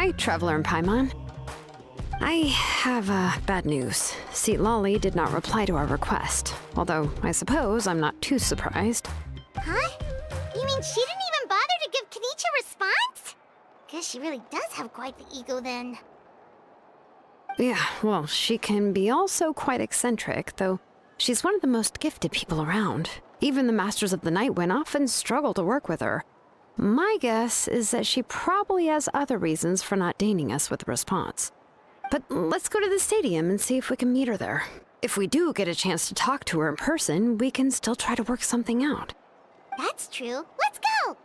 Hi, Traveler and Paimon. I have bad news. Citlali did not reply to our request, although I suppose I'm not too surprised. Huh? You mean she didn't even bother to give Kenichi a response? Guess she really does have quite the ego then. Yeah, well, she can be also quite eccentric, though she's one of the most gifted people around. Even the Masters of the Nightwind often struggle to work with her. My guess is that she probably has other reasons for not deigning us with a response. But let's go to the stadium and see if we can meet her there. If we do get a chance to talk to her in person, we can still try to work something out. That's true. Let's go!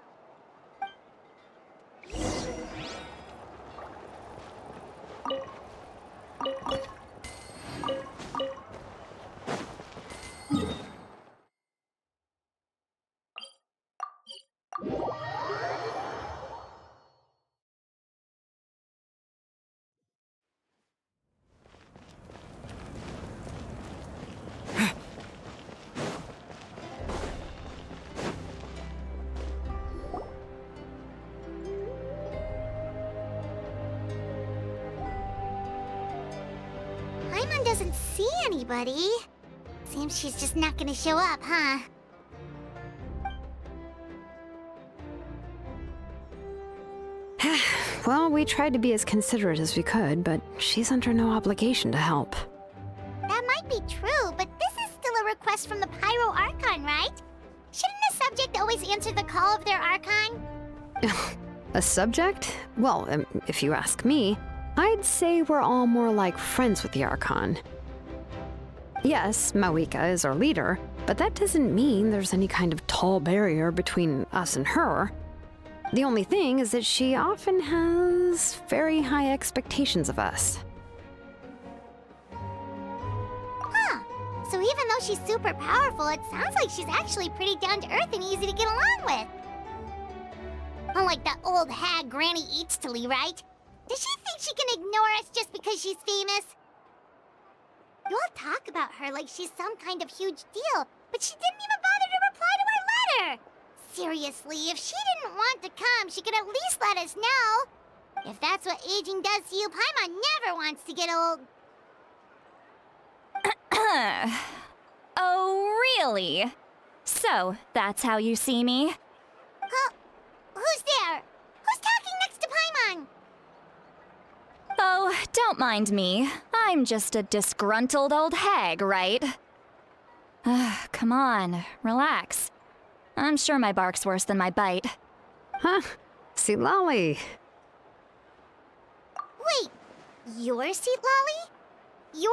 Paimon doesn't see anybody. Seems she's just not gonna show up, huh? Well, we tried to be as considerate as we could, but she's under no obligation to help. That might be true, but this is still a request from the Pyro Archon, right? Shouldn't a subject always answer the call of their Archon? A subject? Well, if you ask me, I'd say we're all more like friends with the Archon. Yes, Mavuika is our leader, but that doesn't mean there's any kind of tall barrier between us and her. The only thing is that she often has very high expectations of us. Huh. So even though she's super powerful, it sounds like she's actually pretty down to earth and easy to get along with. Unlike that old hag Granny Citlali, right? Does she think she can ignore us just because she's famous? You all talk about her like she's some kind of huge deal, but she didn't even bother to reply to our letter! Seriously, if she didn't want to come, she could at least let us know. If that's what aging does to you, Paimon never wants to get old. Oh, really? So, that's how you see me? Huh? Who's there? Who's talking next to Paimon? Oh, don't mind me. I'm just a disgruntled old hag, right? Come on, relax. I'm sure my bark's worse than my bite. Huh? Citlali. Wait, you're Citlali? You're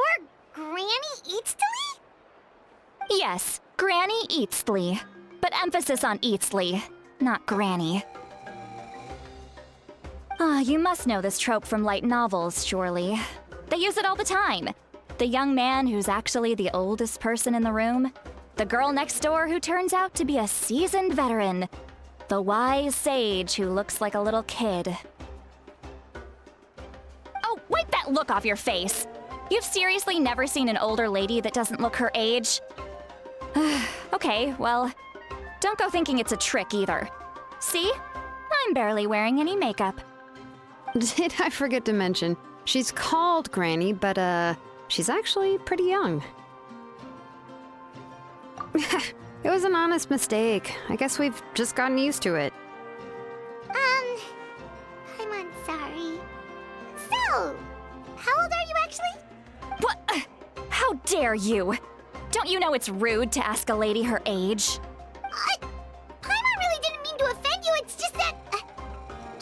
Granny Citlali? Yes, Granny Citlali. But emphasis on Citlali, not Granny. You must know this trope from light novels, surely. They use it all the time. The young man who's actually the oldest person in the room. The girl next door who turns out to be a seasoned veteran. The wise sage who looks like a little kid. Oh, wipe that look off your face! You've seriously never seen an older lady that doesn't look her age? Okay, well, don't go thinking it's a trick either. See? I'm barely wearing any makeup. Did I forget to mention, she's called Granny, but she's actually pretty young. It was an honest mistake. I guess we've just gotten used to it. I'm sorry. So, how old are you actually? What? How dare you? Don't you know it's rude to ask a lady her age? Paimon really didn't mean to offend you, it's just that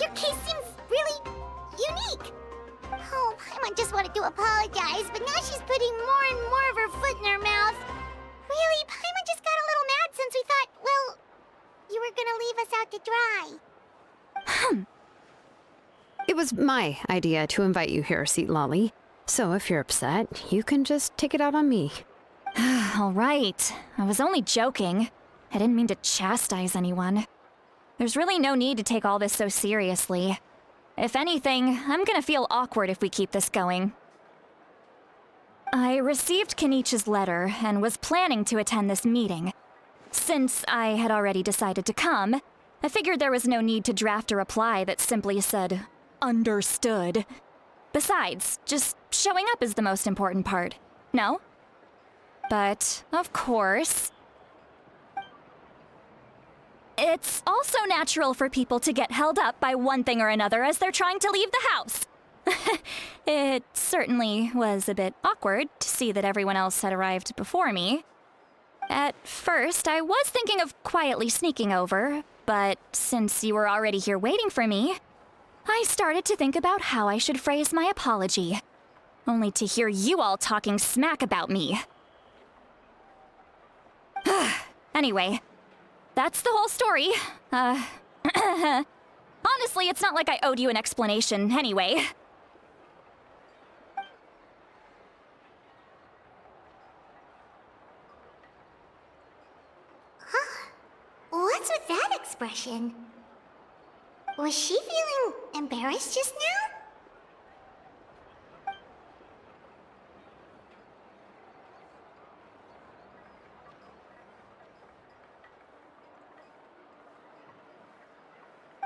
your case seems really unique. Oh, Paimon just wanted to apologize, but now she's putting more and more of her foot in her mouth. Really, Paimon just got a little mad since we thought, well, you were gonna leave us out to dry. It was my idea to invite you here, Citlali. So if you're upset, you can just take it out on me. All right. I was only joking. I didn't mean to chastise anyone. There's really no need to take all this so seriously. If anything, I'm gonna feel awkward if we keep this going. I received Kenichi's letter and was planning to attend this meeting. Since I had already decided to come, I figured there was no need to draft a reply that simply said, understood. Besides, just showing up is the most important part. No? But, of course, it's also natural for people to get held up by one thing or another as they're trying to leave the house. It certainly was a bit awkward to see that everyone else had arrived before me. At first, I was thinking of quietly sneaking over, but since you were already here waiting for me, I started to think about how I should phrase my apology, only to hear you all talking smack about me. Anyway, that's the whole story. Honestly, it's not like I owed you an explanation anyway. What's with that expression? Was she feeling embarrassed just now?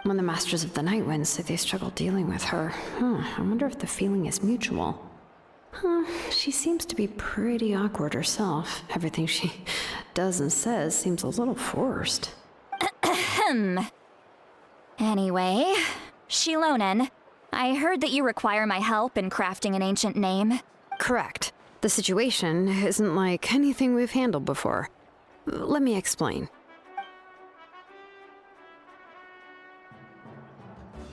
When the Masters of the Night Wind say they struggle dealing with her, I wonder if the feeling is mutual. She seems to be pretty awkward herself. Everything she does and says seems a little forced. Anyway, Xilonen, I heard that you require my help in crafting an ancient name. Correct. The situation isn't like anything we've handled before. Let me explain.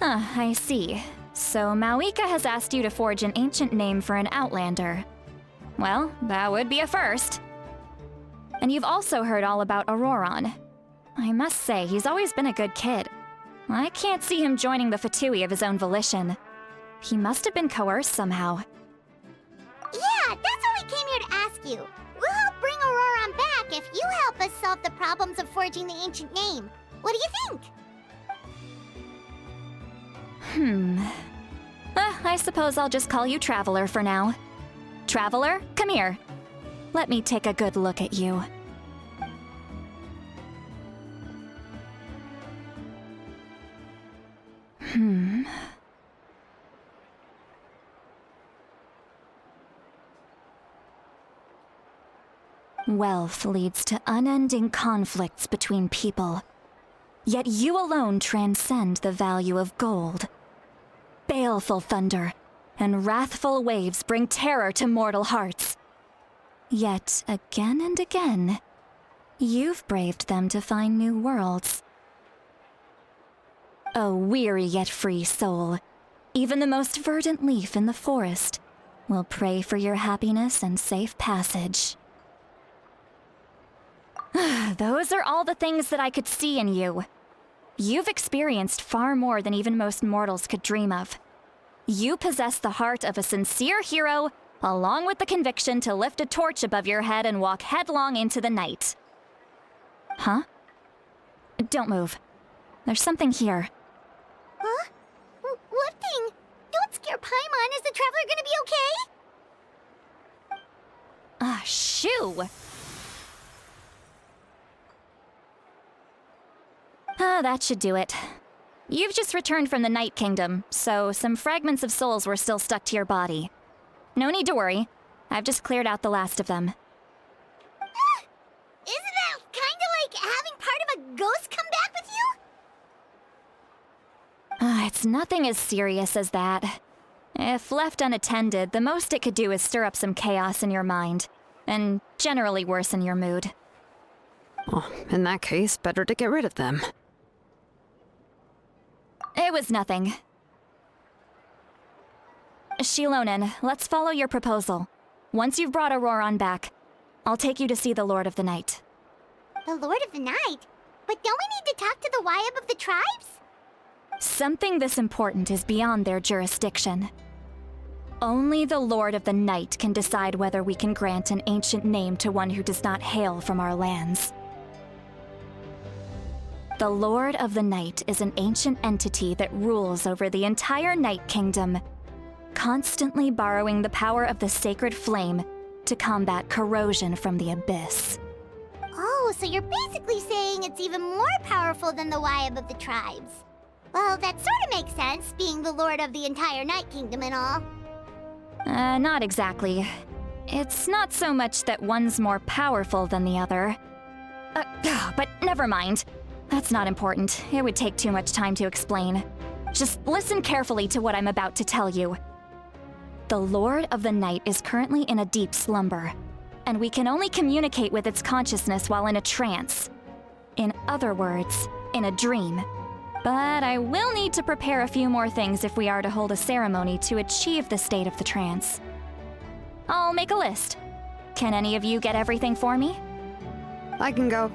I see. So Mavuika has asked you to forge an ancient name for an Outlander. Well, that would be a first. And you've also heard all about Ororon. I must say, he's always been a good kid. I can't see him joining the Fatui of his own volition. He must have been coerced somehow. Yeah, that's why we came here to ask you. We'll help bring Ororon back if you help us solve the problems of forging the ancient name. What do you think? I suppose I'll just call you Traveler for now. Traveler, come here. Let me take a good look at you. Wealth leads to unending conflicts between people. Yet you alone transcend the value of gold. Baleful thunder and wrathful waves bring terror to mortal hearts. Yet again and again, you've braved them to find new worlds. A weary yet free soul, even the most verdant leaf in the forest will pray for your happiness and safe passage. Those are all the things that I could see in you. You've experienced far more than even most mortals could dream of. You possess the heart of a sincere hero, along with the conviction to lift a torch above your head and walk headlong into the night. Huh? Don't move. There's something here. Huh? What thing? Don't scare Paimon. Is the Traveler gonna be okay? Shoo! That should do it. You've just returned from the Night Kingdom, so some fragments of souls were still stuck to your body. No need to worry. I've just cleared out the last of them. Isn't that kinda like having part of a ghost come back with you? It's nothing as serious as that. If left unattended, the most it could do is stir up some chaos in your mind, and generally worsen your mood. Well, in that case, better to get rid of them. It was nothing. Xilonen, let's follow your proposal. Once you've brought Ororon back, I'll take you to see the Lord of the Night. The Lord of the Night? But don't we need to talk to the Wyab of the tribes? Something this important is beyond their jurisdiction. Only the Lord of the Night can decide whether we can grant an ancient name to one who does not hail from our lands. The Lord of the Night is an ancient entity that rules over the entire Night Kingdom, constantly borrowing the power of the sacred flame to combat corrosion from the abyss. Oh, so you're basically saying it's even more powerful than the Wyab of the tribes. Well, that sort of makes sense, being the lord of the entire Night Kingdom and all. Not exactly. It's not so much that one's more powerful than the other. But never mind. That's not important. It would take too much time to explain. Just listen carefully to what I'm about to tell you. The Lord of the Night is currently in a deep slumber, and we can only communicate with its consciousness while in a trance. In other words, in a dream. But I will need to prepare a few more things if we are to hold a ceremony to achieve the state of the trance. I'll make a list. Can any of you get everything for me? I can go.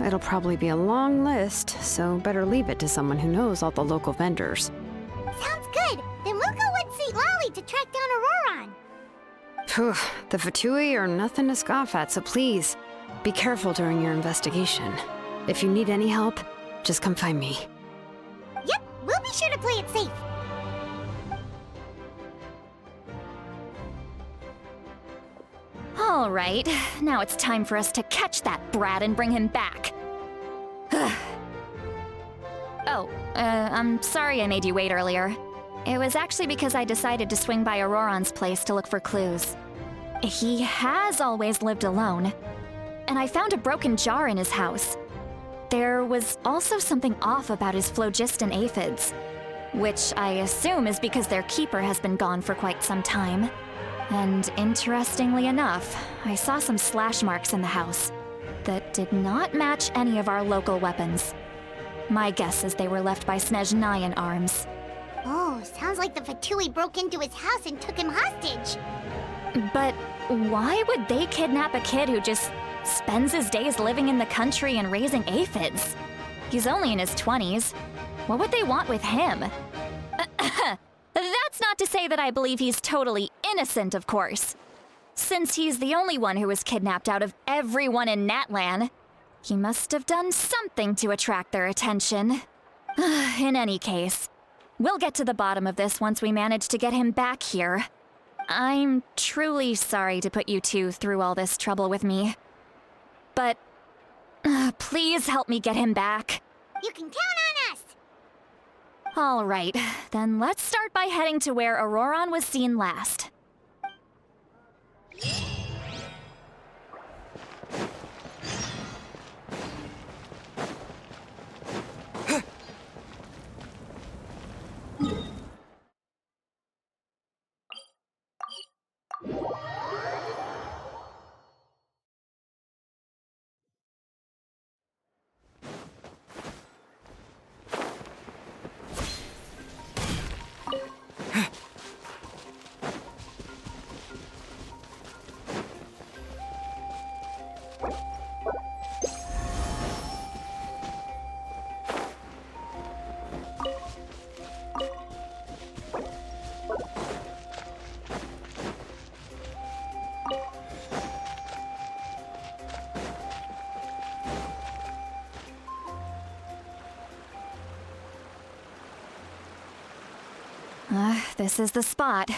It'll probably be a long list, so better leave it to someone who knows all the local vendors. Sounds good. Then we'll go with Citlali to track down Ororon. Phew, the Fatui are nothing to scoff at, so please, be careful during your investigation. If you need any help, just come find me. Yep, we'll be sure to play it safe. All right, now it's time for us to catch that brat and bring him back. I'm sorry I made you wait earlier. It was actually because I decided to swing by Ororon's place to look for clues. He has always lived alone, and I found a broken jar in his house. There was also something off about his phlogiston aphids, which I assume is because their keeper has been gone for quite some time. And interestingly enough, I saw some slash marks in the house that did not match any of our local weapons. My guess is they were left by Snezhnayan arms. Oh, sounds like the Fatui broke into his house and took him hostage. But why would they kidnap a kid who just spends his days living in the country and raising aphids? He's only in his 20s. What would they want with him? That's not to say that I believe he's totally innocent, of course. Since he's the only one who was kidnapped out of everyone in Natlan, he must have done something to attract their attention. In any case, we'll get to the bottom of this once we manage to get him back here. I'm truly sorry to put you two through all this trouble with me. But please help me get him back. You can count on us! All right, then let's start by heading to where Ororon was seen last. This is the spot.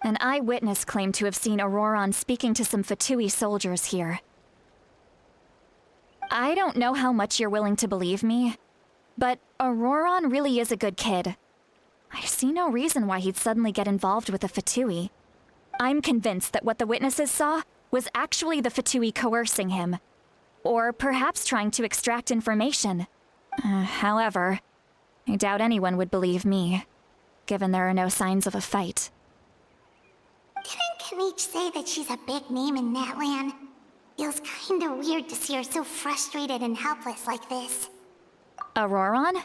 An eyewitness claimed to have seen Ororon speaking to some Fatui soldiers here. I don't know how much you're willing to believe me, but Ororon really is a good kid. I see no reason why he'd suddenly get involved with the Fatui. I'm convinced that what the witnesses saw was actually the Fatui coercing him, or perhaps trying to extract information. However, I doubt anyone would believe me, given there are no signs of a fight. Didn't Kanich say that she's a big name in Natlan? Feels kinda weird to see her so frustrated and helpless like this. Ororon?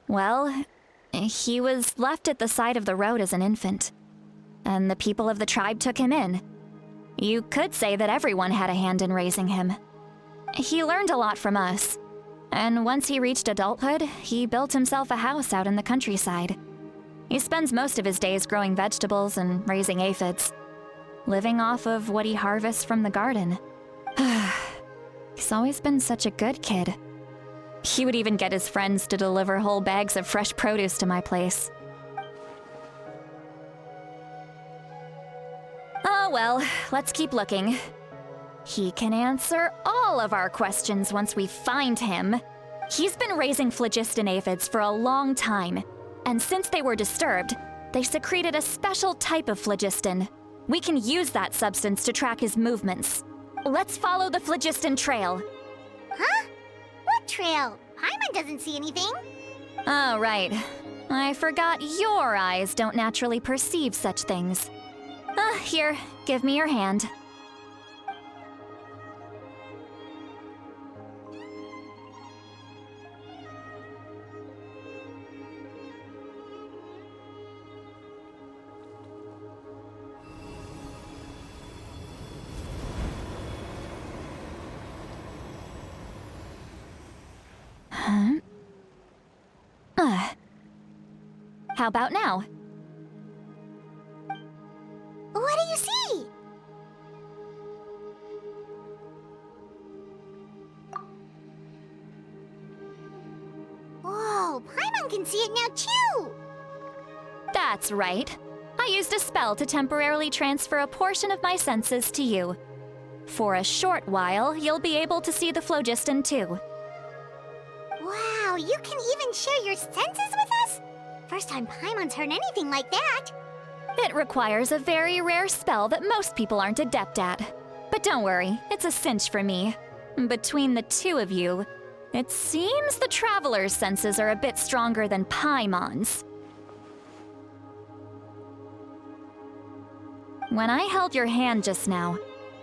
Well, he was left at the side of the road as an infant, and the people of the tribe took him in. You could say that everyone had a hand in raising him. He learned a lot from us, and once he reached adulthood, he built himself a house out in the countryside. He spends most of his days growing vegetables and raising aphids, living off of what he harvests from the garden. He's always been such a good kid. He would even get his friends to deliver whole bags of fresh produce to my place. Oh well, let's keep looking. He can answer all of our questions once we find him. He's been raising phlogiston aphids for a long time, and since they were disturbed, they secreted a special type of phlogiston. We can use that substance to track his movements. Let's follow the phlogiston trail. Huh? What trail? Paimon doesn't see anything. Oh, right. I forgot your eyes don't naturally perceive such things. Here, give me your hand. How about now? What do you see? Whoa, Paimon can see it now too! That's right. I used a spell to temporarily transfer a portion of my senses to you. For a short while, you'll be able to see the phlogiston too. Wow, you can even share your senses with us? First time Paimon's heard anything like that. It requires a very rare spell that most people aren't adept at. But don't worry, it's a cinch for me. Between the two of you, it seems the Traveler's senses are a bit stronger than Paimon's. When I held your hand just now,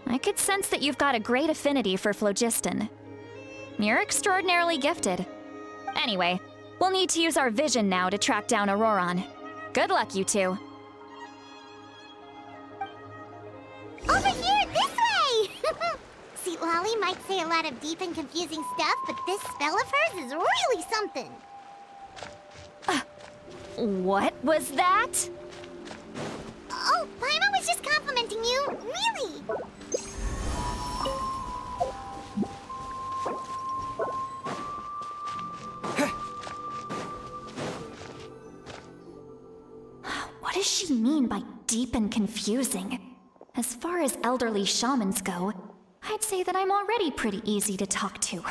I could sense that you've got a great affinity for phlogiston. You're extraordinarily gifted. Anyway, we'll need to use our vision now to track down Ororon. Good luck, you two. Over here, this way! Citlali might say a lot of deep and confusing stuff, but this spell of hers is really something. What was that? Oh, Paimon was just complimenting you, really! What does she mean by deep and confusing? As far as elderly shamans go, I'd say that I'm already pretty easy to talk to.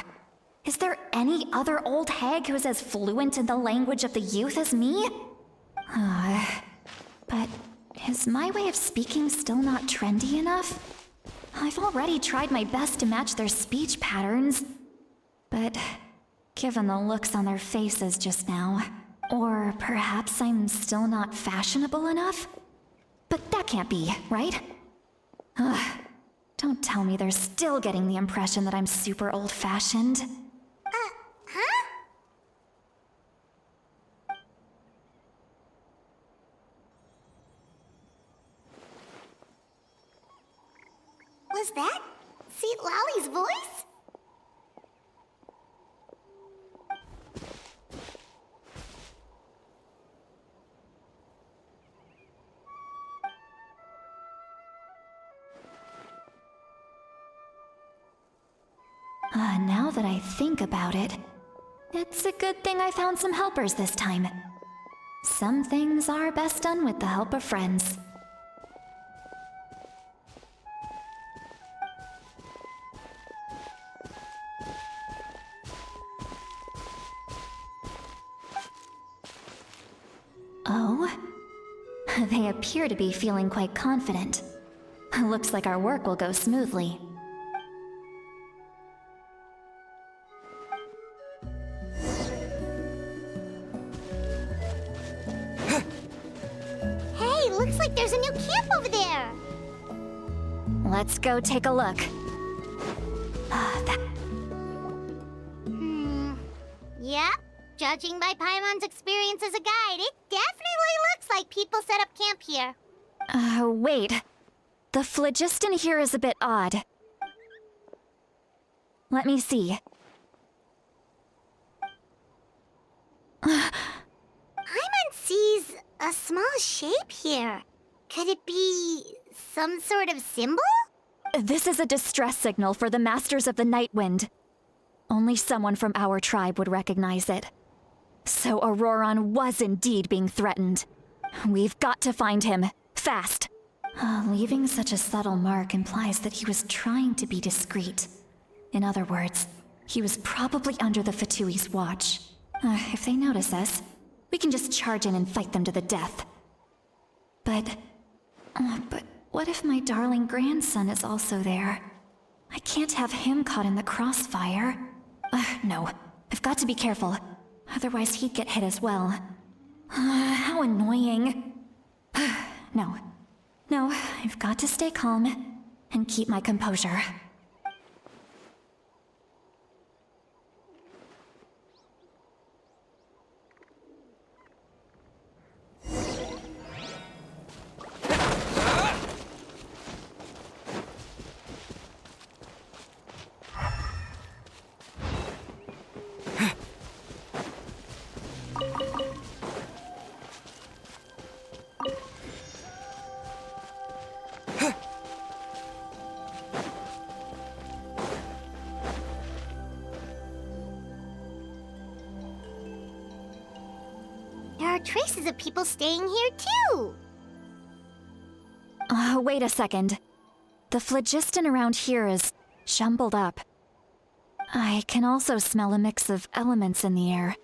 Is there any other old hag who's as fluent in the language of the youth as me? But is my way of speaking still not trendy enough? I've already tried my best to match their speech patterns. But given the looks on their faces just now, or perhaps I'm still not fashionable enough? But that can't be, right? Don't tell me they're still getting the impression that I'm super old-fashioned. Huh? Was that Citlali's voice? Now that I think about it, it's a good thing I found some helpers this time. Some things are best done with the help of friends. Oh? They appear to be feeling quite confident. Looks like our work will go smoothly. Hey, looks like there's a new camp over there. Let's go take a look. Yep. Judging by Paimon's experience as a guide, it definitely looks like people set up camp here. Wait. The phlogiston here is a bit odd. Let me see. Paimon sees a small shape here. Could it be some sort of symbol? This is a distress signal for the Masters of the Night Wind. Only someone from our tribe would recognize it. So Ororon was indeed being threatened. We've got to find him, fast. Leaving such a subtle mark implies that he was trying to be discreet. In other words, He was probably under the Fatui's watch. If they notice us, we can just charge in and fight them to the death. But what if my darling grandson is also there? I can't have him caught in the crossfire. No, I've got to be careful. Otherwise he'd get hit as well. How annoying. No, I've got to stay calm and keep my composure. Traces of people staying here too. Wait a second. The phlogiston around here is jumbled up. I can also smell a mix of elements in the air.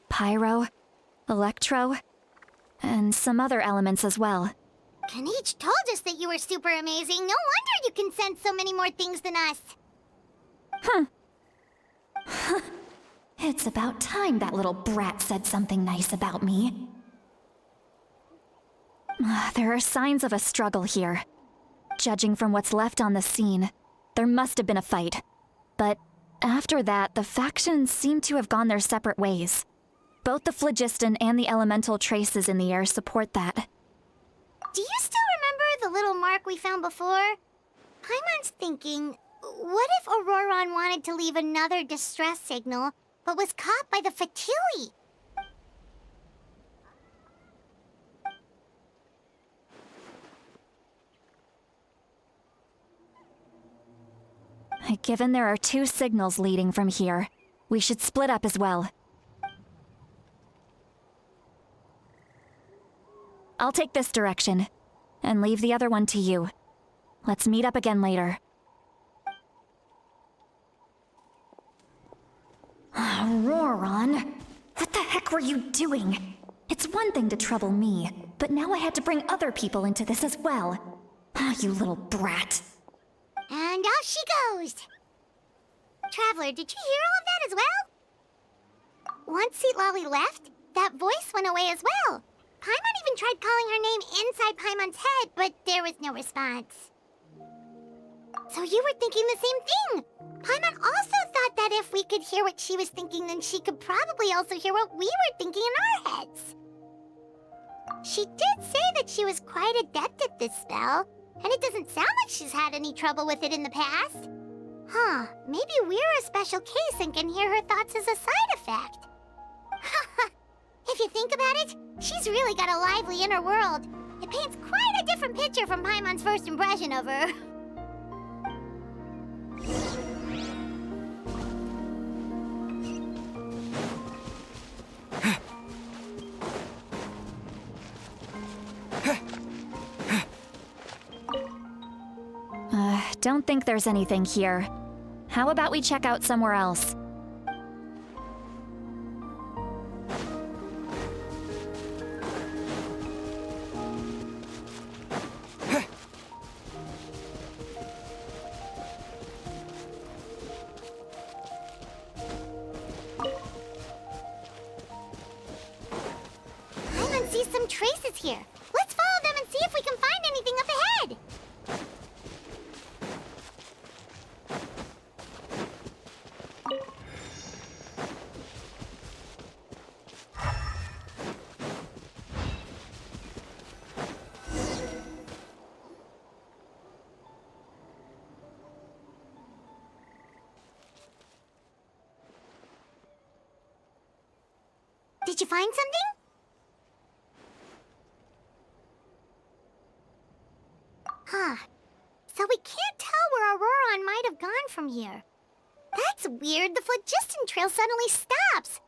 Pyro, electro, and some other elements as well. Kanich told us that you were super amazing. No wonder you can sense so many more things than us. It's about time that little brat said something nice about me. There are signs of a struggle here. Judging from what's left on the scene, there must have been a fight. But after that, the factions seem to have gone their separate ways. Both the phlogiston and the elemental traces in the air support that. Do you still remember the little mark we found before? Paimon's thinking, what if Ororon wanted to leave another distress signal, but was caught by the Fatui? Given there are 2 signals leading from here, we should split up as well. I'll take this direction, and leave the other one to you. Let's meet up again later. Ororon, what the heck were you doing? It's one thing to trouble me, but now I had to bring other people into this as well. You little brat. And off she goes! Traveler, did you hear all of that as well? Once Citlali left, that voice went away as well. Paimon even tried calling her name inside Paimon's head, but there was no response. So you were thinking the same thing! Paimon also thought that if we could hear what she was thinking, then she could probably also hear what we were thinking in our heads. She did say that she was quite adept at this spell, and it doesn't sound like she's had any trouble with it in the past. Maybe we're a special case and can hear her thoughts as a side effect. If you think about it, she's really got a lively inner world. It paints quite a different picture from Paimon's first impression of her. Don't think there's anything here. How about we check out somewhere else? Paimon sees some traces here. Let's follow them and see if we can find anything up ahead. Did you find something? So we can't tell where Ororon might have gone from here. That's weird. The phlogiston trail suddenly stops.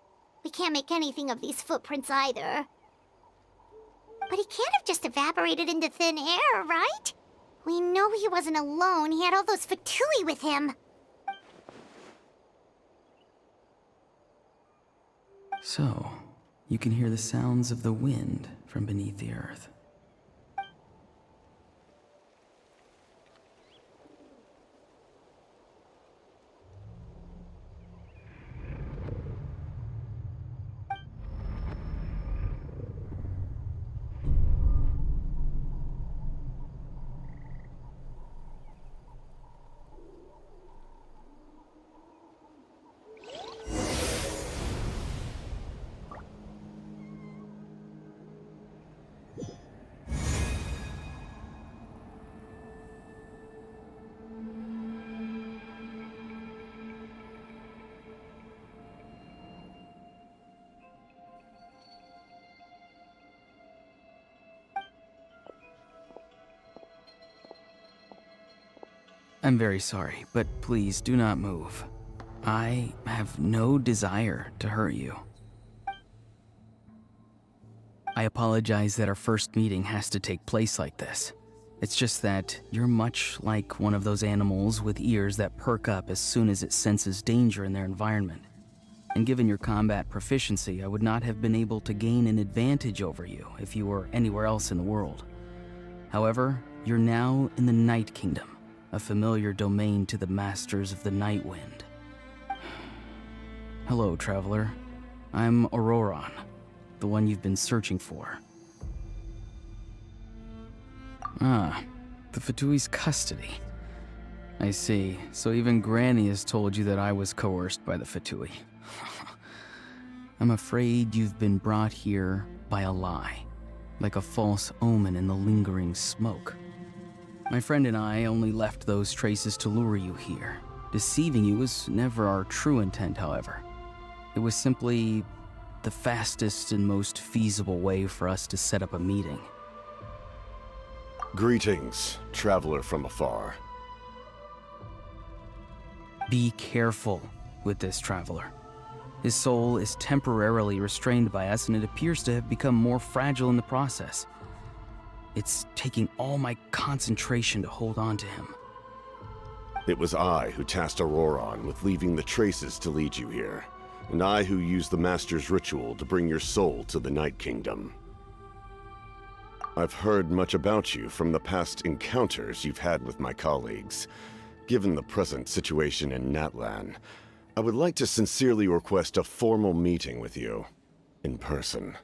We can't make anything of these footprints either. But he can't have just evaporated into thin air, right? We know he wasn't alone. He had all those Fatui with him. So, you can hear the sounds of the wind from beneath the earth. I'm very sorry, but please do not move. I have no desire to hurt you. I apologize that our first meeting has to take place like this. It's just that you're much like one of those animals with ears that perk up as soon as it senses danger in their environment. And given your combat proficiency, I would not have been able to gain an advantage over you if you were anywhere else in the world. However, you're now in the Night Kingdom, a familiar domain to the Masters of the Night Wind. Hello, Traveler. I'm Ororon, the one you've been searching for. Ah, the Fatui's custody. I see, so even Granny has told you that I was coerced by the Fatui. I'm afraid you've been brought here by a lie, like a false omen in the lingering smoke. My friend and I only left those traces to lure you here. Deceiving you was never our true intent, however. It was simply the fastest and most feasible way for us to set up a meeting. Greetings, traveler from afar. Be careful with this traveler. His soul is temporarily restrained by us, and it appears to have become more fragile in the process. It's taking all my concentration to hold on to him. It was I who tasked Ororon with leaving the traces to lead you here, and I who used the Master's ritual to bring your soul to the Night Kingdom. I've heard much about you from the past encounters you've had with my colleagues. Given the present situation in Natlan, I would like to sincerely request a formal meeting with you, in person.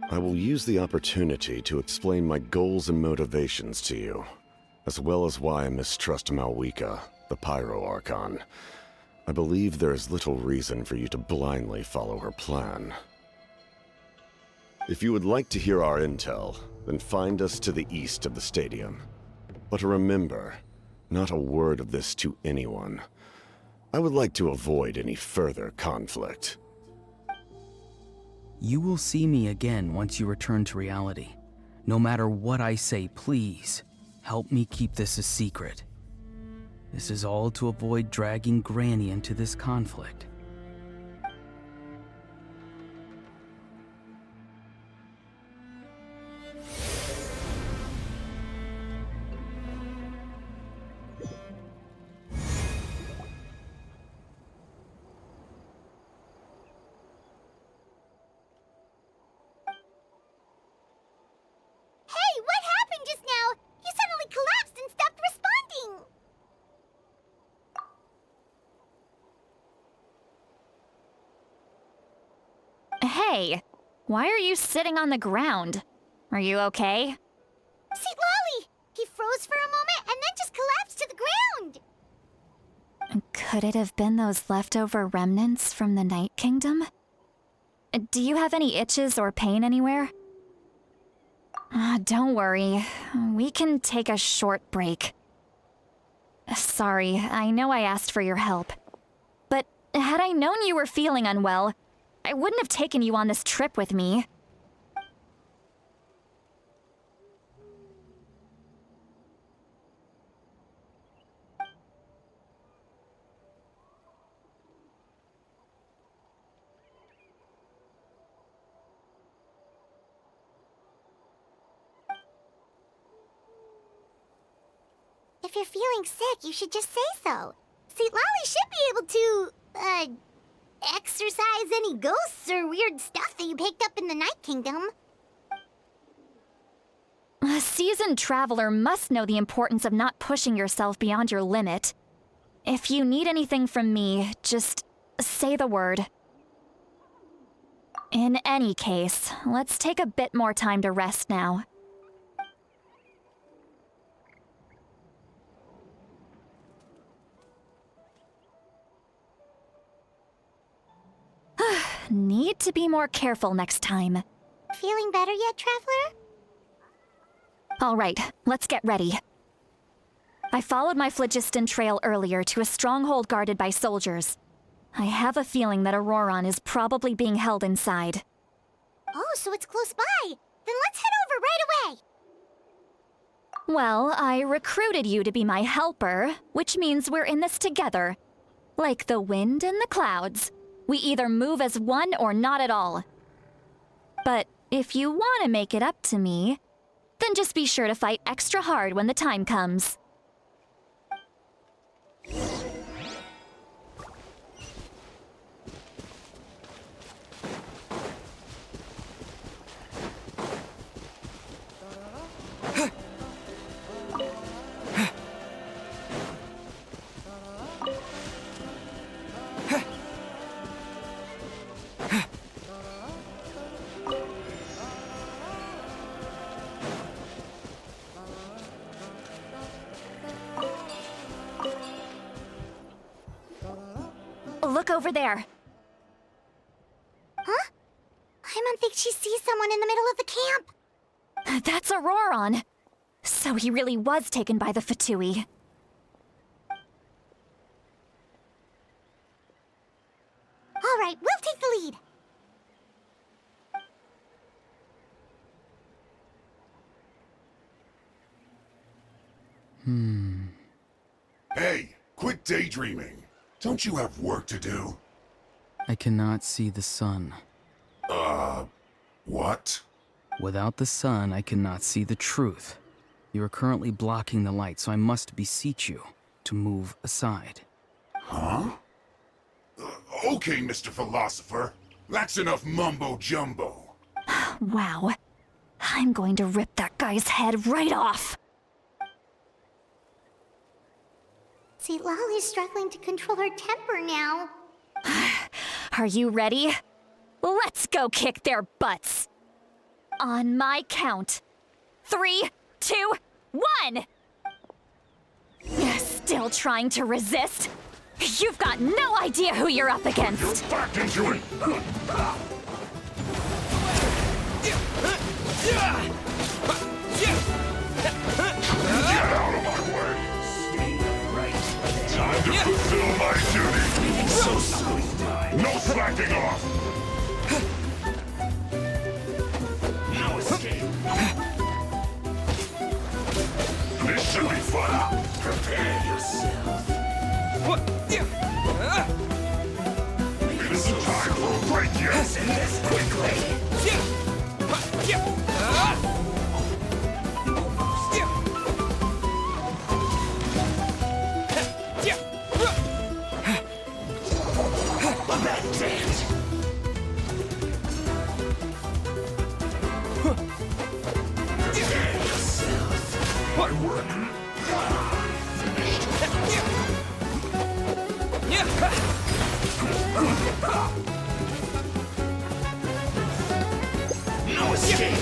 I will use the opportunity to explain my goals and motivations to you, as well as why I mistrust Mavuika, the Pyro Archon. I believe there is little reason for you to blindly follow her plan. If you would like to hear our intel, then find us to the east of the stadium. But remember, not a word of this to anyone. I would like to avoid any further conflict. You will see me again once you return to reality. No matter what I say, please, help me keep this a secret. This is all to avoid dragging Granny into this conflict. Hey, what happened just now? You suddenly collapsed and stopped responding. Hey, why are you sitting on the ground? Are you okay? Citlali! He froze for a moment and then just collapsed to the ground! Could it have been those leftover remnants from the Night Kingdom? Do you have any itches or pain anywhere? Don't worry. We can take a short break. Sorry, I know I asked for your help. But had I known you were feeling unwell, I wouldn't have taken you on this trip with me. If you're feeling sick, you should just say so. Citlali should be able to, exorcise any ghosts or weird stuff that you picked up in the Night Kingdom. A seasoned traveler must know the importance of not pushing yourself beyond your limit. If you need anything from me, just say the word. In any case, let's take a bit more time to rest now. Need to be more careful next time. Feeling better yet, Traveler? All right, let's get ready. I followed my phlogiston trail earlier to a stronghold guarded by soldiers. I have a feeling that Ororon is probably being held inside. Oh, so it's close by. Then let's head over right away. Well, I recruited you to be my helper, which means we're in this together. Like the wind and the clouds. We either move as one or not at all. But if you want to make it up to me, then just be sure to fight extra hard when the time comes. Look over there. Huh? Paimon thinks she sees someone in the middle of the camp. That's Ororon. So he really was taken by the Fatui. All right, we'll take the lead. Hey, quit daydreaming. Don't you have work to do? I cannot see the sun. What? Without the sun, I cannot see the truth. You are currently blocking the light, so I must beseech you to move aside. Huh? Okay, Mr. Philosopher. That's enough mumbo-jumbo. Wow. I'm going to rip that guy's head right off. Citlali's struggling to control her temper now. Are you ready? Let's go kick their butts. On my count. 3, 2, 1! Still trying to resist? You've got no idea who you're up against. You're back into it! Get out of my way! Time to fulfill my duty! So sweet! No slacking off! No escape! This should be fun! Prepare yourself! It isn't time for a break yet! Listen this quickly! That's it! Prepare yourself! My work! No escape!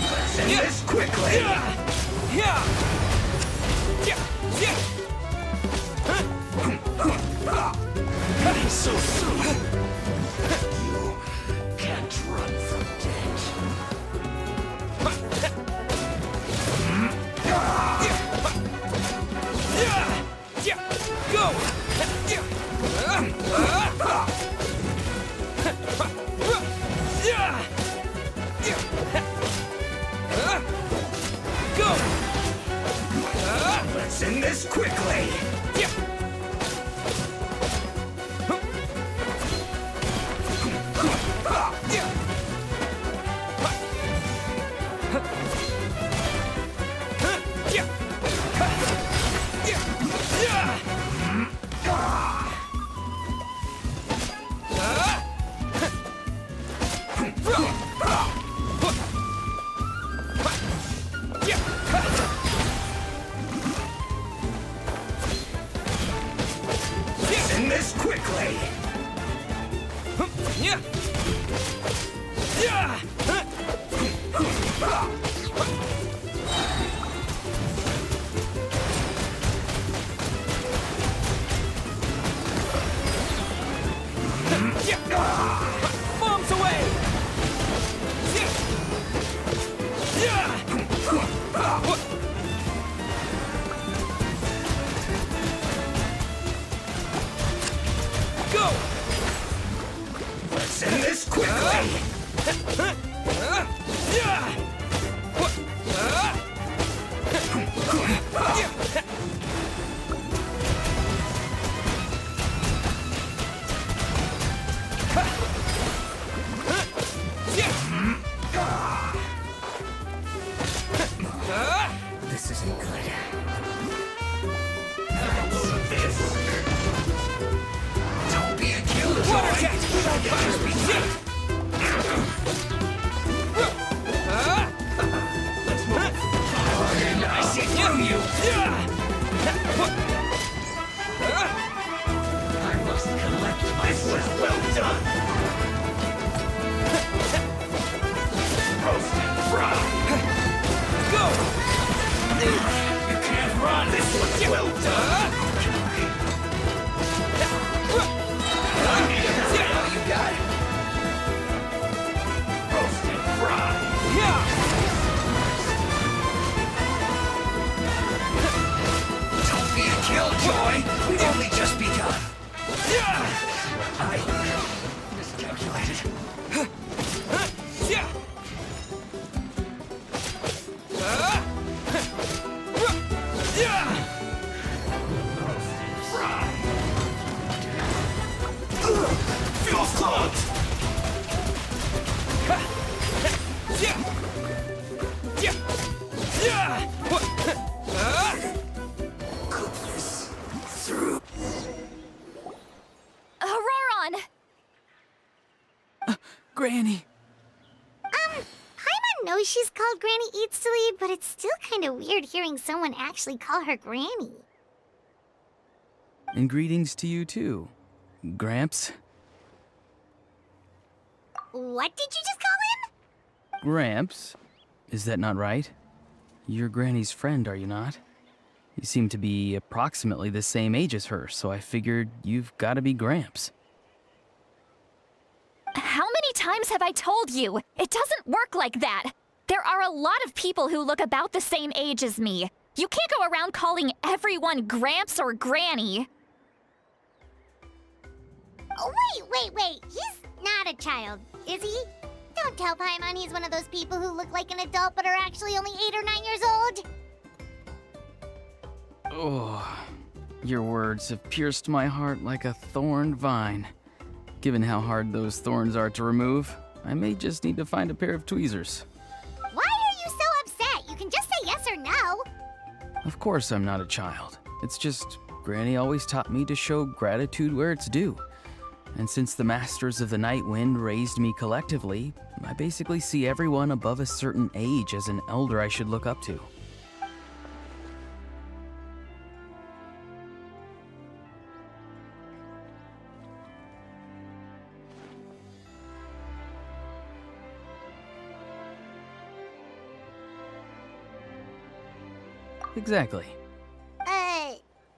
Let's end this quickly! Not so soon! You can't run from death. Let's end this quickly! quickly! Yeah. Yeah. Bombs away! Go! Let's end this quickly! This isn't good. Don't be a killjoy! Just be good. Let's move. And I see through you! I must collect myself. Well done! Roast and fry! Go! You can't run! This one's well done! You got it! Roast and fry! Don't be a killjoy! We've only just begun! I miscalculated. Feel clogged! Goodness. Through. Ororon! Granny. Paimon knows she's called Granny Eats to Lead, but it's still kind of weird hearing someone actually call her Granny. And greetings to you too, Gramps. What did you just call him? Gramps? Is that not right? You're Granny's friend, are you not? You seem to be approximately the same age as her, so I figured you've got to be Gramps. How many times have I told you? It doesn't work like that. There are a lot of people who look about the same age as me. You can't go around calling everyone Gramps or Granny. Oh, wait. He's not a child, is he? Don't tell Paimon he's one of those people who look like an adult but are actually only 8 or 9 years old. Oh, your words have pierced my heart like a thorned vine. Given how hard those thorns are to remove, I may just need to find a pair of tweezers. Why are you so upset? You can just say yes or no. Of course I'm not a child. It's just Granny always taught me to show gratitude where it's due. And since the Masters of the Night Wind raised me collectively, I basically see everyone above a certain age as an elder I should look up to. Exactly.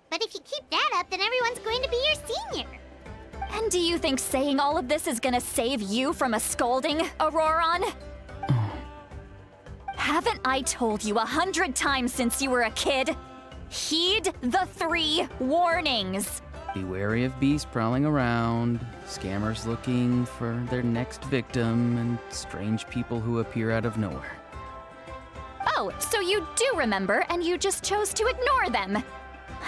But if you keep that up, then everyone's going to be your senior. And do you think saying all of this is gonna save you from a scolding, Ororon? Haven't I told you 100 times since you were a kid? Heed the 3 warnings. Be wary of beasts prowling around, scammers looking for their next victim, and strange people who appear out of nowhere. Oh, so you do remember, and you just chose to ignore them.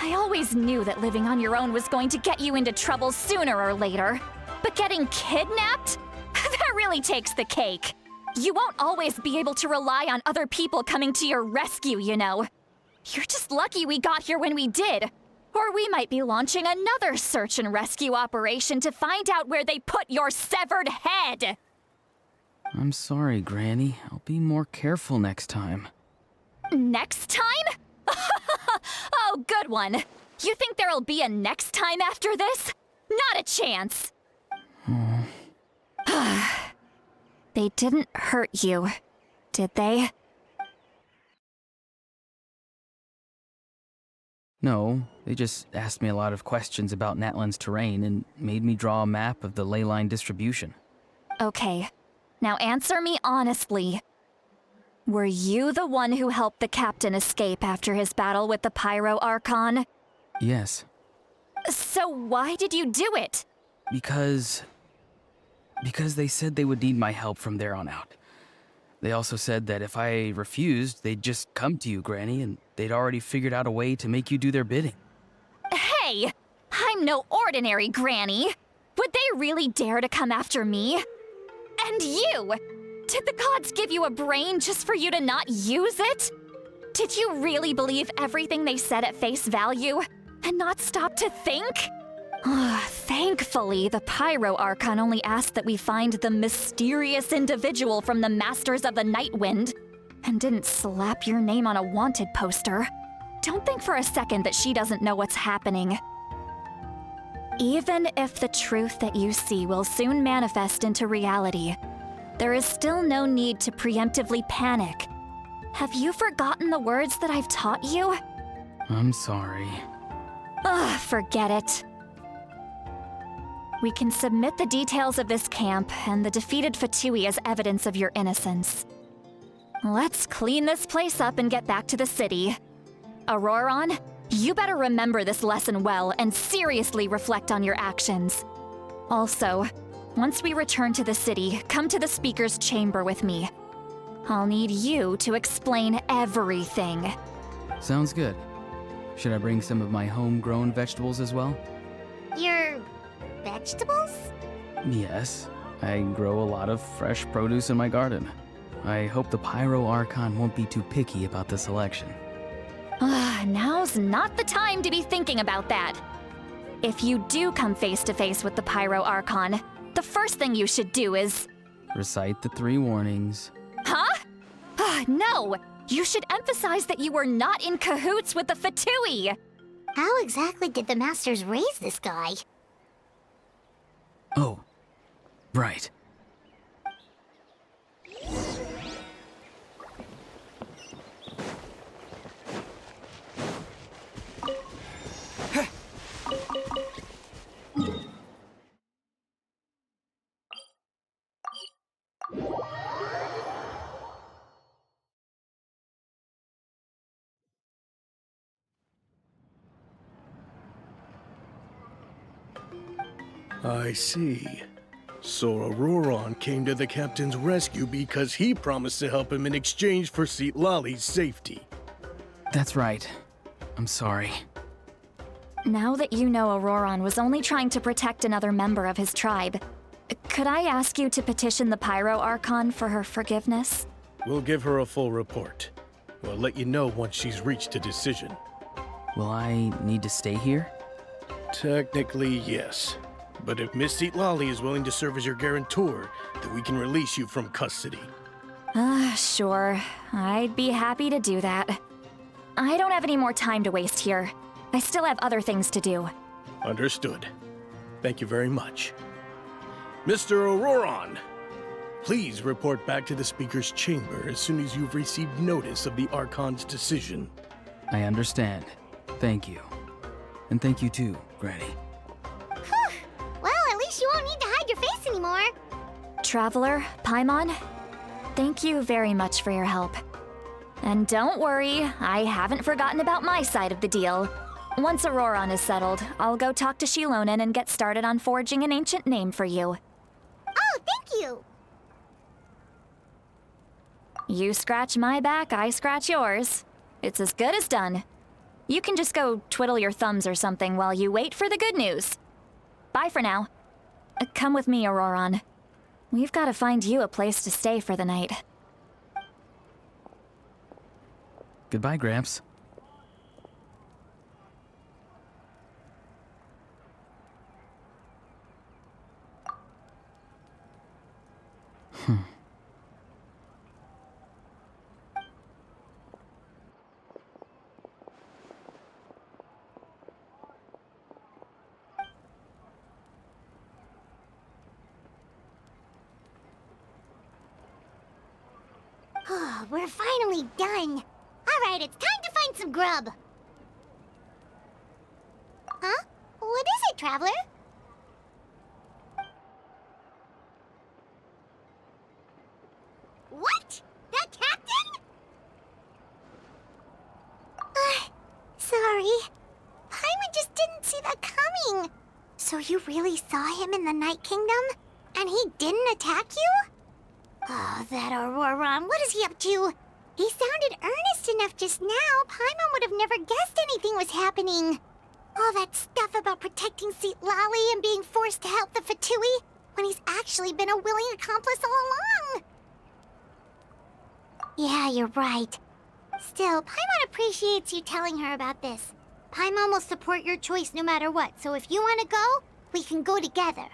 I always knew that living on your own was going to get you into trouble sooner or later. But getting kidnapped? That really takes the cake. You won't always be able to rely on other people coming to your rescue, you know. You're just lucky we got here when we did. Or we might be launching another search and rescue operation to find out where they put your severed head. I'm sorry, Granny. I'll be more careful next time. Next time? Oh, good one. You think there'll be a next time after this? Not a chance! They didn't hurt you, did they? No, they just asked me a lot of questions about Natlan's terrain and made me draw a map of the ley line distribution. Okay, now answer me honestly. Were you the one who helped the captain escape after his battle with the Pyro Archon? Yes. So why did you do it? Because they said they would need my help from there on out. They also said that if I refused, they'd just come to you, Granny, and they'd already figured out a way to make you do their bidding. Hey! I'm no ordinary Granny! Would they really dare to come after me? And you! Did the gods give you a brain just for you to not use it? Did you really believe everything they said at face value, and not stop to think? Thankfully, the Pyro Archon only asked that we find the mysterious individual from the Masters of the Night Wind, and didn't slap your name on a wanted poster. Don't think for a second that she doesn't know what's happening. Even if the truth that you see will soon manifest into reality, there is still no need to preemptively panic. Have you forgotten the words that I've taught you? I'm sorry. Forget it. We can submit the details of this camp and the defeated Fatui as evidence of your innocence. Let's clean this place up and get back to the city. Ororon, you better remember this lesson well and seriously reflect on your actions. Also, once we return to the city, come to the speaker's chamber with me. I'll need you to explain everything. Sounds good. Should I bring some of my homegrown vegetables as well? Your vegetables? Yes. I grow a lot of fresh produce in my garden. I hope the Pyro Archon won't be too picky about the selection. Now's not the time to be thinking about that. If you do come face to face with the Pyro Archon, the first thing you should do is... Recite the 3 warnings. Huh? No! You should emphasize that you were not in cahoots with the Fatui! How exactly did the Masters raise this guy? Oh, right. I see. So Ororon came to the captain's rescue because he promised to help him in exchange for Citlali's safety. That's right. I'm sorry. Now that you know Ororon was only trying to protect another member of his tribe, could I ask you to petition the Pyro Archon for her forgiveness? We'll give her a full report. We'll let you know once she's reached a decision. Will I need to stay here? Technically, yes. But if Miss Citlali is willing to serve as your guarantor, then we can release you from custody. Sure. I'd be happy to do that. I don't have any more time to waste here. I still have other things to do. Understood. Thank you very much. Mr. Ororon, please report back to the Speaker's chamber as soon as you've received notice of the Archon's decision. I understand. Thank you. And thank you too, Granny. Well, at least you won't need to hide your face anymore. Traveler, Paimon, thank you very much for your help. And don't worry, I haven't forgotten about my side of the deal. Once Ororon is settled, I'll go talk to Xilonen and get started on forging an ancient name for you. Oh, thank you. You scratch my back, I scratch yours. It's as good as done. You can just go twiddle your thumbs or something while you wait for the good news. Bye for now. Come with me, Ororon. We've got to find you a place to stay for the night. Goodbye, Gramps. We're finally done. Alright, it's time to find some grub. Huh? What is it, Traveler? What? That captain? Sorry. Paimon just didn't see that coming. So you really saw him in the Night Kingdom? And he didn't attack you? Oh, that Ororon, what is he up to? He sounded earnest enough just now. Paimon would have never guessed anything was happening. All that stuff about protecting Citlali and being forced to help the Fatui, when he's actually been a willing accomplice all along. Yeah, you're right. Still, Paimon appreciates you telling her about this. Paimon will support your choice no matter what, so if you want to go, we can go together.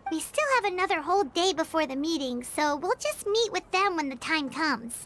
We still have another whole day before the meeting, so we'll just meet with them when the time comes.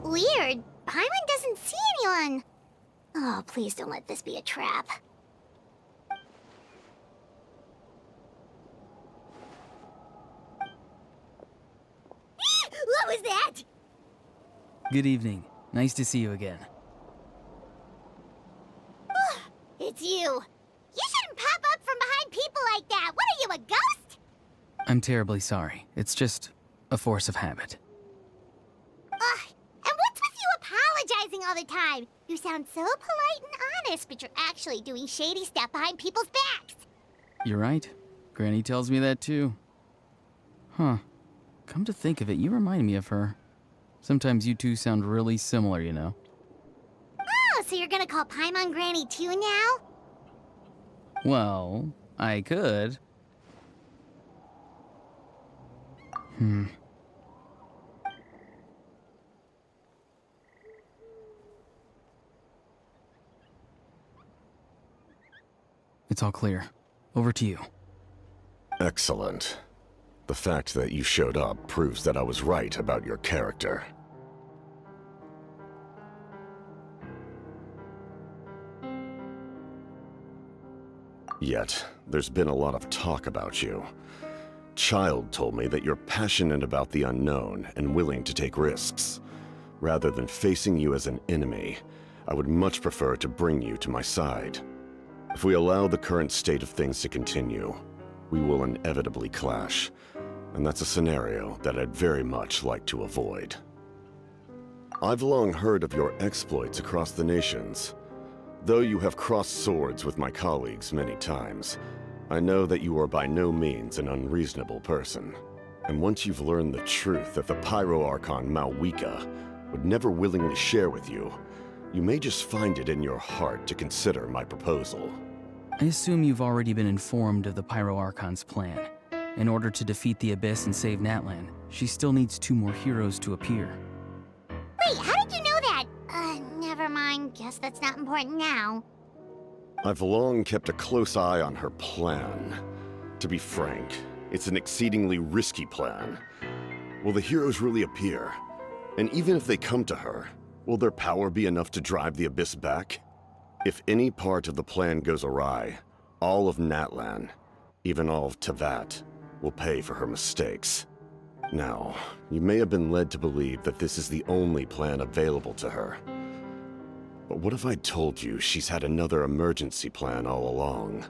Weird. Paimon doesn't see anyone. Oh, please don't let this be a trap. What was that? Good evening. Nice to see you again. It's you. You shouldn't pop up from behind people like that. What are you, a ghost? I'm terribly sorry. It's just a force of habit. And what's with you apologizing all the time? You sound so polite and honest, but you're actually doing shady stuff behind people's backs. You're right. Granny tells me that too. Huh. Come to think of it, you remind me of her. Sometimes you two sound really similar, you know. Oh, so you're gonna call Paimon Granny too now? Well, I could. It's all clear. Over to you. Excellent. The fact that you showed up proves that I was right about your character. Yet, there's been a lot of talk about you. Child told me that you're passionate about the unknown and willing to take risks. Rather than facing you as an enemy, I would much prefer to bring you to my side. If we allow the current state of things to continue, we will inevitably clash, and that's a scenario that I'd very much like to avoid. I've long heard of your exploits across the nations. Though you have crossed swords with my colleagues many times, I know that you are by no means an unreasonable person. And once you've learned the truth that the Pyro Archon Mavuika would never willingly share with you, You may just find it in your heart to consider my proposal. I assume you've already been informed of the Pyro Archon's plan. In order to defeat the Abyss and save Natlan, she still needs 2 more heroes to appear. Wait, how did you know that? Never mind. Guess that's not important now. I've long kept a close eye on her plan. To be frank, it's an exceedingly risky plan. Will the heroes really appear? And even if they come to her, will their power be enough to drive the Abyss back? If any part of the plan goes awry, all of Natlan, even all of Teyvat, will pay for her mistakes. Now, you may have been led to believe that this is the only plan available to her. But what if I told you she's had another emergency plan all along,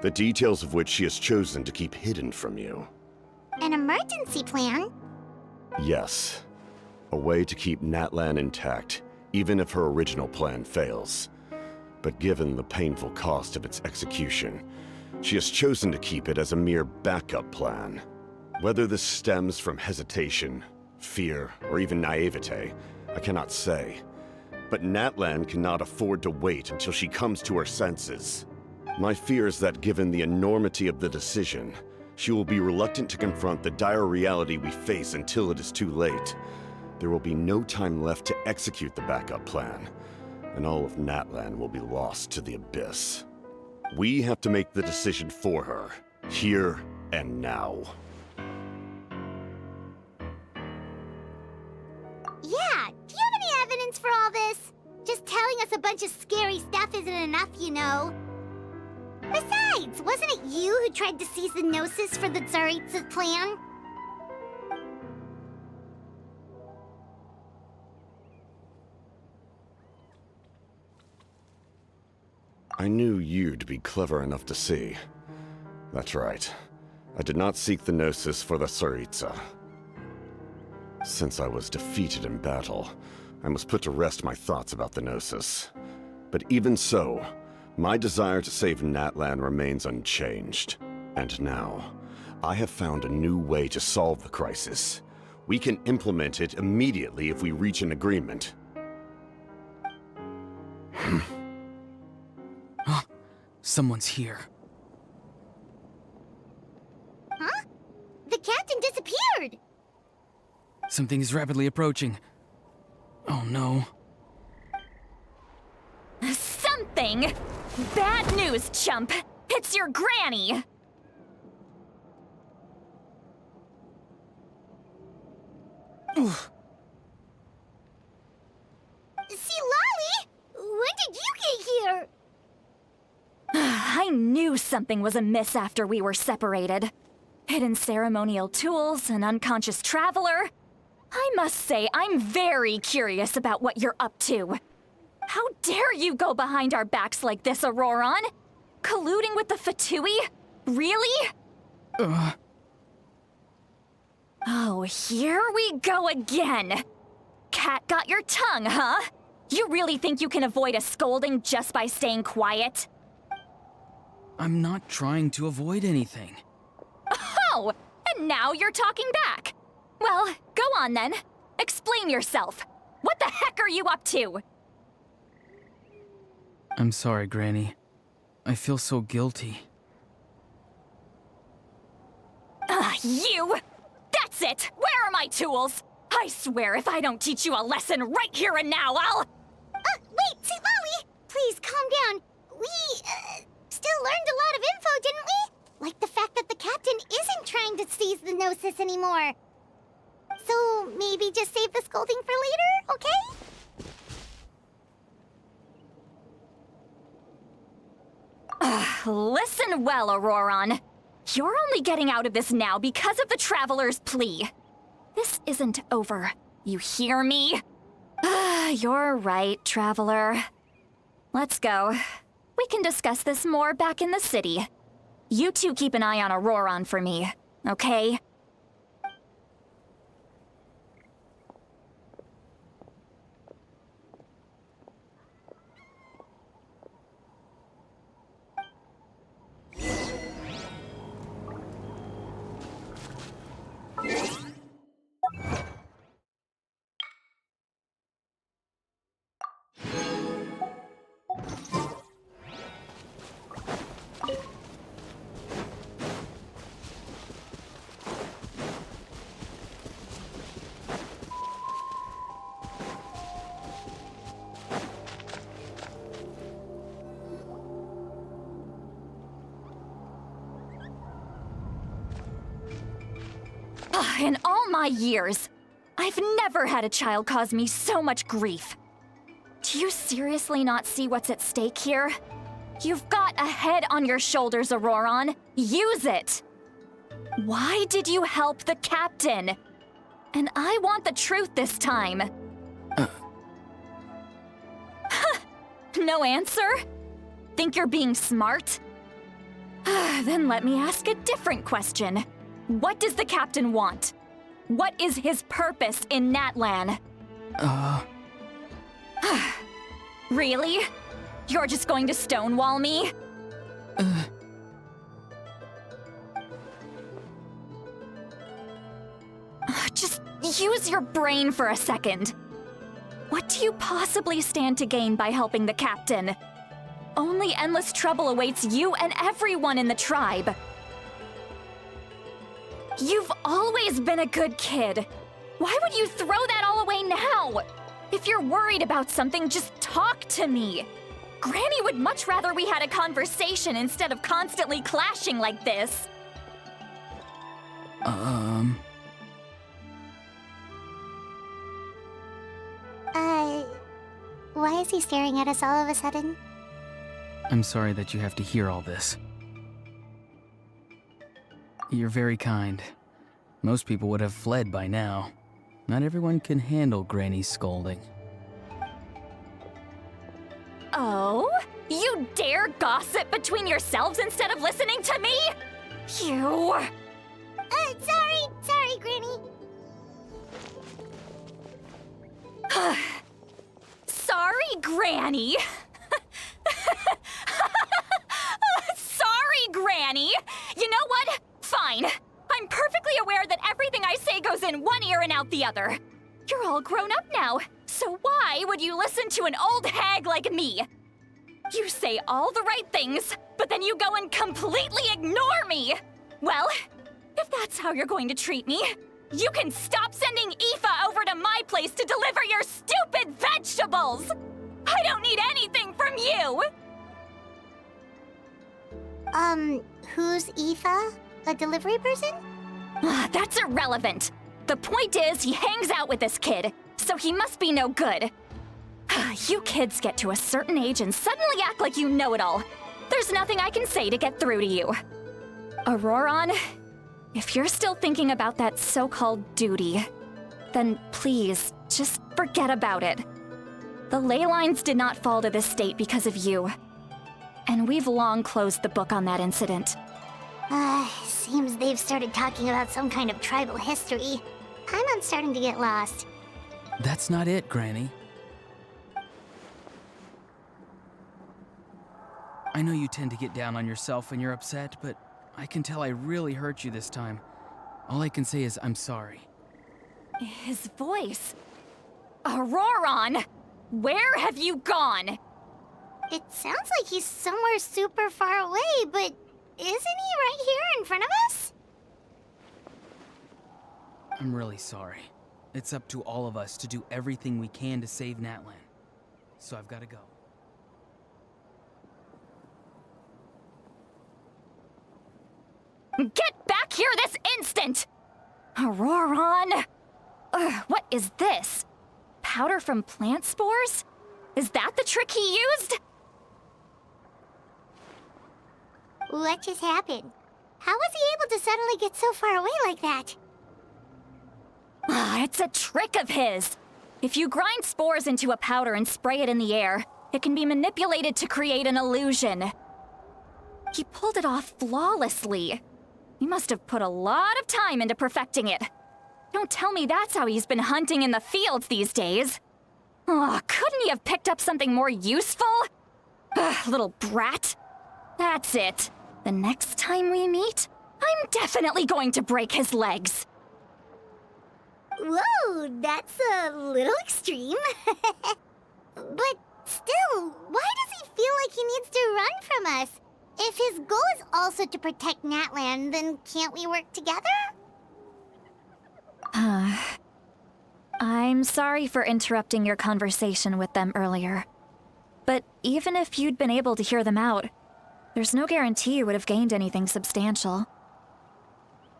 the details of which she has chosen to keep hidden from you? An emergency plan? Yes. A way to keep Natlan intact, even if her original plan fails. But given the painful cost of its execution, she has chosen to keep it as a mere backup plan. Whether this stems from hesitation, fear, or even naivete, I cannot say. But Natlan cannot afford to wait until she comes to her senses. My fear is that given the enormity of the decision, she will be reluctant to confront the dire reality we face until it is too late. There will be no time left to execute the backup plan, and all of Natlan will be lost to the Abyss. We have to make the decision for her, here and now. Yeah, do you have any evidence for all this? Just telling us a bunch of scary stuff isn't enough, you know. Besides, wasn't it you who tried to seize the Gnosis for the Tsaritsa's plan? I knew you'd be clever enough to see. That's right. I did not seek the Gnosis for the Tsaritsa. Since I was defeated in battle, I must put to rest my thoughts about the Gnosis. But even so, my desire to save Natlan remains unchanged. And now, I have found a new way to solve the crisis. We can implement it immediately if we reach an agreement. Someone's here. Huh? The captain disappeared! Something is rapidly approaching. Oh no. Something? Bad news, chump! It's your granny! Citlali! When did you get here? I knew something was amiss after we were separated. Hidden ceremonial tools, an unconscious traveler. I must say, I'm very curious about what you're up to. How dare you go behind our backs like this, Ororon? Colluding with the Fatui? Really? Oh, here we go again. Cat got your tongue, huh? You really think you can avoid a scolding just by staying quiet? I'm not trying to avoid anything. Oh, and now you're talking back. Well, go on then. Explain yourself. What the heck are you up to? I'm sorry, Granny. I feel so guilty. You! That's it! Where are my tools? I swear if I don't teach you a lesson right here and now, I'll... Wait, Citlali! Please, calm down. We, still learned a lot of info, didn't we? Like the fact that the captain isn't trying to seize the Gnosis anymore. So, maybe just save the scolding for later, okay? Listen well, Ororon. You're only getting out of this now because of the Traveler's plea. This isn't over. You hear me? You're right, Traveler. Let's go. We can discuss this more back in the city. You two keep an eye on Ororon for me, okay? In all my years, I've never had a child cause me so much grief. Do you seriously not see what's at stake here? You've got a head on your shoulders, Ororon. Use it! Why did you help the captain? And I want the truth this time. No answer? Think you're being smart? Then let me ask a different question. What does the captain want? What is his purpose in Natlan? Really? You're just going to stonewall me? Just use your brain for a second. What do you possibly stand to gain by helping the captain? Only endless trouble awaits you and everyone in the tribe. You've always been a good kid. Why would you throw that all away now? If you're worried about something, just talk to me. Granny would much rather we had a conversation instead of constantly clashing like this. Why is he staring at us all of a sudden? I'm sorry that you have to hear all this. You're very kind. Most people would have fled by now. Not everyone can handle Granny's scolding. Oh? You dare gossip between yourselves instead of listening to me? You... Sorry, Granny. Sorry, Granny. Sorry, Granny. You know what? Fine. I'm perfectly aware that everything I say goes in one ear and out the other. You're all grown up now, so why would you listen to an old hag like me? You say all the right things, but then you go and completely ignore me. Well, if that's how you're going to treat me, you can stop sending Aoife over to my place to deliver your stupid vegetables! I don't need anything from you! Who's Aoife? A delivery person? That's irrelevant. The point is, he hangs out with this kid, so he must be no good. You kids get to a certain age and suddenly act like you know it all. There's nothing I can say to get through to you. Ororon, if you're still thinking about that so-called duty, then please, just forget about it. The ley lines did not fall to this state because of you. And we've long closed the book on that incident. Seems they've started talking about some kind of tribal history. I'm starting to get lost. That's not it, Granny. I know you tend to get down on yourself when you're upset, but I can tell I really hurt you this time. All I can say is I'm sorry. His voice. Ororon! Where have you gone? It sounds like he's somewhere super far away, but isn't he right here in front of us? I'm really sorry. It's up to all of us to do everything we can to save Natlan. So I've got to go. Get back here this instant! Ororon! What is this? Powder from plant spores? Is that the trick he used? What just happened? How was he able to suddenly get so far away like that? It's a trick of his. If you grind spores into a powder and spray it in the air, it can be manipulated to create an illusion. He pulled it off flawlessly. He must have put a lot of time into perfecting it. Don't tell me that's how he's been hunting in the fields these days. Couldn't he have picked up something more useful? Little brat. That's it. The next time we meet, I'm definitely going to break his legs. Whoa, that's a little extreme. But still, why does he feel like he needs to run from us? If his goal is also to protect Natlan, then can't we work together? I'm sorry for interrupting your conversation with them earlier. But even if you'd been able to hear them out, there's no guarantee you would have gained anything substantial.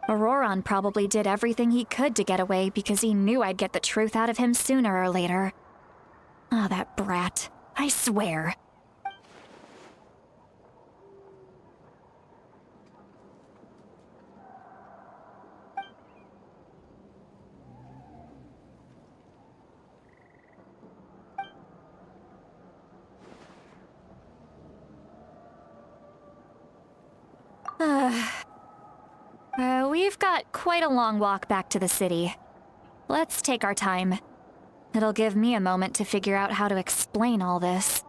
Ororon probably did everything he could to get away because he knew I'd get the truth out of him sooner or later. Ah, that brat. I swear. We've got quite a long walk back to the city. Let's take our time. It'll give me a moment to figure out how to explain all this.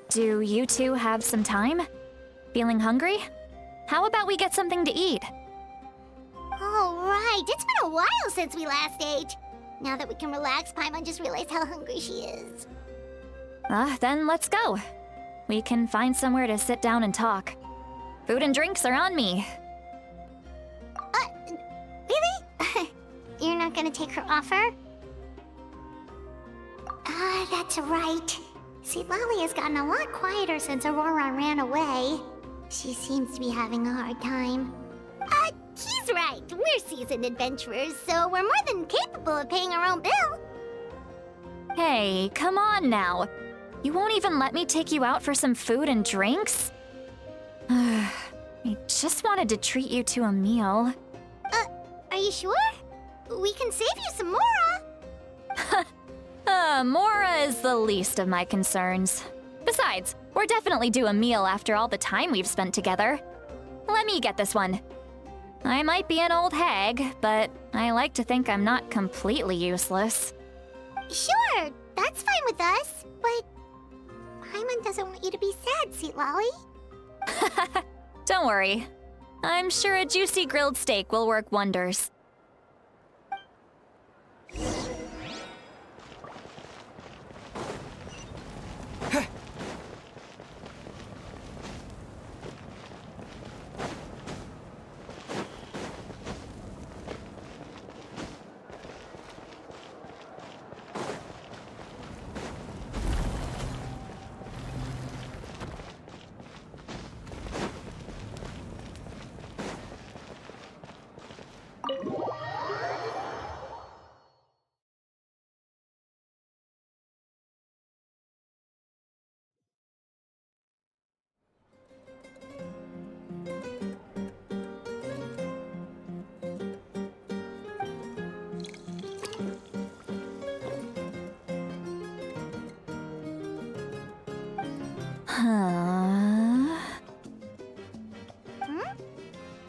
Do you two have some time? Feeling hungry? How about we get something to eat? Oh, right. It's been a while since we last ate. Now that we can relax, Paimon just realized how hungry she is. Then let's go. We can find somewhere to sit down and talk. Food and drinks are on me. Really? You're not gonna take her offer? That's right. Citlali has gotten a lot quieter since Ororon ran away. She seems to be having a hard time. He's right. We're seasoned adventurers, so we're more than capable of paying our own bill. Hey, come on now. You won't even let me take you out for some food and drinks? I just wanted to treat you to a meal. Are you sure? We can save you some Mora. Mora is the least of my concerns. Besides, we're definitely due a meal after all the time we've spent together. Let me get this one. I might be an old hag, but I like to think I'm not completely useless. Sure, that's fine with us, but Paimon doesn't want you to be sad, Citlali. Don't worry. I'm sure a juicy grilled steak will work wonders.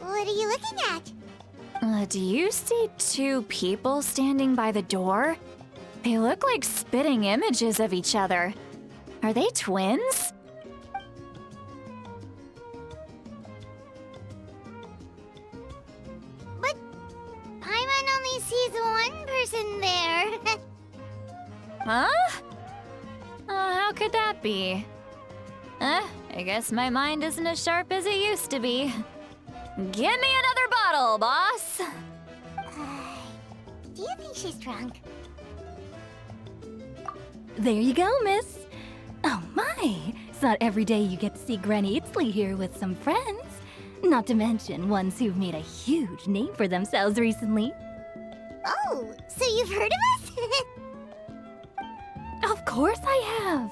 What are you looking at? Do you see two people standing by the door? They look like spitting images of each other. Are they twins? But Paimon only sees one person there. Huh? How could that be? I guess my mind isn't as sharp as it used to be. Give me another bottle, boss! Do you think she's drunk? There you go, miss. Oh my, it's not every day you get to see Granny Itzley here with some friends. Not to mention ones who've made a huge name for themselves recently. Oh, so you've heard of us? Of course I have.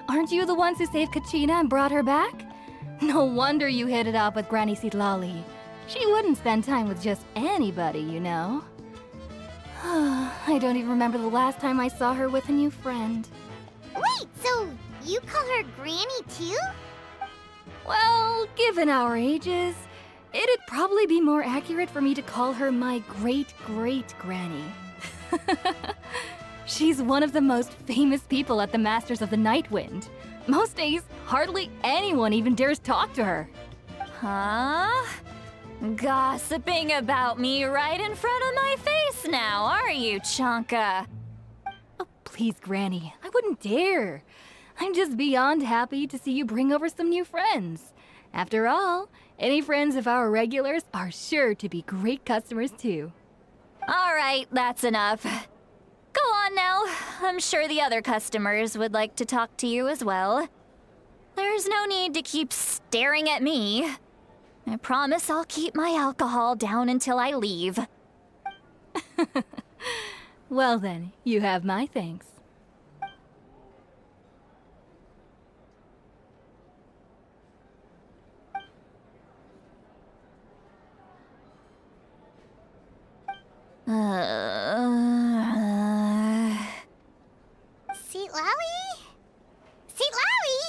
Aren't you the ones who saved Kachina and brought her back? No wonder you hit it off with Granny Citlali. She wouldn't spend time with just anybody, you know. I don't even remember the last time I saw her with a new friend. Wait, so you call her Granny too? Well, given our ages, It'd probably be more accurate for me to call her my great-great-granny. She's one of the most famous people at the Masters of the Nightwind. Most days, hardly anyone even dares talk to her. Huh? Gossiping about me right in front of my face now, are you, Chonka? Oh, please, Granny, I wouldn't dare. I'm just beyond happy to see you bring over some new friends. After all, any friends of our regulars are sure to be great customers too. All right, that's enough. Go on now. I'm sure the other customers would like to talk to you as well. There's no need to keep staring at me. I promise I'll keep my alcohol down until I leave. Well then, you have my thanks. Citlali? Citlali?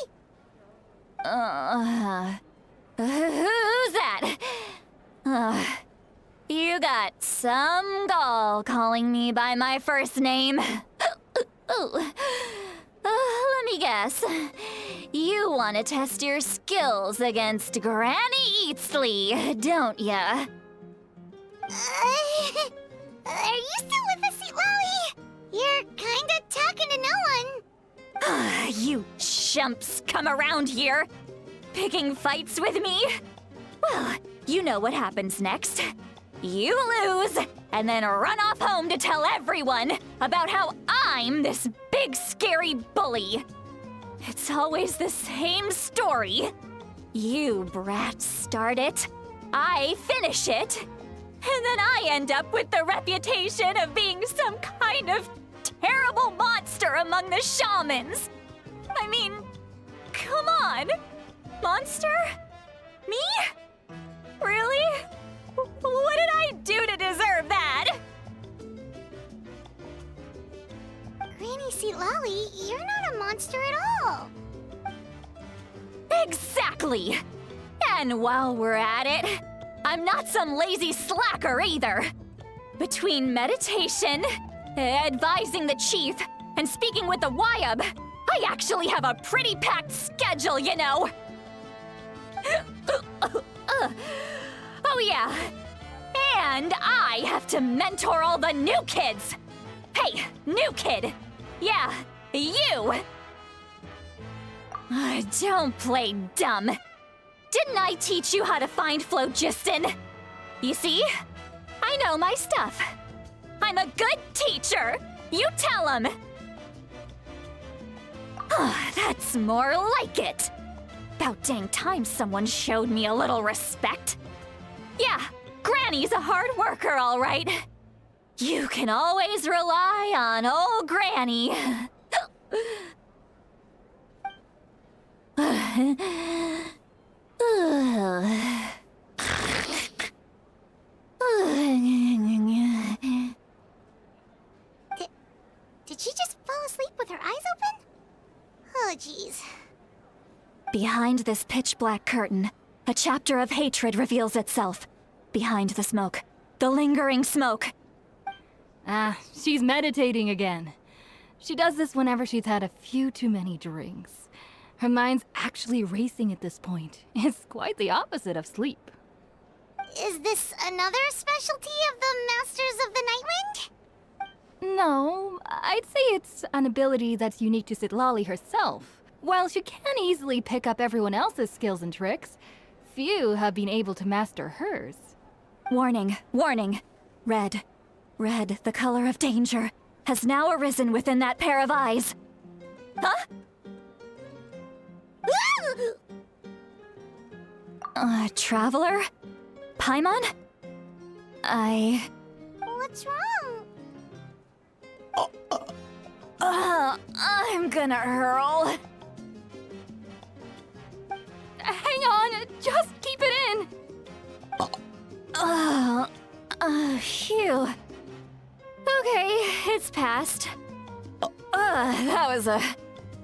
Who's that? You got some gall calling me by my first name. Let me guess. You want to test your skills against Granny Eatsley, don't ya? Are you still with us, Citlali? You're kinda talking to no one. You chumps come around here, picking fights with me? Well, you know what happens next. You lose, and then run off home to tell everyone about how I'm this big scary bully. It's always the same story. You brats start it, I finish it, and then I end up with the reputation of being some kind of terrible monster among the shamans. I mean, come on. Monster? Me? Really? What did I do to deserve that? Granny Citlali, you're not a monster at all. Exactly! And while we're at it, I'm not some lazy slacker either. Between meditation, advising the chief, and speaking with the Wyab, I actually have a pretty packed schedule, you know. Oh yeah, and I have to mentor all the new kids. Hey, new kid. Yeah, you. Don't play dumb. Didn't I teach you how to find phlogiston? You see? I know my stuff. I'm a good teacher. You tell him. That's more like it. About dang time someone showed me a little respect. Yeah, Granny's a hard worker, all right. You can always rely on old Granny. Did she just fall asleep with her eyes open? Oh, jeez. Behind this pitch-black curtain, a chapter of hatred reveals itself. Behind the smoke, the lingering smoke. Ah, she's meditating again. She does this whenever she's had a few too many drinks. Her mind's actually racing at this point. It's quite the opposite of sleep. Is this another specialty of the Masters of the Nightwind? No, I'd say it's an ability that's unique to Citlali herself. While she can easily pick up everyone else's skills and tricks, few have been able to master hers. Warning, warning. Red, the color of danger, has now arisen within that pair of eyes. Huh? Traveler? Paimon? What's wrong? I'm gonna hurl. Hang on, just keep it in! Phew. Okay, it's passed. That was a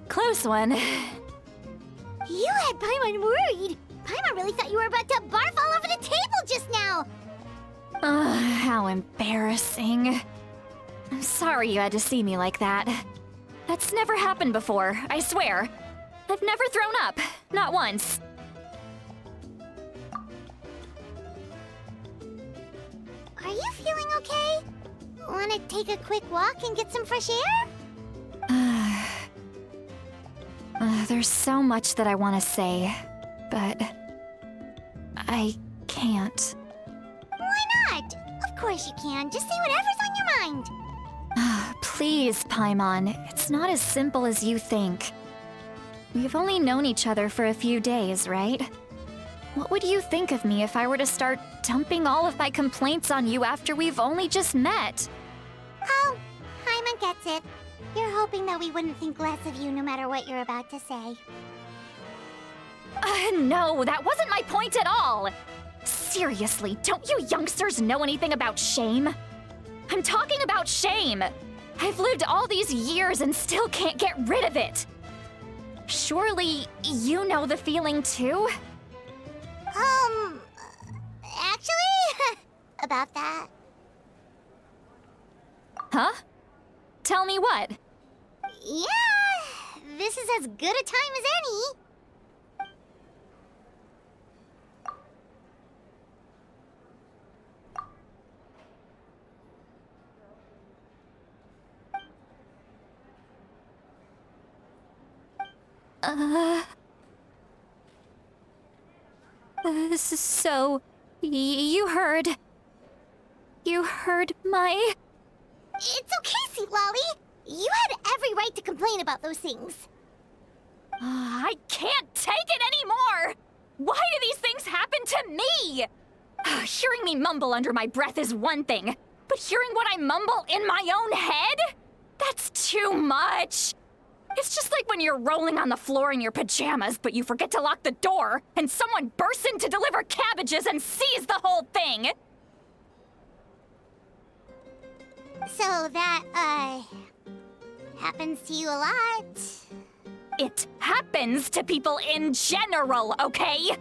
close one. You had Paimon worried. Paimon really thought you were about to barf all over the table just now! Ugh, how embarrassing. I'm sorry you had to see me like that. That's never happened before, I swear. I've never thrown up, not once. Are you feeling okay? Wanna take a quick walk and get some fresh air? There's so much that I want to say, but I can't. Why not? Of course you can. Just say whatever's on your mind. Please, Paimon, it's not as simple as you think. We've only known each other for a few days, right? What would you think of me if I were to start dumping all of my complaints on you after we've only just met? Oh, Paimon gets it. You're hoping that we wouldn't think less of you no matter what you're about to say. No, that wasn't my point at all! Seriously, don't you youngsters know anything about shame? I'm talking about shame! I've lived all these years and still can't get rid of it! Surely, you know the feeling too? Actually, about that. Huh? Tell me what? Yeah, this is as good a time as any. So, you heard my... It's okay, Citlali. You had every right to complain about those things. I can't take it anymore! Why do these things happen to me? Hearing me mumble under my breath is one thing, but hearing what I mumble in my own head? That's too much! It's just like when you're rolling on the floor in your pajamas, but you forget to lock the door, and someone bursts in to deliver cabbages and sees the whole thing! So that, happens to you a lot. It happens to people in general, okay?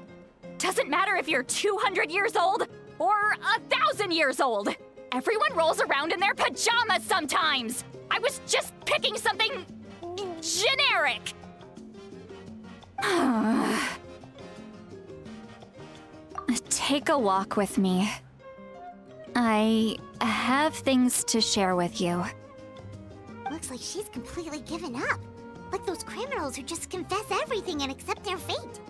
Doesn't matter if you're 200 years old or 1,000 years old. Everyone rolls around in their pajamas sometimes. I was just picking something generic. Take a walk with me. I have things to share with you. Looks like she's completely given up. Like those criminals who just confess everything and accept their fate.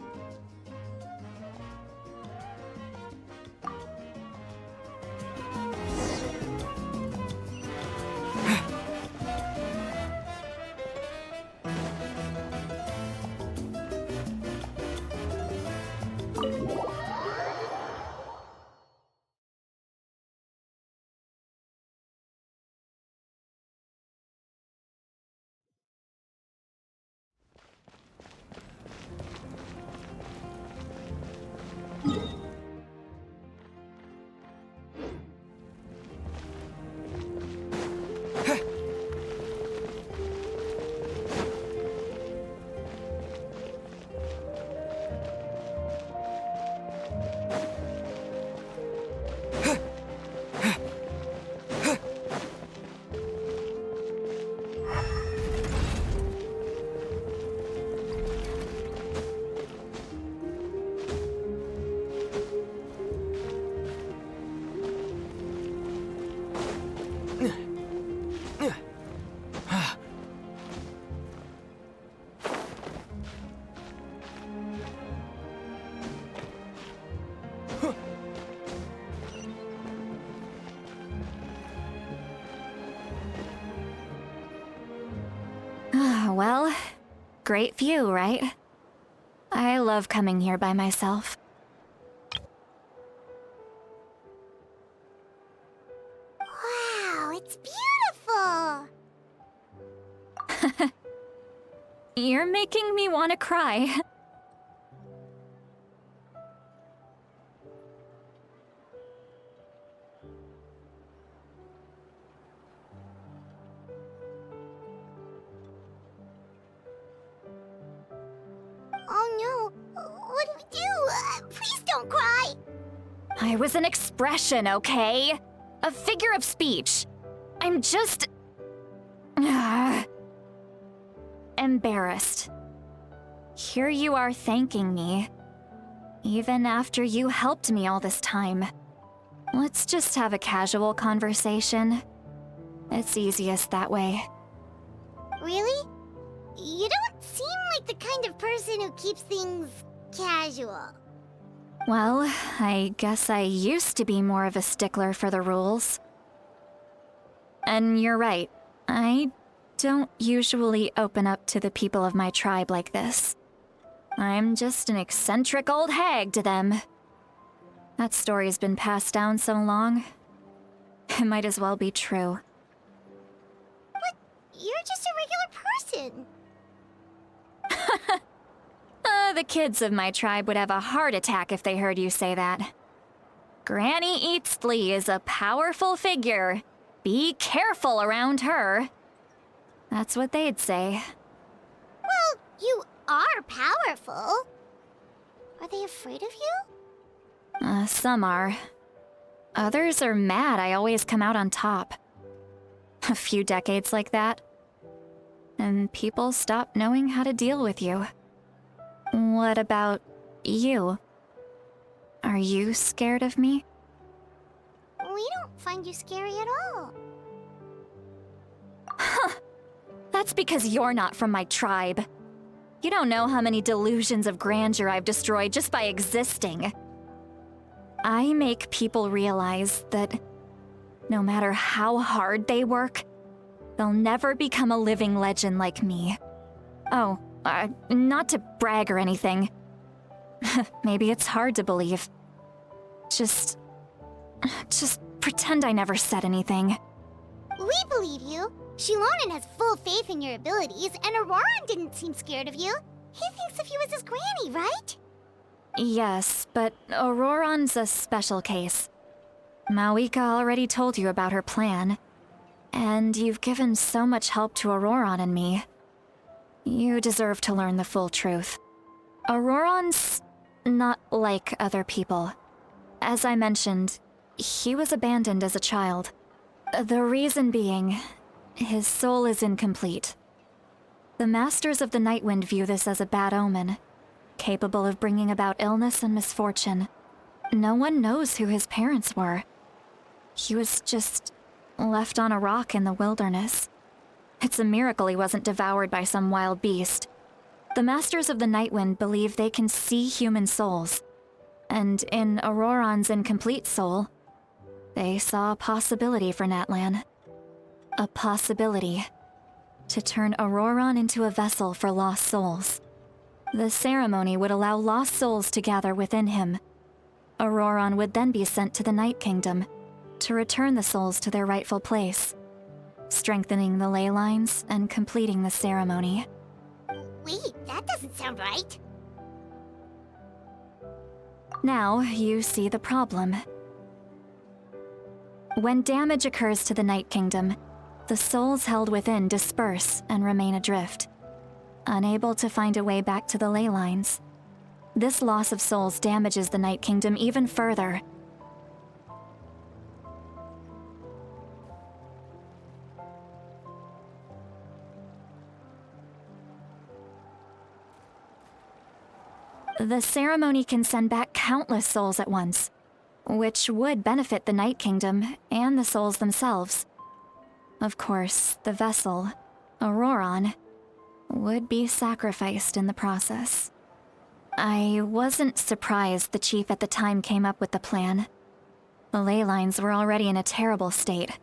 Well, great view, right? I love coming here by myself. Wow, it's beautiful! You're making me want to cry. Oh no, what do we do? I was an expression, okay? A figure of speech. I'm just... embarrassed. Here you are thanking me, even after you helped me all this time. Let's just have a casual conversation. It's easiest that way. Really? You don't seem like the kind of person who keeps things casual. Well, I guess I used to be more of a stickler for the rules. And you're right, I don't usually open up to the people of my tribe like this. I'm just an eccentric old hag to them. That story's been passed down so long, it might as well be true. But you're just a regular person. The kids of my tribe would have a heart attack if they heard you say that. Granny Eatsley is a powerful figure. Be careful around her. That's what they'd say. Well, you are powerful. Are they afraid of you? Some are. Others are mad I always come out on top. A few decades like that, and people stop knowing how to deal with you. What about you? Are you scared of me? We don't find you scary at all. That's because you're not from my tribe. You don't know how many delusions of grandeur I've destroyed just by existing. I make people realize that no matter how hard they work, they'll never become a living legend like me. Oh, not to brag or anything. Maybe it's hard to believe. Just pretend I never said anything. We believe you. Xilonen has full faith in your abilities, and Ororon didn't seem scared of you. He thinks of you as his granny, right? Yes, but Ororon's a special case. Mavuika already told you about her plan. And you've given so much help to Ororon and me. You deserve to learn the full truth. Ororon's not like other people. As I mentioned, he was abandoned as a child. The reason being, his soul is incomplete. The Masters of the Nightwind view this as a bad omen, capable of bringing about illness and misfortune. No one knows who his parents were. He was just left on a rock in the wilderness. It's a miracle he wasn't devoured by some wild beast. The Masters of the Nightwind believe they can see human souls, and in Ororon's incomplete soul, they saw a possibility for Natlan. A possibility to turn Ororon into a vessel for lost souls. The ceremony would allow lost souls to gather within him. Ororon would then be sent to the Night Kingdom to return the souls to their rightful place, strengthening the ley lines and completing the ceremony. Wait, that doesn't sound right. Now you see the problem. When damage occurs to the Night Kingdom, the souls held within disperse and remain adrift, unable to find a way back to the ley lines. This loss of souls damages the Night Kingdom even further. The ceremony can send back countless souls at once, which would benefit the Night Kingdom and the souls themselves. Of course, the vessel, Ororon, would be sacrificed in the process. I wasn't surprised the chief at the time came up with the plan. The ley lines were already in a terrible state.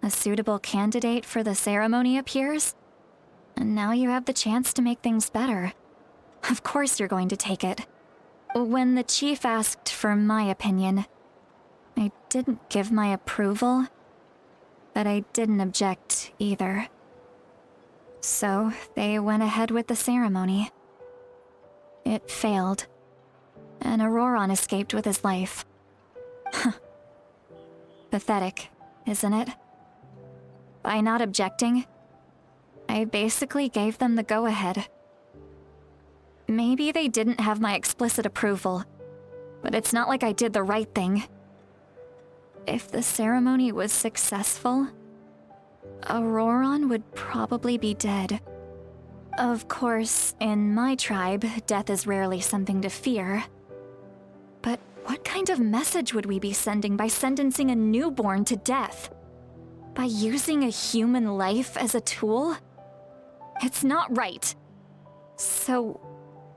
A suitable candidate for the ceremony appears, and now you have the chance to make things better. Of course you're going to take it. When the chief asked for my opinion, I didn't give my approval, but I didn't object either. So they went ahead with the ceremony. It failed, and Ororon escaped with his life. Pathetic, isn't it? By not objecting, I basically gave them the go-ahead. Maybe they didn't have my explicit approval, But it's not like I did the right thing. If the ceremony was successful, Ororon would probably be dead. Of course, in my tribe, death is rarely something to fear. But what kind of message would we be sending by sentencing a newborn to death? By using a human life as a tool? It's not right. So,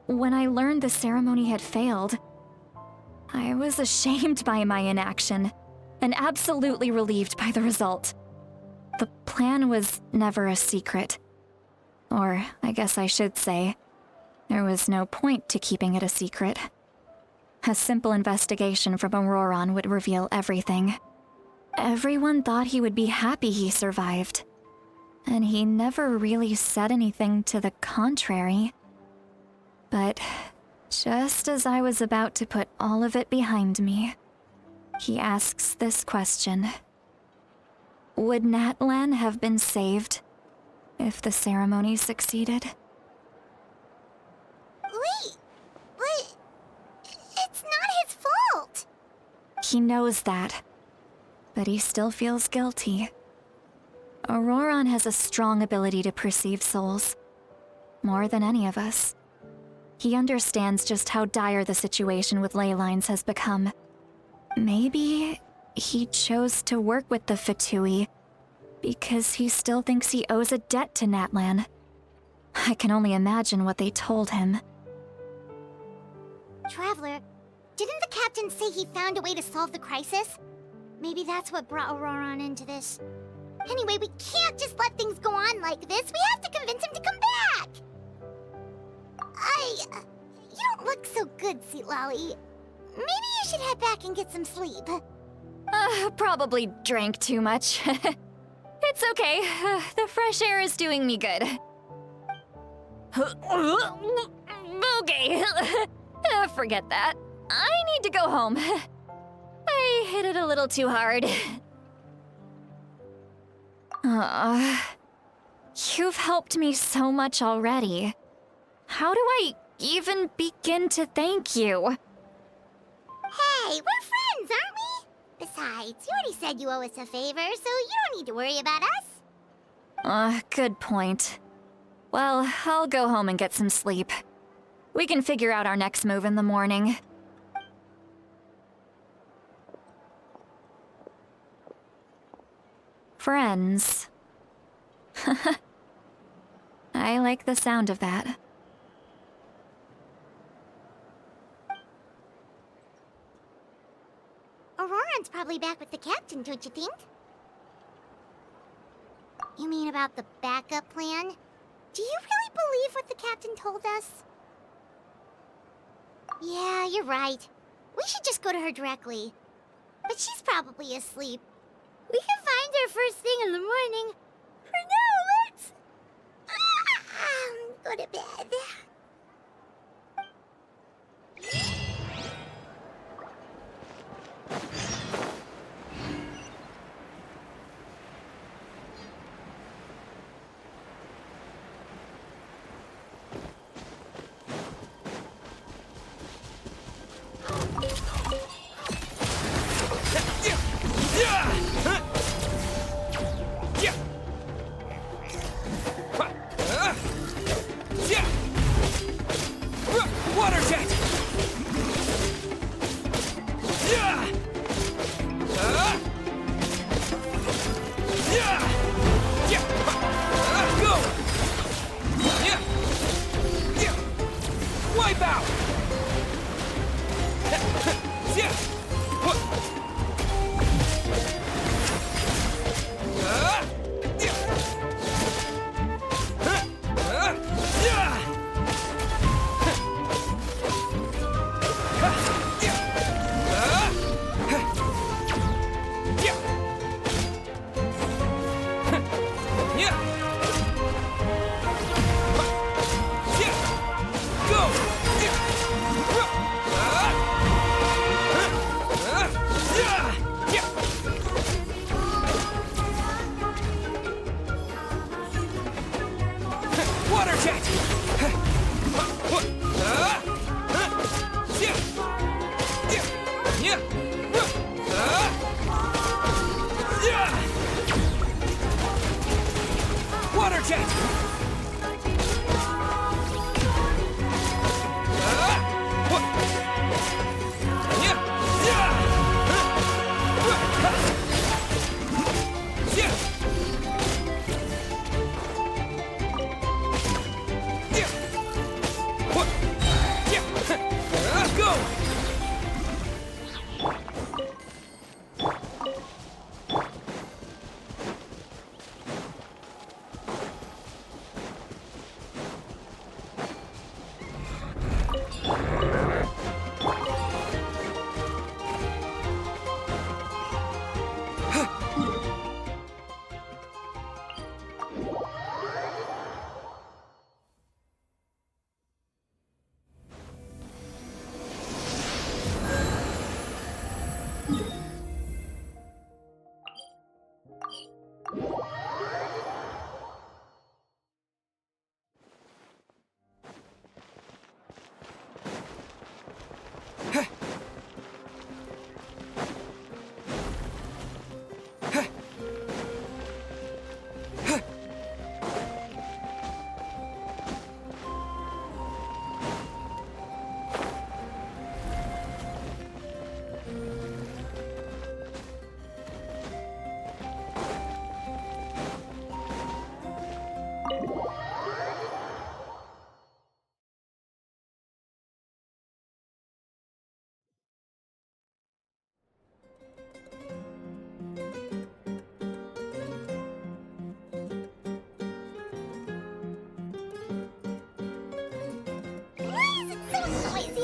when I learned the ceremony had failed, I was ashamed by my inaction, and absolutely relieved by the result. The plan was never a secret. Or, I guess I should say, there was no point to keeping it a secret. A simple investigation from Ororon would reveal everything. Everyone thought he would be happy he survived. And he never really said anything to the contrary. But just as I was about to put all of it behind me, he asks this question. Would Natlan have been saved if the ceremony succeeded? Wait, but it's not his fault. He knows that, but he still feels guilty. Ororon has a strong ability to perceive souls, more than any of us. He understands just how dire the situation with ley lines has become. Maybe he chose to work with the Fatui because he still thinks he owes a debt to Natlan. I can only imagine what they told him. Traveler, didn't the captain say he found a way to solve the crisis? Maybe that's what brought Ororon into this. Anyway, we can't just let things go on like this. We have to convince him to come back! You don't look so good, Citlali. Maybe you should head back and get some sleep. Probably drank too much. It's okay. The fresh air is doing me good. Okay. Forget that. I need to go home. I hit it a little too hard. You've helped me so much already. How do I even begin to thank you? Hey, we're friends, aren't we? Besides, you already said you owe us a favor, so you don't need to worry about us. Good point. Well, I'll go home and get some sleep. We can figure out our next move in the morning. Friends. I like the sound of that. Ororon's probably back with the captain, don't you think? You mean about the backup plan? Do you really believe what the captain told us? Yeah, you're right. We should just go to her directly. But she's probably asleep. We can find her first thing in the morning. For now, let's... go to bed. Water jet! Go! Wipe out! Water jet!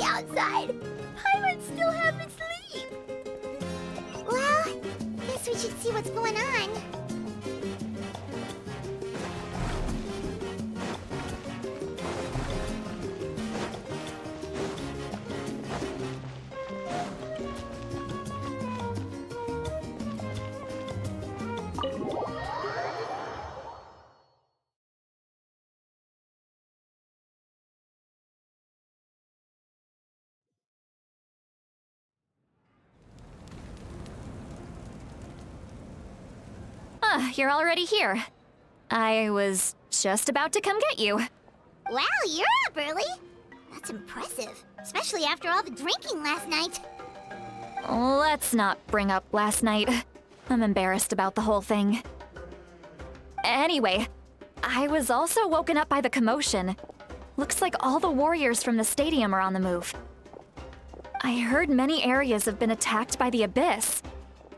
Outside. Pirates still haven't sleep. Well, guess we should see what's going on. You're already here. I was just about to come get you. Wow, you're up early. That's impressive, especially after all the drinking last night. Let's not bring up last night. I'm embarrassed about the whole thing. Anyway, I was also woken up by the commotion. Looks like all the warriors from the stadium are on the move. I heard many areas have been attacked by the Abyss,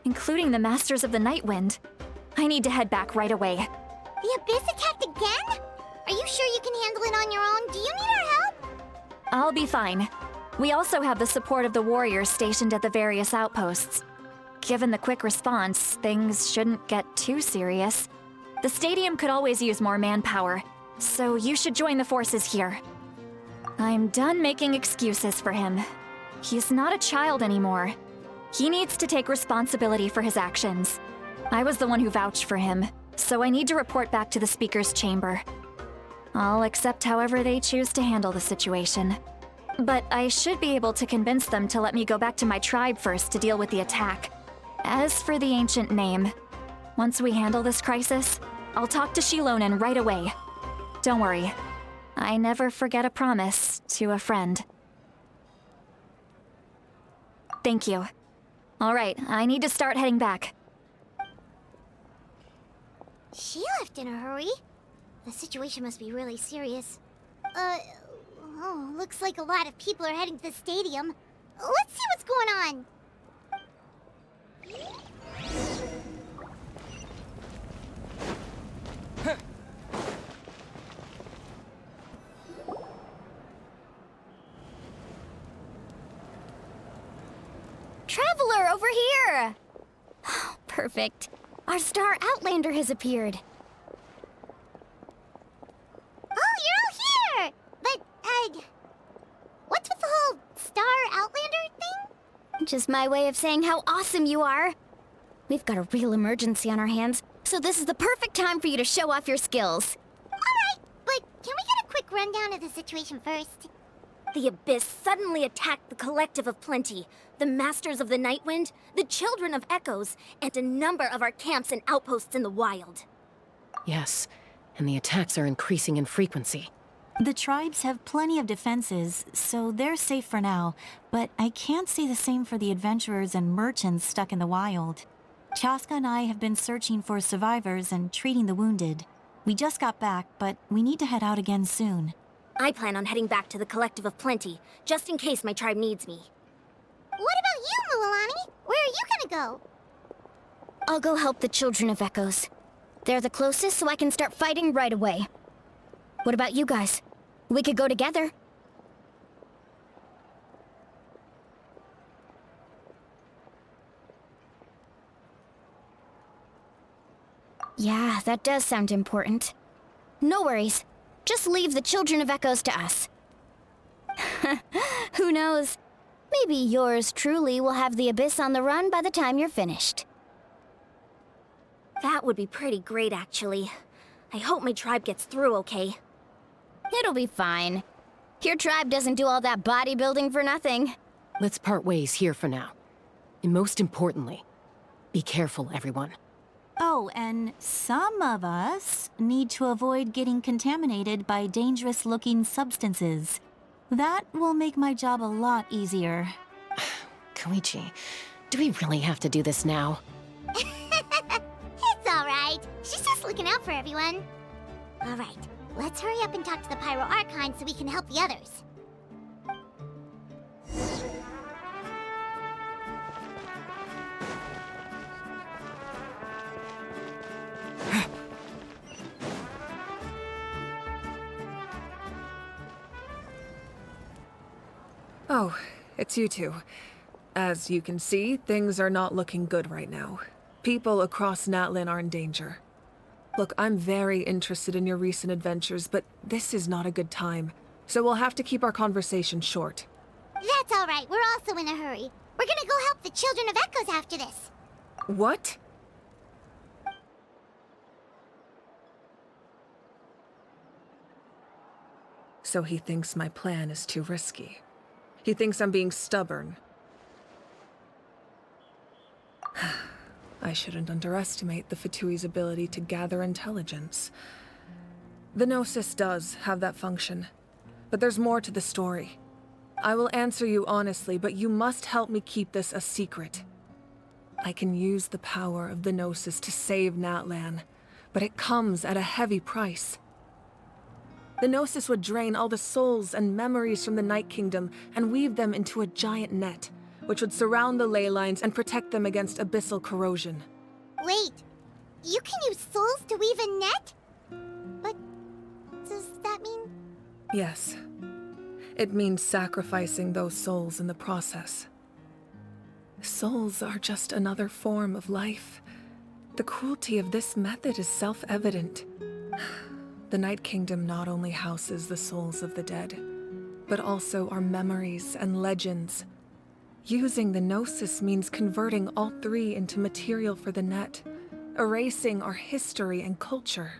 including the Masters of the Nightwind. I need to head back right away. The Abyss attacked again? Are you sure you can handle it on your own? Do you need our help? I'll be fine. We also have the support of the warriors stationed at the various outposts. Given the quick response, things shouldn't get too serious. The stadium could always use more manpower, so you should join the forces here. I'm done making excuses for him. He's not a child anymore. He needs to take responsibility for his actions. I was the one who vouched for him, so I need to report back to the Speaker's chamber. I'll accept however they choose to handle the situation. But I should be able to convince them to let me go back to my tribe first to deal with the attack. As for the ancient name, once we handle this crisis, I'll talk to Xilonen right away. Don't worry, I never forget a promise to a friend. Thank you. All right, I need to start heading back. She left in a hurry. The situation must be really serious. Oh, looks like a lot of people are heading to the stadium. Let's see what's going on. Traveler, over here! Perfect. Our star Outlander has appeared. Oh, you're all here! But, what's with the whole Star Outlander thing? Just my way of saying how awesome you are. We've got a real emergency on our hands, so this is the perfect time for you to show off your skills. Alright, but can we get a quick rundown of the situation first? The Abyss suddenly attacked the Collective of Plenty, the Masters of the Nightwind, the Children of Echoes, and a number of our camps and outposts in the wild. Yes, and the attacks are increasing in frequency. The tribes have plenty of defenses, so they're safe for now, but I can't say the same for the adventurers and merchants stuck in the wild. Chaska and I have been searching for survivors and treating the wounded. We just got back, but we need to head out again soon. I plan on heading back to the Collective of Plenty, just in case my tribe needs me. What about you, Mualani? Where are you gonna go? I'll go help the Children of Echoes. They're the closest, so I can start fighting right away. What about you guys? We could go together. Yeah, that does sound important. No worries. Just leave the Children of Echoes to us. Who knows? Maybe yours truly will have the Abyss on the run by the time you're finished. That would be pretty great, actually. I hope my tribe gets through okay. It'll be fine. Your tribe doesn't do all that bodybuilding for nothing. Let's part ways here for now. And most importantly, be careful, everyone. Oh, and some of us need to avoid getting contaminated by dangerous-looking substances. That will make my job a lot easier. Koichi, do we really have to do this now? It's alright. She's just looking out for everyone. Alright, let's hurry up and talk to the Pyro Archon so we can help the others. Oh, it's you two. As you can see, things are not looking good right now. People across Natlan are in danger. Look, I'm very interested in your recent adventures, but this is not a good time. So we'll have to keep our conversation short. That's alright, we're also in a hurry. We're gonna go help the Children of Echoes after this. What? So he thinks my plan is too risky. He thinks I'm being stubborn. I shouldn't underestimate the Fatui's ability to gather intelligence. The Gnosis does have that function, but there's more to the story. I will answer you honestly, but you must help me keep this a secret. I can use the power of the Gnosis to save Natlan, but it comes at a heavy price. The Gnosis would drain all the souls and memories from the Night Kingdom and weave them into a giant net, which would surround the ley lines and protect them against abyssal corrosion. Wait, you can use souls to weave a net? But does that mean... Yes. It means sacrificing those souls in the process. Souls are just another form of life. The cruelty of this method is self-evident. The Night Kingdom not only houses the souls of the dead, but also our memories and legends. Using the Gnosis means converting all three into material for the net, erasing our history and culture.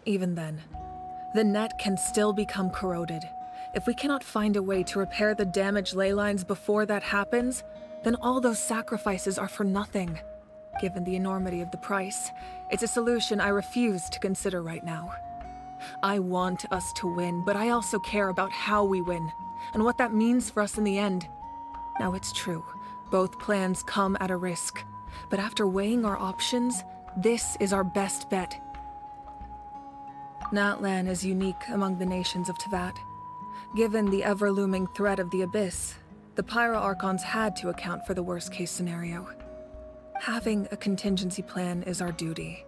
Even then, the net can still become corroded. If we cannot find a way to repair the damaged ley lines before that happens, then all those sacrifices are for nothing. Given the enormity of the price, it's a solution I refuse to consider right now. I want us to win, but I also care about how we win, and what that means for us in the end. Now it's true, both plans come at a risk, but after weighing our options, this is our best bet. Natlan is unique among the nations of Teyvat. Given the ever-looming threat of the Abyss, the Pyro Archons had to account for the worst-case scenario. Having a contingency plan is our duty,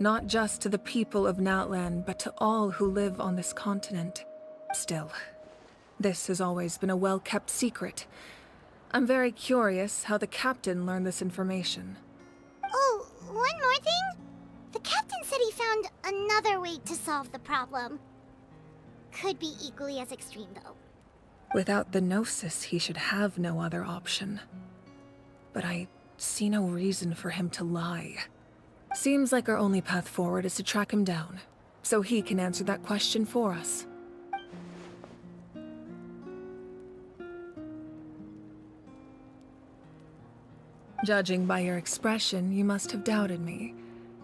not just to the people of Natlan, but to all who live on this continent. Still, this has always been a well-kept secret. I'm very curious how the captain learned this information. Oh, one more thing? The captain said he found another way to solve the problem. Could be equally as extreme, though. Without the Gnosis, he should have no other option. But I see no reason for him to lie. Seems like our only path forward is to track him down, so he can answer that question for us. Judging by your expression, you must have doubted me.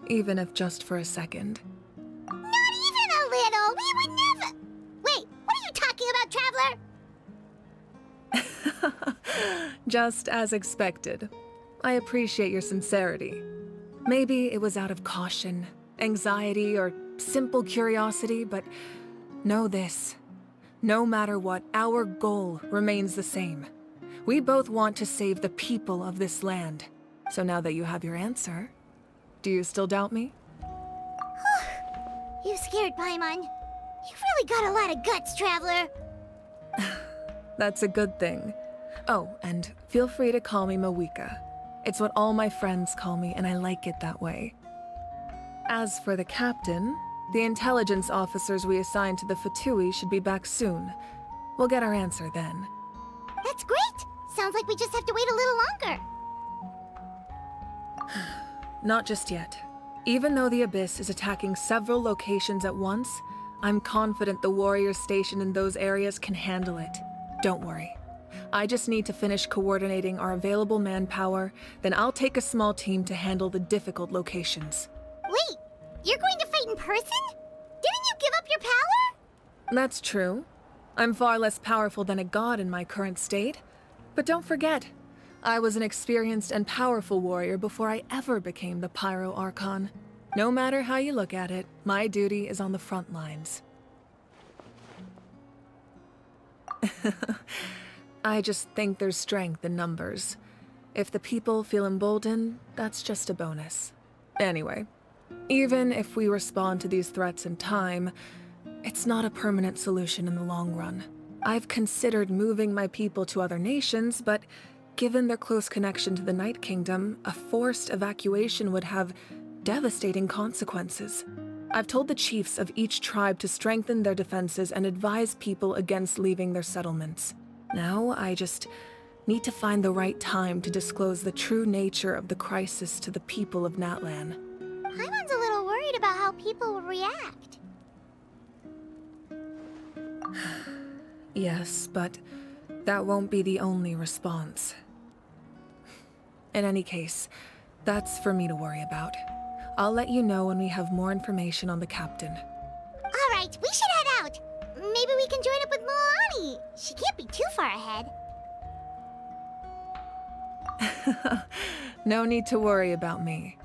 even if just for a second. Not even a little! We would never... Wait, what are you talking about, Traveler? Just as expected. I appreciate your sincerity. Maybe it was out of caution, anxiety, or simple curiosity, but know this. No matter what, our goal remains the same. We both want to save the people of this land. So now that you have your answer, do you still doubt me? You scared, Paimon. You've really got a lot of guts, Traveler. That's a good thing. Oh, and feel free to call me Mavuika. It's what all my friends call me, and I like it that way. As for the captain, the intelligence officers we assigned to the Fatui should be back soon. We'll get our answer then. That's great! Sounds like we just have to wait a little longer. Not just yet. Even though the Abyss is attacking several locations at once, I'm confident the warriors stationed in those areas can handle it. Don't worry. I just need to finish coordinating our available manpower, then I'll take a small team to handle the difficult locations. Wait, you're going to fight in person? Didn't you give up your power? That's true. I'm far less powerful than a god in my current state. But don't forget, I was an experienced and powerful warrior before I ever became the Pyro Archon. No matter how you look at it, my duty is on the front lines. I just think there's strength in numbers. If the people feel emboldened, that's just a bonus. Anyway, even if we respond to these threats in time, it's not a permanent solution in the long run. I've considered moving my people to other nations, but given their close connection to the Night Kingdom, a forced evacuation would have devastating consequences. I've told the chiefs of each tribe to strengthen their defenses and advise people against leaving their settlements. Now, I just need to find the right time to disclose the true nature of the crisis to the people of Natlan. Paimon's a little worried about how people will react. Yes, but that won't be the only response. In any case, that's for me to worry about. I'll let you know when we have more information on the captain. All right, we should head out. Maybe we can join up with Milani. She can't be too far ahead. No need to worry about me.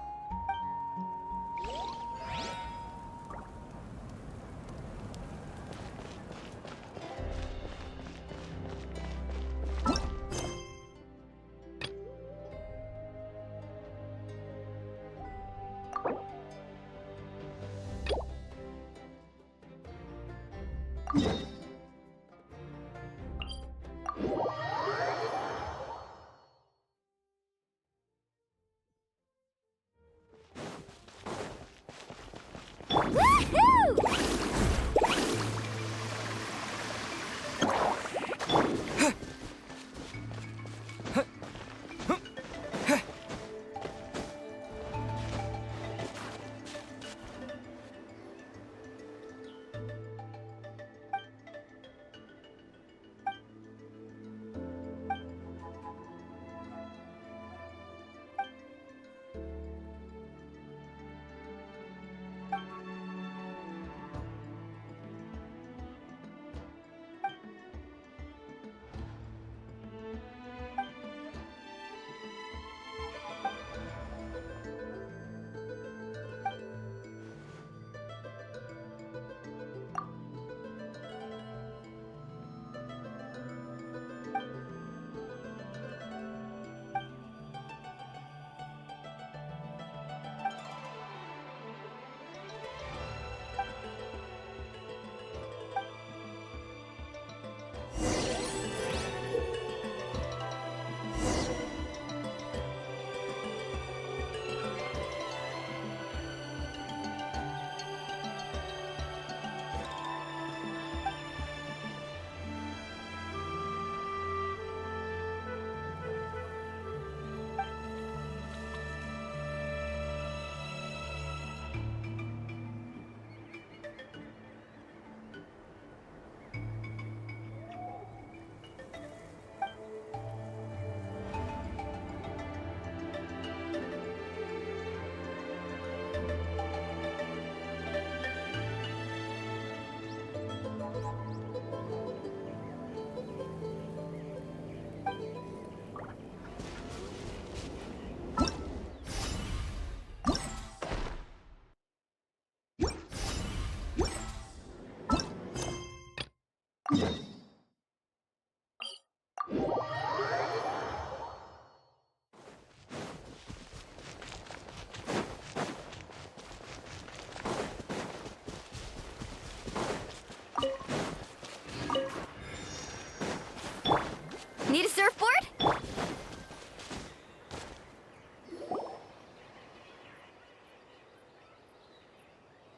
Need a surfboard?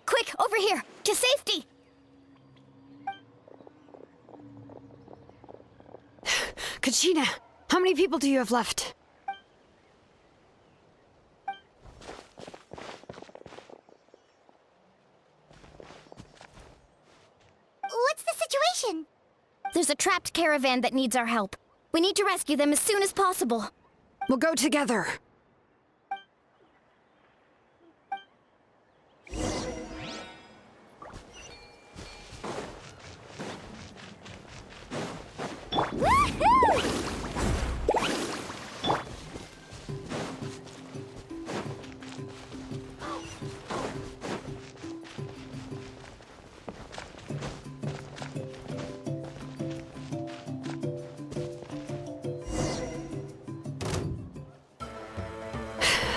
Quick, over here, to safety! Kachina, how many people do you have left? What's the situation? There's a trapped caravan that needs our help. We need to rescue them as soon as possible. We'll go together.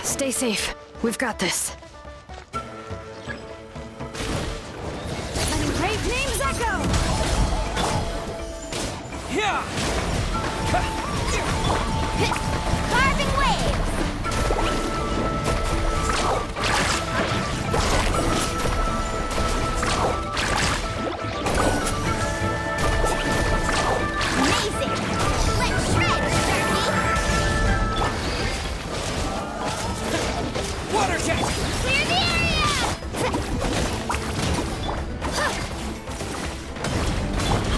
Stay safe. We've got this. Letting brave names echo! Yeah! Carving waves! Amazing! Let's shred, Turkey! Water jet! Clear the area!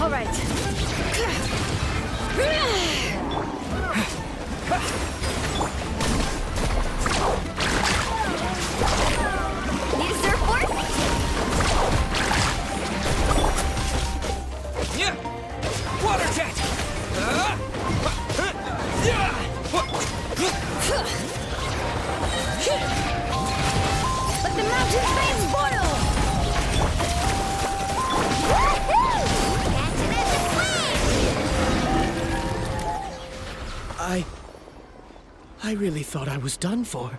All right. Need a surfboard? Yeah! Water jet! Let the mountain flames boil! Catch it as it flames! I really thought I was done for.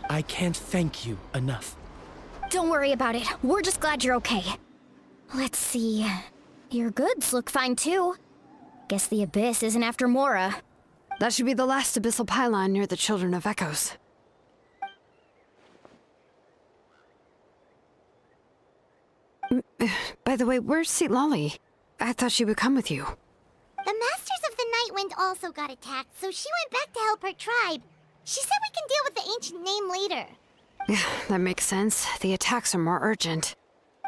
I can't thank you enough. Don't worry about it. We're just glad you're okay. Let's see. Your goods look fine too. Guess the Abyss isn't after Mora. That should be the last abyssal pylon near the Children of Echoes. By the way, where's Citlali? I thought she would come with you. The Masters of the Night Wind also got attacked, so she went back to help her tribe. She said we can deal with the ancient name later. Yeah, that makes sense. The attacks are more urgent.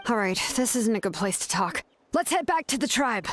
All right, this isn't a good place to talk. Let's head back to the tribe.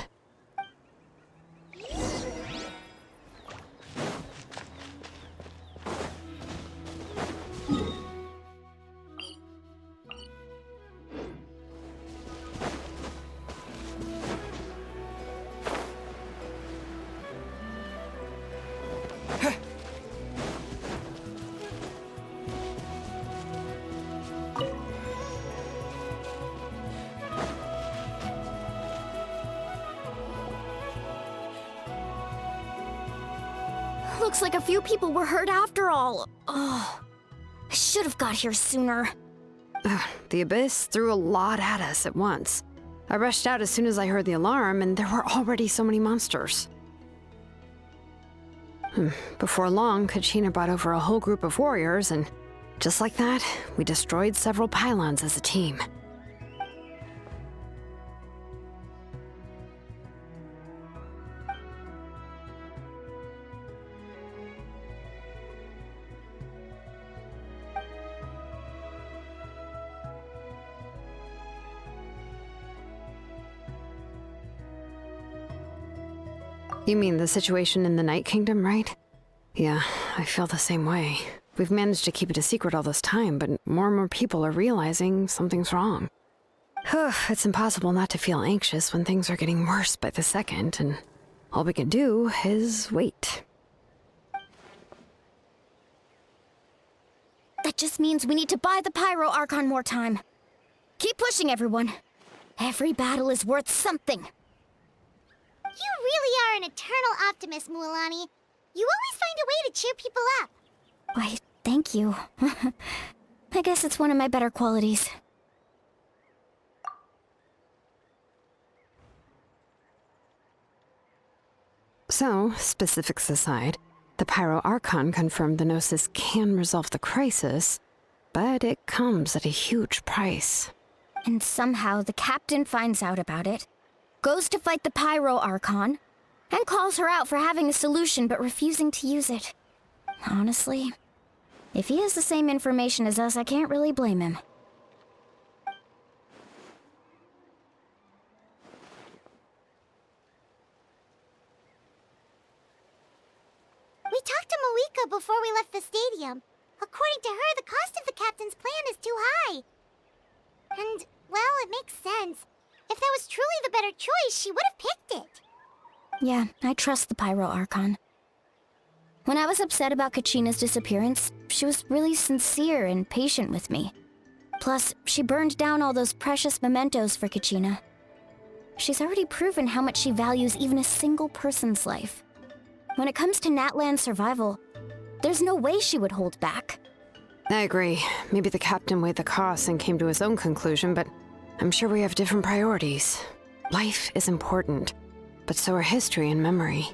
Looks like a few people were hurt after all. Oh, I should have got here sooner. The Abyss threw a lot at us at once. I rushed out as soon as I heard the alarm, and there were already so many monsters. Before long, Kachina brought over a whole group of warriors, and just like that, we destroyed several pylons as a team. You mean the situation in the Night Kingdom, right? Yeah, I feel the same way. We've managed to keep it a secret all this time, but more and more people are realizing something's wrong. It's impossible not to feel anxious when things are getting worse by the second, and all we can do is wait. That just means we need to buy the Pyro Archon more time. Keep pushing, everyone. Every battle is worth something. You really are an eternal optimist, Mualani. You always find a way to cheer people up. Why, thank you. I guess it's one of my better qualities. So, specifics aside, the Pyro Archon confirmed the Gnosis can resolve the crisis, but it comes at a huge price. And somehow the captain finds out about it, goes to fight the Pyro Archon, and calls her out for having a solution but refusing to use it. Honestly, if he has the same information as us, I can't really blame him. We talked to Mavuika before we left the stadium. According to her, the cost of the captain's plan is too high. And, well, it makes sense. If that was truly the better choice, she would have picked it. Yeah, I trust the Pyro Archon. When I was upset about Kachina's disappearance, she was really sincere and patient with me. Plus, she burned down all those precious mementos for Kachina. She's already proven how much she values even a single person's life. When it comes to Natlan's survival, there's no way she would hold back. I agree. Maybe the captain weighed the costs and came to his own conclusion, but I'm sure we have different priorities. Life is important, but so are history and memory.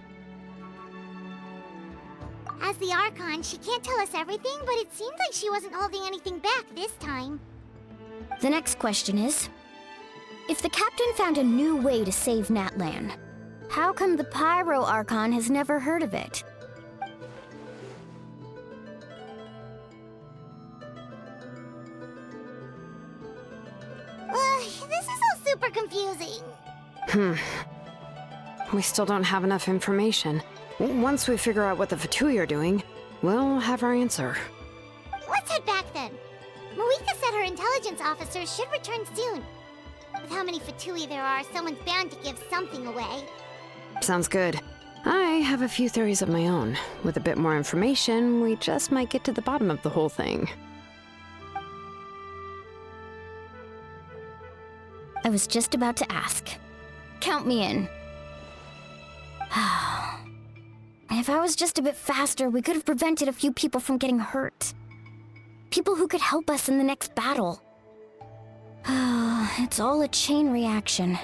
As the Archon, she can't tell us everything, but it seemed like she wasn't holding anything back this time. The next question is, if the captain found a new way to save Natlan, how come the Pyro Archon has never heard of it? This is all super confusing. We still don't have enough information. Once we figure out what the Fatui are doing, we'll have our answer. Let's head back then. Mavuika said her intelligence officers should return soon. With how many Fatui there are, someone's bound to give something away. Sounds good. I have a few theories of my own. With a bit more information, we just might get to the bottom of the whole thing. I was just about to ask. Count me in. If I was just a bit faster, we could have prevented a few people from getting hurt. People who could help us in the next battle. It's all a chain reaction.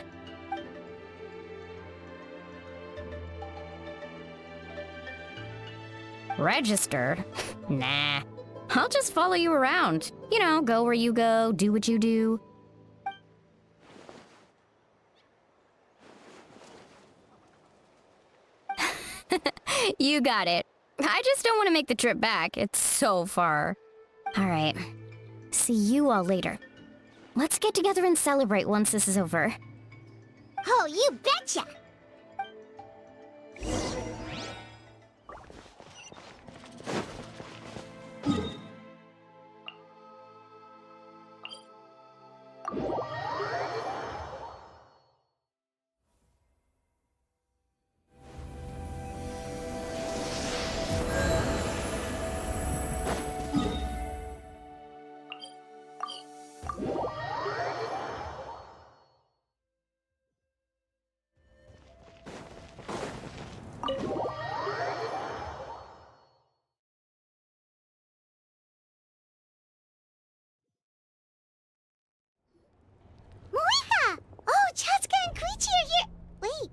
Registered? Nah. I'll just follow you around. You know, go where you go, do what you do. You got it. I just don't want to make the trip back. It's so far. All right. See you all later. Let's get together and celebrate once this is over. Oh, you betcha! Mavuika! Oh, Chaska and Koichi are here! Wait,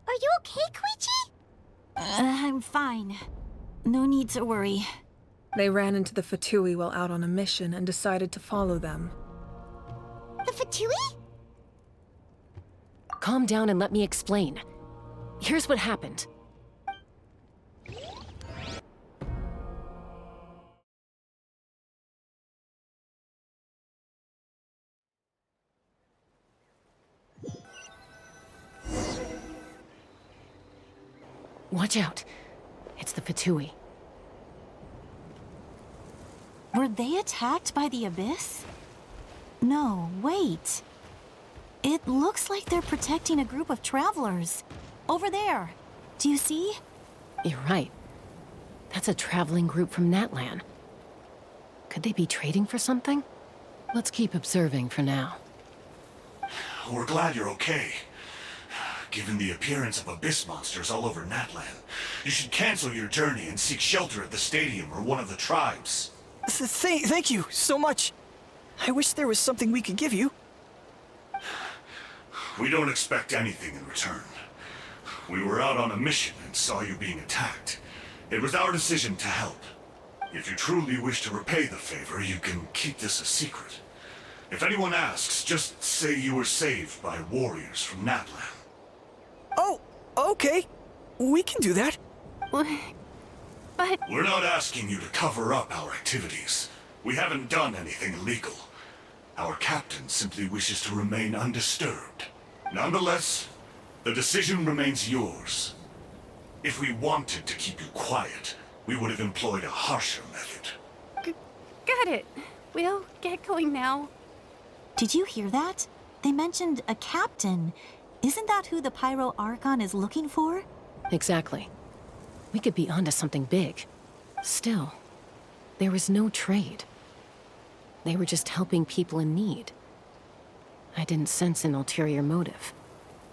are you okay, Koichi? I'm fine. No need to worry. They ran into the Fatui while out on a mission and decided to follow them. The Fatui? Calm down and let me explain. Here's what happened. Watch out. It's the Fatui. Were they attacked by the Abyss? No, wait. It looks like they're protecting a group of travelers. Over there. Do you see? You're right. That's a traveling group from Natlan. Could they be trading for something? Let's keep observing for now. We're glad you're okay. Given the appearance of abyss monsters all over Natlan, you should cancel your journey and seek shelter at the stadium or one of the tribes. Thank you so much. I wish there was something we could give you. We don't expect anything in return. We were out on a mission and saw you being attacked. It was our decision to help. If you truly wish to repay the favor, you can keep this a secret. If anyone asks, just say you were saved by warriors from Natlan. Oh, okay. We can do that. But... We're not asking you to cover up our activities. We haven't done anything illegal. Our captain simply wishes to remain undisturbed. Nonetheless, the decision remains yours. If we wanted to keep you quiet, we would have employed a harsher method. Got it. We'll get going now. Did you hear that? They mentioned a captain. Isn't that who the Pyro Archon is looking for? Exactly. We could be onto something big. Still, there was no trade. They were just helping people in need. I didn't sense an ulterior motive.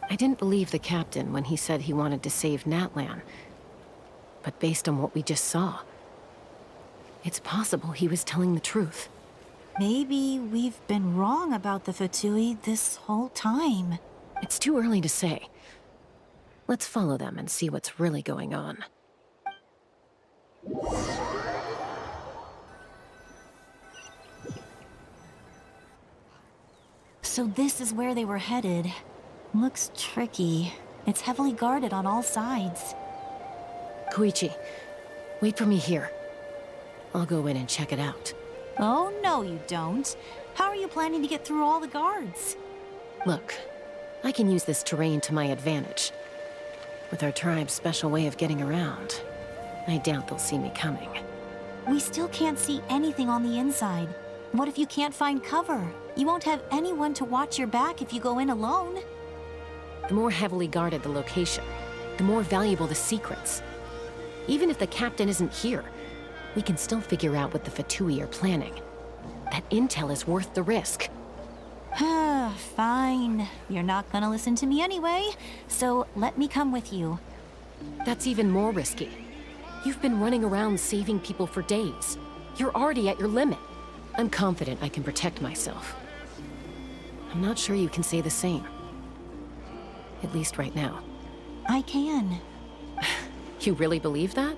I didn't believe the captain when he said he wanted to save Natlan. But based on what we just saw, it's possible he was telling the truth. Maybe we've been wrong about the Fatui this whole time. It's too early to say. Let's follow them and see what's really going on. So this is where they were headed. Looks tricky. It's heavily guarded on all sides. Koichi, wait for me here. I'll go in and check it out. Oh, no you don't. How are you planning to get through all the guards? Look, I can use this terrain to my advantage. With our tribe's special way of getting around, I doubt they'll see me coming. We still can't see anything on the inside. What if you can't find cover? You won't have anyone to watch your back if you go in alone. The more heavily guarded the location, the more valuable the secrets. Even if the captain isn't here, we can still figure out what the Fatui are planning. That intel is worth the risk. Fine. You're not gonna listen to me anyway, so let me come with you. That's even more risky. You've been running around saving people for days. You're already at your limit. I'm confident I can protect myself. I'm not sure you can say the same. At least right now. I can. You really believe that?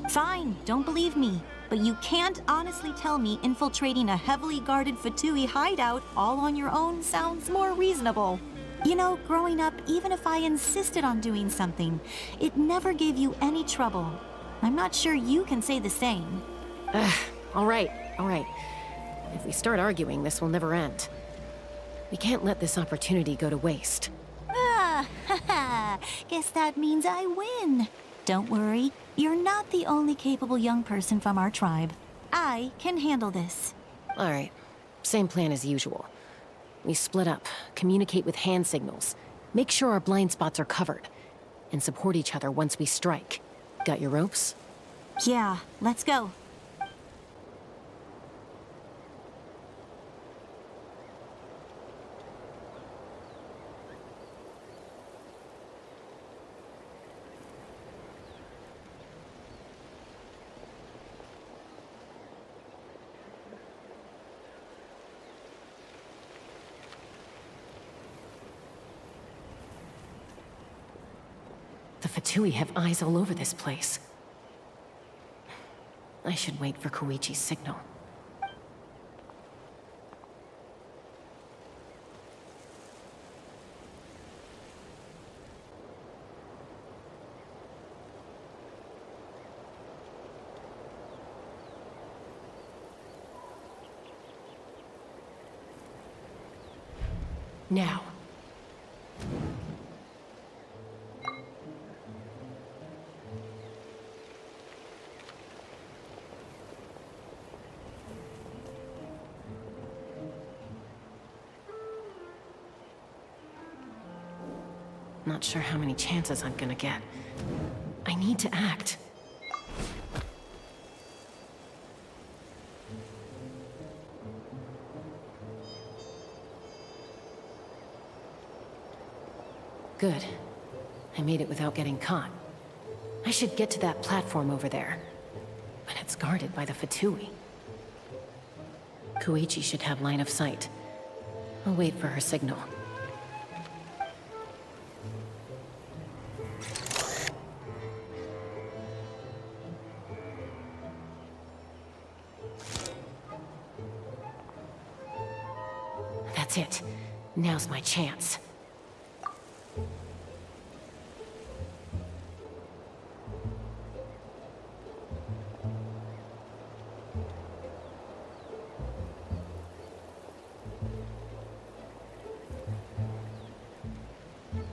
Fine, don't believe me. But you can't honestly tell me infiltrating a heavily guarded Fatui hideout all on your own sounds more reasonable. You know, growing up, even if I insisted on doing something, it never gave you any trouble. I'm not sure you can say the same. All right. If we start arguing, this will never end. We can't let this opportunity go to waste. Guess that means I win. Don't worry, you're not the only capable young person from our tribe. I can handle this. All right, same plan as usual. We split up, communicate with hand signals, make sure our blind spots are covered, and support each other once we strike. Got your ropes? Yeah, let's go. The Fatui have eyes all over this place. I should wait for Koichi's signal. Now. Not sure how many chances I'm gonna get. I need to act. Good. I made it without getting caught. I should get to that platform over there. But it's guarded by the Fatui. Koichi should have line of sight. I'll wait for her signal. That's it. Now's my chance.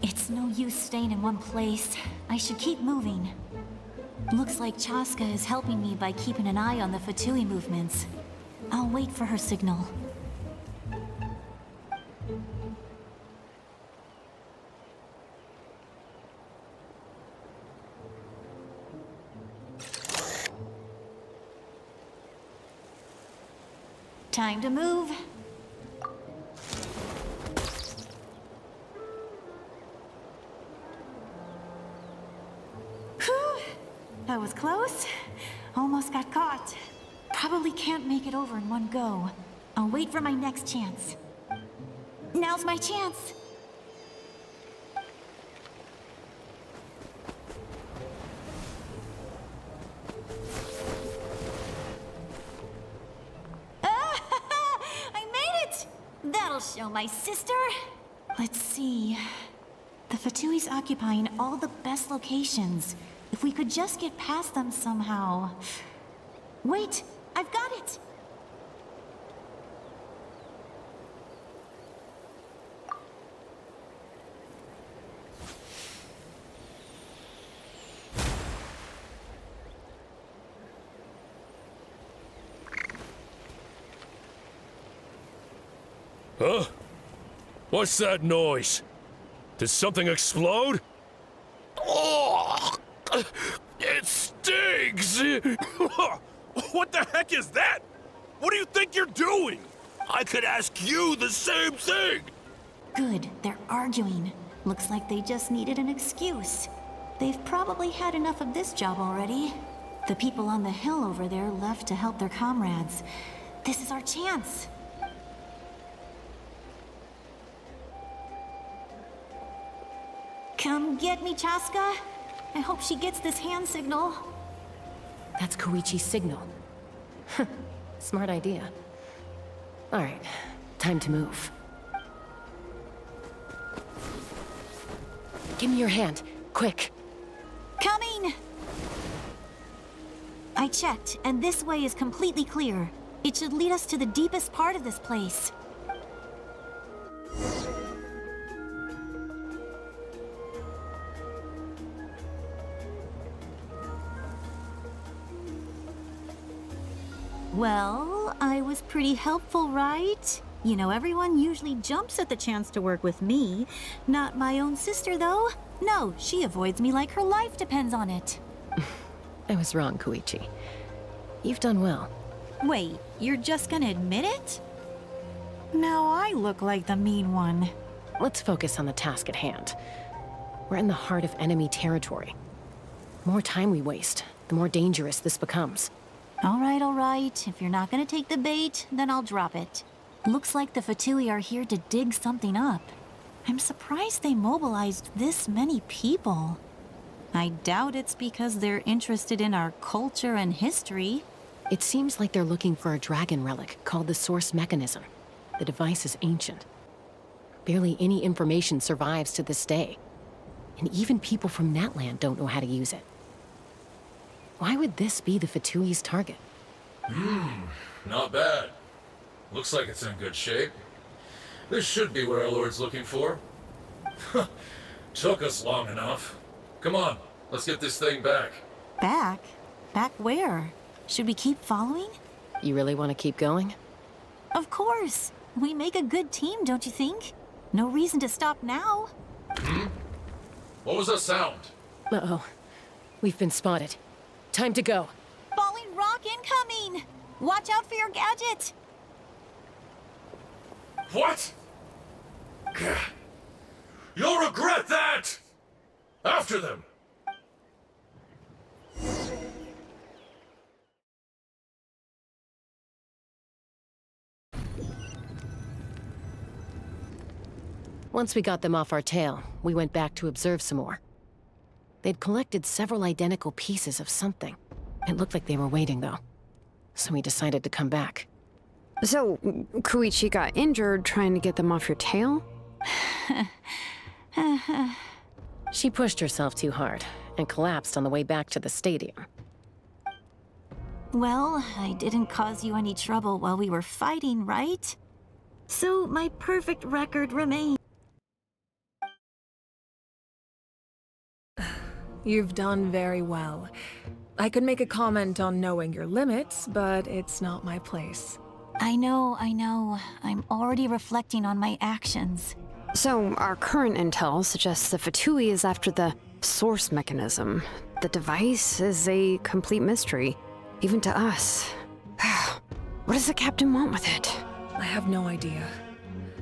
It's no use staying in one place. I should keep moving. Looks like Chaska is helping me by keeping an eye on the Fatui movements. I'll wait for her signal. Time to move. Whew! That was close. Almost got caught. Probably can't make it over in one go. I'll wait for my next chance. Now's my chance. That'll show my sister. Let's see. The Fatui's occupying all the best locations. If we could just get past them somehow. Wait, I've got it! Huh? What's that noise? Did something explode? Oh! It stings! What the heck is that? What do you think you're doing? I could ask you the same thing! Good, they're arguing. Looks like they just needed an excuse. They've probably had enough of this job already. The people on the hill over there left to help their comrades. This is our chance. Come get me, Chaska. I hope she gets this hand signal. That's Koichi's signal. Smart idea. Alright, time to move. Give me your hand, quick. Coming! I checked, and this way is completely clear. It should lead us to the deepest part of this place. Well, I was pretty helpful, right? You know, everyone usually jumps at the chance to work with me. Not my own sister, though. No, she avoids me like her life depends on it. I was wrong, Koichi. You've done well. Wait, you're just gonna admit it? Now I look like the mean one. Let's focus on the task at hand. We're in the heart of enemy territory. The more time we waste, the more dangerous this becomes. All right. If you're not gonna take the bait, then I'll drop it. Looks like the Fatui are here to dig something up. I'm surprised they mobilized this many people. I doubt it's because they're interested in our culture and history. It seems like they're looking for a dragon relic called the Source Mechanism. The device is ancient. Barely any information survives to this day. And even people from Natlan don't know how to use it. Why would this be the Fatui's target? Not bad. Looks like it's in good shape. This should be what our Lord's looking for. Took us long enough. Come on, let's get this thing back. Back? Back where? Should we keep following? You really want to keep going? Of course. We make a good team, don't you think? No reason to stop now. What was that sound? Uh-oh. We've been spotted. Time to go. Falling rock incoming! Watch out for your gadget! What? You'll regret that! After them! Once we got them off our tail, we went back to observe some more. They'd collected several identical pieces of something. It looked like they were waiting, though. So we decided to come back. So, Koichi got injured trying to get them off your tail? She pushed herself too hard and collapsed on the way back to the stadium. Well, I didn't cause you any trouble while we were fighting, right? So my perfect record remains. You've done very well. I could make a comment on knowing your limits, but it's not my place. I know. I'm already reflecting on my actions. So, our current intel suggests the Fatui is after the source mechanism. The device is a complete mystery, even to us. What does the captain want with it? I have no idea.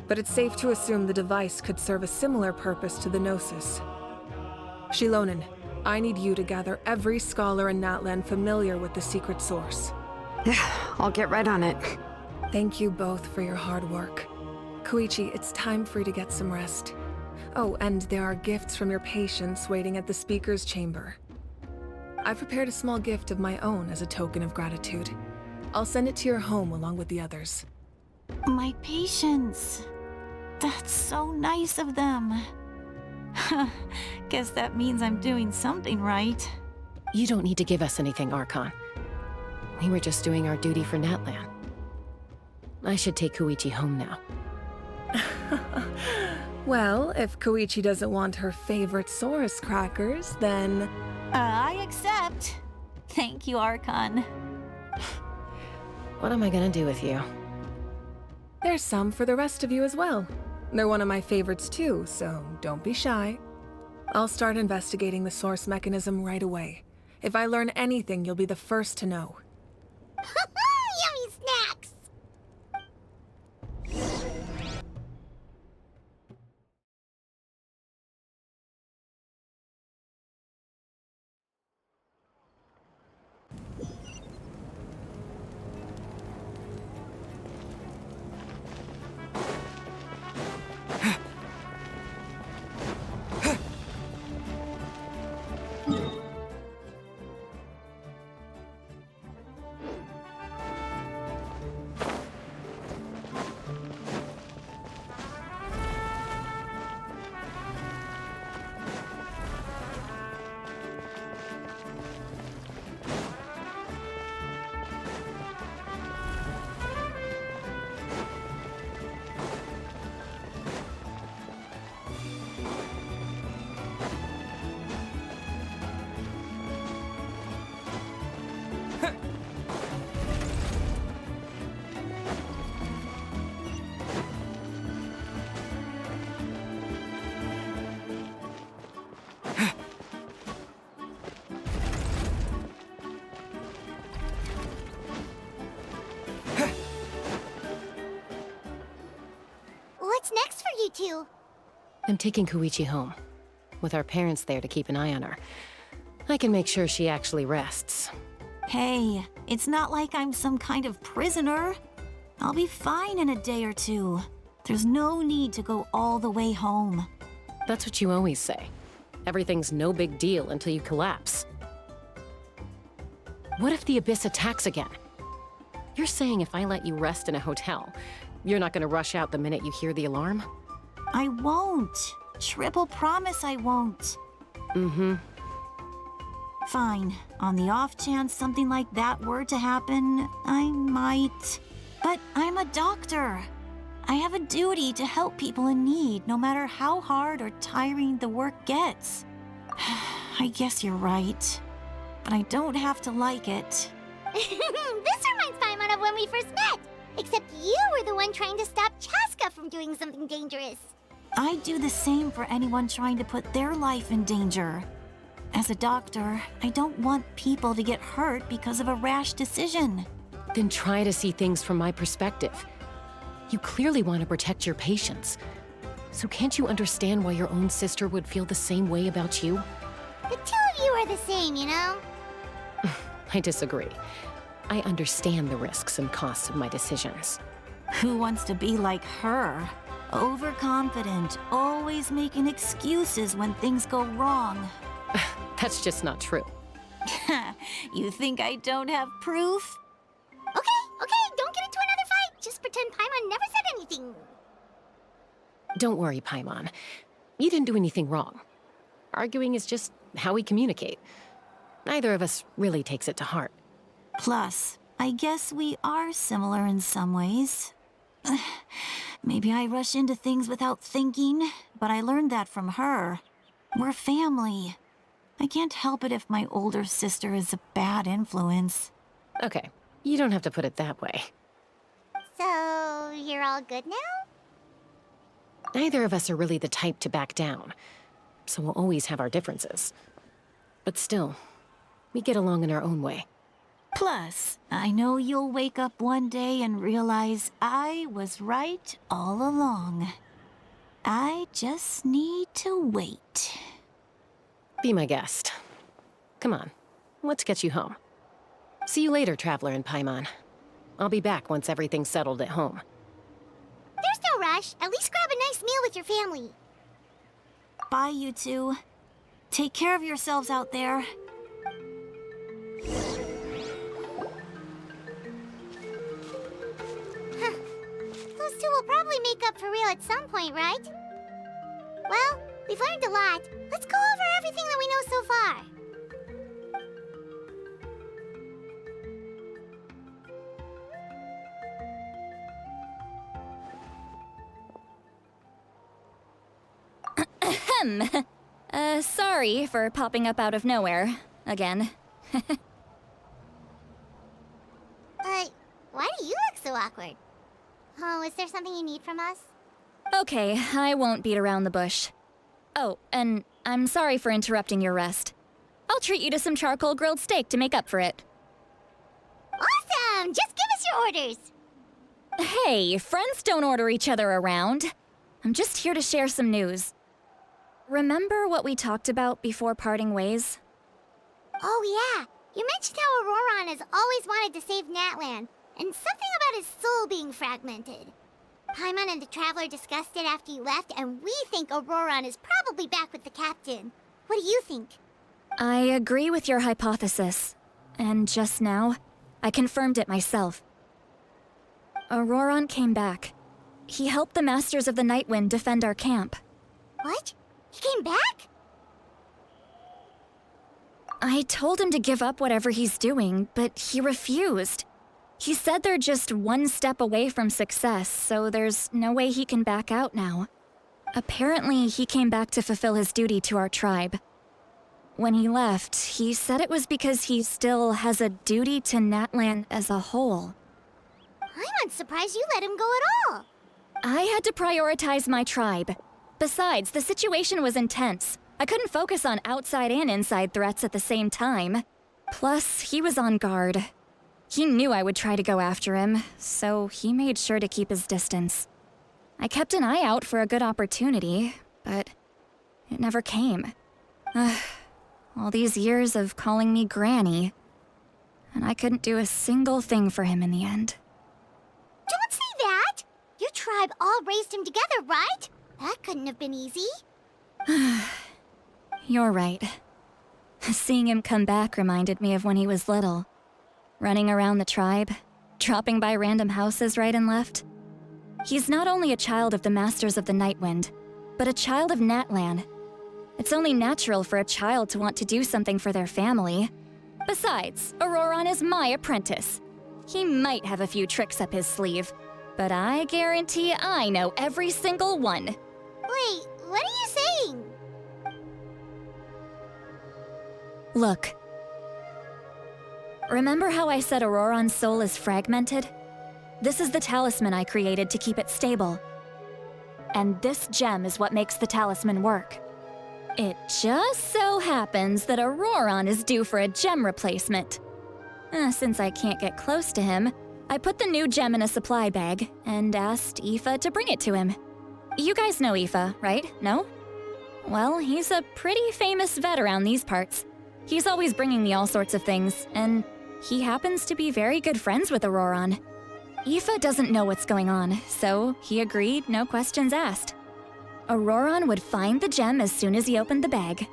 But it's safe to assume the device could serve a similar purpose to the Gnosis. Xilonen, I need you to gather every scholar in Natlan familiar with the secret source. Yeah, I'll get right on it. Thank you both for your hard work. Koichi, it's time for you to get some rest. Oh, and there are gifts from your patients waiting at the speaker's chamber. I've prepared a small gift of my own as a token of gratitude. I'll send it to your home along with the others. My patients. That's so nice of them. Guess that means I'm doing something right. You don't need to give us anything, Archon. We were just doing our duty for Natlan. I should take Koichi home now. Well, if Koichi doesn't want her favorite Saurus crackers, then... I accept. Thank you, Archon. What am I gonna do with you? There's some for the rest of you as well. They're one of my favorites too, so don't be shy. I'll start investigating the source mechanism right away. If I learn anything, you'll be the first to know. Yummy snacks! What's next for you two? I'm taking Koichi home. With our parents there to keep an eye on her, I can make sure she actually rests. Hey, it's not like I'm some kind of prisoner. I'll be fine in a day or two. There's no need to go all the way home. That's what you always say. Everything's no big deal until you collapse. What if the Abyss attacks again? You're saying if I let you rest in a hotel, you're not gonna rush out the minute you hear the alarm? I won't. Triple promise I won't. Mm-hmm. Fine. On the off chance something like that were to happen, I might. But I'm a doctor. I have a duty to help people in need, no matter how hard or tiring the work gets. I guess you're right. But I don't have to like it. This reminds Paimon of when we first met. Except you were the one trying to stop Chaska from doing something dangerous. I'd do the same for anyone trying to put their life in danger. As a doctor, I don't want people to get hurt because of a rash decision. Then try to see things from my perspective. You clearly want to protect your patients. So can't you understand why your own sister would feel the same way about you? The two of you are the same, you know? I disagree. I understand the risks and costs of my decisions. Who wants to be like her? Overconfident, always making excuses when things go wrong. That's just not true. You think I don't have proof? Okay, don't get into another fight. Just pretend Paimon never said anything. Don't worry, Paimon. You didn't do anything wrong. Arguing is just how we communicate. Neither of us really takes it to heart. Plus, I guess we are similar in some ways. Maybe I rush into things without thinking, but I learned that from her. We're family. I can't help it if my older sister is a bad influence. Okay, you don't have to put it that way. So, you're all good now? Neither of us are really the type to back down, so we'll always have our differences. But still, we get along in our own way. Plus, I know you'll wake up one day and realize I was right all along. I just need to wait. Be my guest. Come on, let's get you home. See you later, Traveler and Paimon. I'll be back once everything's settled at home. There's no rush. At least grab a nice meal with your family. Bye, you two. Take care of yourselves out there. Those two will probably make up for real at some point, right? Well, we've learned a lot. Let's go over everything that we know so far. Sorry for popping up out of nowhere. Again. Why do you look so awkward? Oh, is there something you need from us? Okay, I won't beat around the bush. Oh, and I'm sorry for interrupting your rest. I'll treat you to some charcoal grilled steak to make up for it. Awesome! Just give us your orders! Hey, friends don't order each other around. I'm just here to share some news. Remember what we talked about before parting ways? Oh yeah, you mentioned how Ororon has always wanted to save Natlan, and something about his soul being fragmented. Paimon and the Traveler discussed it after you left, and we think Ororon is probably back with the captain. What do you think? I agree with your hypothesis. And just now, I confirmed it myself. Ororon came back. He helped the Masters of the Nightwind defend our camp. What? He came back? I told him to give up whatever he's doing, but he refused. He said they're just one step away from success, so there's no way he can back out now. Apparently, he came back to fulfill his duty to our tribe. When he left, he said it was because he still has a duty to Natlan as a whole. I'm surprised you let him go at all. I had to prioritize my tribe. Besides, the situation was intense. I couldn't focus on outside and inside threats at the same time. Plus, he was on guard. He knew I would try to go after him, so he made sure to keep his distance. I kept an eye out for a good opportunity, but it never came. All these years of calling me Granny, and I couldn't do a single thing for him in the end. Don't say that! Your tribe all raised him together, right? That couldn't have been easy. You're right. Seeing him come back reminded me of when he was little. Running around the tribe, dropping by random houses right and left. He's not only a child of the Masters of the Nightwind, but a child of Natlan. It's only natural for a child to want to do something for their family. Besides, Ororon is my apprentice. He might have a few tricks up his sleeve, but I guarantee I know every single one. Wait, what are you saying? Look. Remember how I said Ororon's soul is fragmented? This is the talisman I created to keep it stable. And this gem is what makes the talisman work. It just so happens that Ororon is due for a gem replacement. Since I can't get close to him, I put the new gem in a supply bag and asked Aoife to bring it to him. You guys know Aoife, right? No? Well, he's a pretty famous vet around these parts. He's always bringing me all sorts of things, and he happens to be very good friends with Ororon. Aoife doesn't know what's going on, so he agreed, no questions asked. Ororon would find the gem as soon as he opened the bag.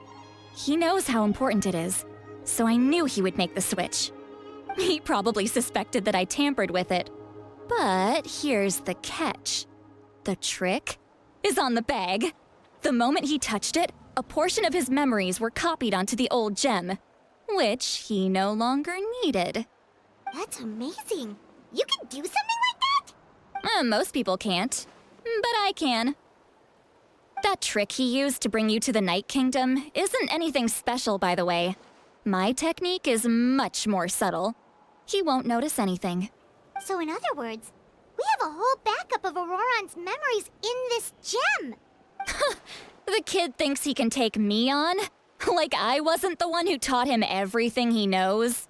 He knows how important it is, so I knew he would make the switch. He probably suspected that I tampered with it. But here's the catch. The trick is on the bag. The moment he touched it, a portion of his memories were copied onto the old gem, which he no longer needed. That's amazing. You can do something like that? Most people can't, but I can. That trick he used to bring you to the Night Kingdom isn't anything special, by the way. My technique is much more subtle. He won't notice anything. So in other words, we have a whole backup of Ororon's memories in this gem. The kid thinks he can take me on? Like I wasn't the one who taught him everything he knows?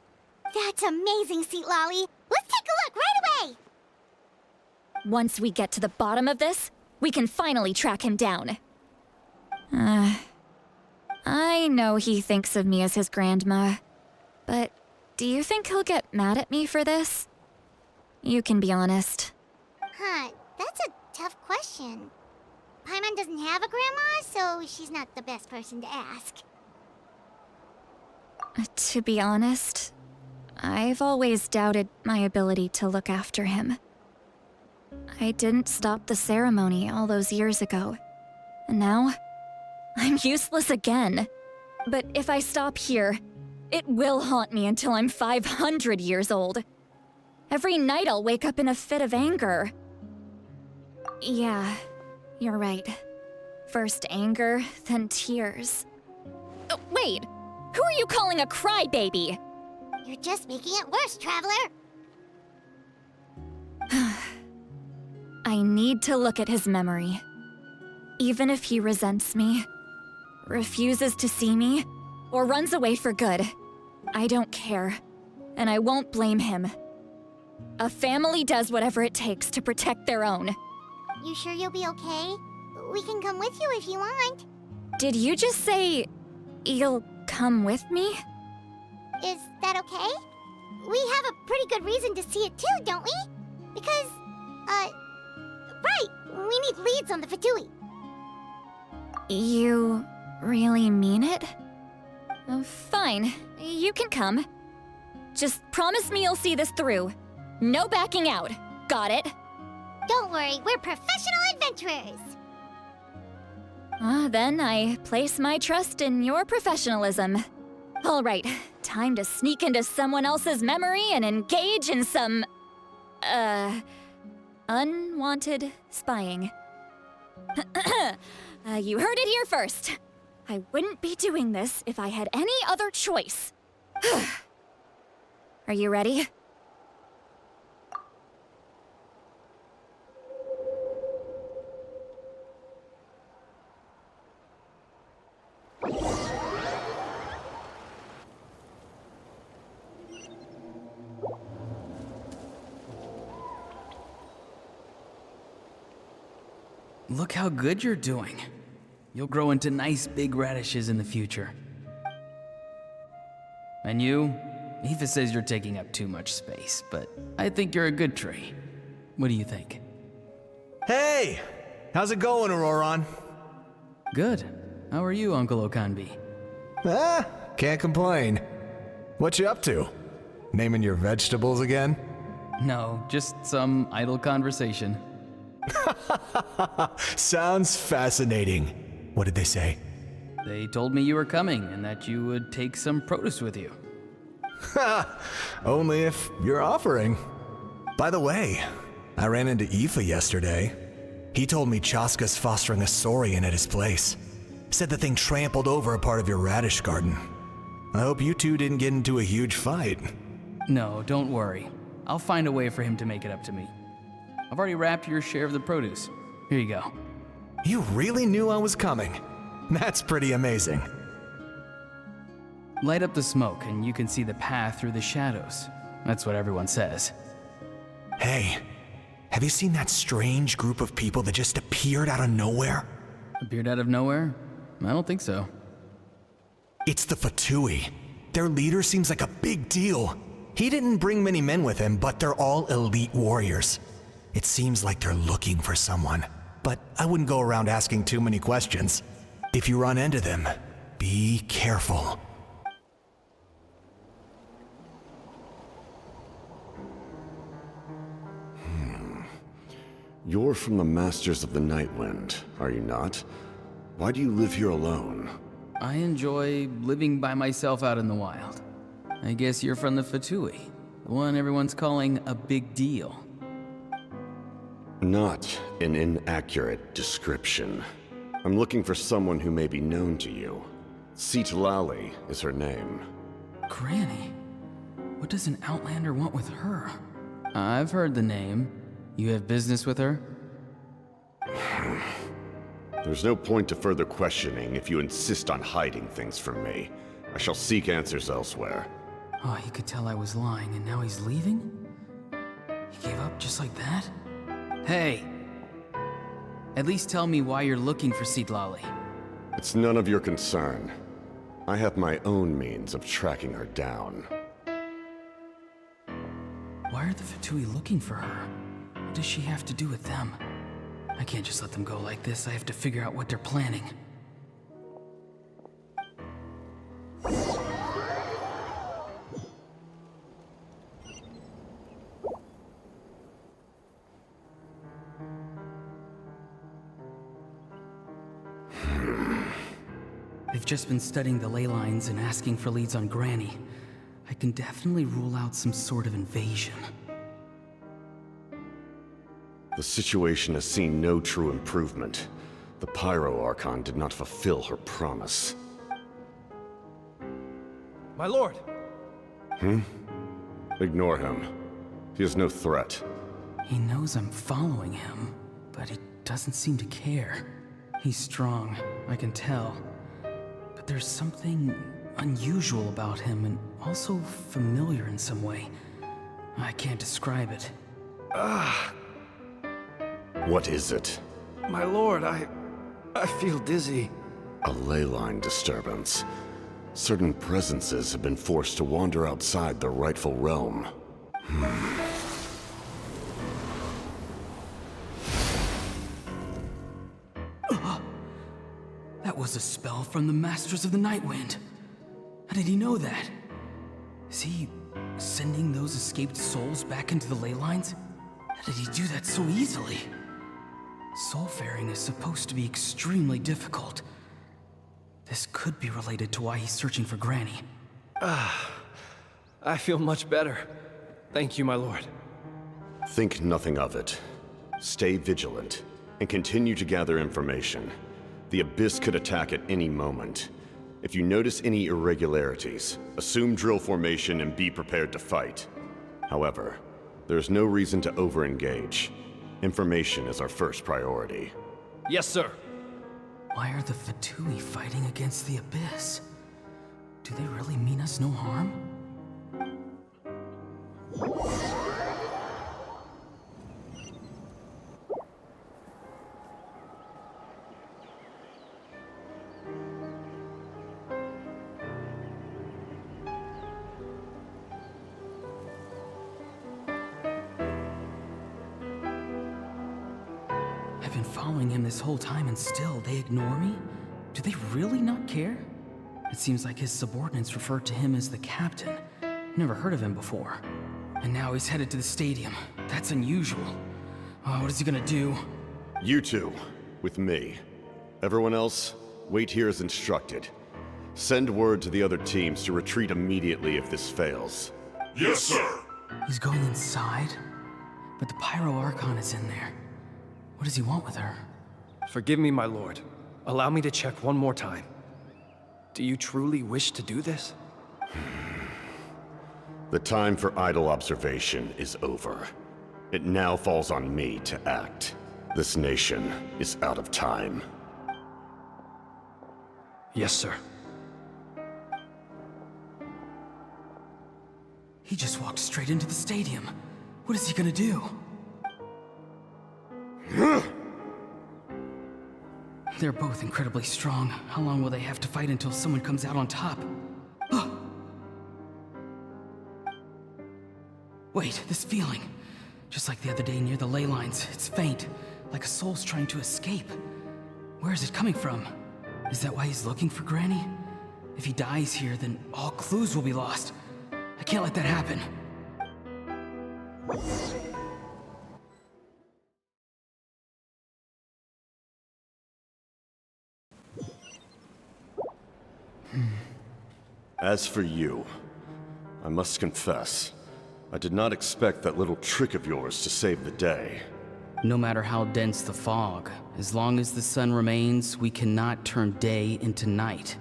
That's amazing, Citlali. Let's take a look right away. Once we get to the bottom of this, we can finally track him down. I know he thinks of me as his grandma, but do you think he'll get mad at me for this? You can be honest. That's a tough question. Paimon doesn't have a grandma, so she's not the best person to ask. To be honest, I've always doubted my ability to look after him. I didn't stop the ceremony all those years ago, and now I'm useless again. But if I stop here, it will haunt me until I'm 500 years old. Every night I'll wake up in a fit of anger. Yeah, you're right. First anger, then tears. Oh, wait! Who are you calling a crybaby? You're just making it worse, Traveler! I need to look at his memory. Even if he resents me, refuses to see me, or runs away for good, I don't care, and I won't blame him. A family does whatever it takes to protect their own. You sure you'll be okay? We can come with you if you want. Did you just say you'll come with me? Is that okay? We have a pretty good reason to see it too, don't we? Because, right, we need leads on the Fatui. You really mean it? Fine, you can come. Just promise me you'll see this through. No backing out. Got it? Don't worry, we're professional adventurers. Then I place my trust in your professionalism. All right, time to sneak into someone else's memory and engage in some, unwanted spying. You heard it here first. I wouldn't be doing this if I had any other choice. Are you ready? Look how good you're doing. You'll grow into nice big radishes in the future. And you? Aoife says you're taking up too much space, but I think you're a good tree. What do you think? Hey! How's it going, Ororon? Good. How are you, Uncle Okanbi? Can't complain. What you up to? Naming your vegetables again? No, just some idle conversation. Sounds fascinating. What did they say? They told me you were coming and that you would take some produce with you. Ha! Only if you're offering. By the way, I ran into Aoife yesterday. He told me Chaska's fostering a saurian at his place. Said the thing trampled over a part of your radish garden. I hope you two didn't get into a huge fight. No, don't worry. I'll find a way for him to make it up to me. I've already wrapped your share of the produce. Here you go. You really knew I was coming. That's pretty amazing. Light up the smoke and you can see the path through the shadows. That's what everyone says. Hey, have you seen that strange group of people that just appeared out of nowhere? Appeared out of nowhere? I don't think so. It's the Fatui. Their leader seems like a big deal. He didn't bring many men with him, but they're all elite warriors. It seems like they're looking for someone, but I wouldn't go around asking too many questions. If you run into them, be careful. You're from the Masters of the Nightwind, are you not? Why do you live here alone? I enjoy living by myself out in the wild. I guess you're from the Fatui, the one everyone's calling a big deal. Not an inaccurate description. I'm looking for someone who may be known to you. Citlali is her name. Granny? What does an Outlander want with her? I've heard the name. You have business with her? There's no point to further questioning if you insist on hiding things from me. I shall seek answers elsewhere. Oh, he could tell I was lying and now he's leaving? He gave up just like that? Hey! At least tell me why you're looking for Citlali. It's none of your concern. I have my own means of tracking her down. Why are the Fatui looking for her? What does she have to do with them? I can't just let them go like this. I have to figure out what they're planning. They've just been studying the ley lines and asking for leads on Granny. I can definitely rule out some sort of invasion. The situation has seen no true improvement. The Pyro Archon did not fulfill her promise. My lord! Ignore him. He is no threat. He knows I'm following him, but he doesn't seem to care. He's strong, I can tell. But there's something unusual about him and also familiar in some way. I can't describe it. What is it? My lord, I feel dizzy. A ley line disturbance. Certain presences have been forced to wander outside their rightful realm. That was a spell from the Masters of the Nightwind. How did he know that? Is he sending those escaped souls back into the ley lines? How did he do that so easily? Soulfaring is supposed to be extremely difficult. This could be related to why he's searching for Granny. I feel much better. Thank you, my lord. Think nothing of it. Stay vigilant, and continue to gather information. The Abyss could attack at any moment. If you notice any irregularities, assume drill formation and be prepared to fight. However, there is no reason to over-engage. Information is our first priority. Yes, sir. Why are the Fatui fighting against the Abyss? Do they really mean us no harm? I've been following him this whole time and still they ignore me? Do they really not care? It seems like his subordinates refer to him as the captain. Never heard of him before. And now he's headed to the stadium. That's unusual. Oh, what is he gonna do? You two, with me. Everyone else, wait here as instructed. Send word to the other teams to retreat immediately if this fails. Yes, sir! He's going inside? But the Pyro Archon is in there. What does he want with her? Forgive me, my lord. Allow me to check one more time. Do you truly wish to do this? The time for idle observation is over. It now falls on me to act. This nation is out of time. Yes, sir. He just walked straight into the stadium. What is he gonna do? They're both incredibly strong. How long will they have to fight until someone comes out on top? Wait, this feeling. Just like the other day near the ley lines, it's faint, like a soul's trying to escape. Where is it coming from? Is that why he's looking for Granny? If he dies here, then all clues will be lost. I can't let that happen. As for you, I must confess, I did not expect that little trick of yours to save the day. No matter how dense the fog, as long as the sun remains, we cannot turn day into night.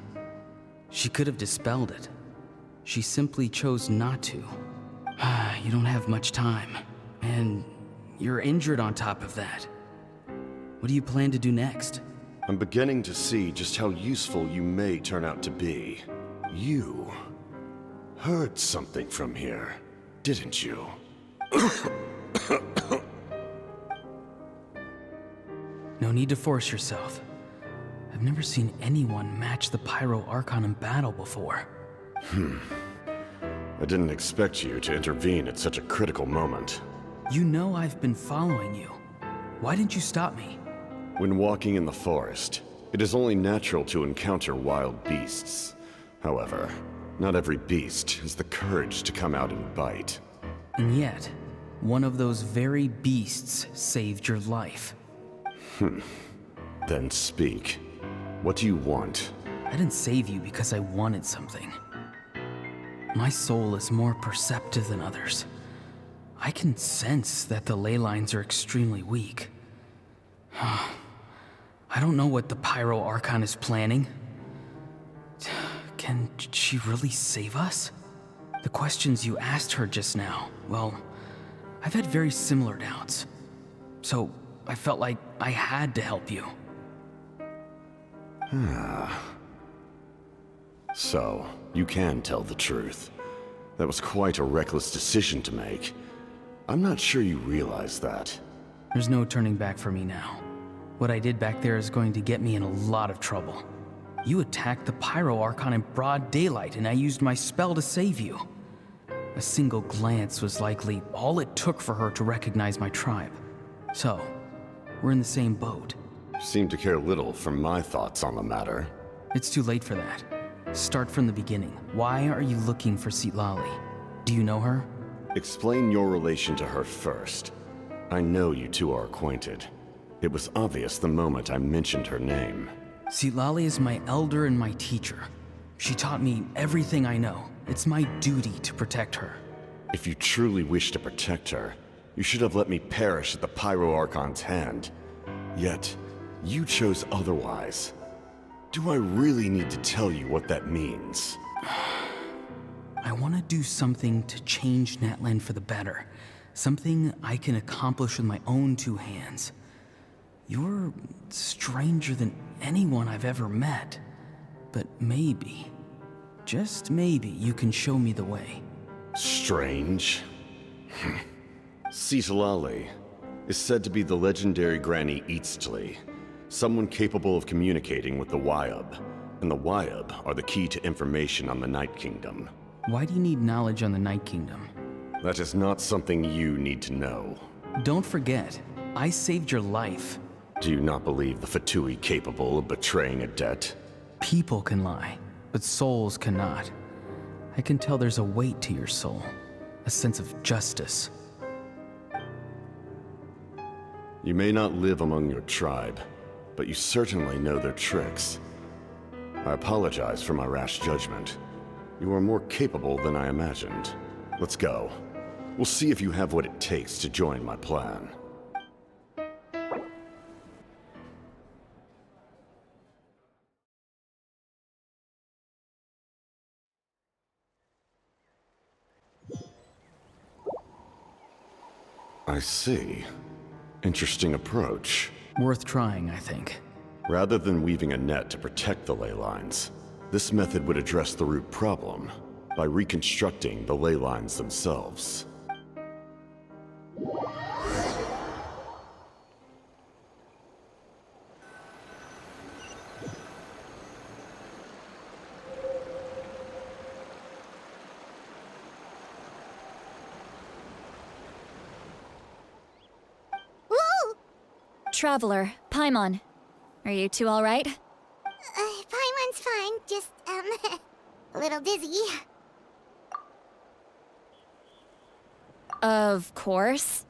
She could have dispelled it. She simply chose not to. You don't have much time, and you're injured on top of that. What do you plan to do next? I'm beginning to see just how useful you may turn out to be. You heard something from here, didn't you? No need to force yourself. I've never seen anyone match the Pyro Archon in battle before. I didn't expect you to intervene at such a critical moment. You know I've been following you. Why didn't you stop me? When walking in the forest, it is only natural to encounter wild beasts. However, not every beast has the courage to come out and bite. And yet, one of those very beasts saved your life. Then speak. What do you want? I didn't save you because I wanted something. My soul is more perceptive than others. I can sense that the ley lines are extremely weak. I don't know what the Pyro Archon is planning. Can she really save us? The questions you asked her just now, well, I've had very similar doubts. So I felt like I had to help you. So, you can tell the truth. That was quite a reckless decision to make. I'm not sure you realize that. There's no turning back for me now. What I did back there is going to get me in a lot of trouble. You attacked the Pyro Archon in broad daylight, and I used my spell to save you. A single glance was likely all it took for her to recognize my tribe. So, we're in the same boat. You seem to care little for my thoughts on the matter. It's too late for that. Start from the beginning. Why are you looking for Citlali? Do you know her? Explain your relation to her first. I know you two are acquainted. It was obvious the moment I mentioned her name. Citlali is my elder and my teacher. She taught me everything I know. It's my duty to protect her. If you truly wish to protect her, you should have let me perish at the Pyro Archon's hand. Yet, you chose otherwise. Do I really need to tell you what that means? I want to do something to change Natlan for the better. Something I can accomplish with my own two hands. You're stranger than anyone I've ever met. But maybe, just maybe, you can show me the way. Strange? Citlali is said to be the legendary Granny Citlali, someone capable of communicating with the Wyub, and the Wyub are the key to information on the Night Kingdom. Why do you need knowledge on the Night Kingdom? That is not something you need to know. Don't forget, I saved your life. Do you not believe the Fatui capable of betraying a debt? People can lie, but souls cannot. I can tell there's a weight to your soul, a sense of justice. You may not live among your tribe, but you certainly know their tricks. I apologize for my rash judgment. You are more capable than I imagined. Let's go. We'll see if you have what it takes to join my plan. I see. Interesting approach. Worth trying, I think. Rather than weaving a net to protect the ley lines, this method would address the root problem by reconstructing the ley lines themselves. Traveler, Paimon. Are you two alright? Paimon's fine, just, a little dizzy. Of course.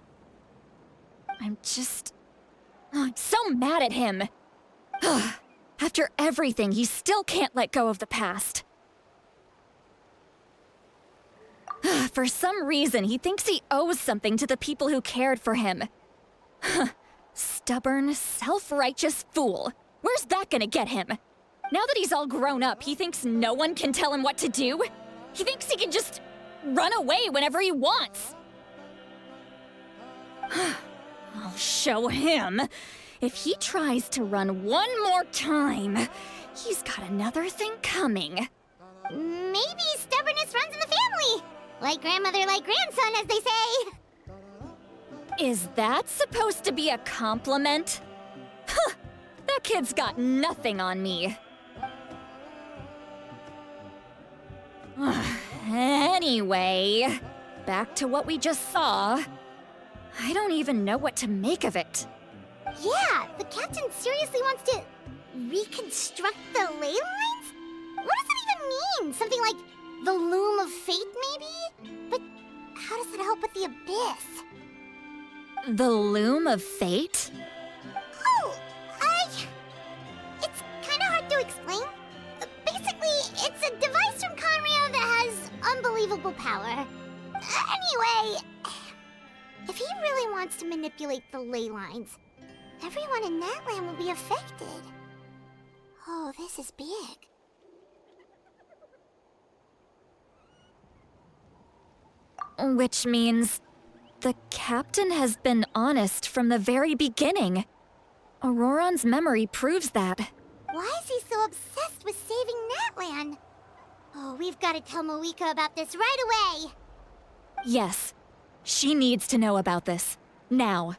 I'm so mad at him. After everything, he still can't let go of the past. For some reason, he thinks he owes something to the people who cared for him. Stubborn, self-righteous fool. Where's that gonna get him? Now that he's all grown up, he thinks no one can tell him what to do? He thinks he can just run away whenever he wants. I'll show him. If he tries to run one more time, he's got another thing coming. Maybe stubbornness runs in the family. Like grandmother, like grandson, as they say. Is that supposed to be a compliment? Huh, that kid's got nothing on me. Anyway, back to what we just saw. I don't even know what to make of it. Yeah, the captain seriously wants to reconstruct the ley lines? What does that even mean? Something like the loom of fate, maybe? But how does that help with the abyss? The loom of fate? Oh, it's kind of hard to explain. Basically, it's a device from Conrio that has unbelievable power. Anyway, if he really wants to manipulate the ley lines, everyone in Natlan will be affected. Oh, this is big. Which means the captain has been honest from the very beginning. Ororon's memory proves that. Why is he so obsessed with saving Natlan? Oh, we've got to tell Mavuika about this right away. Yes, she needs to know about this. Now.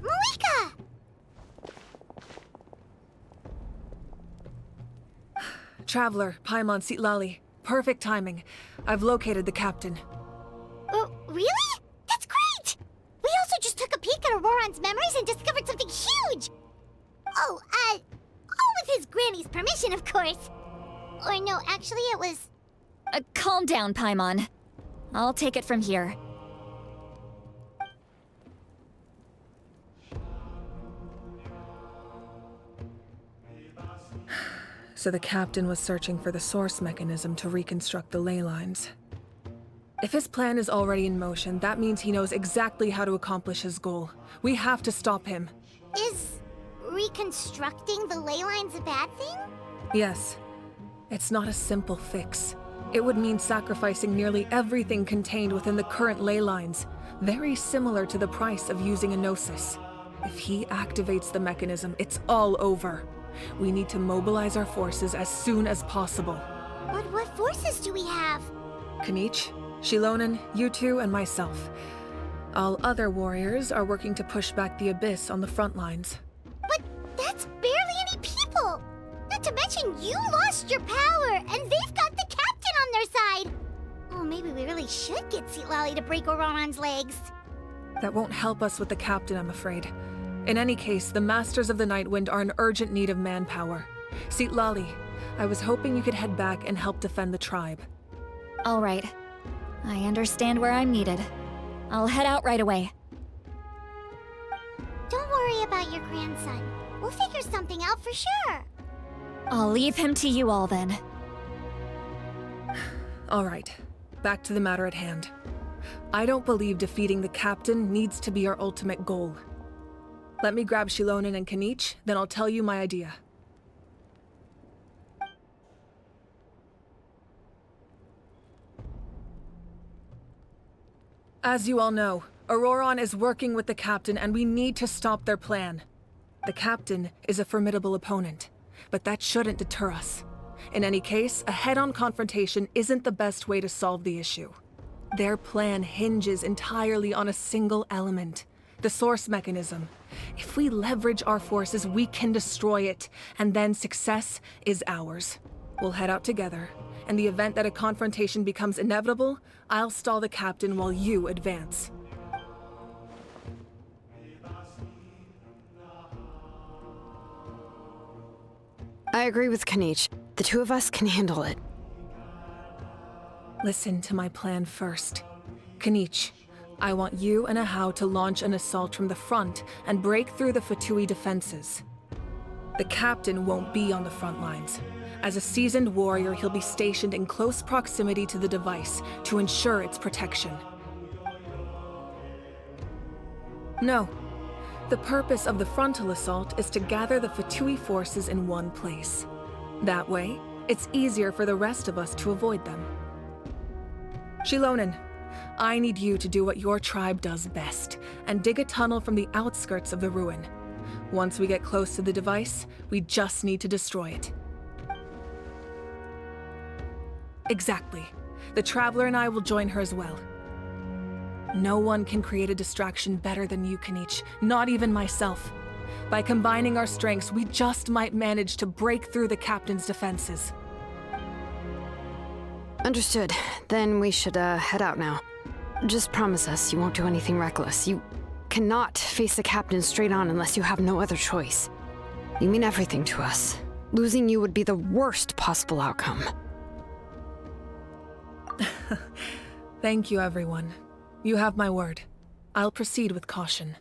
Mavuika! Traveler, Paimon, Citlali. Perfect timing. I've located the captain. Oh, really? That's great! We also just took a peek at Ororon's memories and discovered something huge! Oh, all with his granny's permission, of course. Or no, actually it was... Calm down, Paimon. I'll take it from here. So the captain was searching for the source mechanism to reconstruct the ley lines. If his plan is already in motion, that means he knows exactly how to accomplish his goal. We have to stop him. Is reconstructing the ley lines a bad thing? Yes. It's not a simple fix. It would mean sacrificing nearly everything contained within the current ley lines, very similar to the price of using a Gnosis. If he activates the mechanism, it's all over. We need to mobilize our forces as soon as possible. But what forces do we have? Kanich, Xilonen, you two, and myself. All other warriors are working to push back the abyss on the front lines. But that's barely any people! Not to mention you lost your power, and they've got the captain on their side! Oh, maybe we really should get Citlali to break Ororon's legs. That won't help us with the captain, I'm afraid. In any case, the Masters of the Nightwind are in urgent need of manpower. Citlali, I was hoping you could head back and help defend the tribe. All right. I understand where I'm needed. I'll head out right away. Don't worry about your grandson. We'll figure something out for sure. I'll leave him to you all then. All right, back to the matter at hand. I don't believe defeating the captain needs to be our ultimate goal. Let me grab Xilonen and Kanich, then I'll tell you my idea. As you all know, Ororon is working with the captain and we need to stop their plan. The captain is a formidable opponent, but that shouldn't deter us. In any case, a head-on confrontation isn't the best way to solve the issue. Their plan hinges entirely on a single element, the source mechanism. If we leverage our forces, we can destroy it, and then success is ours. We'll head out together. In the event that a confrontation becomes inevitable, I'll stall the captain while you advance. I agree with Kanich. The two of us can handle it. Listen to my plan first. Kanich, I want you and Ahau to launch an assault from the front and break through the Fatui defenses. The captain won't be on the front lines. As a seasoned warrior, he'll be stationed in close proximity to the device to ensure its protection. No. The purpose of the frontal assault is to gather the Fatui forces in one place. That way, it's easier for the rest of us to avoid them. Xilonen, I need you to do what your tribe does best, and dig a tunnel from the outskirts of the ruin. Once we get close to the device, we just need to destroy it. Exactly. The Traveler and I will join her as well. No one can create a distraction better than you, Kanich, not even myself. By combining our strengths, we just might manage to break through the captain's defenses. Understood. Then we should head out now. Just promise us you won't do anything reckless. You cannot face the captain straight on unless you have no other choice. You mean everything to us. Losing you would be the worst possible outcome. Thank you, everyone. You have my word. I'll proceed with caution.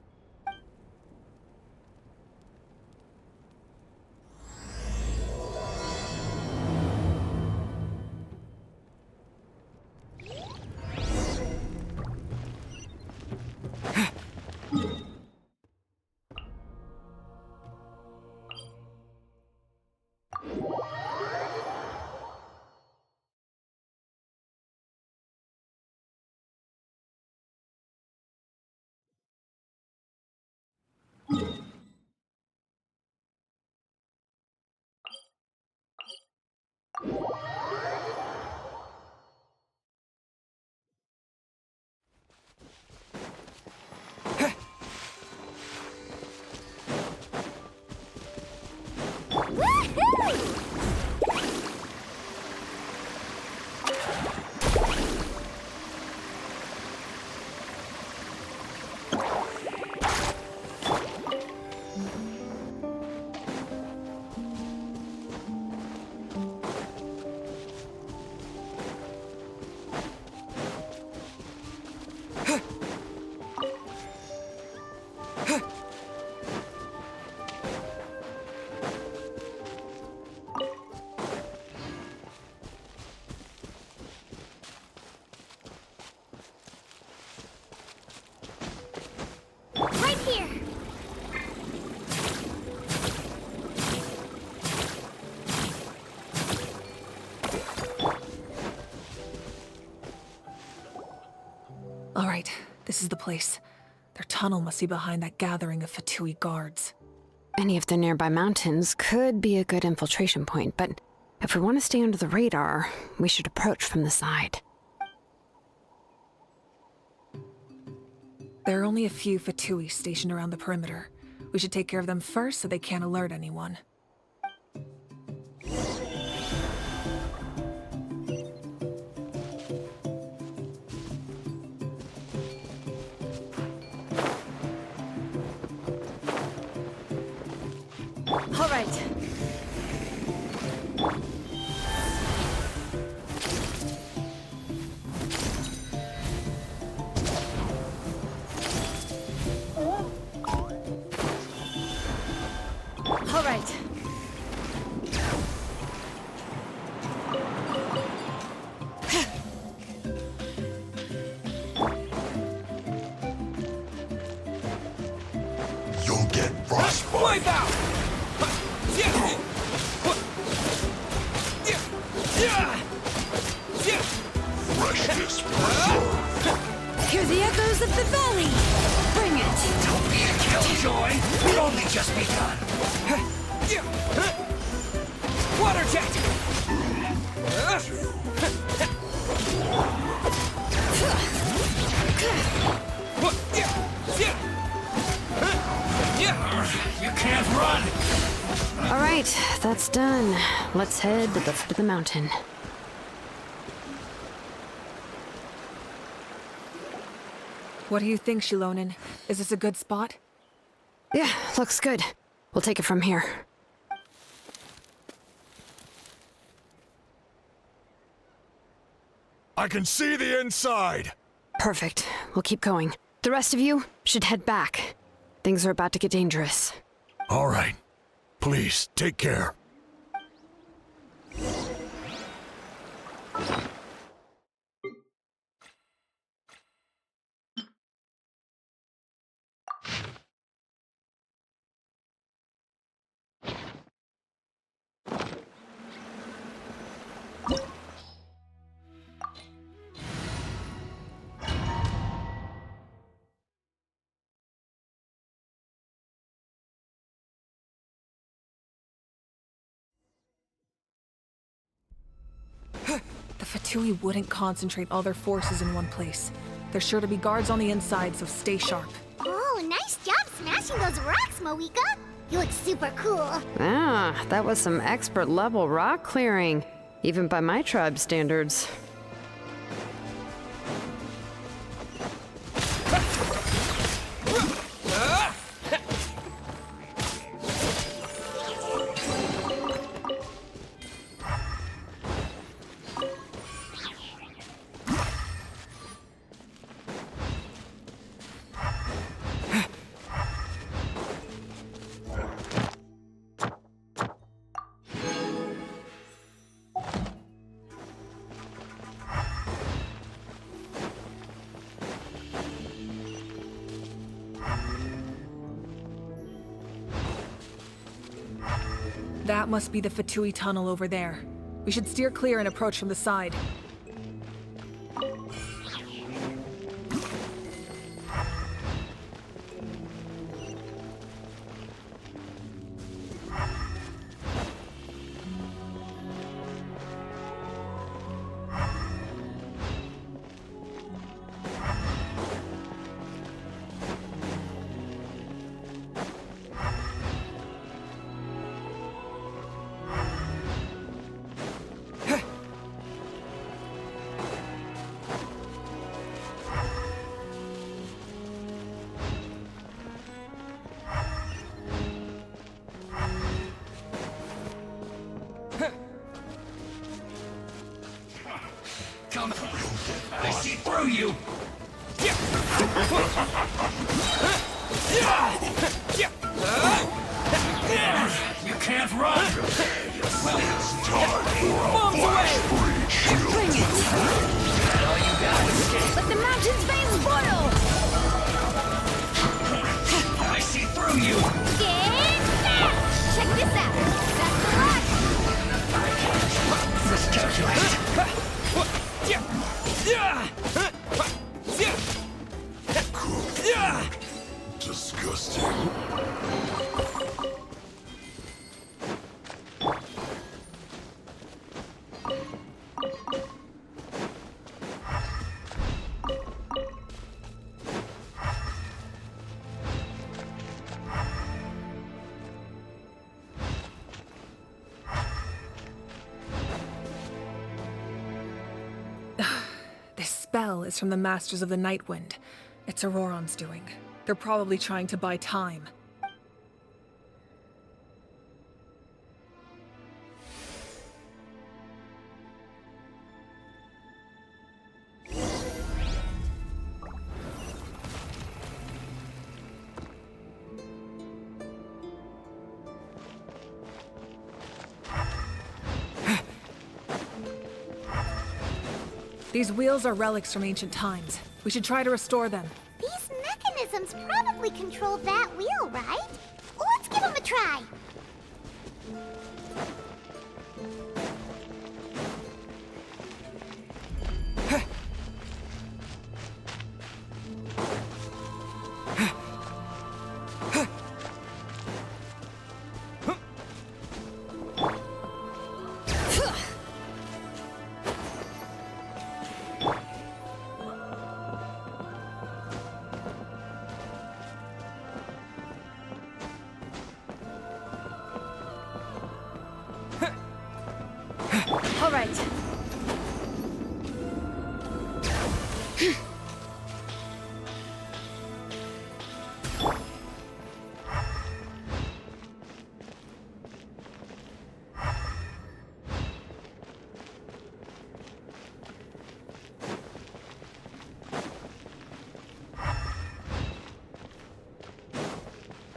Right, this is the place. Their tunnel must be behind that gathering of Fatui guards. Any of the nearby mountains could be a good infiltration point, but if we want to stay under the radar, we should approach from the side. There are only a few Fatui stationed around the perimeter. We should take care of them first so they can't alert anyone. All right. All right. You'll get frostbite. Wipe out! Freshness preserved. Hear the echoes of the valley! Bring it! Don't be a killjoy! We've only just begun! Water jet! You can't run! All right, that's done. Let's head to the foot of the mountain. What do you think, Xilonen? Is this a good spot? Yeah, looks good. We'll take it from here. I can see the inside! Perfect. We'll keep going. The rest of you should head back. Things are about to get dangerous. All right. Please, take care. The Fatui wouldn't concentrate all their forces in one place. There's sure to be guards on the inside, so stay sharp. Oh, nice job smashing those rocks, Mavuika! You look super cool. Ah, that was some expert level rock clearing, even by my tribe's standards. That must be the Fatui tunnel over there. We should steer clear and approach from the side. Come. I see through you. You can't run. Well, bombs away. Bring it. All you got is escape. Let the mountain's veins boil. I see through you. Get back! Check this out. That's the rock. Miscalculate. is from the Masters of the Nightwind. It's Ororon's doing. They're probably trying to buy time. These wheels are relics from ancient times. We should try to restore them. These mechanisms probably control that wheel, right? Let's give them a try. All right.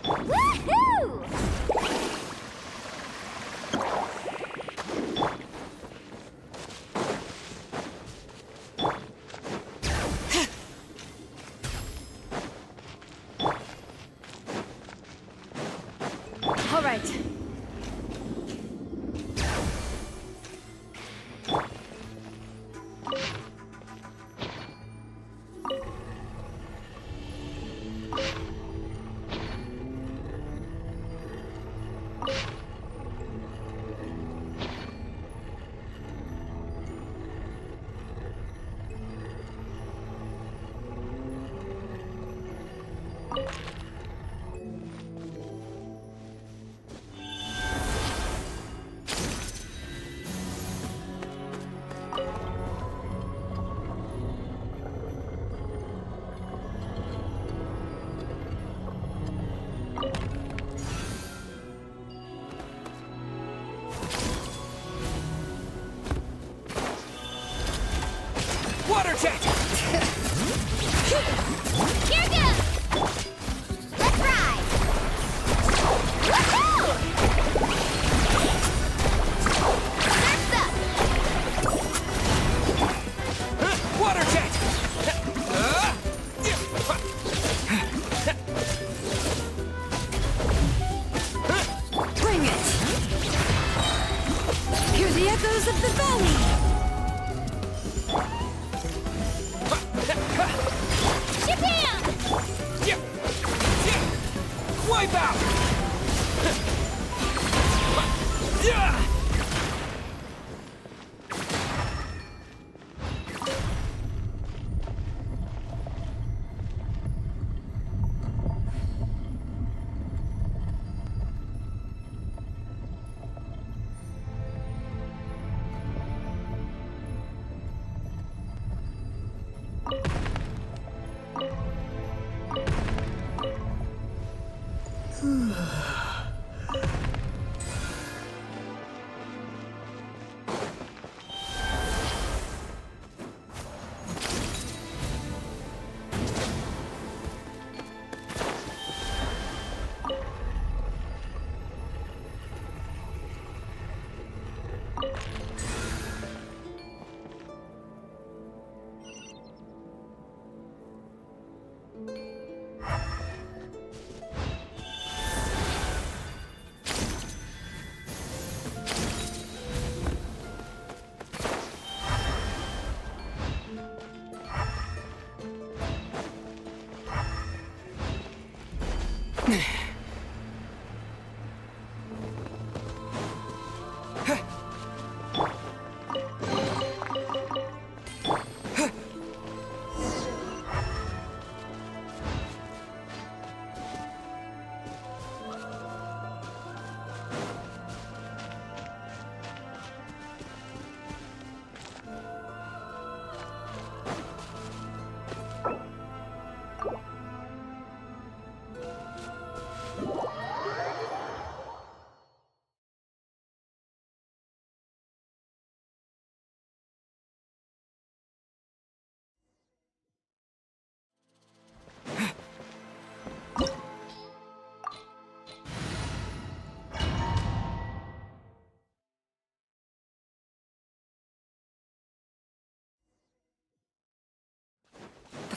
Woohoo! All right. Water jet! Here goes! Let's ride! Woohoo! Surf's up! Water jet! Bring it! Hear the echoes of the valley! Wipe out! Yeah!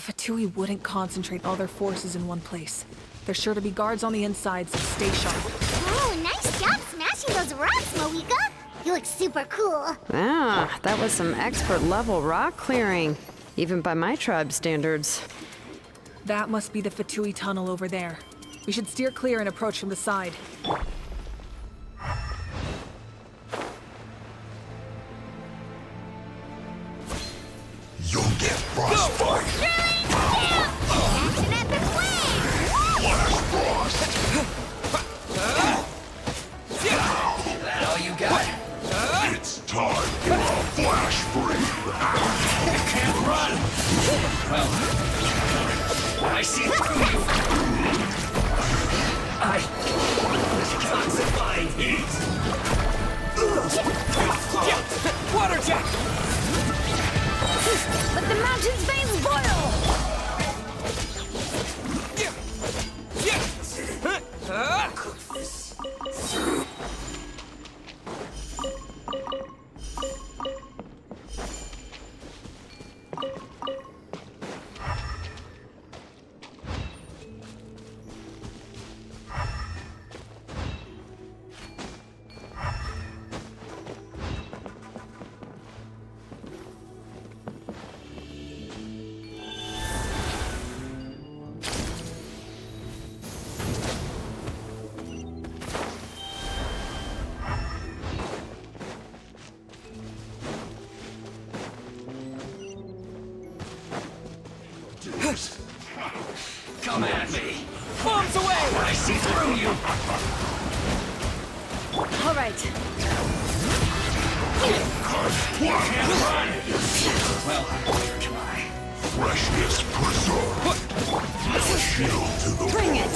Fatui wouldn't concentrate all their forces in one place. There's sure to be guards on the inside, so stay sharp. Oh, nice job smashing those rocks, Mavuika! You look super cool. Ah, that was some expert-level rock clearing, even by my tribe's standards. That must be the Fatui tunnel over there. We should steer clear and approach from the side. You'll get frostbite. That's an epic wave! Flash frost. That all you got? It's time for a flash freeze. You can't run! Well, I see through you! I was toxifying heat! Water jet! Let the mountain's veins boil! Come at me! Bombs away! I see through you! All right. You can't run! Well, try. Freshness preserved. Shield to the Bring it!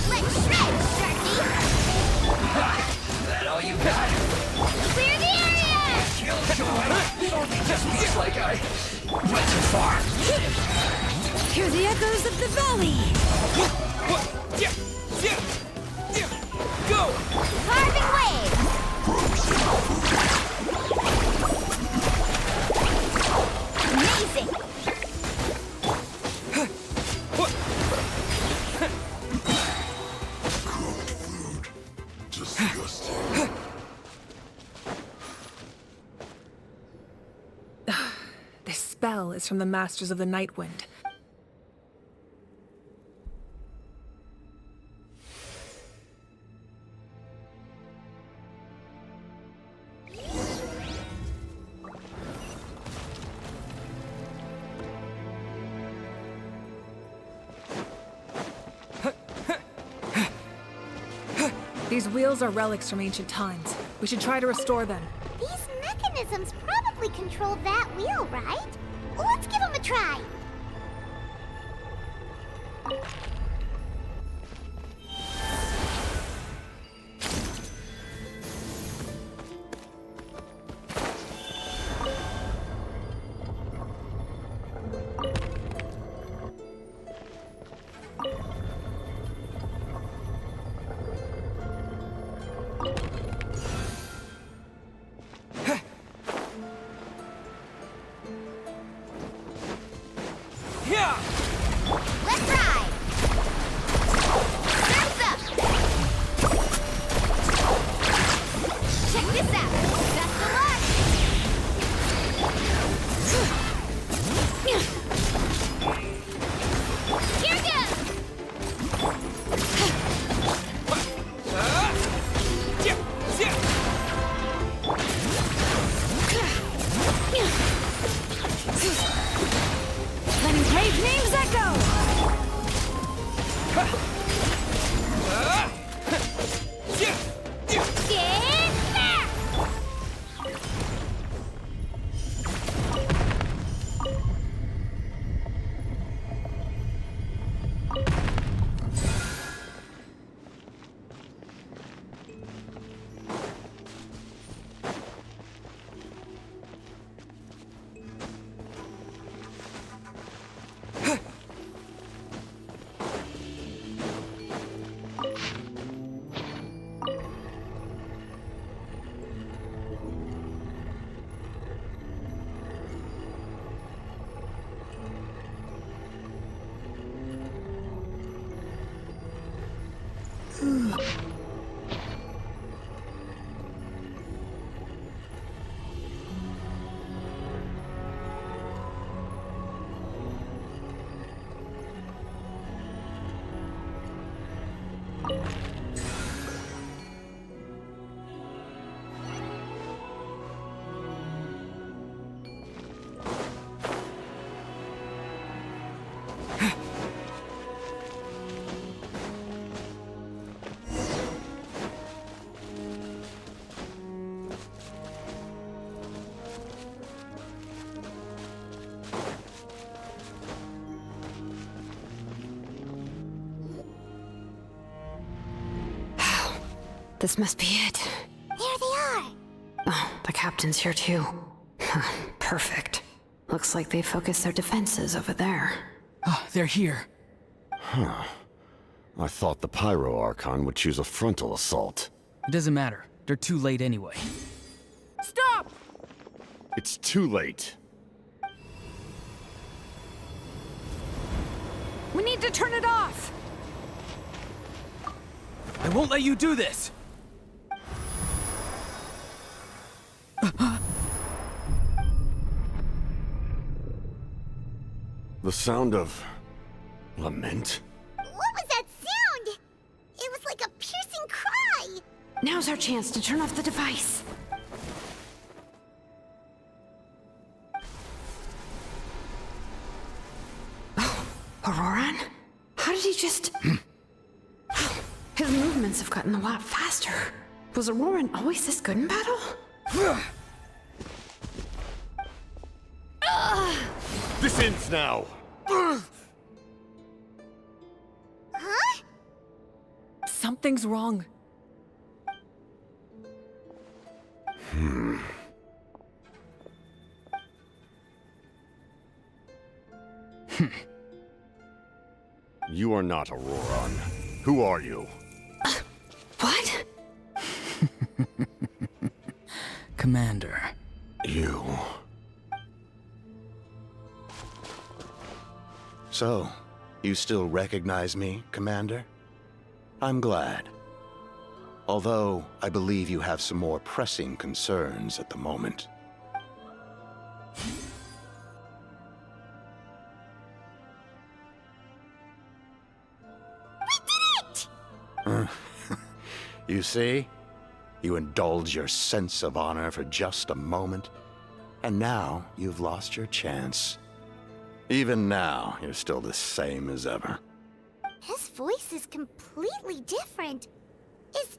Let's shred, Sharky! That all you got? Clear the area! Killjoy! It just looks like I went too far. Hear the echoes of the valley! Go! Carving wave! Amazing! cooked food. Disgusting. This spell is from the Masters of the Night Wind. These wheels are relics from ancient times. We should try to restore them. These mechanisms probably control that wheel, right? Let's give them a try. Let's ride! Thumbs up! Check this out! Best of luck! Here goes! Letting page names echo! This must be it. There they are! Oh, the captain's here too. Perfect. Looks like they focused their defenses over there. Oh, they're here. Huh. I thought the Pyro Archon would choose a frontal assault. It doesn't matter. They're too late anyway. Stop! It's too late. We need to turn it off! I won't let you do this! The sound of... lament? What was that sound? It was like a piercing cry! Now's our chance to turn off the device. Oh, Ororon? How did he just... His movements have gotten a lot faster. Was Ororon always this good in battle? This ends now! Huh? Something's wrong. You are not Ororon. Who are you? What? Commander. You... So, you still recognize me, Commander? I'm glad. Although, I believe you have some more pressing concerns at the moment. We did it! You see? You indulge your sense of honor for just a moment, and now you've lost your chance. Even now, you're still the same as ever. His voice is completely different. Is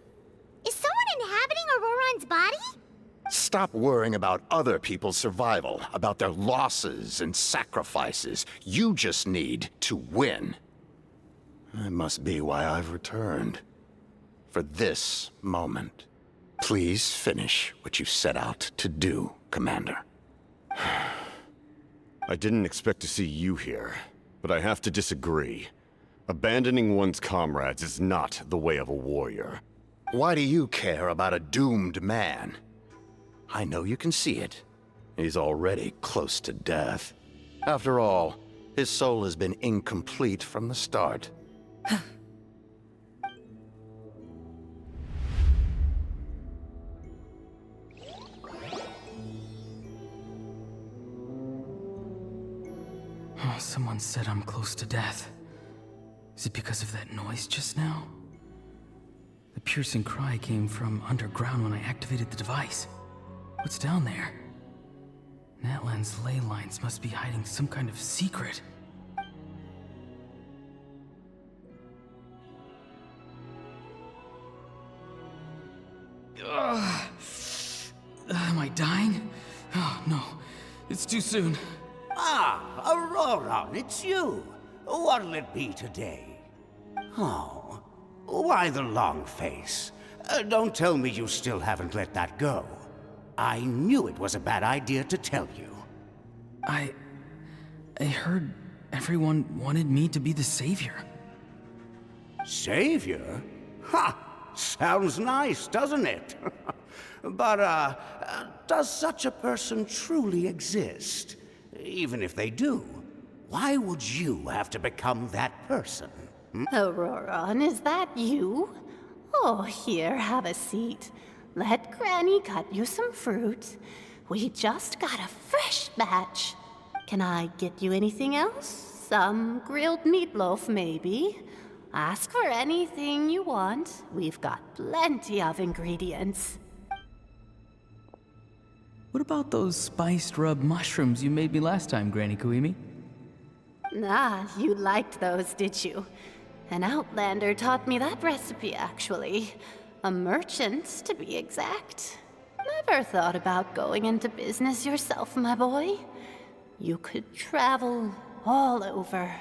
someone inhabiting Ororon's body? Stop worrying about other people's survival, about their losses and sacrifices. You just need to win. That must be why I've returned. For this moment. Please finish what you set out to do, Commander. I didn't expect to see you here, but I have to disagree. Abandoning one's comrades is not the way of a warrior. Why do you care about a doomed man? I know you can see it. He's already close to death. After all, his soul has been incomplete from the start. Oh, someone said I'm close to death. Is it because of that noise just now? The piercing cry came from underground when I activated the device. What's down there? Natlan's ley lines must be hiding some kind of secret. Am I dying? Oh, no. It's too soon. Ah, Ororon, it's you. What'll it be today? Oh, why the long face? Don't tell me you still haven't let that go. I knew it was a bad idea to tell you. I heard everyone wanted me to be the savior. Savior? Ha! Sounds nice, doesn't it? But, does such a person truly exist? Even if they do, why would you have to become that person? Ororon, is that you? Oh, here, have a seat. Let Granny cut you some fruit. We just got a fresh batch. Can I get you anything else? Some grilled meatloaf, maybe? Ask for anything you want. We've got plenty of ingredients. What about those spiced rub mushrooms you made me last time, Granny Kuimi? Ah, you liked those, did you? An outlander taught me that recipe, actually. A merchant, to be exact. Never thought about going into business yourself, my boy. You could travel all over.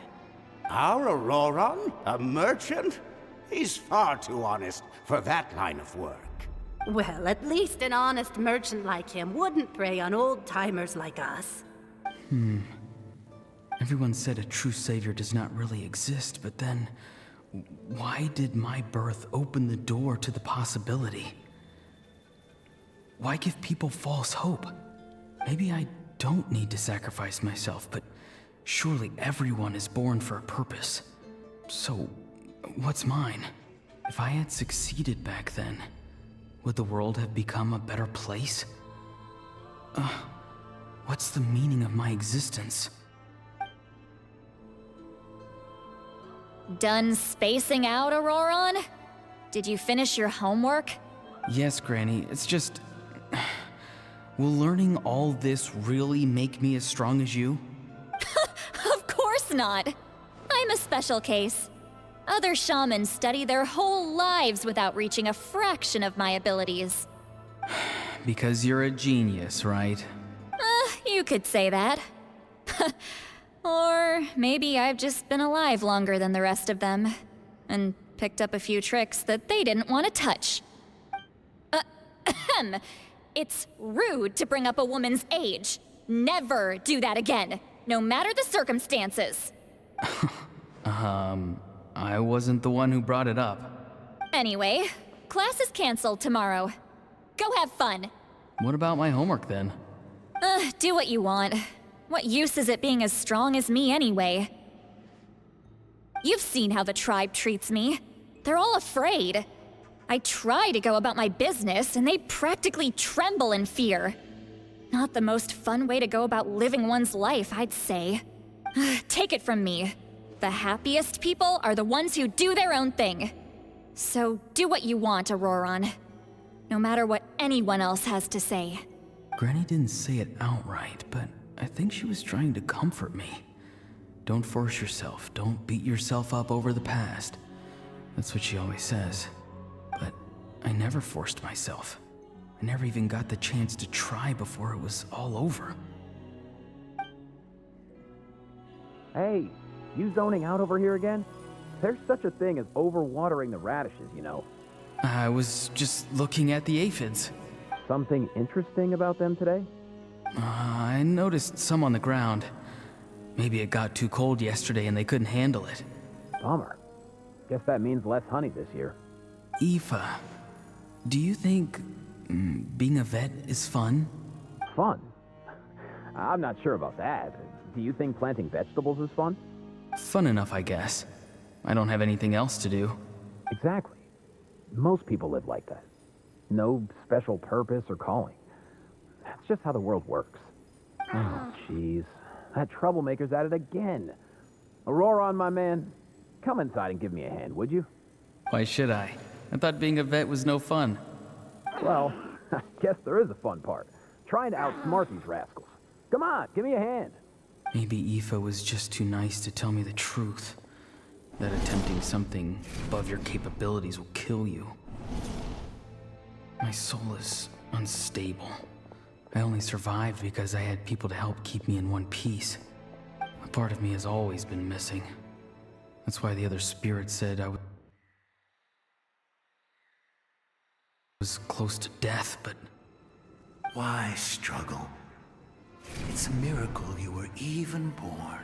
Our Ororon? A merchant? He's far too honest for that line of work. Well, at least an honest merchant like him wouldn't prey on old-timers like us. Everyone said a true savior does not really exist, but then why did my birth open the door to the possibility? Why give people false hope? Maybe I don't need to sacrifice myself, but surely everyone is born for a purpose. So, what's mine? If I had succeeded back then, would the world have become a better place? What's the meaning of my existence? Done spacing out, Ororon? Did you finish your homework? Yes, Granny, it's just... Will learning all this really make me as strong as you? Of course not. I'm a special case. Other shamans study their whole lives without reaching a fraction of my abilities. Because you're a genius, right? You could say that. Or maybe I've just been alive longer than the rest of them, and picked up a few tricks that they didn't want to touch. It's rude to bring up a woman's age. Never do that again, no matter the circumstances. I wasn't the one who brought it up. Anyway, class is canceled tomorrow. Go have fun. What about my homework then? Do what you want. What use is it being as strong as me anyway? You've seen how the tribe treats me. They're all afraid. I try to go about my business, and they practically tremble in fear. Not the most fun way to go about living one's life, I'd say. Take it from me. The happiest people are the ones who do their own thing. So do what you want, Ororon. No matter what anyone else has to say. Granny didn't say it outright, but I think she was trying to comfort me. Don't force yourself. Don't beat yourself up over the past. That's what she always says. But I never forced myself. I never even got the chance to try before it was all over. Hey, you zoning out over here again? There's such a thing as overwatering the radishes, you know. I was just looking at the aphids. Something interesting about them today? I noticed some on the ground. Maybe it got too cold yesterday and they couldn't handle it. Bummer. Guess that means less honey this year. Aoife, do you think being a vet is fun? Fun? I'm not sure about that. Do you think planting vegetables is fun? Fun enough, I guess. I don't have anything else to do. Exactly. Most people live like that. No special purpose or calling. That's just how the world works. Oh, jeez. That troublemaker's at it again. Ororon, my man, come inside and give me a hand, would you? Why should I? I thought being a vet was no fun. Well, I guess there is a fun part. Trying to outsmart these rascals. Come on, give me a hand. Maybe Aoife was just too nice to tell me the truth. That attempting something above your capabilities will kill you. My soul is unstable. I only survived because I had people to help keep me in one piece. A part of me has always been missing. That's why the other spirits said I was close to death, but... Why struggle? It's a miracle you were even born.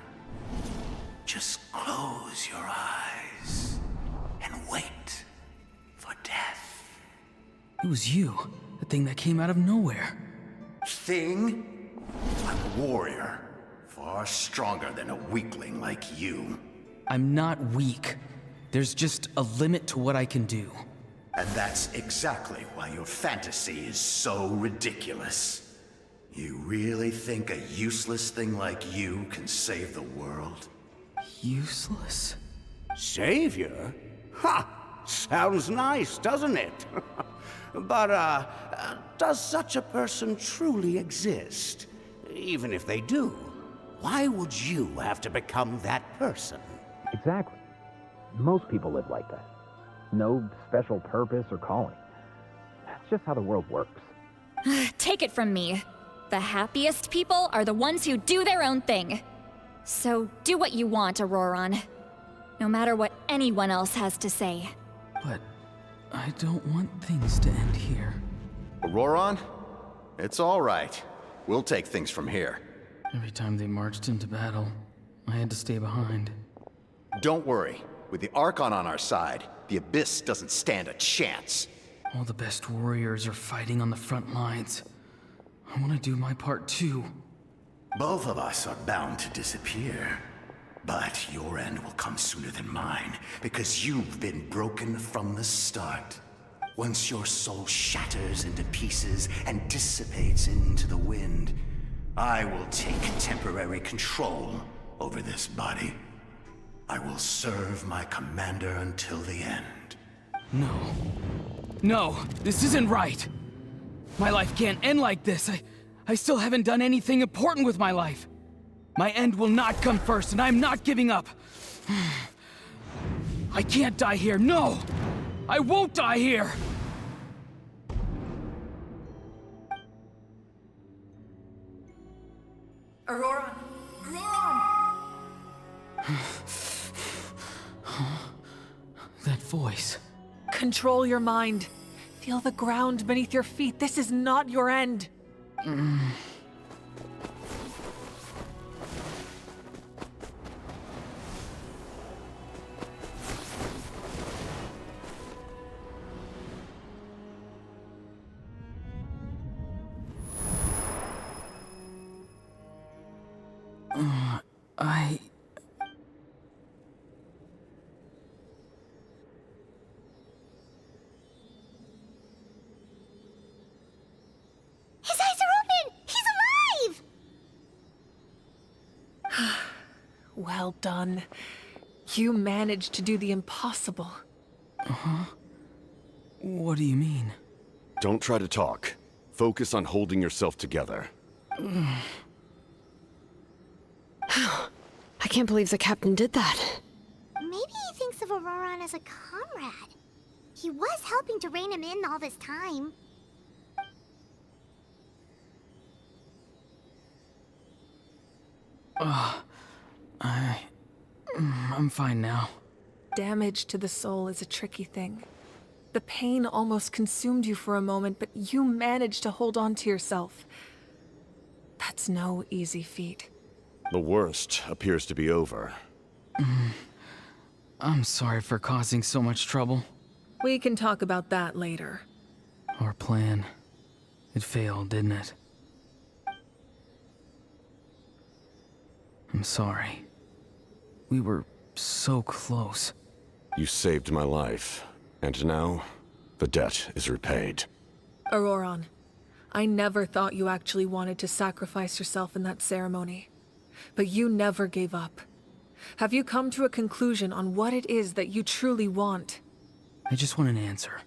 Just close your eyes and wait for death. It was you, the thing that came out of nowhere. Thing? I'm a warrior. Far stronger than a weakling like you. I'm not weak. There's just a limit to what I can do. And that's exactly why your fantasy is so ridiculous. You really think a useless thing like you can save the world? Useless? Savior? Ha! Sounds nice, doesn't it? But, does such a person truly exist? Even if they do, why would you have to become that person? Exactly. Most people live like that. No special purpose or calling. That's just how the world works. Take it from me. The happiest people are the ones who do their own thing. So do what you want, Ororon. No matter what anyone else has to say. But I don't want things to end here. Ororon? It's all right. We'll take things from here. Every time they marched into battle, I had to stay behind. Don't worry. With the Archon on our side, the Abyss doesn't stand a chance. All the best warriors are fighting on the front lines. I want to do my part too. Both of us are bound to disappear. But your end will come sooner than mine, because you've been broken from the start. Once your soul shatters into pieces and dissipates into the wind, I will take temporary control over this body. I will serve my commander until the end. No. No, this isn't right. My life can't end like this. I still haven't done anything important with my life. My end will not come first, and I'm not giving up. I can't die here, no! I won't die here! Ororon! Ororon! That voice. Control your mind. Feel the ground beneath your feet. This is not your end. His eyes are open! He's alive! Well done. You managed to do the impossible. Uh-huh. What do you mean? Don't try to talk. Focus on holding yourself together. I can't believe the captain did that. Maybe he thinks of Ororon as a comrade. He was helping to rein him in all this time. I'm fine now. Damage to the soul is a tricky thing. The pain almost consumed you for a moment, but you managed to hold on to yourself. That's no easy feat. The worst appears to be over. I'm sorry for causing so much trouble. We can talk about that later. Our plan. It failed, didn't it? I'm sorry. We were so close. You saved my life, and now the debt is repaid. Ororon, I never thought you actually wanted to sacrifice yourself in that ceremony. But you never gave up. Have you come to a conclusion on what it is that you truly want? I just want an answer.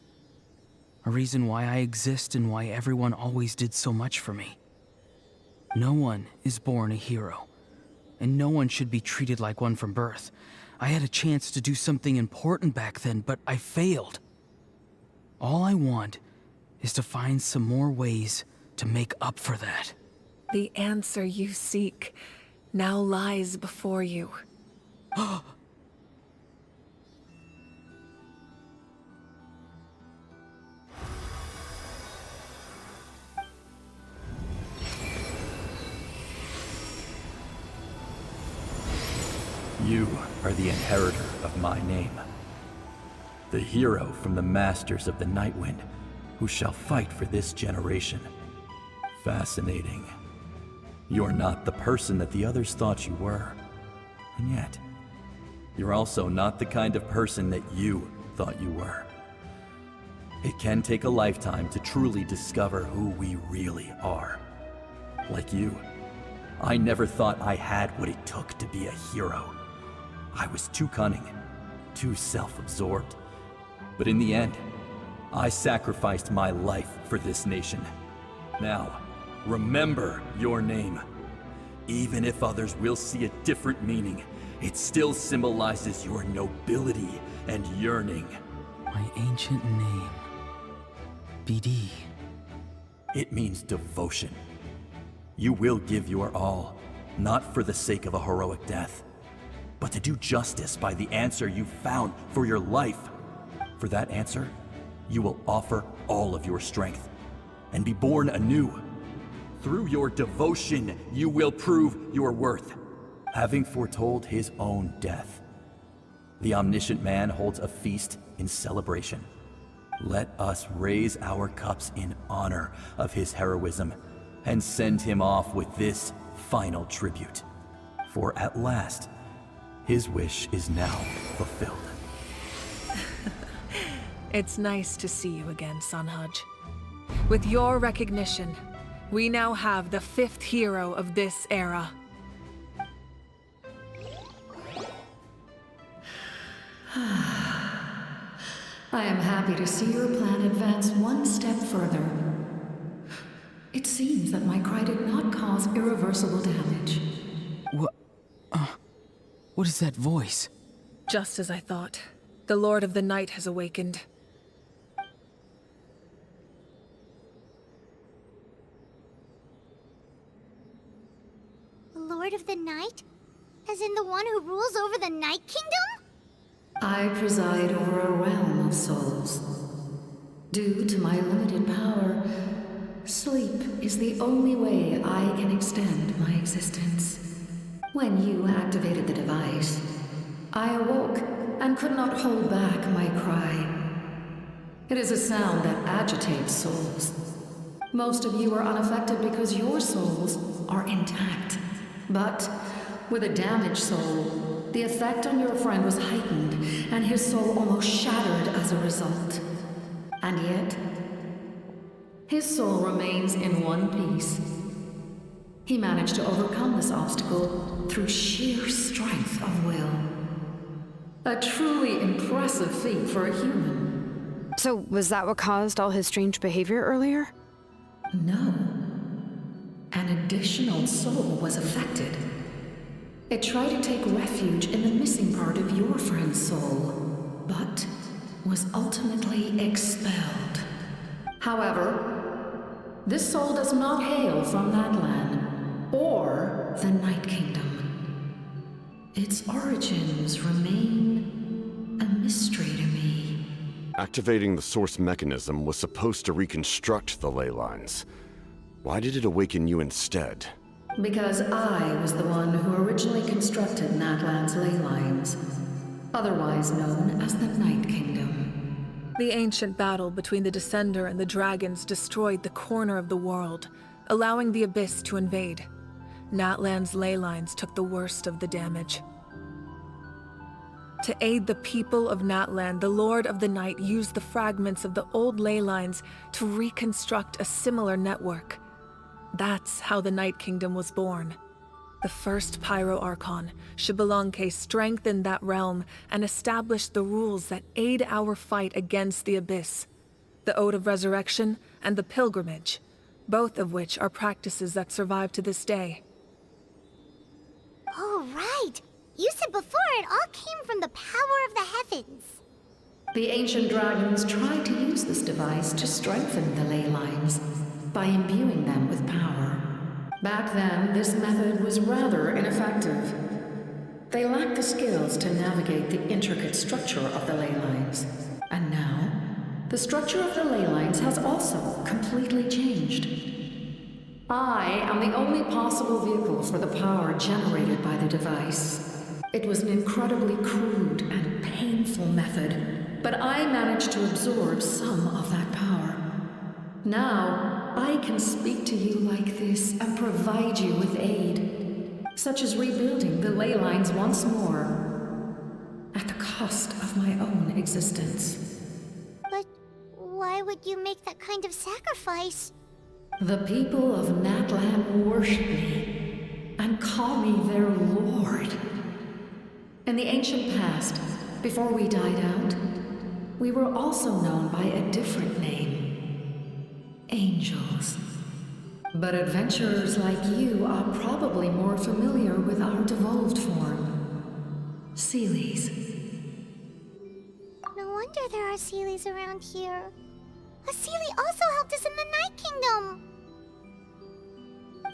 A reason why I exist and why everyone always did so much for me. No one is born a hero, and no one should be treated like one from birth. I had a chance to do something important back then, but I failed. All I want is to find some more ways to make up for that. The answer you seek now lies before you. You are the inheritor of my name. The hero from the Masters of the Nightwind, who shall fight for this generation. Fascinating. You're not the person that the others thought you were. And yet, you're also not the kind of person that you thought you were. It can take a lifetime to truly discover who we really are. Like you, I never thought I had what it took to be a hero. I was too cunning, too self-absorbed. But in the end, I sacrificed my life for this nation. Now, remember your name. Even if others will see a different meaning, it still symbolizes your nobility and yearning. My ancient name. BD. It means devotion. You will give your all, not for the sake of a heroic death, but to do justice by the answer you found for your life. For that answer, you will offer all of your strength and be born anew. Through your devotion, you will prove your worth. Having foretold his own death, the omniscient man holds a feast in celebration. Let us raise our cups in honor of his heroism and send him off with this final tribute. For at last, his wish is now fulfilled. It's nice to see you again, Sunhudge. With your recognition, we now have the 5th hero of this era. I am happy to see your plan advance one step further. It seems that my cry did not cause irreversible damage. What is that voice? Just as I thought. The Lord of the Night has awakened. The Lord of the Night? As in the one who rules over the Night Kingdom? I preside over a realm of souls. Due to my limited power, sleep is the only way I can extend my existence. When you activated the device, I awoke and could not hold back my cry. It is a sound that agitates souls. Most of you are unaffected because your souls are intact. But with a damaged soul, the effect on your friend was heightened, and his soul almost shattered as a result. And yet, his soul remains in one piece. He managed to overcome this obstacle through sheer strength of will. A truly impressive feat for a human. So, was that what caused all his strange behavior earlier? No. An additional soul was affected. It tried to take refuge in the missing part of your friend's soul, but was ultimately expelled. However, this soul does not hail from Natlan or the Night Kingdom. Its origins remain a mystery to me. Activating the source mechanism was supposed to reconstruct the ley lines. Why did it awaken you instead? Because I was the one who originally constructed Natlan's ley lines, otherwise known as the Night Kingdom. The ancient battle between the Descender and the dragons destroyed the corner of the world, allowing the Abyss to invade. Natlan's ley lines took the worst of the damage. To aid the people of Natlan, the Lord of the Night used the fragments of the old ley lines to reconstruct a similar network. That's how the Night Kingdom was born. The first Pyro Archon, Xilonen, strengthened that realm and established the rules that aid our fight against the Abyss. The Ode of Resurrection and the Pilgrimage, both of which are practices that survive to this day. Oh, right! You said before it all came from the power of the heavens. The ancient dragons tried to use this device to strengthen the ley lines by imbuing them with power. Back then, this method was rather ineffective. They lacked the skills to navigate the intricate structure of the ley lines. And now, the structure of the ley lines has also completely changed. I am the only possible vehicle for the power generated by the device. It was an incredibly crude and painful method, but I managed to absorb some of that power. Now, I can speak to you like this and provide you with aid, such as rebuilding the ley lines once more, at the cost of my own existence. But why would you make that kind of sacrifice? The people of Natlan worship me and call me their lord. In the ancient past, before we died out, we were also known by a different name: angels. But adventurers like you are probably more familiar with our devolved form, Seelies. No wonder there are Seelies around here. A Seelie also helped us in the Night Kingdom.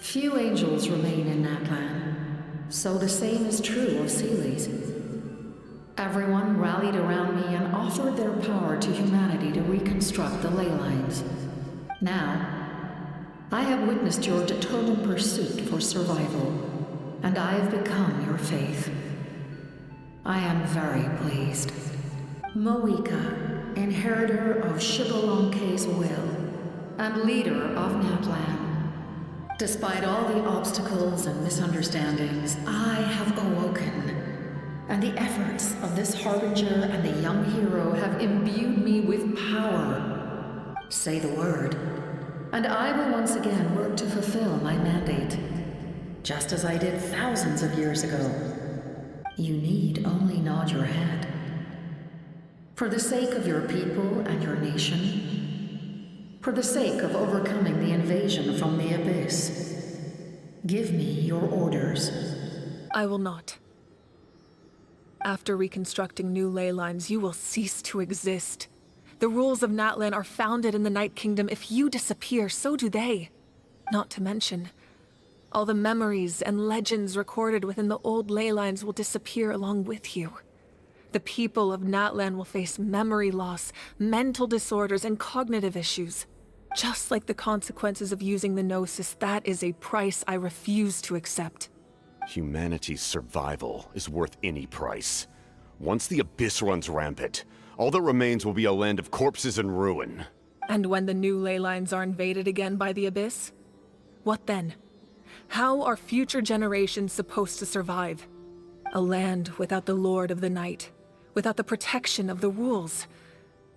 Few angels remain in Natlan, so the same is true of Seelies. Everyone rallied around me and offered offered their power to humanity to reconstruct the ley lines. Now, I have witnessed your determined pursuit for survival, and I have become your faith. I am very pleased. Mavuika, inheritor of Xilolen's will, and leader of Natlan. Despite all the obstacles and misunderstandings, I have awoken, and the efforts of this harbinger and the young hero have imbued me with power. Say the word, and I will once again work to fulfill my mandate, just as I did thousands of years ago. You need only nod your head. For the sake of your people and your nation, for the sake of overcoming the invasion from the Abyss, give me your orders. I will not. After reconstructing new ley lines, you will cease to exist. The rules of Natlan are founded in the Night Kingdom. If you disappear, so do they. Not to mention, all the memories and legends recorded within the old ley lines will disappear along with you. The people of Natlan will face memory loss, mental disorders, and cognitive issues. Just like the consequences of using the Gnosis, that is a price I refuse to accept. Humanity's survival is worth any price. Once the Abyss runs rampant, all that remains will be a land of corpses and ruin. And when the new ley lines are invaded again by the Abyss? What then? How are future generations supposed to survive? A land without the Lord of the Night, without the protection of the rules,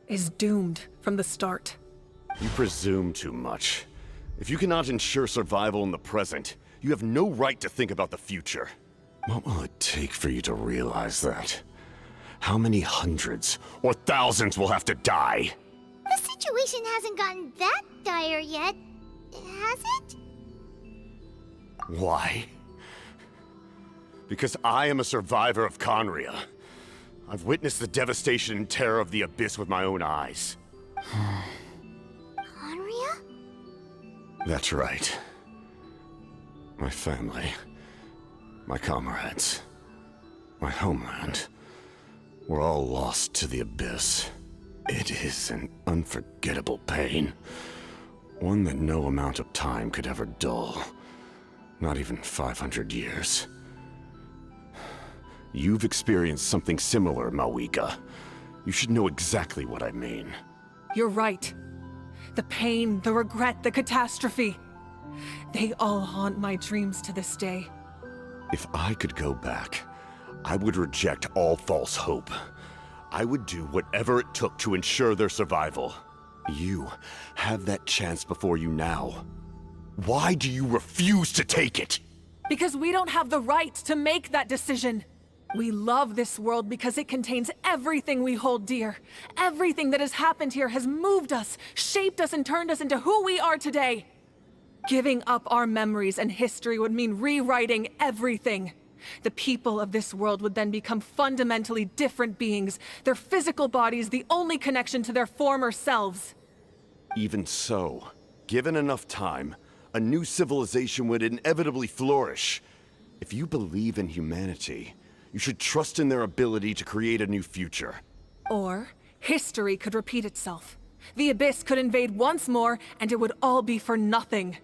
is doomed from the start. You presume too much. If you cannot ensure survival in the present, you have no right to think about the future. What will it take for you to realize that? How many hundreds or thousands will have to die? The situation hasn't gotten that dire yet, has it? Why? Because I am a survivor of Conria. I've witnessed the devastation and terror of the Abyss with my own eyes. Conria? That's right. My family, my comrades, my homeland, were all lost to the Abyss. It is an unforgettable pain. One that no amount of time could ever dull. Not even 500 years. You've experienced something similar, Mavuika. You should know exactly what I mean. You're right. The pain, the regret, the catastrophe. They all haunt my dreams to this day. If I could go back, I would reject all false hope. I would do whatever it took to ensure their survival. You have that chance before you now. Why do you refuse to take it? Because we don't have the right to make that decision. We love this world because it contains everything we hold dear. Everything that has happened here has moved us, shaped us, and turned us into who we are today. Giving up our memories and history would mean rewriting everything. The people of this world would then become fundamentally different beings, their physical bodies the only connection to their former selves. Even so, given enough time, a new civilization would inevitably flourish. If you believe in humanity, you should trust in their ability to create a new future. Or, history could repeat itself. The Abyss could invade once more, and it would all be for nothing.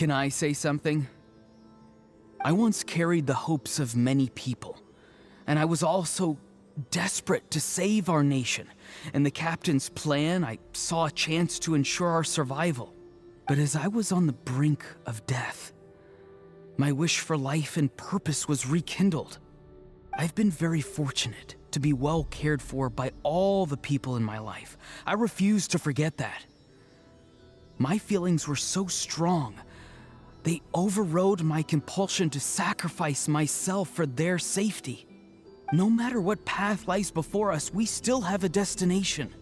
Can I say something? I once carried the hopes of many people, and I was also desperate to save our nation. In the captain's plan, I saw a chance to ensure our survival. But as I was on the brink of death, my wish for life and purpose was rekindled. I've been very fortunate to be well cared for by all the people in my life. I refuse to forget that. My feelings were so strong, they overrode my compulsion to sacrifice myself for their safety. No matter what path lies before us, we still have a destination.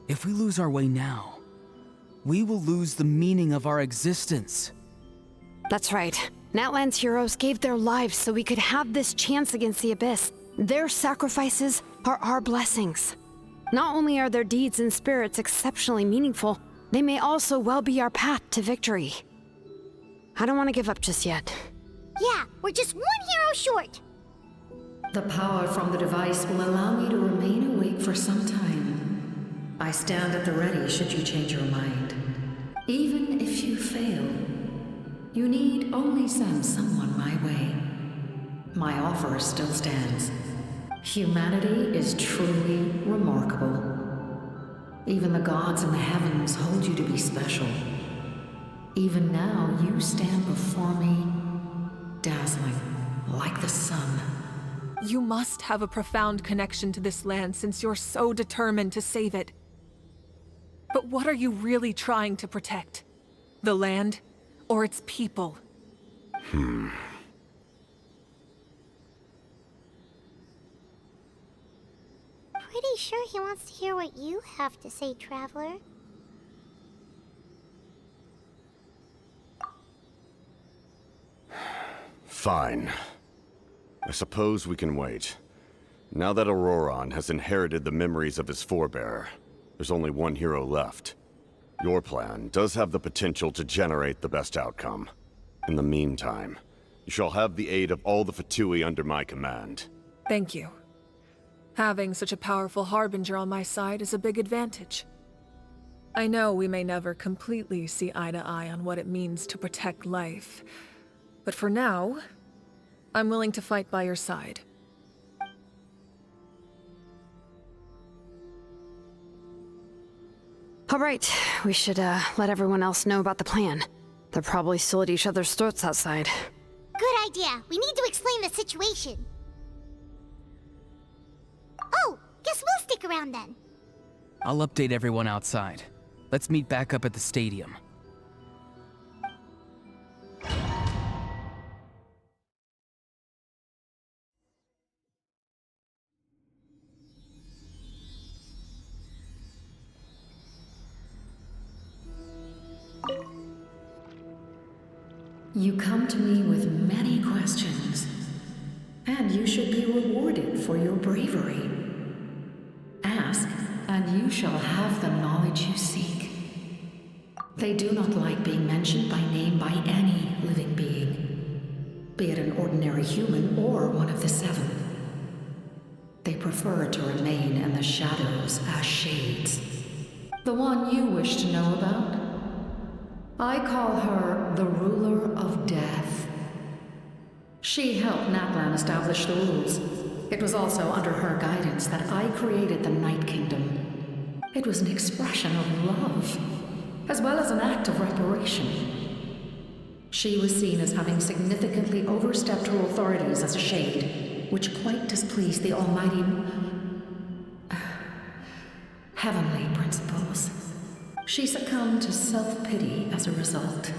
If we lose our way now, we will lose the meaning of our existence. That's right. Natlan's heroes gave their lives so we could have this chance against the Abyss. Their sacrifices are our blessings. Not only are their deeds and spirits exceptionally meaningful, they may also well be our path to victory. I don't want to give up just yet. Yeah, we're just one hero short. The power from the device will allow me to remain awake for some time. I stand at the ready should you change your mind. Even if you fail, you need only send someone my way. My offer still stands. Humanity is truly remarkable. Even the gods in the heavens hold you to be special. Even now, you stand before me, dazzling, like the sun. You must have a profound connection to this land since you're so determined to save it. But what are you really trying to protect? The land, or its people? Pretty sure he wants to hear what you have to say, Traveler. Fine. I suppose we can wait. Now that Ororon has inherited the memories of his forebear, there's only one hero left. Your plan does have the potential to generate the best outcome. In the meantime, you shall have the aid of all the Fatui under my command. Thank you. Having such a powerful harbinger on my side is a big advantage. I know we may never completely see eye to eye on what it means to protect life, but for now, I'm willing to fight by your side. All right, we should let everyone else know about the plan. They're probably still at each other's throats outside. Good idea. We need to explain the situation. Oh, guess we'll stick around then. I'll update everyone outside. Let's meet back up at the stadium. You come to me with many questions, and you should be rewarded for your bravery. Ask, and you shall have the knowledge you seek. They do not like being mentioned by name by any living being, be it an ordinary human or one of the seven. They prefer to remain in the shadows as shades. The one you wish to know about? I call her the Ruler of Death. She helped Natlan establish the rules. It was also under her guidance that I created the Night Kingdom. It was an expression of love, as well as an act of reparation. She was seen as having significantly overstepped her authorities as a shade, which quite displeased the almighty heavenly principles. She succumbed to self-pity as a result,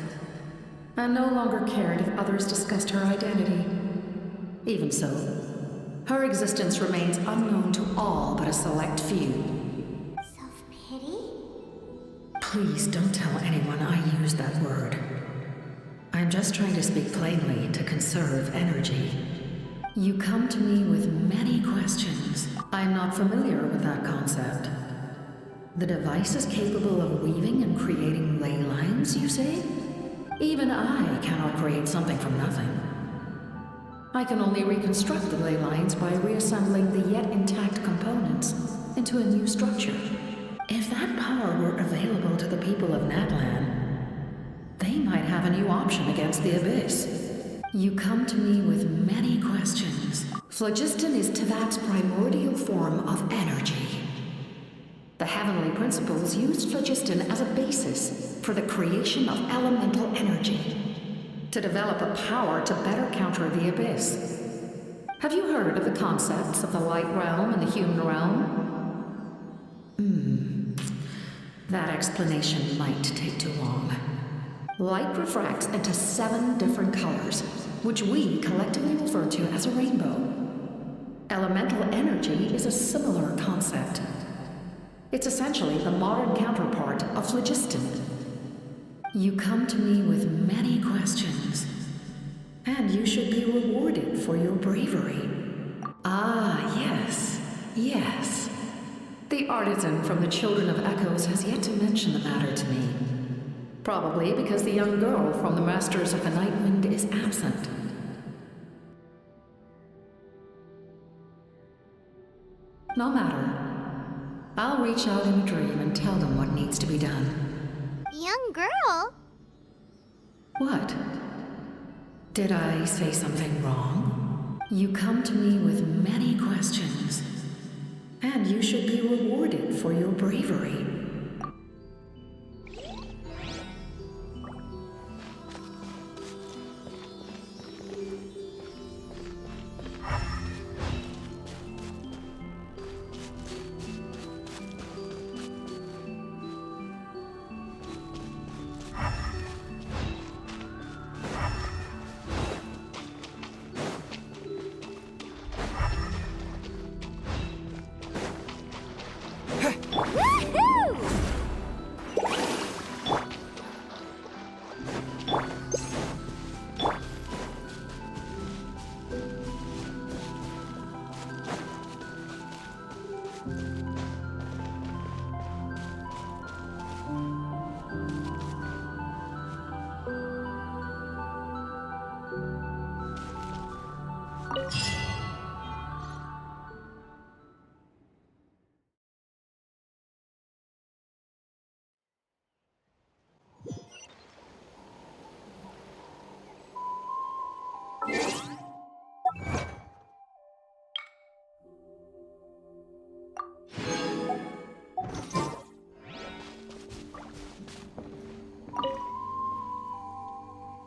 and no longer cared if others discussed her identity. Even so, her existence remains unknown to all but a select few. Self-pity? Please don't tell anyone I used that word. I'm just trying to speak plainly to conserve energy. You come to me with many questions. I'm not familiar with that concept. The device is capable of weaving and creating ley lines, you say? Even I cannot create something from nothing. I can only reconstruct the ley lines by reassembling the yet intact components into a new structure. If that power were available to the people of Natlan, they might have a new option against the Abyss. You come to me with many questions. Phlogiston is Teyvat's primordial form of energy. The heavenly principles used phlogiston as a basis for the creation of elemental energy, to develop a power to better counter the Abyss. Have you heard of the concepts of the light realm and the human realm? That explanation might take too long. Light refracts into 7 different colors, which we collectively refer to as a rainbow. Elemental energy is a similar concept. It's essentially the modern counterpart of phlogiston. You come to me with many questions, and you should be rewarded for your bravery. Ah, yes, yes. The artisan from the Children of Echoes has yet to mention the matter to me. Probably because the young girl from the Masters of the Nightwind is absent. No matter. I'll reach out in a dream and tell them what needs to be done. Young girl? What? Did I say something wrong? You come to me with many questions, and you should be rewarded for your bravery.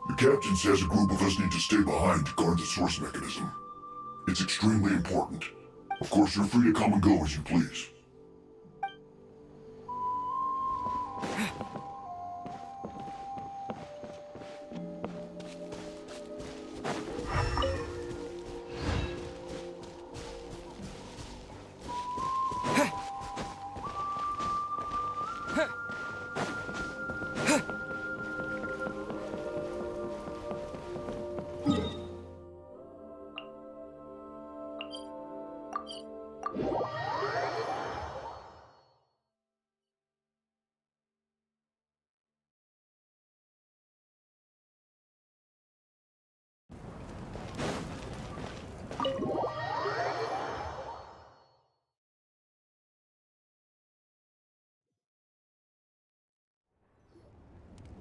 The captain says a group of us need to stay behind to guard the source mechanism. It's extremely important. Of course, you're free to come and go as you please.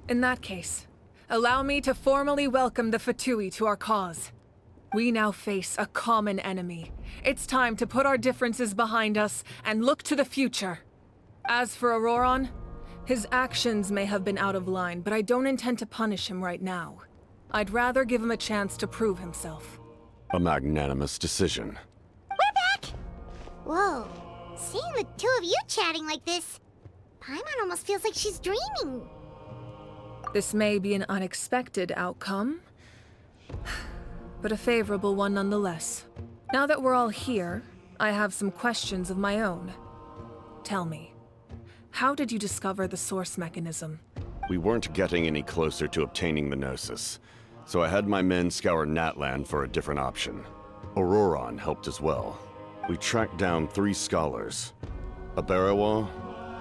In that case, allow me to formally welcome the Fatui to our cause. We now face a common enemy. It's time to put our differences behind us and look to the future. As for Ororon, his actions may have been out of line, but I don't intend to punish him right now. I'd rather give him a chance to prove himself. A magnanimous decision. We're back! Whoa, seeing the two of you chatting like this, Paimon almost feels like she's dreaming. This may be an unexpected outcome, but a favorable one nonetheless. Now that we're all here, I have some questions of my own. Tell me, how did you discover the source mechanism? We weren't getting any closer to obtaining the Gnosis, so I had my men scour Natlan for a different option. Ororon helped as well. We tracked down 3 scholars, Aberawa,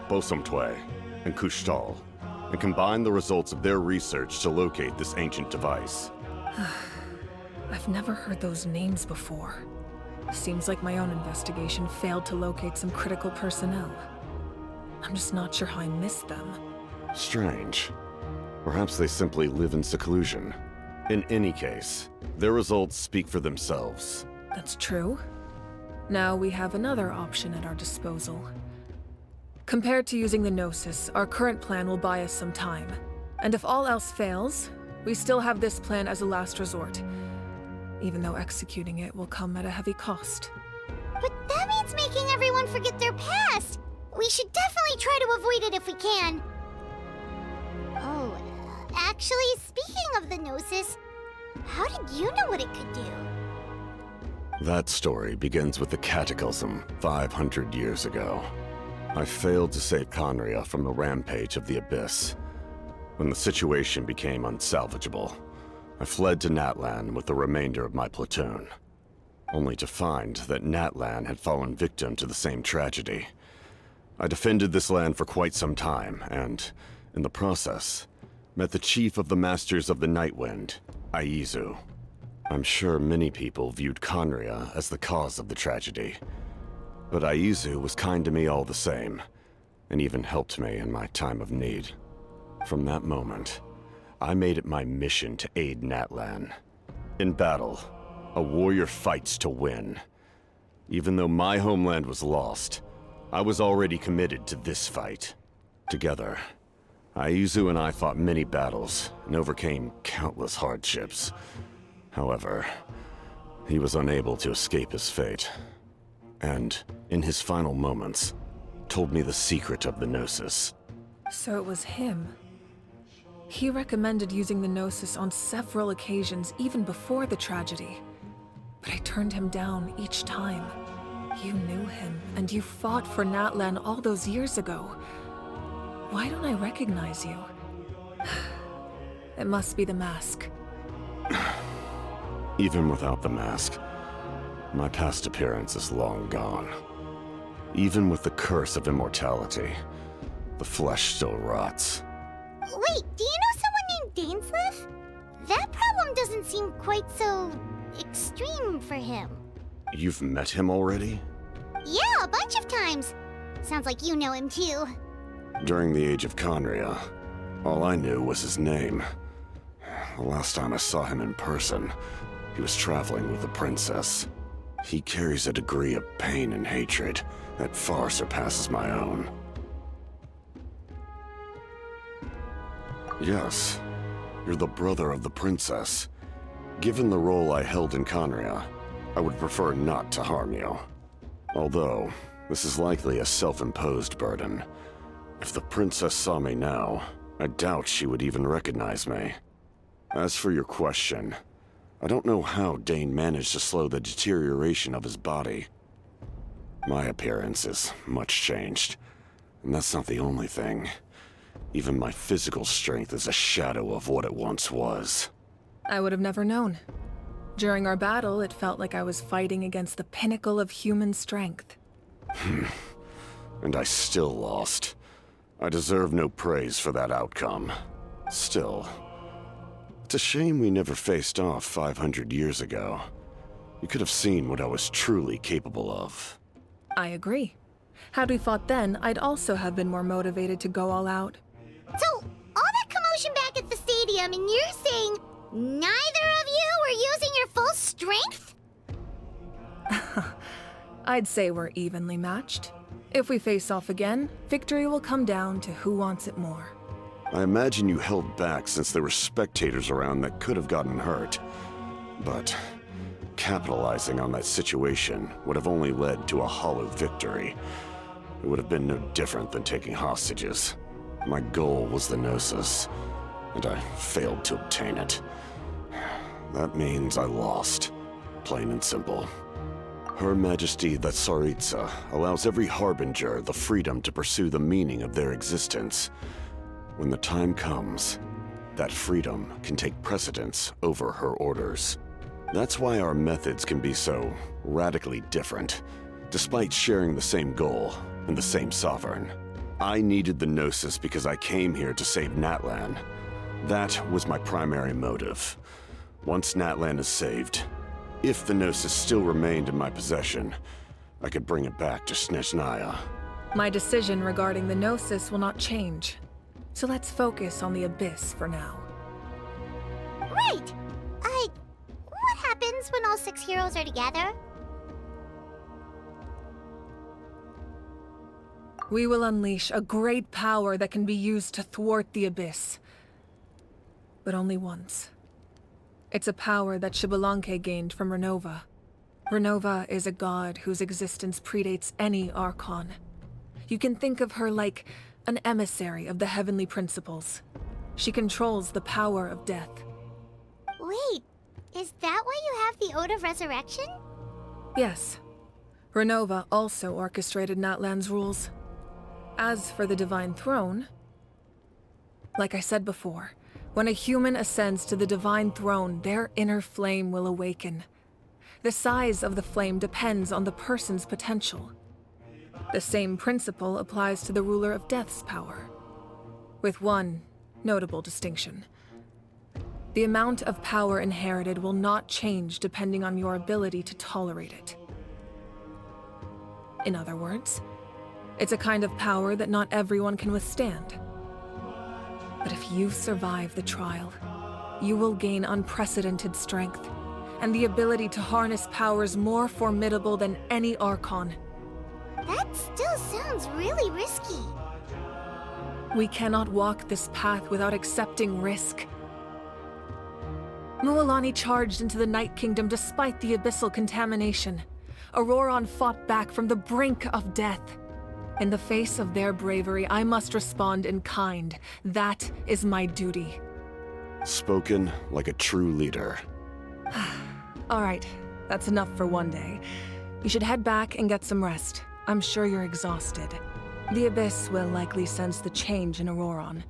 Bosamtwe, and Kushtal, and combined the results of their research to locate this ancient device. I've never heard those names before. Seems like my own investigation failed to locate some critical personnel. I'm just not sure how I missed them. Strange. Perhaps they simply live in seclusion. In any case, their results speak for themselves. That's true. Now we have another option at our disposal. Compared to using the Gnosis, our current plan will buy us some time. And if all else fails, we still have this plan as a last resort. Even though executing it will come at a heavy cost. But that means making everyone forget their past! We should definitely try to avoid it if we can. Oh, actually, speaking of the Gnosis, how did you know what it could do? That story begins with the Cataclysm 500 years ago. I failed to save Conria from the rampage of the Abyss. When the situation became unsalvageable, I fled to Natlan with the remainder of my platoon, only to find that Natlan had fallen victim to the same tragedy. I defended this land for quite some time, and, in the process, met the chief of the Masters of the Nightwind, Aizu. I'm sure many people viewed Conria as the cause of the tragedy. But Aizu was kind to me all the same, and even helped me in my time of need. From that moment, I made it my mission to aid Natlan. In battle, a warrior fights to win. Even though my homeland was lost, I was already committed to this fight. Together, Aizu and I fought many battles and overcame countless hardships. However, he was unable to escape his fate. And, in his final moments, told me the secret of the Gnosis. So it was him. He recommended using the Gnosis on several occasions, even before the tragedy. But I turned him down each time. You knew him, and you fought for Natlan all those years ago. Why don't I recognize you? It must be the mask. Even without the mask, my past appearance is long gone. Even with the curse of immortality, the flesh still rots. Wait, do you know someone named Dainsleif? That problem doesn't seem quite so extreme for him. You've met him already? Yeah, a bunch of times. Sounds like you know him too. During the Age of Conria, all I knew was his name. The last time I saw him in person, he was traveling with the princess. He carries a degree of pain and hatred that far surpasses my own. Yes, you're the brother of the princess. Given the role I held in Conria, I would prefer not to harm you. Although, this is likely a self-imposed burden. If the princess saw me now, I doubt she would even recognize me. As for your question, I don't know how Dane managed to slow the deterioration of his body. My appearance is much changed, and that's not the only thing. Even my physical strength is a shadow of what it once was. I would have never known. During our battle, it felt like I was fighting against the pinnacle of human strength. And I still lost. I deserve no praise for that outcome. Still, it's a shame we never faced off 500 years ago. You could have seen what I was truly capable of. I agree. Had we fought then, I'd also have been more motivated to go all out. So, all that commotion back at the stadium, and you're saying neither of you were using your full strength? I'd say we're evenly matched. If we face off again, victory will come down to who wants it more. I imagine you held back since there were spectators around that could have gotten hurt. But capitalizing on that situation would have only led to a hollow victory. It would have been no different than taking hostages. My goal was the Gnosis, and I failed to obtain it. That means I lost, plain and simple. Her Majesty the Tsaritsa allows every Harbinger the freedom to pursue the meaning of their existence. When the time comes, that freedom can take precedence over her orders. That's why our methods can be so radically different, despite sharing the same goal and the same sovereign. I needed the Gnosis because I came here to save Natlan. That was my primary motive. Once Natlan is saved, if the Gnosis still remained in my possession, I could bring it back to Snezhnaya. My decision regarding the Gnosis will not change. So let's focus on the Abyss for now. Right! What happens when all 6 heroes are together? We will unleash a great power that can be used to thwart the Abyss. But only once. It's a power that Xbalanque gained from Renova. Renova is a god whose existence predates any Archon. You can think of her like an emissary of the heavenly principles. She controls the power of death. Wait, is that why you have the Ode of Resurrection? Yes. Renova also orchestrated Natlan's rules. As for the Divine Throne, like I said before, when a human ascends to the Divine Throne, their inner flame will awaken. The size of the flame depends on the person's potential. The same principle applies to the ruler of Death's power, with one notable distinction. The amount of power inherited will not change depending on your ability to tolerate it. in other words. It's a kind of power that not everyone can withstand. But if you survive the trial, you will gain unprecedented strength, and the ability to harness powers more formidable than any Archon. That still sounds really risky. We cannot walk this path without accepting risk. Mualani charged into the Night Kingdom despite the abyssal contamination. Ororon fought back from the brink of death. In the face of their bravery, I must respond in kind. That is my duty. Spoken like a true leader. All right, that's enough for one day. You should head back and get some rest. I'm sure you're exhausted. The Abyss will likely sense the change in Ororon.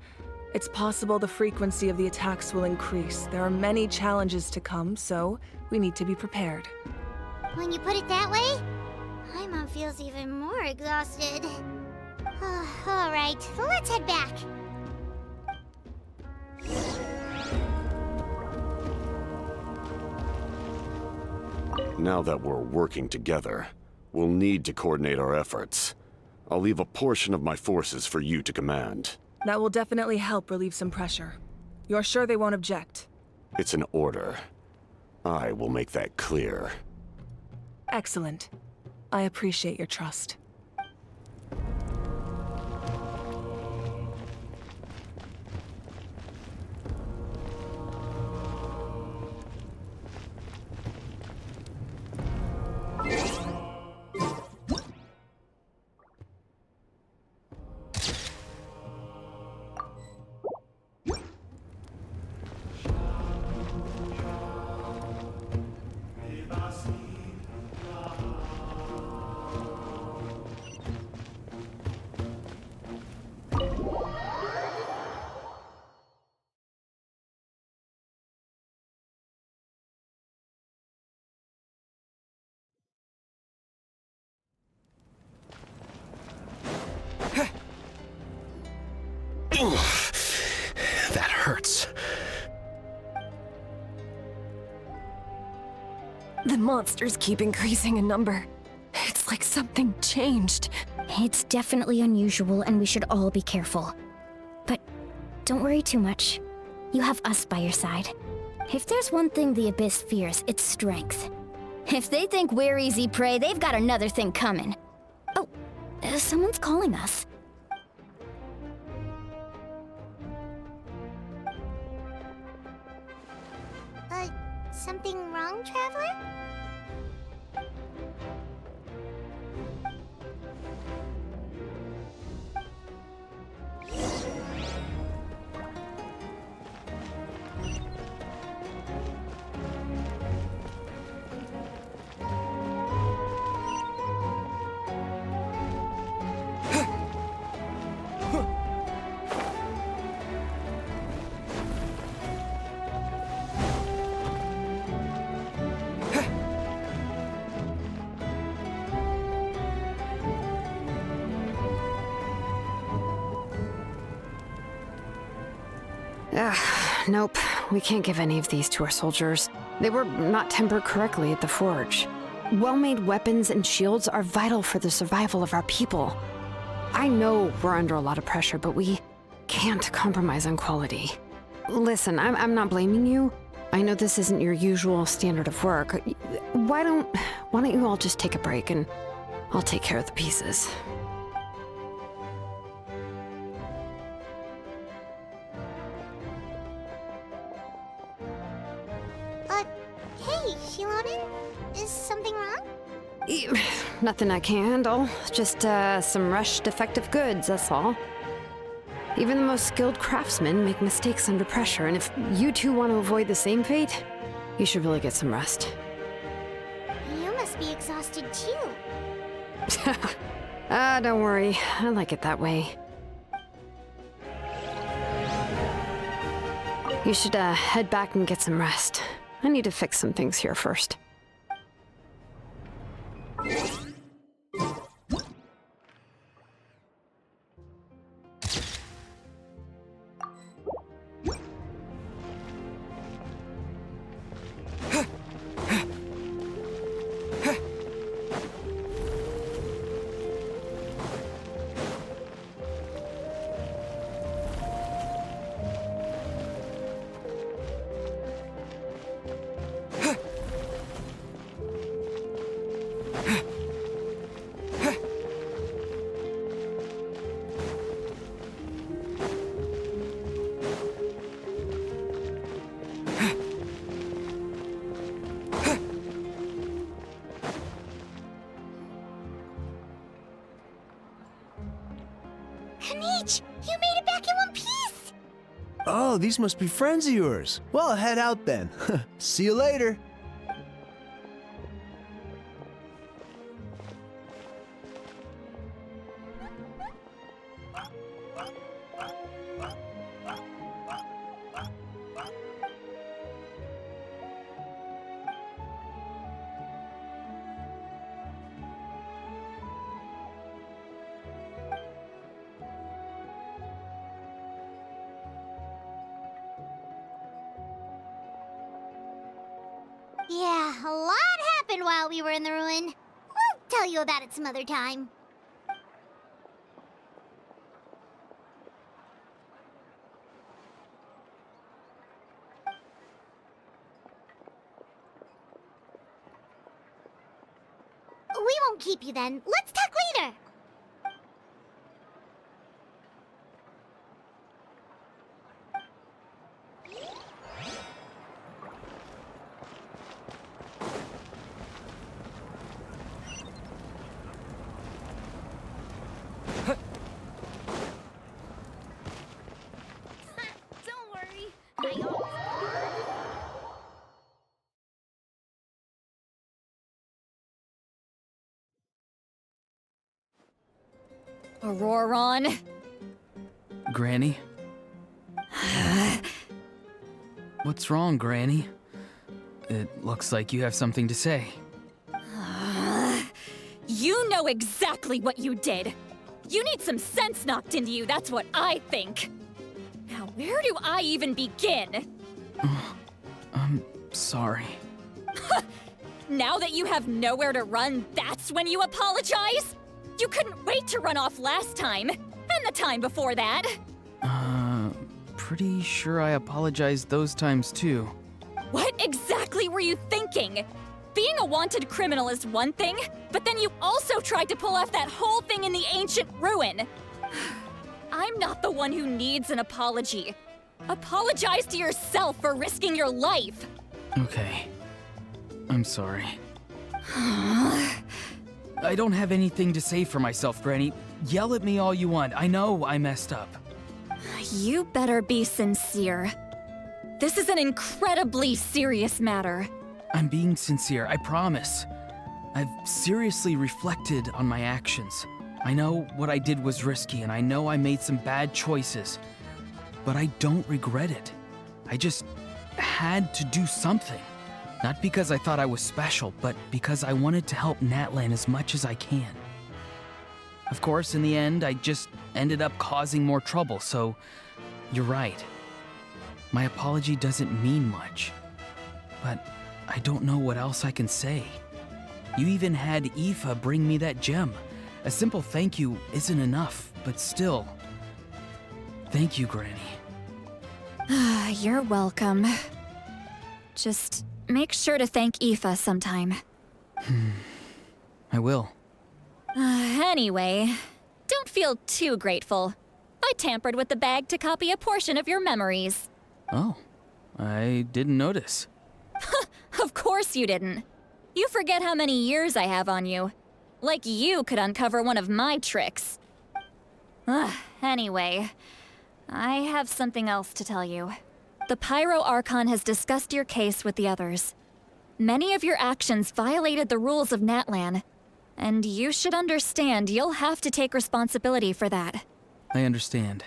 It's possible the frequency of the attacks will increase. There are many challenges to come, so we need to be prepared. When you put it that way, Paimon feels even more exhausted. All right, let's head back. Now that we're working together, we'll need to coordinate our efforts. I'll leave a portion of my forces for you to command. That will definitely help relieve some pressure. You're sure they won't object? It's an order. I will make that clear. Excellent. I appreciate your trust. That hurts. The monsters keep increasing in number. It's like something changed. It's definitely unusual, and we should all be careful. But don't worry too much. You have us by your side. If there's one thing the Abyss fears, it's strength. If they think we're easy prey, they've got another thing coming. Oh, someone's calling us. Something wrong, Traveler? Nope. We can't give any of these to our soldiers. They were not tempered correctly at the forge. Well-made weapons and shields are vital for the survival of our people. I know we're under a lot of pressure, but we can't compromise on quality. Listen, I'm not blaming you. I know this isn't your usual standard of work. Why don't you all just take a break and I'll take care of the pieces. Hey, Xilonen? Is something wrong? Nothing I can handle. Just some rushed defective goods, that's all. Even the most skilled craftsmen make mistakes under pressure, and if you two want to avoid the same fate, you should really get some rest. You must be exhausted too. Don't worry. I like it that way. You should head back and get some rest. I need to fix some things here first. You made it back in one piece! Oh, these must be friends of yours. Well, head out then. See you later. Yeah, a lot happened while we were in the ruin. We'll tell you about it some other time. We won't keep you then. Let's talk later. Don't worry. Ororon. Granny? What's wrong, Granny? It looks like you have something to say. You know exactly what you did. You need some sense knocked into you, that's what I think. Now, where do I even begin? I'm sorry. Now that you have nowhere to run, that's when you apologize? You couldn't wait to run off last time, and the time before that. Pretty sure I apologized those times too. What exactly were you thinking? Being a wanted criminal is one thing, but then you also tried to pull off that whole thing in the ancient ruin. I'm not the one who needs an apology. Apologize to yourself for risking your life. Okay. I'm sorry. I don't have anything to say for myself, Granny. Yell at me all you want. I know I messed up. You better be sincere. This is an incredibly serious matter. I'm being sincere, I promise. I've seriously reflected on my actions. I know what I did was risky, and I know I made some bad choices. But I don't regret it. I just had to do something. Not because I thought I was special, but because I wanted to help Natlan as much as I can. Of course, in the end, I just ended up causing more trouble, so you're right. My apology doesn't mean much, but I don't know what else I can say. You even had Aether bring me that gem. A simple thank you isn't enough, but still. Thank you, Granny. You're welcome. Just make sure to thank Aether sometime. I will. Anyway, don't feel too grateful. I tampered with the bag to copy a portion of your memories. Oh, I didn't notice. Of course you didn't. You forget how many years I have on you. Like you could uncover one of my tricks. Anyway, I have something else to tell you. The Pyro Archon has discussed your case with the others. Many of your actions violated the rules of Natlan, and you should understand you'll have to take responsibility for that. I understand.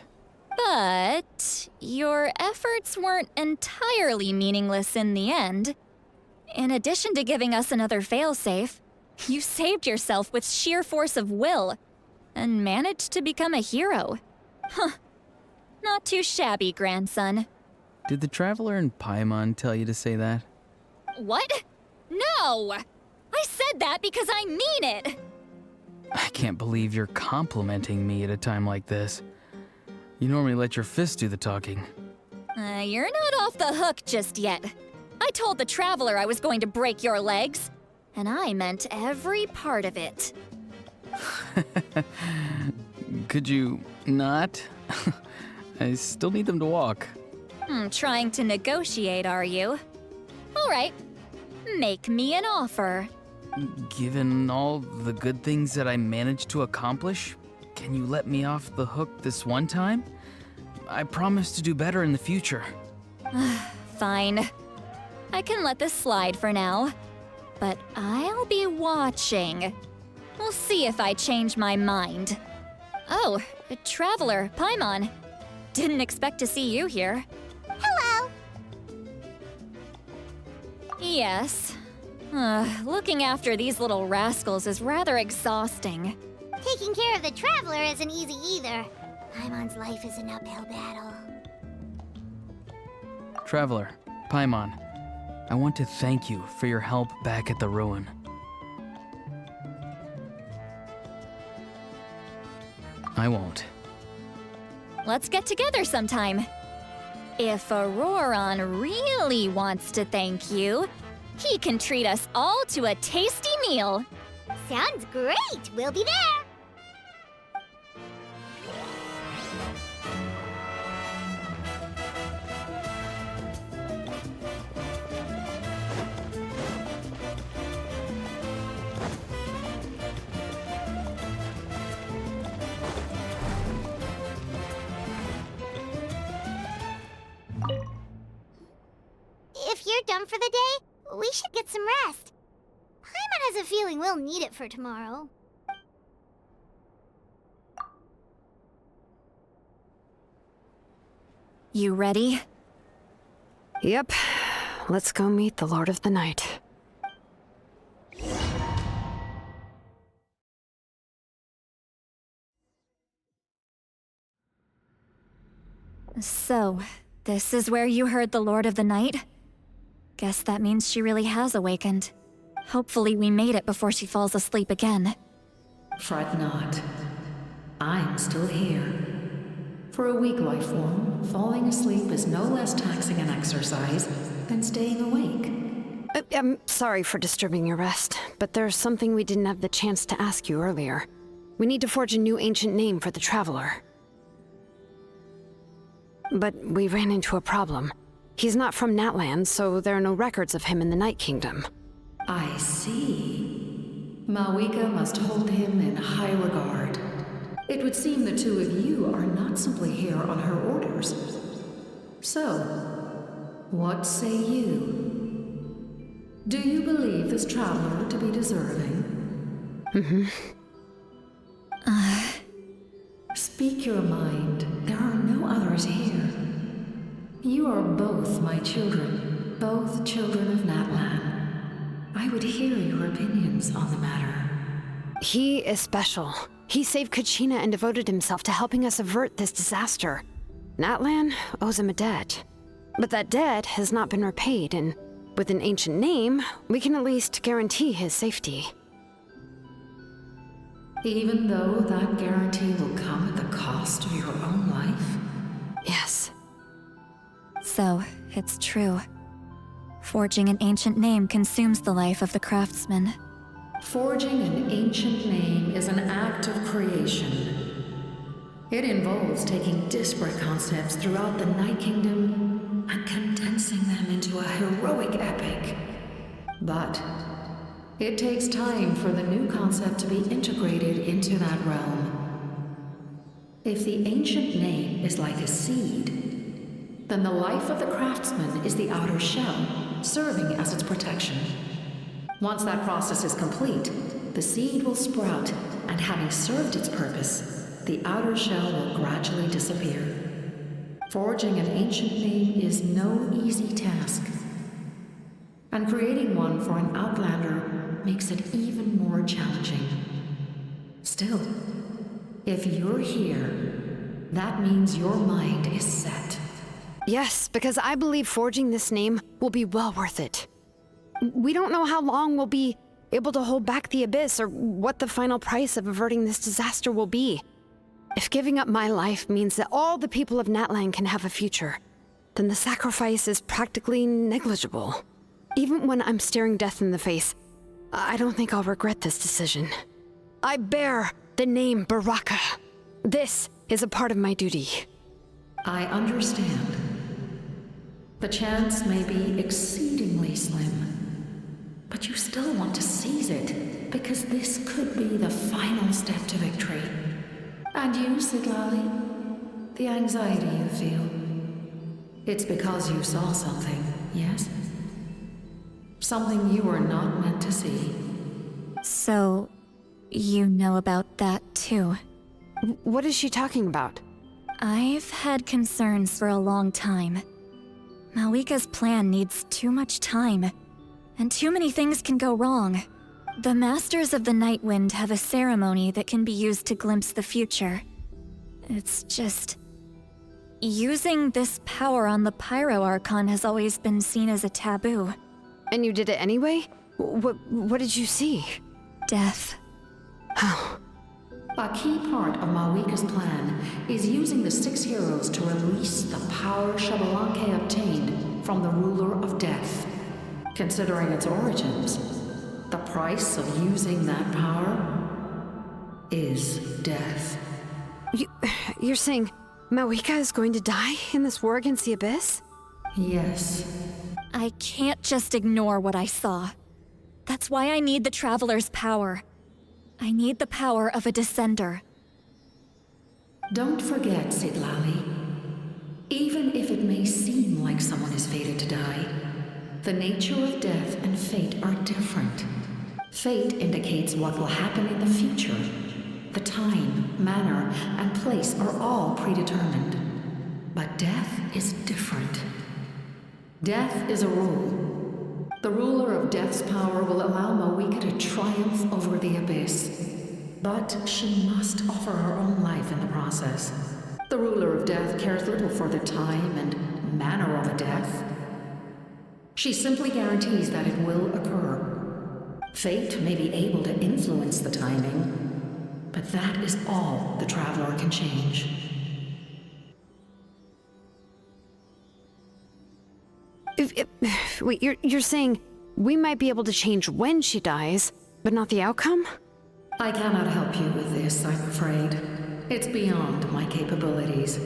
But your efforts weren't entirely meaningless in the end. In addition to giving us another failsafe, you saved yourself with sheer force of will and managed to become a hero. Huh. Not too shabby, grandson. Did the Traveler in Paimon tell you to say that? What? No! I said that because I mean it! I can't believe you're complimenting me at a time like this. You normally let your fist do the talking. You're not off the hook just yet. I told the Traveler I was going to break your legs, and I meant every part of it. Could you not? I still need them to walk. Trying to negotiate, are you? All right. Make me an offer. Given all the good things that I managed to accomplish, can you let me off the hook this one time? I promise to do better in the future. Fine. I can let this slide for now. But I'll be watching. We'll see if I change my mind. Oh, a Traveler, Paimon. Didn't expect to see you here. Hello! Yes. Looking after these little rascals is rather exhausting. Taking care of the Traveler isn't easy either. Paimon's life is an uphill battle. Traveler, Paimon, I want to thank you for your help back at the ruin. I won't. Let's get together sometime. If Ororon really wants to thank you, he can treat us all to a tasty meal. Sounds great! We'll be there! If you're done for the day, we should get some rest. Paimon has a feeling we'll need it for tomorrow. You ready? Yep. Let's go meet the Lord of the Night. So, this is where you heard the Lord of the Night? Guess that means she really has awakened. Hopefully we made it before she falls asleep again. Fret not. I'm still here. For a weak life form, falling asleep is no less taxing an exercise than staying awake. I'm sorry for disturbing your rest, but there's something we didn't have the chance to ask you earlier. We need to forge a new ancient name for the Traveler. But we ran into a problem. He's not from Natlan, so there are no records of him in the Night Kingdom. I see. Mavuika must hold him in high regard. It would seem the two of you are not simply here on her orders. So, what say you? Do you believe this traveler to be deserving? Speak your mind. There are no others here. You are both my children, both children of Natlan. I would hear your opinions on the matter. He is special. He saved Kachina and devoted himself to helping us avert this disaster. Natlan owes him a debt. But that debt has not been repaid, and with an ancient name, we can at least guarantee his safety. Even though that guarantee will come at the cost of your own life? Yes. So, it's true. Forging an ancient name consumes the life of the craftsman. Forging an ancient name is an act of creation. It involves taking disparate concepts throughout the Night Kingdom and condensing them into a heroic epic. But it takes time for the new concept to be integrated into that realm. If the ancient name is like a seed, then the life of the craftsman is the outer shell, serving as its protection. Once that process is complete, the seed will sprout, and having served its purpose, the outer shell will gradually disappear. Forging an ancient name is no easy task, and creating one for an outlander makes it even more challenging. Still, if you're here, that means your mind is set. Yes, because I believe forging this name will be well worth it. We don't know how long we'll be able to hold back the abyss or what the final price of averting this disaster will be. If giving up my life means that all the people of Natlan can have a future, then the sacrifice is practically negligible. Even when I'm staring death in the face, I don't think I'll regret this decision. I bear the name Baraka. This is a part of my duty. I understand. The chance may be exceedingly slim, but you still want to seize it, because this could be the final step to victory. And you, Citlali? The anxiety you feel. It's because you saw something, yes? Something you were not meant to see. So, you know about that too? What is she talking about? I've had concerns for a long time. Mavuika's plan needs too much time, and too many things can go wrong. The Masters of the Nightwind have a ceremony that can be used to glimpse the future. It's just... using this power on the Pyro Archon has always been seen as a taboo. And you did it anyway? What did you see? Death. How? A key part of Mavuika's plan is using the 6 heroes to release the power Xabalanque obtained from the Ruler of Death. Considering its origins, the price of using that power is death. You're saying Mavuika is going to die in this war against the Abyss? Yes. I can't just ignore what I saw. That's why I need the Traveler's power. I need the power of a Descender. Don't forget, Citlali. Even if it may seem like someone is fated to die, the nature of death and fate are different. Fate indicates what will happen in the future. The time, manner, and place are all predetermined. But death is different. Death is a rule. The ruler of Death's power will allow Mavuika to triumph over the Abyss. But she must offer her own life in the process. The ruler of Death cares little for the time and manner of a death. She simply guarantees that it will occur. Fate may be able to influence the timing, but that is all the Traveler can change. Wait, you're saying we might be able to change when she dies, but not the outcome? I cannot help you with this, I'm afraid. It's beyond my capabilities.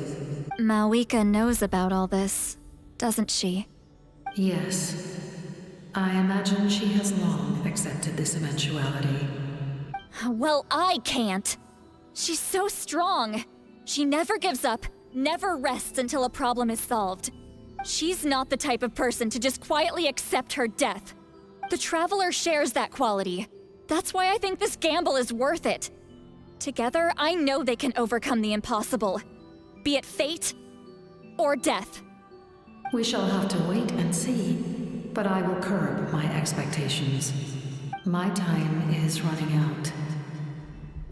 Mavuika knows about all this, doesn't she? Yes. I imagine she has long accepted this eventuality. Well, I can't. She's so strong. She never gives up, never rests until a problem is solved. She's not the type of person to just quietly accept her death. The Traveler shares that quality. That's why I think this gamble is worth it. Together, I know they can overcome the impossible. Be it fate or death. We shall have to wait and see, but I will curb my expectations. My time is running out.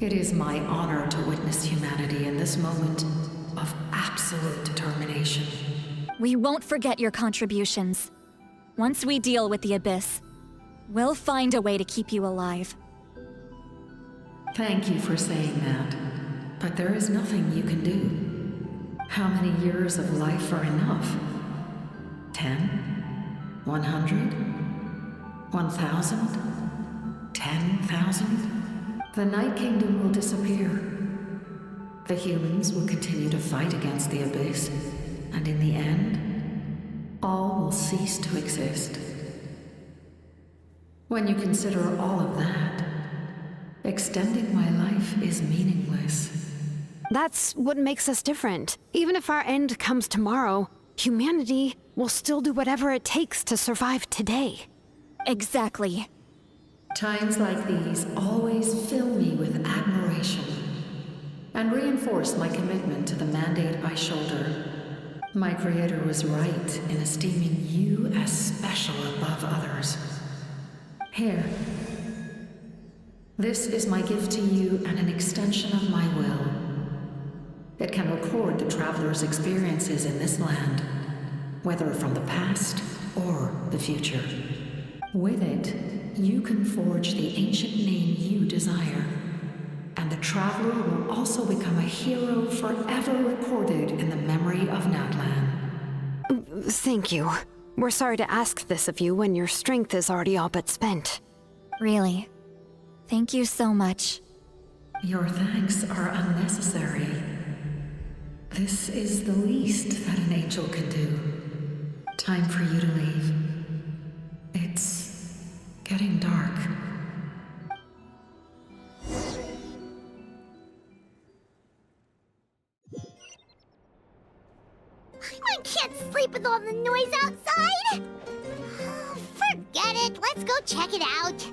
It is my honor to witness humanity in this moment of absolute determination. We won't forget your contributions. Once we deal with the Abyss, we'll find a way to keep you alive. Thank you for saying that, but there is nothing you can do. How many years of life are enough? 10? 100? 1,000? 10,000? The Night Kingdom will disappear. The humans will continue to fight against the Abyss, and in the end, all will cease to exist. When you consider all of that, extending my life is meaningless. That's what makes us different. Even if our end comes tomorrow, humanity will still do whatever it takes to survive today. Exactly. Times like these always fill me with admiration and reinforce my commitment to the mandate I shoulder. My creator was right in esteeming you as special above others. Here. This is my gift to you and an extension of my will. It can record the Traveler's experiences in this land, whether from the past or the future. With it, you can forge the ancient name you desire, and the Traveler will also become a hero forever recorded in the memory of Natlan. Thank you. We're sorry to ask this of you when your strength is already all but spent. Really. Thank you so much. Your thanks are unnecessary. This is the least that an angel can do. Time for you to leave. It's getting dark. the noise outside? Forget it. Let's go check it out.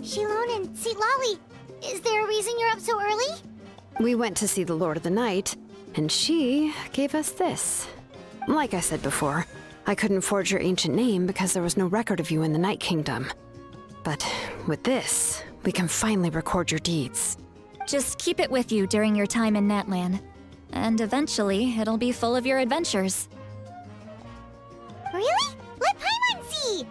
Xilonen, Citlali, is there a reason you're up so early? We went to see the Lord of the Night, and she gave us this. Like I said before, I couldn't forge your ancient name because there was no record of you in the Night Kingdom. But with this, we can finally record your deeds. Just keep it with you during your time in Natlan, and eventually it'll be full of your adventures. Really? Let Paimon see!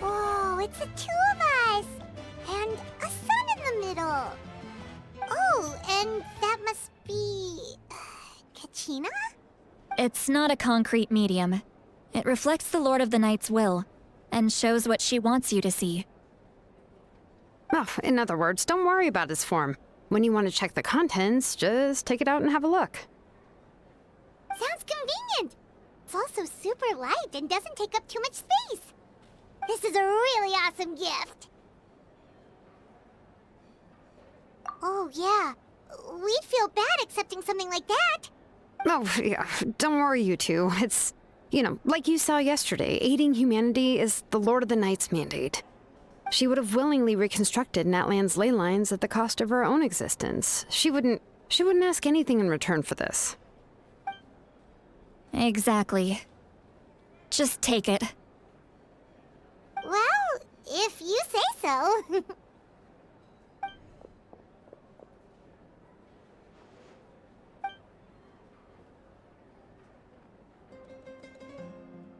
Oh, it's the two of us! And a sun in the middle! Oh, and that must be... Kachina? It's not a concrete medium. It reflects the Lord of the Night's will, and shows what she wants you to see. Oh, in other words, don't worry about his form. When you want to check the contents, just take it out and have a look. Sounds convenient! It's also super light and doesn't take up too much space. This is a really awesome gift! Oh, yeah. We'd feel bad accepting something like that. Oh, yeah, don't worry, you two. It's, like you saw yesterday, aiding humanity is the Lord of the Night's mandate. She would have willingly reconstructed Natlan's ley lines at the cost of her own existence. She wouldn't ask anything in return for this. Exactly. Just take it. Well, if you say so.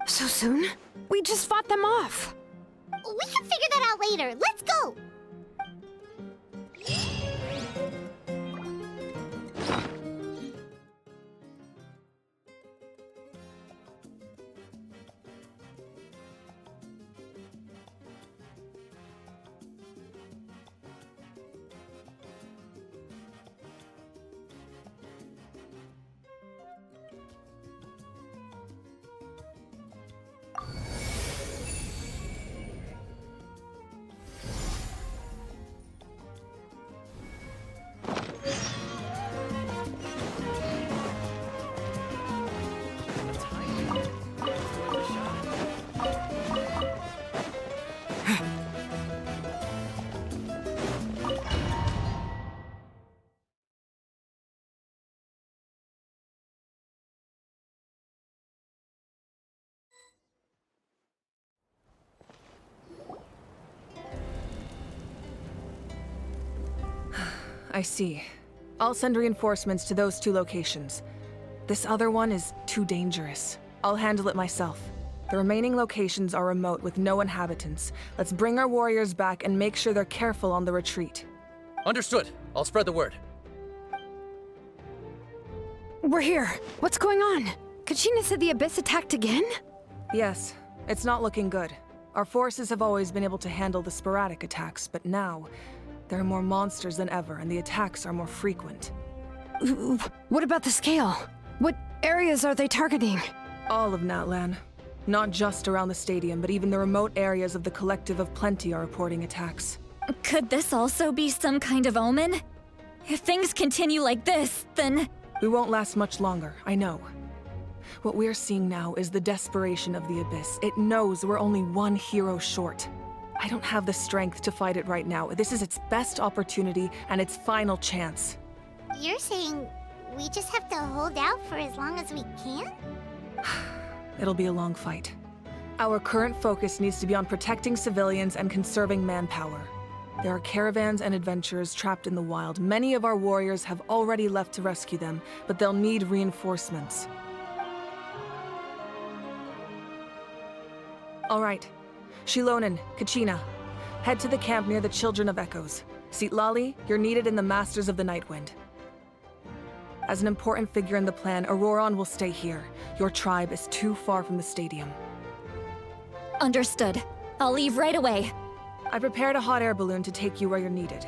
So soon? We just fought them off. We can figure that out later. Let's go! I see. I'll send reinforcements to those 2 locations. This other one is too dangerous. I'll handle it myself. The remaining locations are remote with no inhabitants. Let's bring our warriors back and make sure they're careful on the retreat. Understood. I'll spread the word. We're here. What's going on? Kachina said the Abyss attacked again? Yes, it's not looking good. Our forces have always been able to handle the sporadic attacks, but now there are more monsters than ever, and the attacks are more frequent. What about the scale? What areas are they targeting? All of Natlan. Not just around the stadium, but even the remote areas of the Collective of Plenty are reporting attacks. Could this also be some kind of omen? If things continue like this, then... We won't last much longer, I know. What we're seeing now is the desperation of the Abyss. It knows we're only one hero short. I don't have the strength to fight it right now. This is its best opportunity and its final chance. You're saying we just have to hold out for as long as we can? It'll be a long fight. Our current focus needs to be on protecting civilians and conserving manpower. There are caravans and adventurers trapped in the wild. Many of our warriors have already left to rescue them, but they'll need reinforcements. All right. Xilonen, Kachina, head to the camp near the Children of Echoes. Citlali, you're needed in the Masters of the Nightwind. As an important figure in the plan, Ororon will stay here. Your tribe is too far from the stadium. Understood. I'll leave right away. I prepared a hot air balloon to take you where you're needed.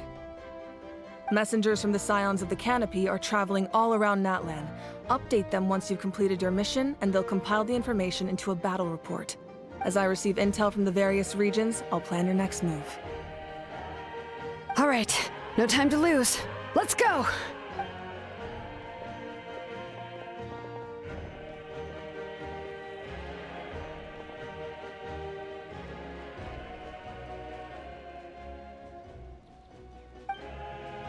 Messengers from the Scions of the Canopy are traveling all around Natlan. Update them once you've completed your mission, and they'll compile the information into a battle report. As I receive intel from the various regions, I'll plan your next move. All right, no time to lose. Let's go!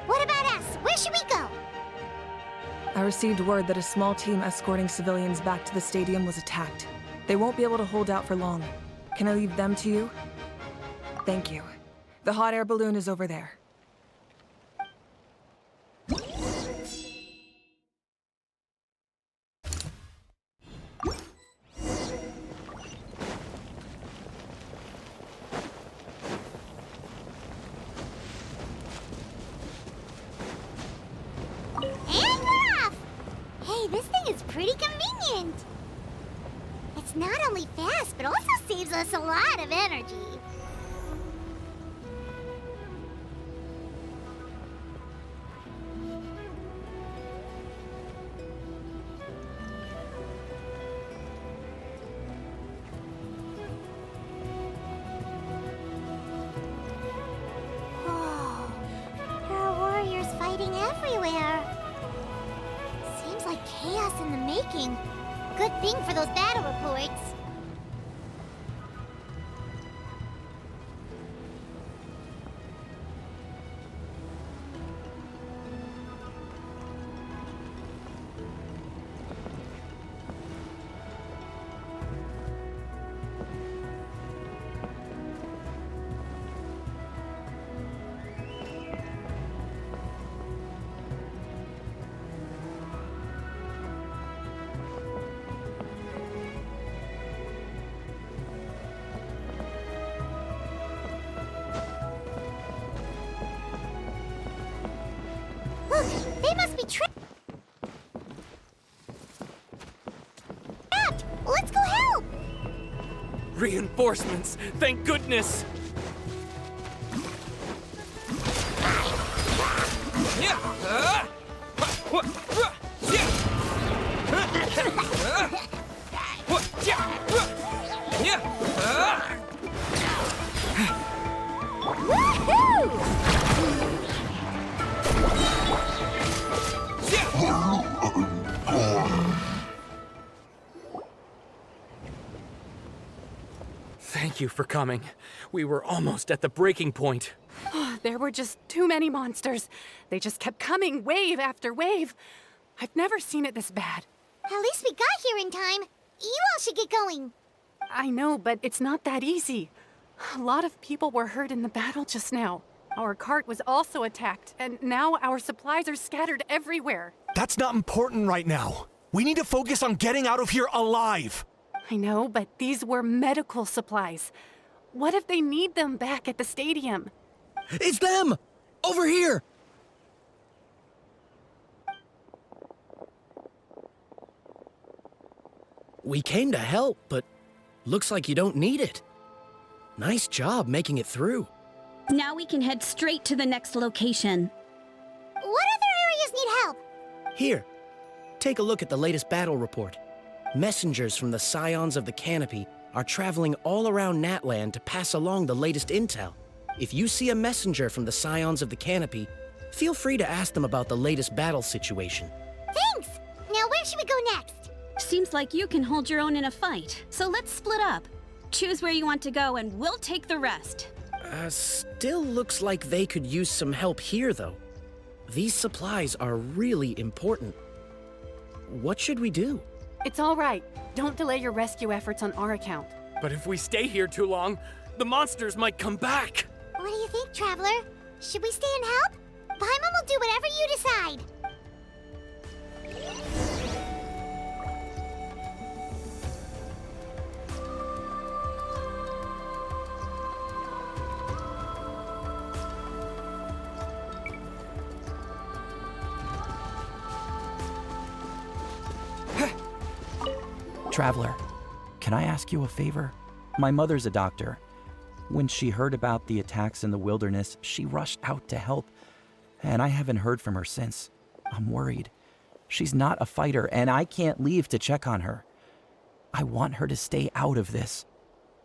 What about us? Where should we go? I received word that a small team escorting civilians back to the stadium was attacked. They won't be able to hold out for long. Can I leave them to you? Thank you. The hot air balloon is over there. And we're off! Hey, this thing is pretty convenient. It's not only fast, but also saves us a lot of energy. Whoa, there are warriors fighting everywhere. Seems like chaos in the making. Good thing for those battle reports. Look, they must be trapped. Let's go help. Reinforcements! Thank goodness! Thank you for coming. We were almost at the breaking point. There were just too many monsters. They just kept coming, wave after wave. I've never seen it this bad. At least we got here in time. You all should get going. I know, but it's not that easy. A lot of people were hurt in the battle just now. Our cart was also attacked, and now our supplies are scattered everywhere. That's not important right now. We need to focus on getting out of here alive. I know, but these were medical supplies. What if they need them back at the stadium? It's them! Over here! We came to help, but looks like you don't need it. Nice job making it through. Now we can head straight to the next location. What other areas need help? Here, take a look at the latest battle report. Messengers from the Scions of the Canopy are traveling all around Natlan to pass along the latest intel. If you see a messenger from the Scions of the Canopy, feel free to ask them about the latest battle situation. Thanks! Now where should we go next? Seems like you can hold your own in a fight, so let's split up. Choose where you want to go and we'll take the rest. Still looks like they could use some help here, though. These supplies are really important. What should we do? It's all right. Don't delay your rescue efforts on our account. But if we stay here too long, the monsters might come back. What do you think, Traveler? Should we stay and help? Paimon will do whatever you decide. Traveler, can I ask you a favor? My mother's a doctor. When she heard about the attacks in the wilderness, she rushed out to help, and I haven't heard from her since. I'm worried. She's not a fighter, and I can't leave to check on her. I want her to stay out of this.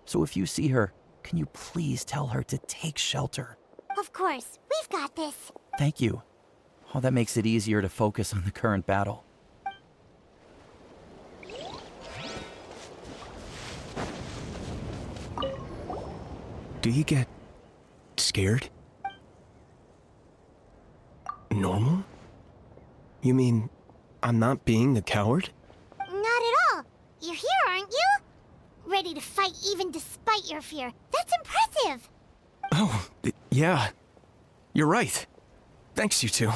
So if you see her, can you please tell her to take shelter? Of course, we've got this. Thank you. Oh, that makes it easier to focus on the current battle. Do you get scared? Normal? You mean I'm not being a coward? Not at all. You're here, aren't you? Ready to fight even despite your fear. That's impressive. Oh, yeah. You're right. Thanks, you two.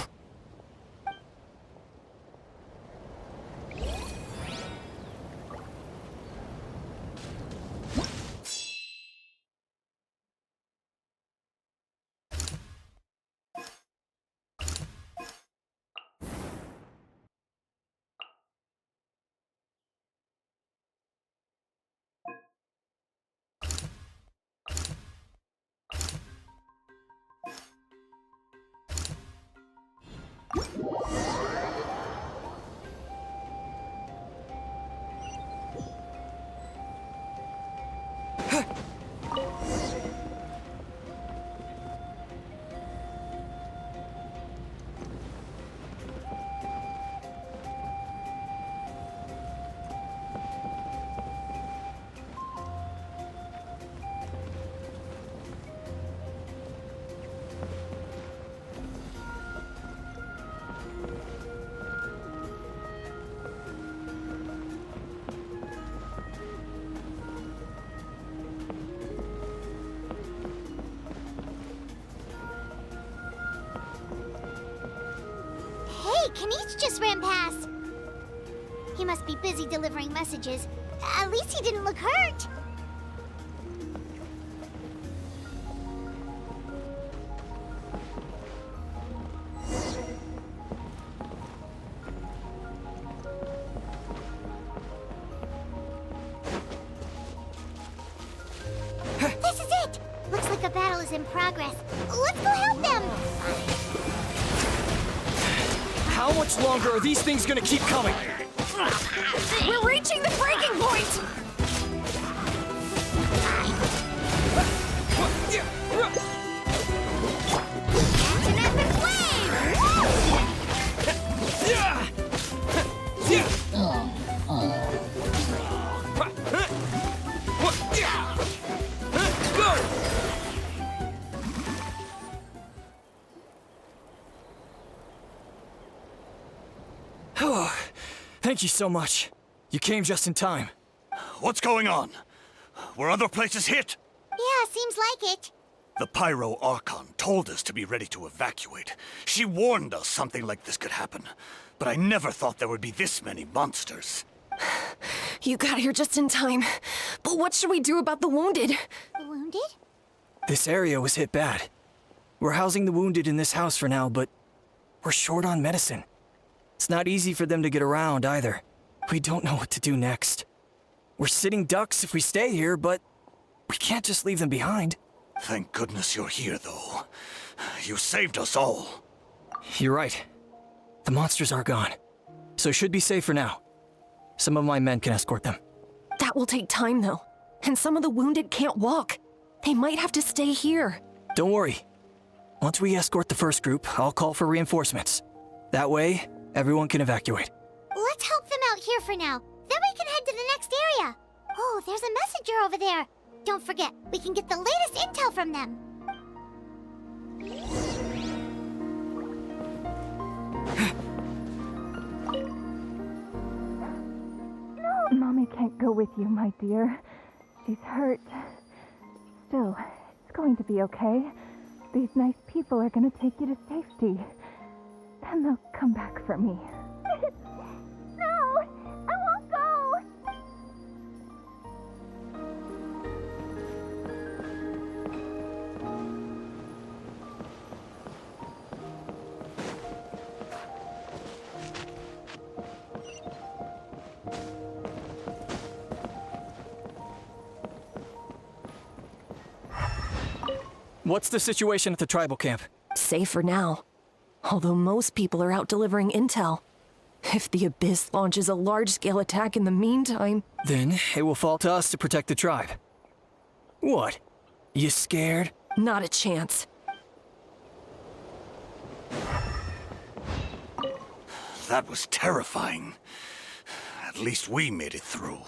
Kaniche just ran past. He must be busy delivering messages. At least he didn't look hurt. This is it! Looks like a battle is in progress. Let's go help them! How much longer are these things gonna keep coming? We're reaching the breaking point! An epic wave! Thank you so much. You came just in time. What's going on? Were other places hit? Yeah, seems like it. The Pyro Archon told us to be ready to evacuate. She warned us something like this could happen. But I never thought there would be this many monsters. You got here just in time. But what should we do about the wounded? The wounded? This area was hit bad. We're housing the wounded in this house for now, but we're short on medicine. It's not easy for them to get around either. We don't know what to do next. We're sitting ducks if we stay here, but we can't just leave them behind. Thank goodness you're here, though. You saved us all. You're right. The monsters are gone, so should be safe for now. Some of my men can escort them. That will take time, though. And some of the wounded can't walk. They might have to stay here. Don't worry. Once we escort the first group, I'll call for reinforcements. That way, everyone can evacuate. Let's help them out here for now. Then we can head to the next area. Oh, there's a messenger over there. Don't forget, we can get the latest intel from them. go with you, my dear. She's hurt. Still, it's going to be okay. These nice people are gonna take you to safety. Then they'll come back for me. No! I won't go! What's the situation at the tribal camp? Safe for now. Although most people are out delivering intel. If the Abyss launches a large-scale attack in the meantime... Then it will fall to us to protect the tribe. What? You scared? Not a chance. That was terrifying. At least we made it through.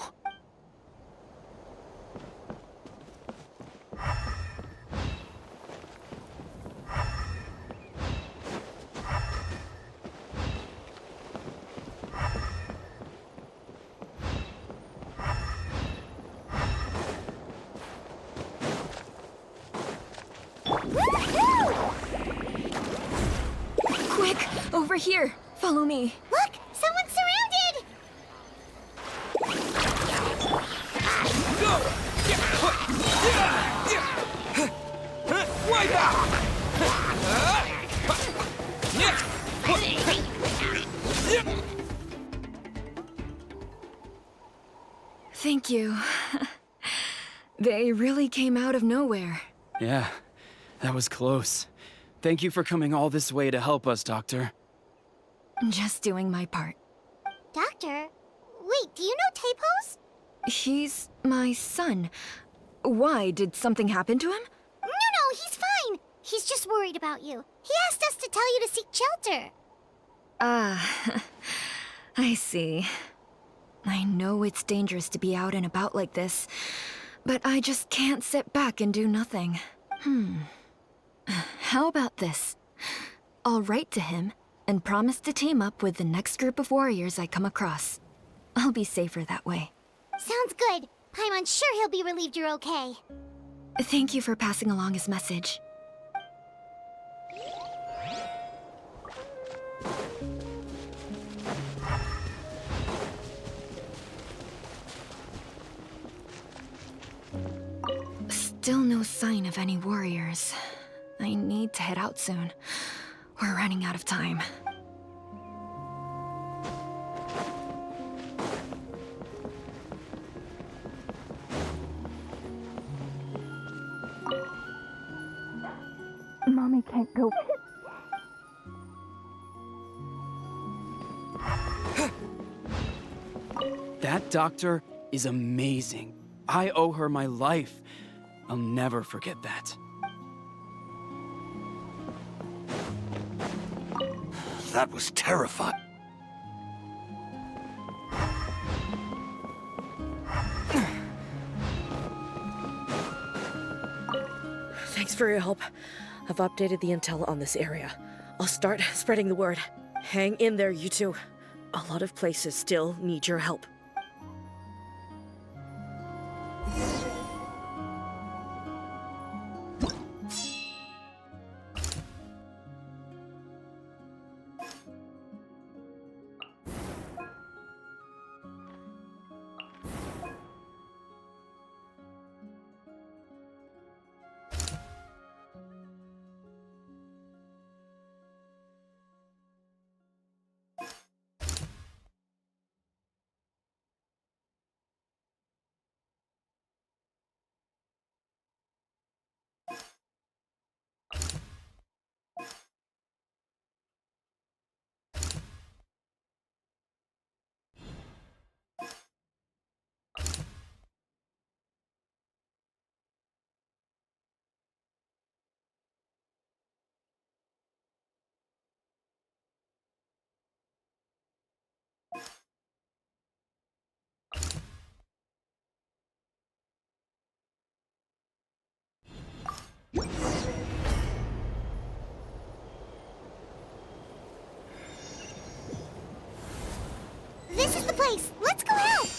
Quick! Over here! Follow me. Look! Someone's surrounded! Right back! Thank you. They really came out of nowhere. Yeah, that was close. Thank you for coming all this way to help us, Doctor. Just doing my part. Doctor? Wait, do you know Tapos? He's my son. Why? Did something happen to him? No, he's fine. He's just worried about you. He asked us to tell you to seek shelter. Ah, I see. I know it's dangerous to be out and about like this, but I just can't sit back and do nothing. How about this? I'll write to him and promise to team up with the next group of warriors I come across. I'll be safer that way. Sounds good. I'm sure he'll be relieved you're okay. Thank you for passing along his message. Still no sign of any warriors. I need to head out soon. We're running out of time. Mommy can't go. That doctor is amazing. I owe her my life. I'll never forget that. That was terrifying. Thanks for your help. I've updated the intel on this area. I'll start spreading the word. Hang in there, you two. A lot of places still need your help. This is the place. Let's go out.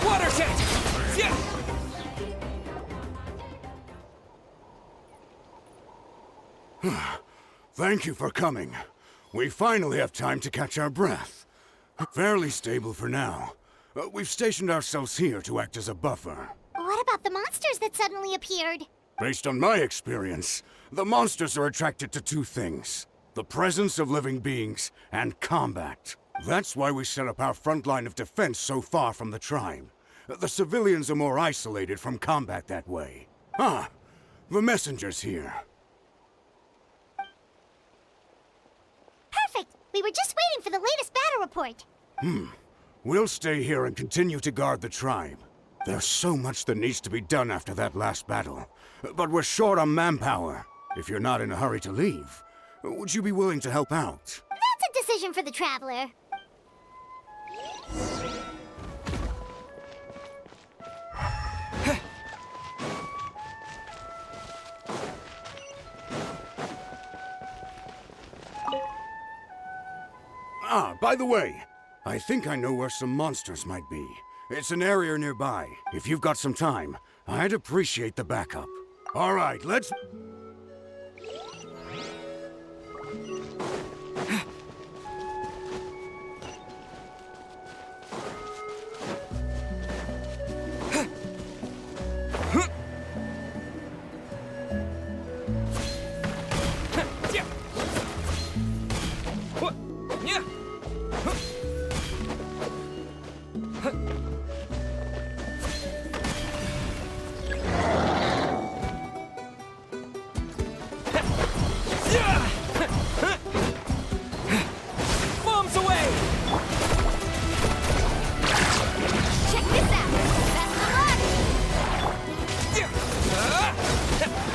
Water jet! Thank you for coming. We finally have time to catch our breath. Fairly stable for now. We've stationed ourselves here to act as a buffer. What about the monsters that suddenly appeared? Based on my experience, the monsters are attracted to two things: the presence of living beings and combat. That's why we set up our front line of defense so far from the tribe. The civilians are more isolated from combat that way. Ah, the messenger's here. Perfect! We were just waiting for the latest battle report. We'll stay here and continue to guard the tribe. There's so much that needs to be done after that last battle. But we're short on manpower. If you're not in a hurry to leave, would you be willing to help out? That's a decision for the Traveler. Ah, by the way, I think I know where some monsters might be. It's an area nearby. If you've got some time, I'd appreciate the backup. All right, let's... Bombs away! Check this out! Best of luck!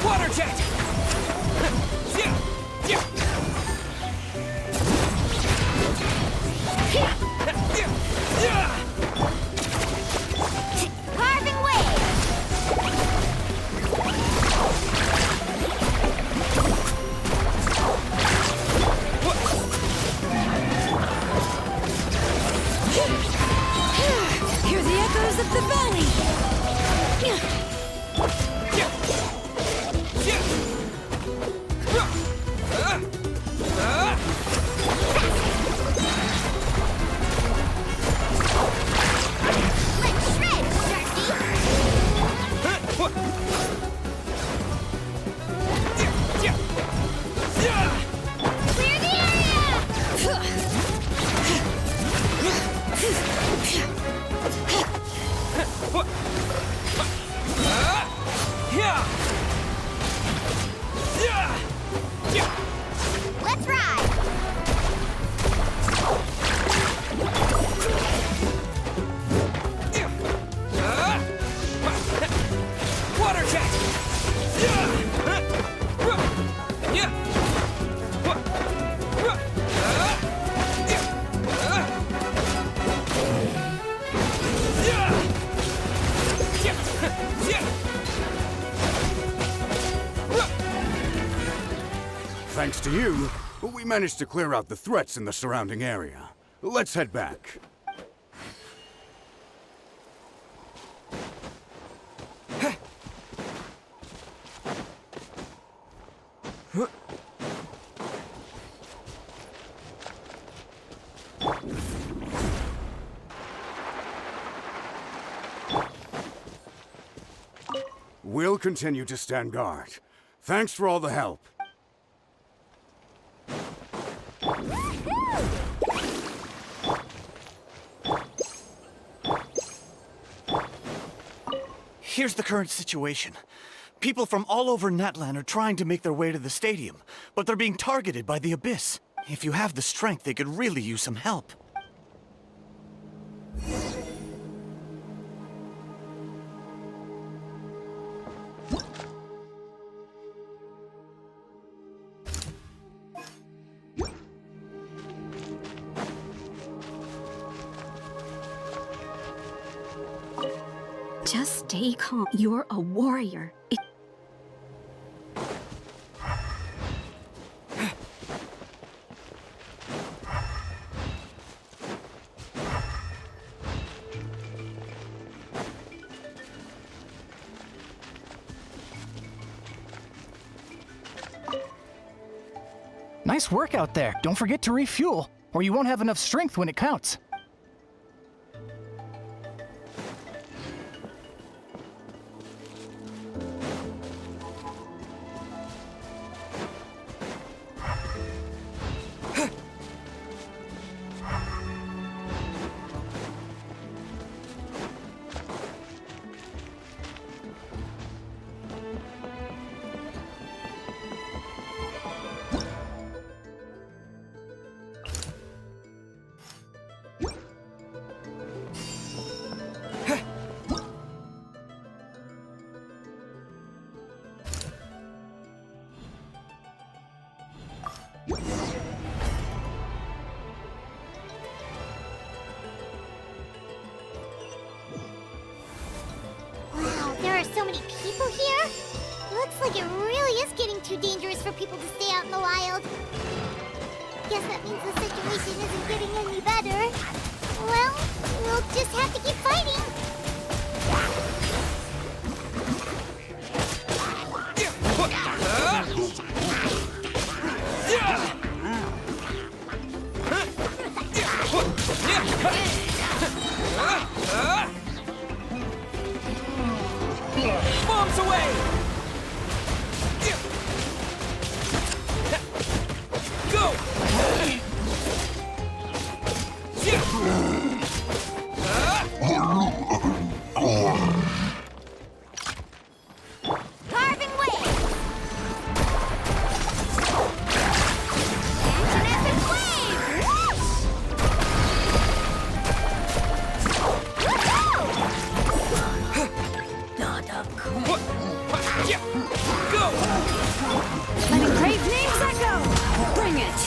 Water jet! Carving wave! Hear the echoes of the valley! Let's shred, Clear the Let's ride! Water jet! Thanks to you, we managed to clear out the threats in the surrounding area. Let's head back. We'll continue to stand guard. Thanks for all the help. Here's the current situation. People from all over Natlan are trying to make their way to the stadium, but they're being targeted by the Abyss. If you have the strength, they could really use some help. Just stay calm. You're a warrior. Nice work out there. Don't forget to refuel, or you won't have enough strength when it counts. Wow, there are so many people here. Looks like it really is getting too dangerous for people to stay out in the wild. Guess that means the situation isn't getting any better. Well, we'll just have to keep fighting. Bombs away! Go! Carving wave! And an epic wave! Go! Letting brave names echo! Bring it!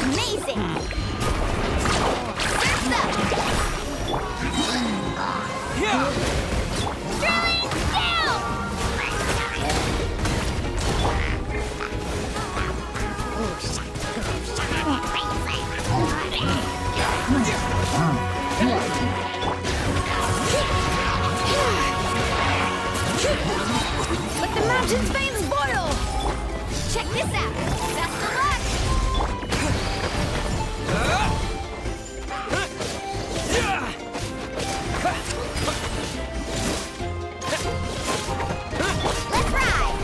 Amazing! Surf's up! Yeah! Drilling down! Let the mountain's veins boil! Check this out! Best of luck! Let's ride!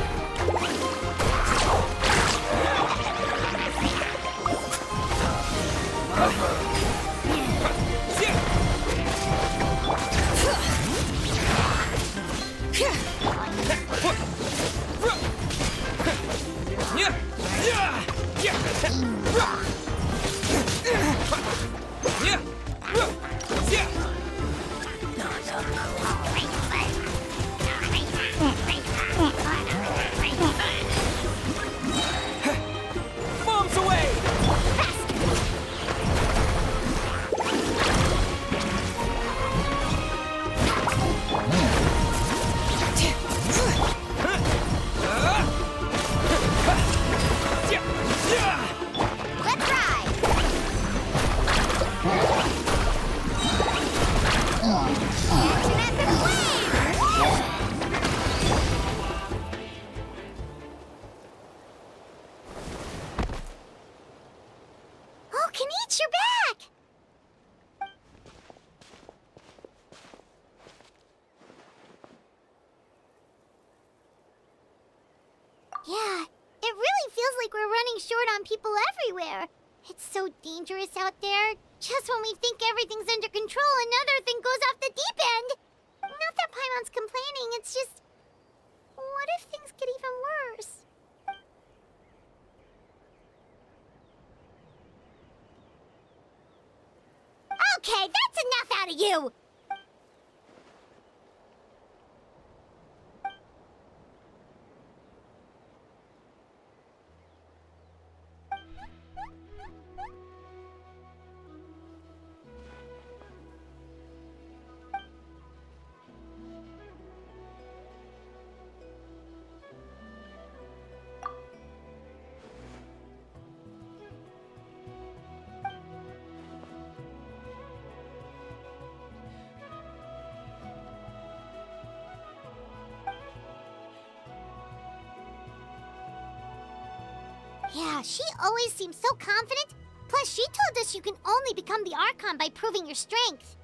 Bombs away! Let's ride! And an epic wave! Oh, Kanich, you're back! Yeah, it really feels like we're running short on people everywhere. It's so dangerous out there. Just when we think everything's under control, another thing goes off the deep end. Not that Paimon's complaining, it's just... What if things get even worse? Okay, that's enough out of you! Yeah, she always seems so confident. Plus, she told us you can only become the Archon by proving your strength.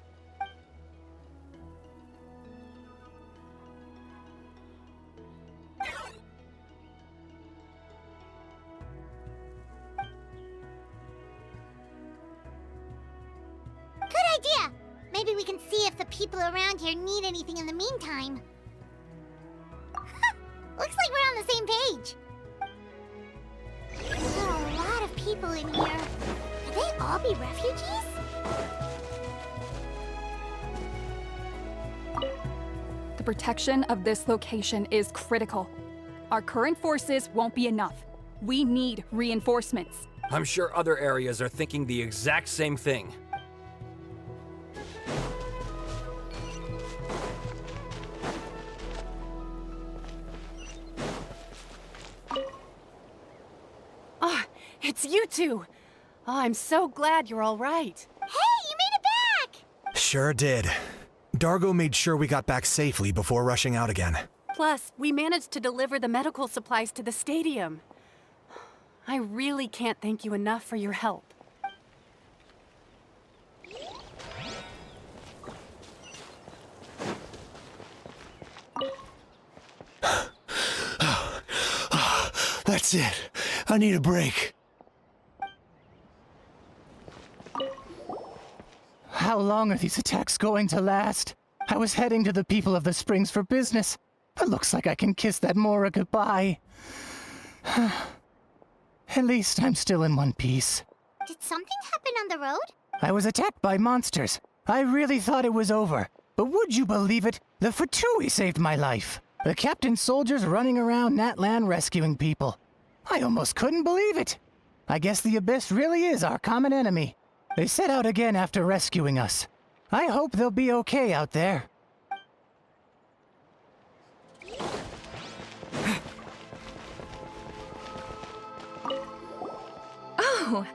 Good idea! Maybe we can see if the people around here need anything in the meantime. Looks like we're on the same page. There are a lot of people in here. Could they all be refugees? The protection of this location is critical. Our current forces won't be enough. We need reinforcements. I'm sure other areas are thinking the exact same thing. It's you two! Oh, I'm so glad you're all right. Hey, you made it back! Sure did. Dargo made sure we got back safely before rushing out again. Plus, we managed to deliver the medical supplies to the stadium. I really can't thank you enough for your help. That's it. I need a break. How long are these attacks going to last? I was heading to the people of the Springs for business. It looks like I can kiss that Mora goodbye. At least I'm still in one piece. Did something happen on the road? I was attacked by monsters. I really thought it was over. But would you believe it? The Fatui saved my life. The captain's soldiers running around Natlan rescuing people. I almost couldn't believe it. I guess the Abyss really is our common enemy. They set out again after rescuing us. I hope they'll be okay out there. Oh,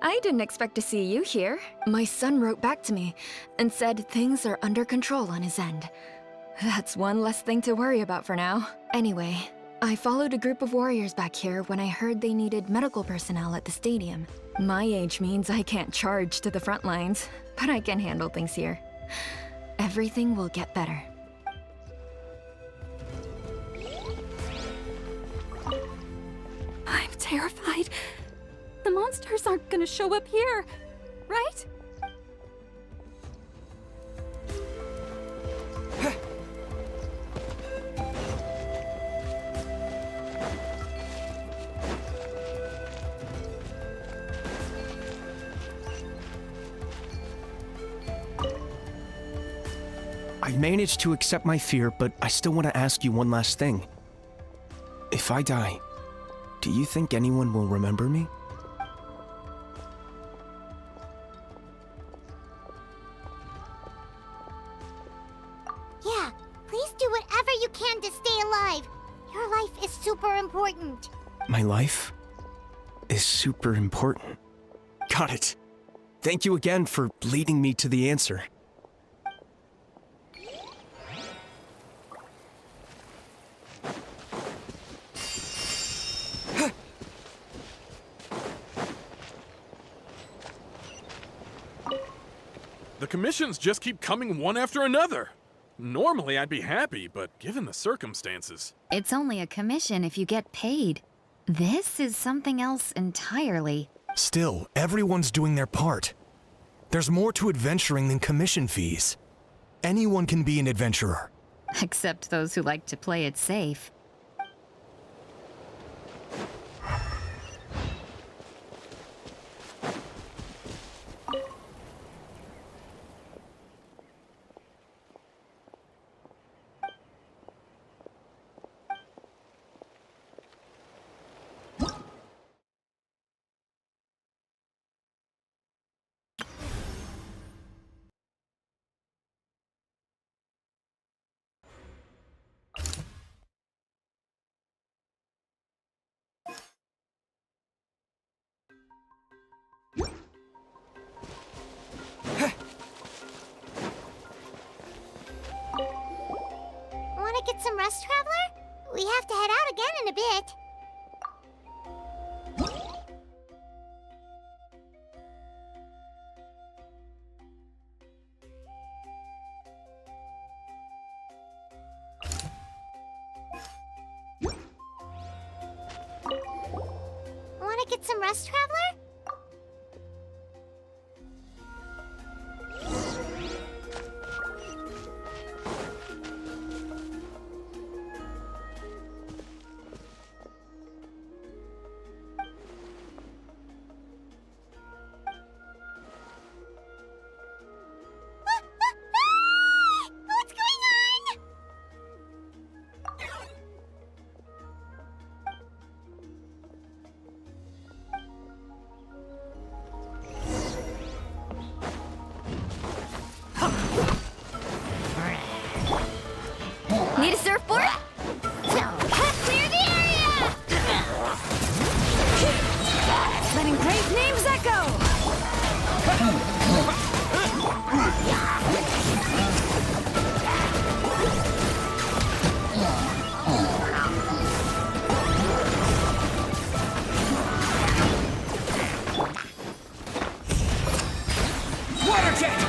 I didn't expect to see you here. My son wrote back to me and said things are under control on his end. That's one less thing to worry about for now. Anyway, I followed a group of warriors back here when I heard they needed medical personnel at the stadium. My age means I can't charge to the front lines, but I can handle things here. Everything will get better. I'm terrified. The monsters aren't gonna show up here, right? I managed to accept my fear, but I still want to ask you one last thing. If I die, do you think anyone will remember me? Yeah, please do whatever you can to stay alive. Your life is super important. My life is super important. Got it. Thank you again for leading me to the answer. The commissions just keep coming one after another. Normally I'd be happy, but given the circumstances... It's only a commission if you get paid. This is something else entirely. Still, everyone's doing their part. There's more to adventuring than commission fees. Anyone can be an adventurer. Except those who like to play it safe. Want to get some rest, Traveler? We have to head out again in a bit. rest, Traveler? What's going on? Need a surfboard? Clear the area! Letting great names echo! Water jet!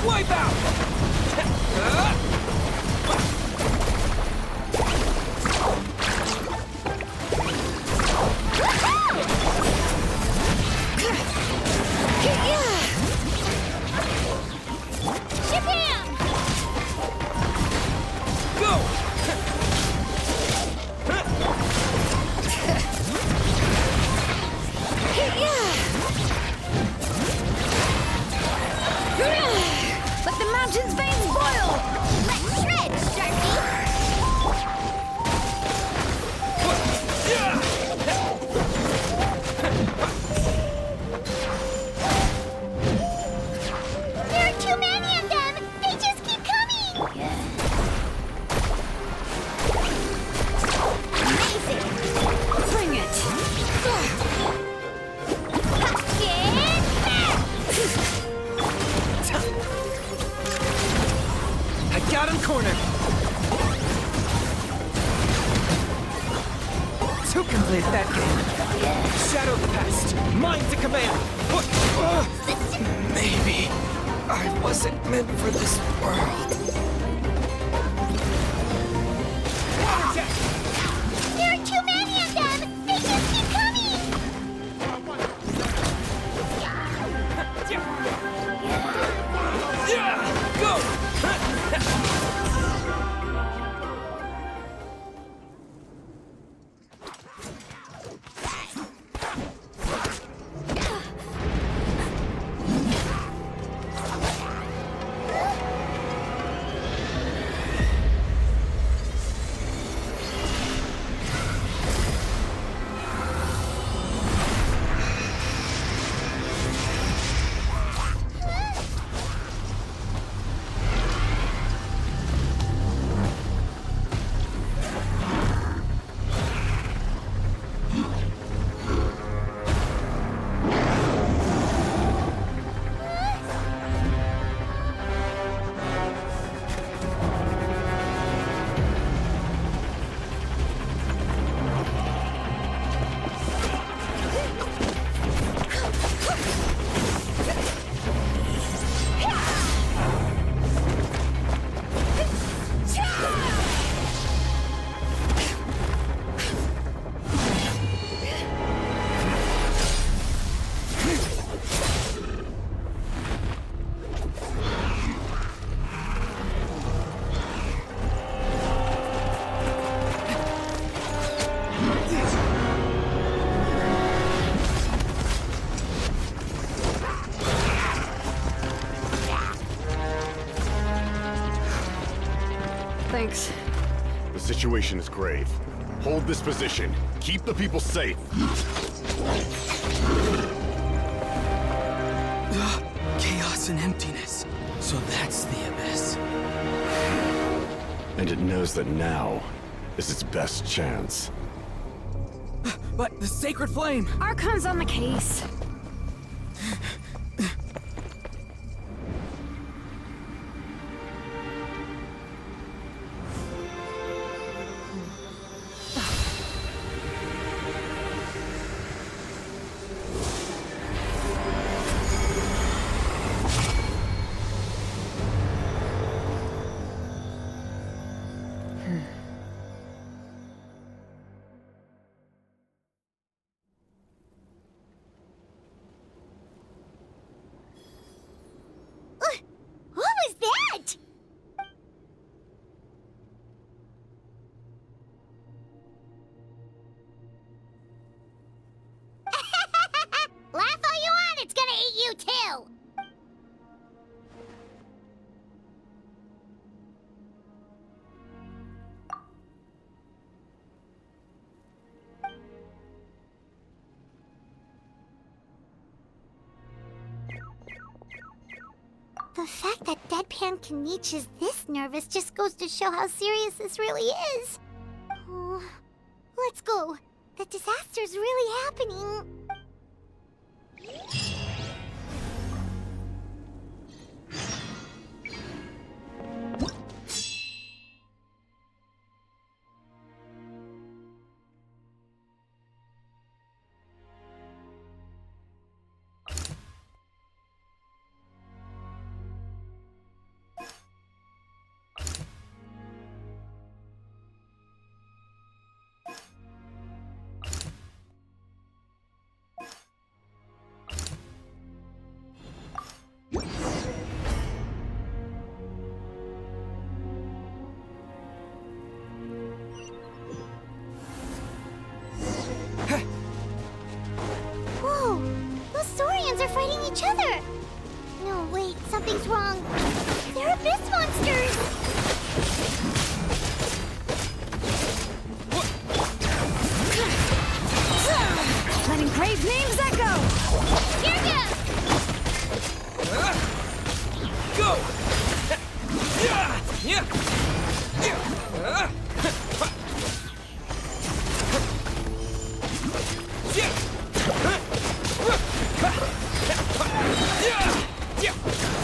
Wipe out! Shabam! Go! Let the mountain's veins boil! Let's shred, Sharpie! There are too many of them! They just keep coming! Amazing! Bring it! I got him cornered! To complete that game, shadow the past, mind to command! Maybe I wasn't meant for this world. Water jet! There are too many of them! They just keep coming! Go! Thanks. The situation is grave. Hold this position. Keep the people safe. Chaos and emptiness. So that's the abyss. And it knows that now is its best chance. But the sacred flame! Archon's on the case. The fact that Deadpan Kaniche is this nervous just goes to show how serious this really is. Oh, let's go. The disaster's really happening. Whoa! Those Saurians are fighting each other! No, wait, something's wrong. They're abyss monsters! Letting brave names echo! Here goes! Go!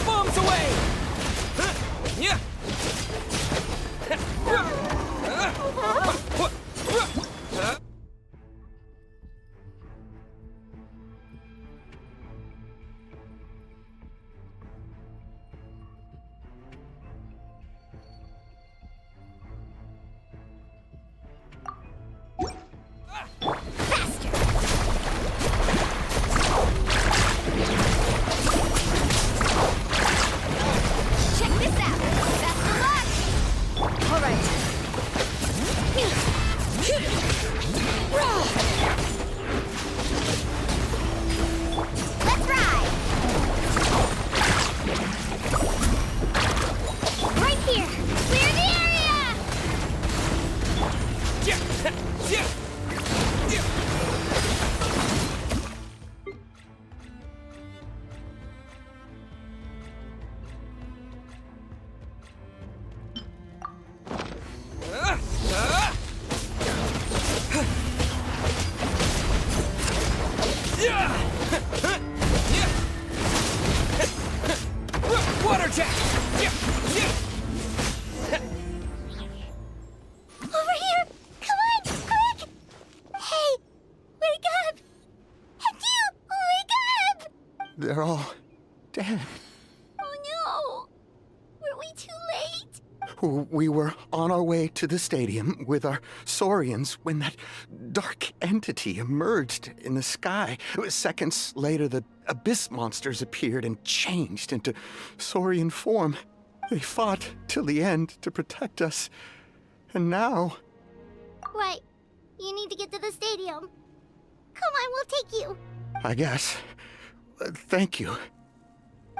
Bombs away! Check this out! Best of luck! All right. Let's ride! Right here! Clear the area! Water jet! Over here! Come on, quick! Hey, wake up! And you, wake up! They're all dead. Oh no! Were we too late? We were on our way to the stadium with our Saurians when that dark entity emerged in the sky. Seconds later, the abyss monsters appeared and changed into Saurian form. They fought till the end to protect us. And now... Right. You need to get to the stadium. Come on, we'll take you. I guess. Thank you.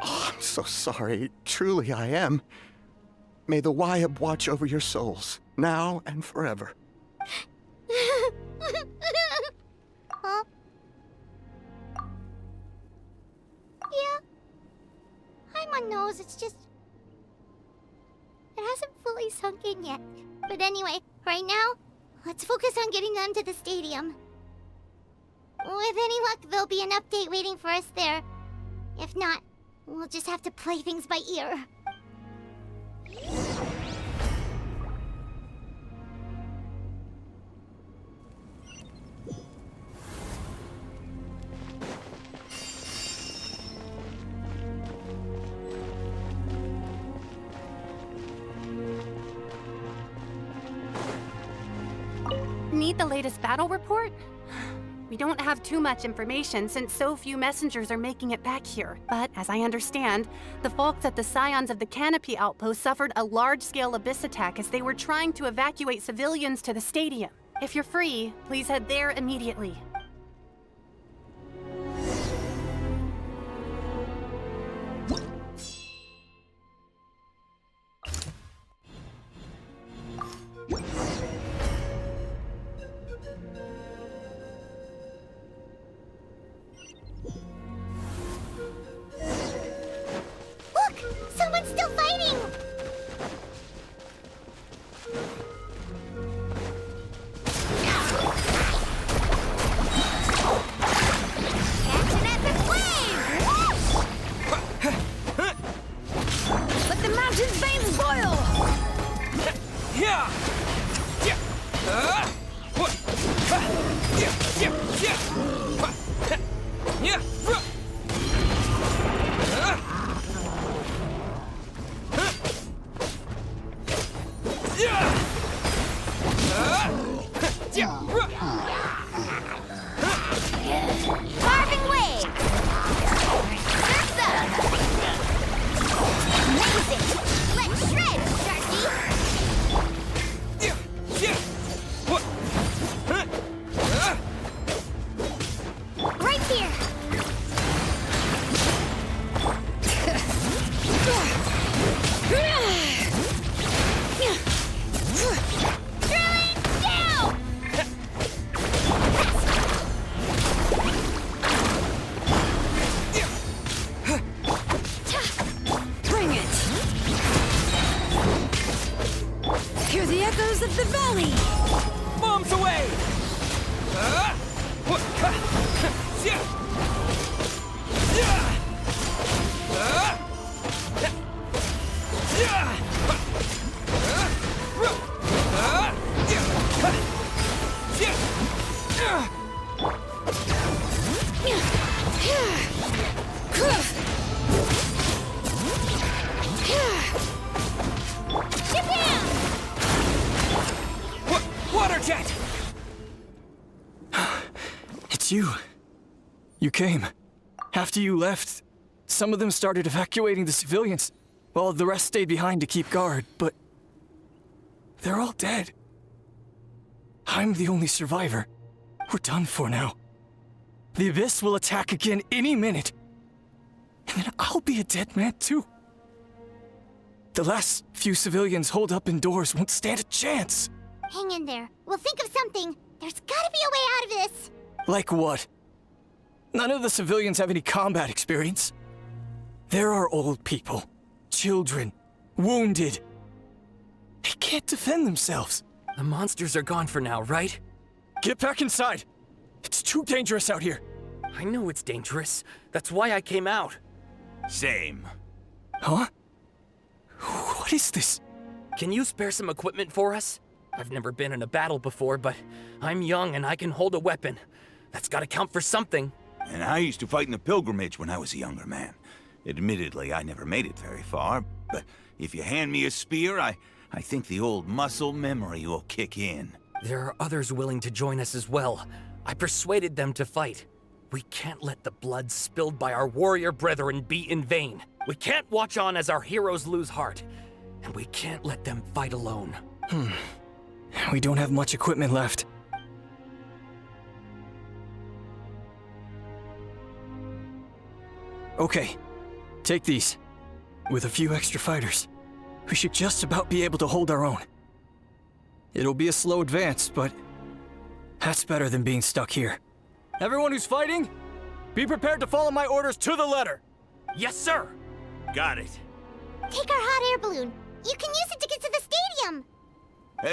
Oh, I'm so sorry. Truly, I am. May the Wyab watch over your souls, now and forever. Huh? Yeah. Hi, my nose. It's just... It hasn't fully sunk in yet. But anyway, right now, let's focus on getting them to the stadium. With any luck, there'll be an update waiting for us there. If not, we'll just have to play things by ear. Need the latest battle report? We don't have too much information since so few messengers are making it back here. But as I understand, the folks at the Scions of the Canopy outpost suffered a large-scale abyss attack as they were trying to evacuate civilians to the stadium. If you're free, please head there immediately. Look! Carving wave! Surf's up! Amazing! Let's shred, Sharky! Right here! Drilling down! Bring it! Hear the echoes of the valley! Bombs away! Water jet! It's you. You came. After you left, some of them started evacuating the civilians, while the rest stayed behind to keep guard, but they're all dead. I'm the only survivor. We're done for now. The Abyss will attack again any minute. And then I'll be a dead man too. The last few civilians holed up indoors won't stand a chance. Hang in there. We'll think of something. There's gotta be a way out of this. Like what? None of the civilians have any combat experience. There are old people, children, wounded. They can't defend themselves. The monsters are gone for now, right? Get back inside. It's too dangerous out here. I know it's dangerous. That's why I came out. Same. Huh? What is this? Can you spare some equipment for us? I've never been in a battle before, but I'm young and I can hold a weapon. That's gotta count for something. And I used to fight in the pilgrimage when I was a younger man. Admittedly, I never made it very far, but if you hand me a spear, I think the old muscle memory will kick in. There are others willing to join us as well. I persuaded them to fight. We can't let the blood spilled by our warrior brethren be in vain. We can't watch on as our heroes lose heart. And we can't let them fight alone. We don't have much equipment left. Okay, take these. With a few extra fighters, we should just about be able to hold our own. It'll be a slow advance, but that's better than being stuck here. Everyone who's fighting, be prepared to follow my orders to the letter. Yes, sir. Got it. Take our hot air balloon. You can use it to get to the stadium.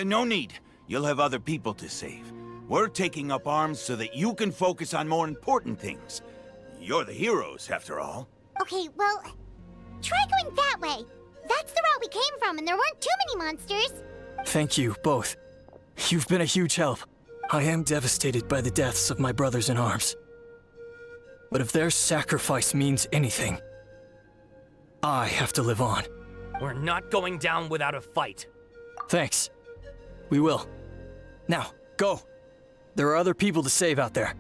No need. You'll have other people to save. We're taking up arms so that you can focus on more important things. You're the heroes, after all. Okay, well, try going that way. That's the route we came from, and there weren't too many monsters. Thank you, both. You've been a huge help. I am devastated by the deaths of my brothers in arms. But if their sacrifice means anything, I have to live on. We're not going down without a fight. Thanks. We will. Now, go. There are other people to save out there.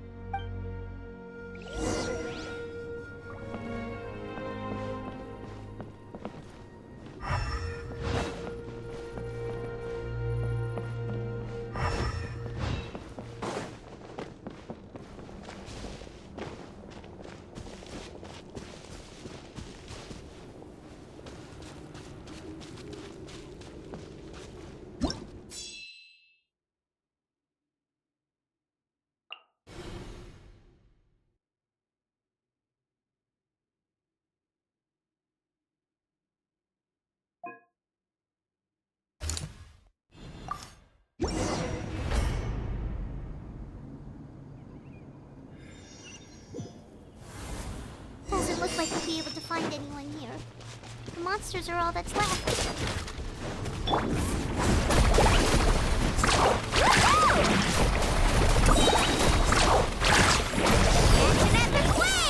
Doesn't look like we'll be able to find anyone here. The monsters are all that's left. Genshin at the quay!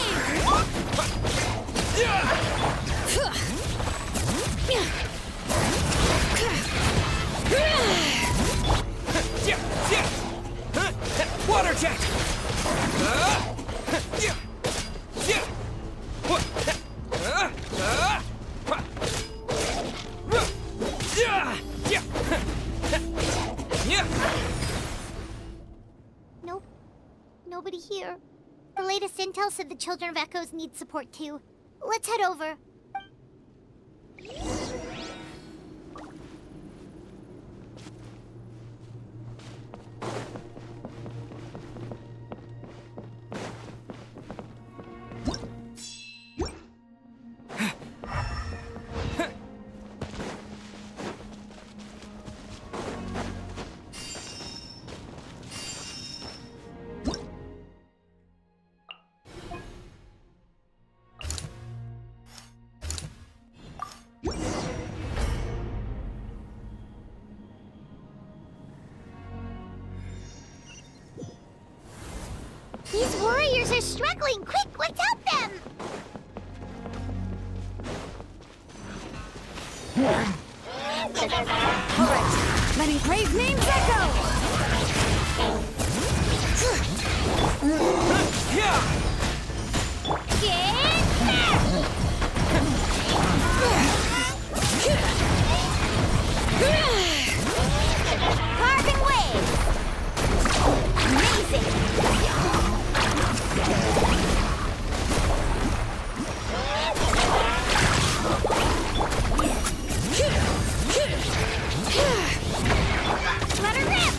The latest intel said the Children of Echoes need support too. Let's head over. These warriors are struggling! Quick, let's help them! Alright, letting brave names echo! Carving waves! Amazing! Let her rip!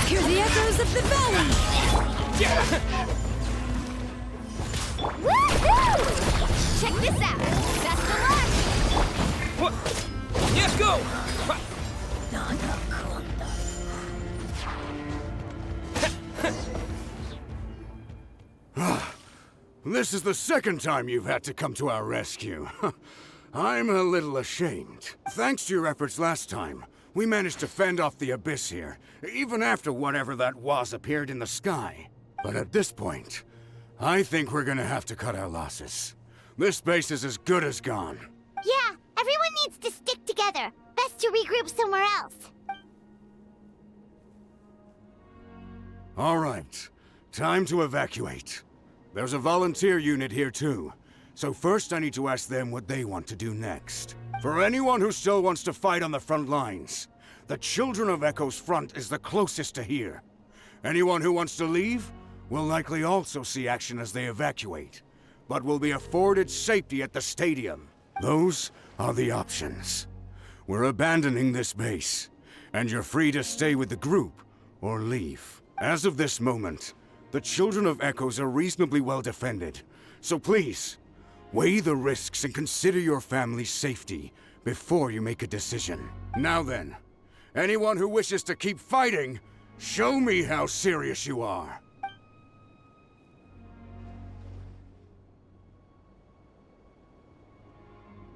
Hear the echoes of the valley! Woohoo! Check this out! That's the launch! What? Yes, go! This is the second time you've had to come to our rescue. I'm a little ashamed. Thanks to your efforts last time, we managed to fend off the abyss here, even after whatever that was appeared in the sky. But at this point, I think we're gonna have to cut our losses. This base is as good as gone. Yeah, everyone needs to stick together. Best to regroup somewhere else. All right, time to evacuate. There's a volunteer unit here too, so first I need to ask them what they want to do next. For anyone who still wants to fight on the front lines, the Children of Echo's front is the closest to here. Anyone who wants to leave will likely also see action as they evacuate, but will be afforded safety at the stadium. Those are the options. We're abandoning this base, and you're free to stay with the group or leave. As of this moment, the Children of Echoes are reasonably well defended, so please, weigh the risks and consider your family's safety before you make a decision. Now then, anyone who wishes to keep fighting, show me how serious you are.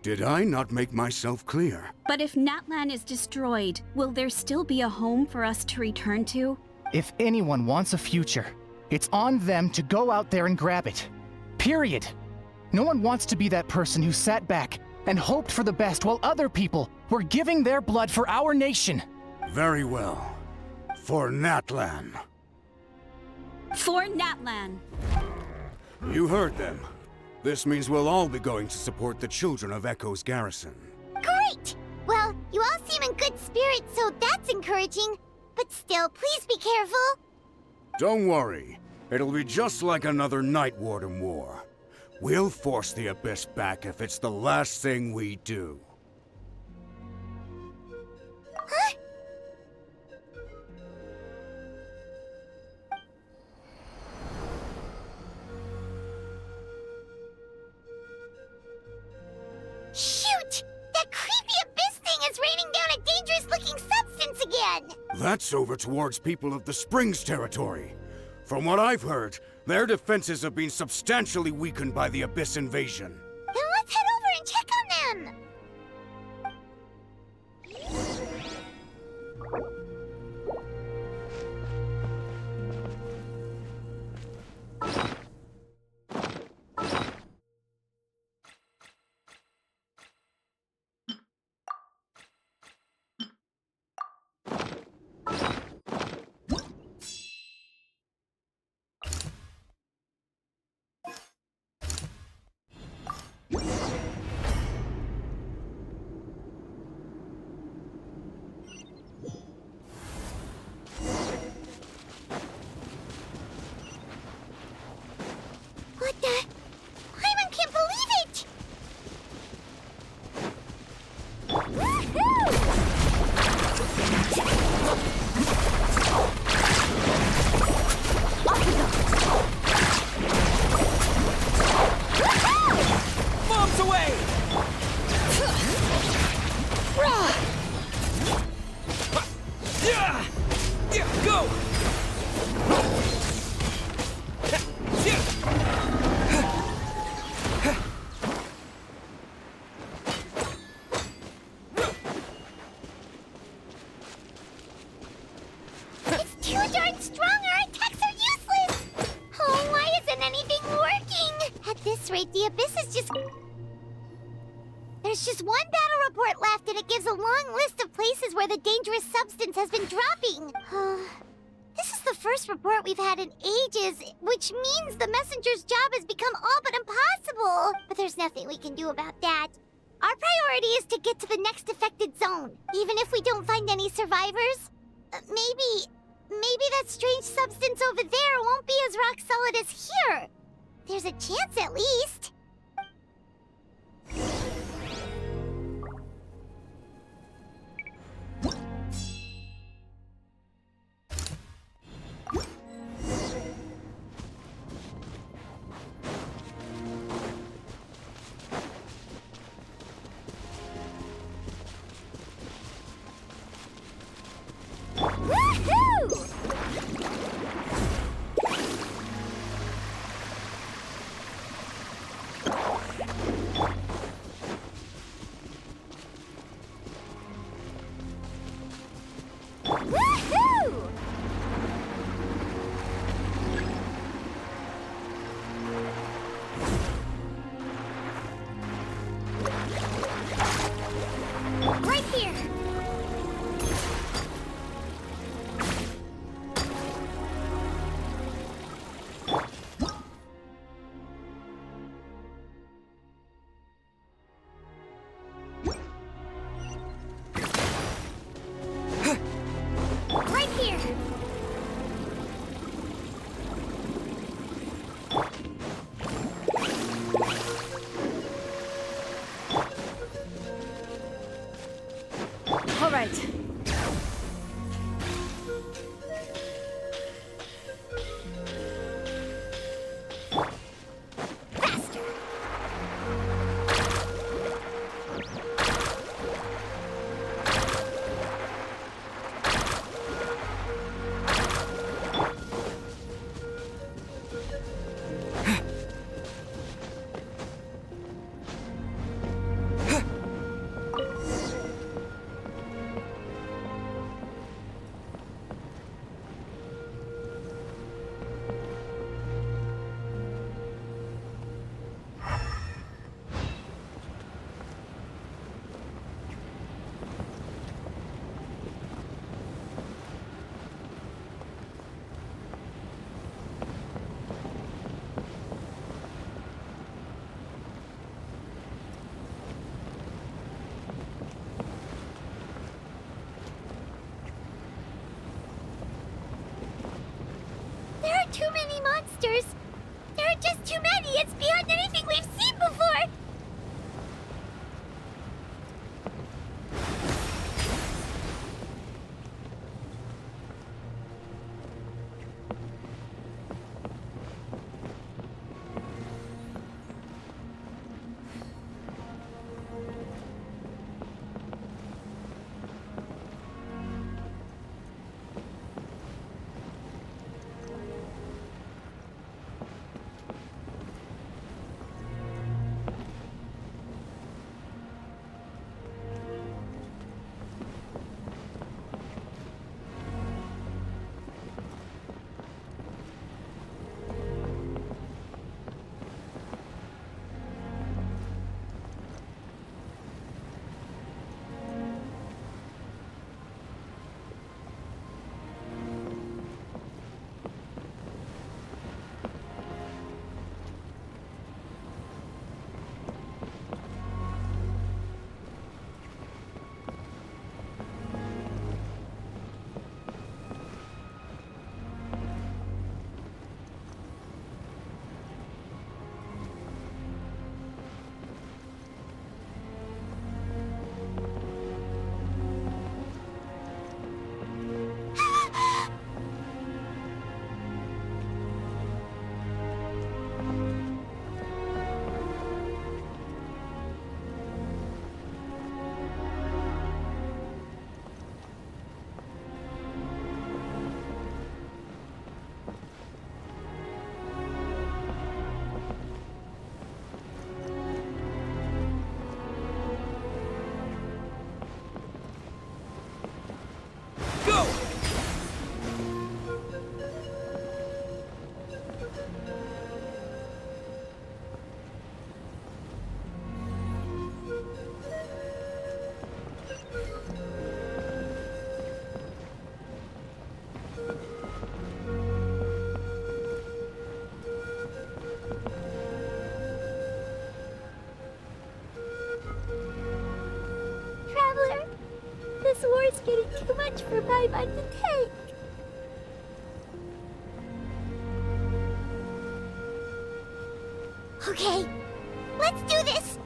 Did I not make myself clear? But if Natlan is destroyed, will there still be a home for us to return to? If anyone wants a future, it's on them to go out there and grab it. Period. No one wants to be that person who sat back and hoped for the best while other people were giving their blood for our nation. Very well. For Natlan. For Natlan. You heard them. This means we'll all be going to support the Children of Echo's garrison. Great! Well, you all seem in good spirits, so that's encouraging. But still, please be careful. Don't worry. It'll be just like another Night Warden war. We'll force the Abyss back if it's the last thing we do. Huh? Shoot! That creepy abyss thing is raining down a dangerous-looking substance again! That's over towards people of the Springs territory. From what I've heard, their defenses have been substantially weakened by the Abyss invasion. Then let's head over and check on them! this rate, the Abyss is just... There's just one battle report left, and it gives a long list of places where the dangerous substance has been dropping. This is the first report we've had in ages, which means the messenger's job has become all but impossible. But there's nothing we can do about that. Our priority is to get to the next affected zone, even if we don't find any survivors. Maybe that strange substance over there won't be as rock solid as here. There's a chance at least. getting too much for Paimon to take. Okay, let's do this!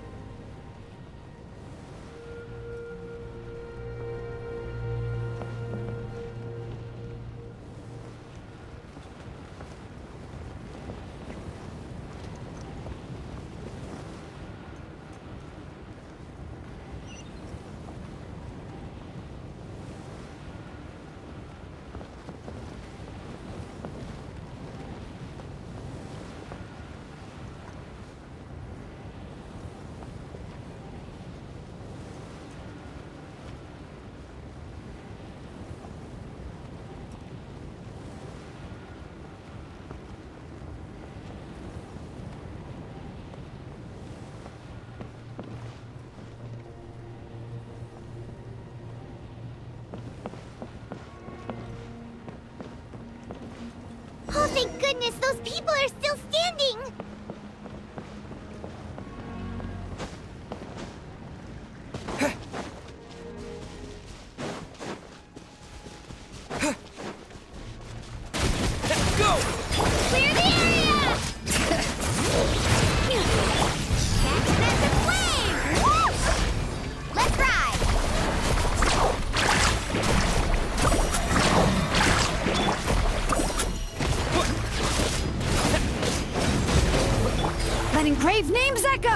Oh, thank goodness, those people are still standing! Go! Clear the area! Catch them to flame! Woo! Let's ride! Letting brave names echo!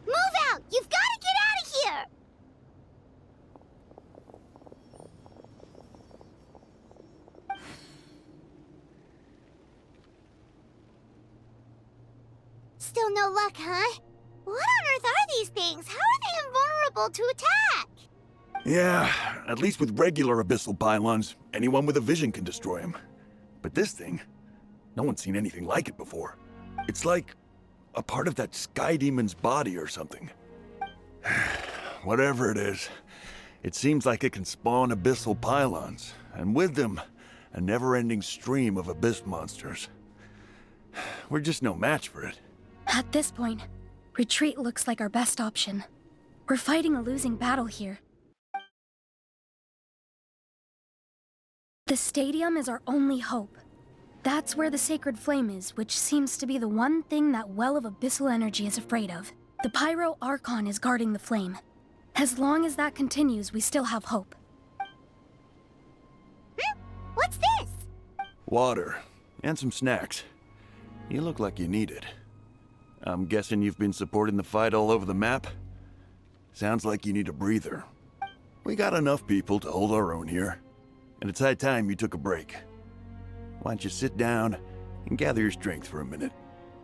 Move out! You've got to get out of here! Still no luck, huh? What on earth are these things? How are they invulnerable to attack? Yeah, at least with regular abyssal pylons, anyone with a vision can destroy them. But this thing, no one's seen anything like it before. It's like a part of that sky demon's body or something. Whatever it is, it seems like it can spawn abyssal pylons, and with them, a never-ending stream of abyss monsters. We're just no match for it. At this point, retreat looks like our best option. We're fighting a losing battle here. The stadium is our only hope. That's where the sacred flame is, which seems to be the one thing that well of abyssal energy is afraid of. The Pyro Archon is guarding the flame. As long as that continues, we still have hope. What's this? Water, and some snacks. You look like you need it. I'm guessing you've been supporting the fight all over the map? Sounds like you need a breather. We got enough people to hold our own here, and it's high time you took a break. Why don't you sit down and gather your strength for a minute?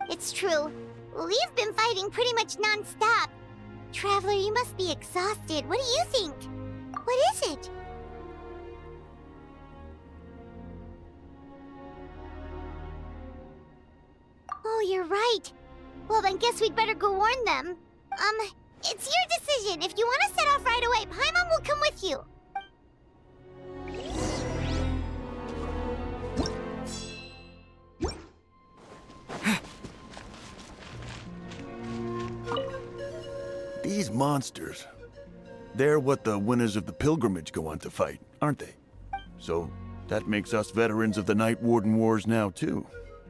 It's true. We've been fighting pretty much non-stop. Traveler, you must be exhausted. What do you think? What is it? Oh, you're right. Well, then guess we'd better go warn them. It's your decision. If you want to set off right away, Paimon will come with you. These monsters, they're what the winners of the pilgrimage go on to fight, aren't they? So that makes us veterans of the Night Warden Wars now, too.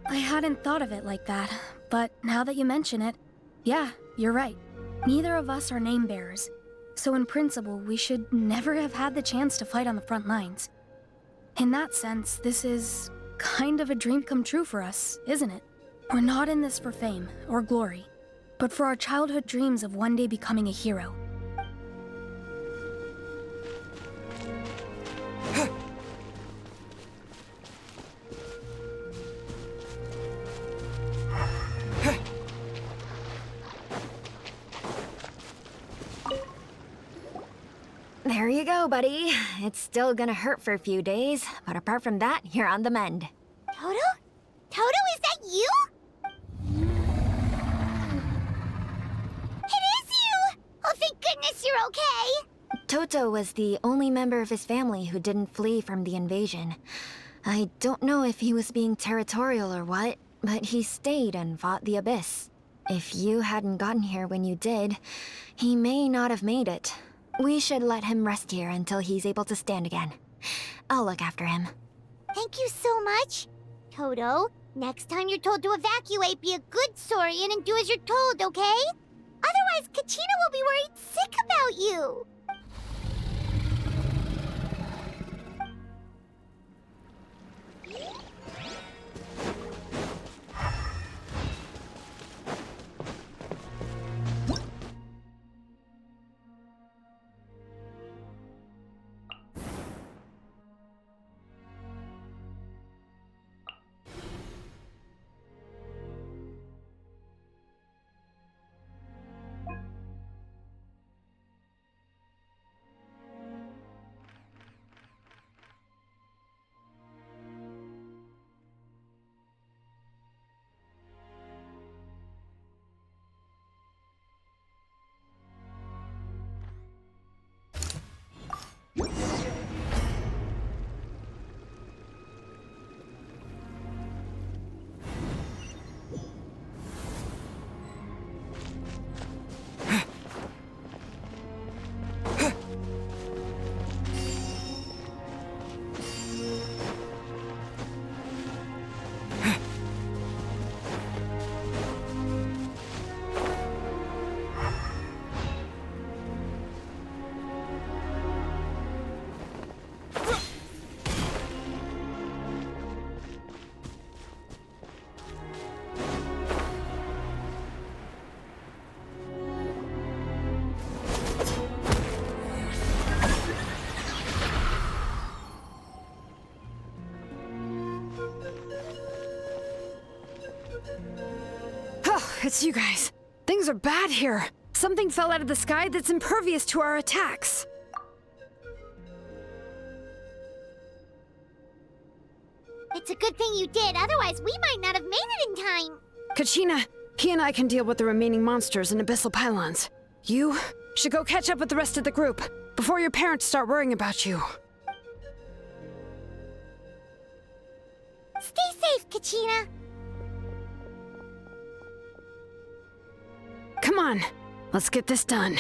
I hadn't thought of it like that, but now that you mention it, yeah, you're right. Neither of us are name bearers, so in principle, we should never have had the chance to fight on the front lines. In that sense, this is kind of a dream come true for us, isn't it? We're not in this for fame or glory, but for our childhood dreams of one day becoming a hero. There you go, buddy. It's still gonna hurt for a few days, but apart from that, you're on the mend. Toto? Toto, is that you? It is you! Oh, thank goodness you're okay! Toto was the only member of his family who didn't flee from the invasion. I don't know if he was being territorial or what, but he stayed and fought the Abyss. If you hadn't gotten here when you did, he may not have made it. We should let him rest here until he's able to stand again. I'll look after him. Thank you so much. Toto, next time you're told to evacuate, be a good Saurian and do as you're told, okay? Otherwise, Kachina will be worried sick about you. It's you guys. Things are bad here. Something fell out of the sky that's impervious to our attacks. It's a good thing you did, otherwise we might not have made it in time. Kachina, he and I can deal with the remaining monsters and abyssal pylons. You should go catch up with the rest of the group before your parents start worrying about you. Stay safe, Kachina. Come on, let's get this done.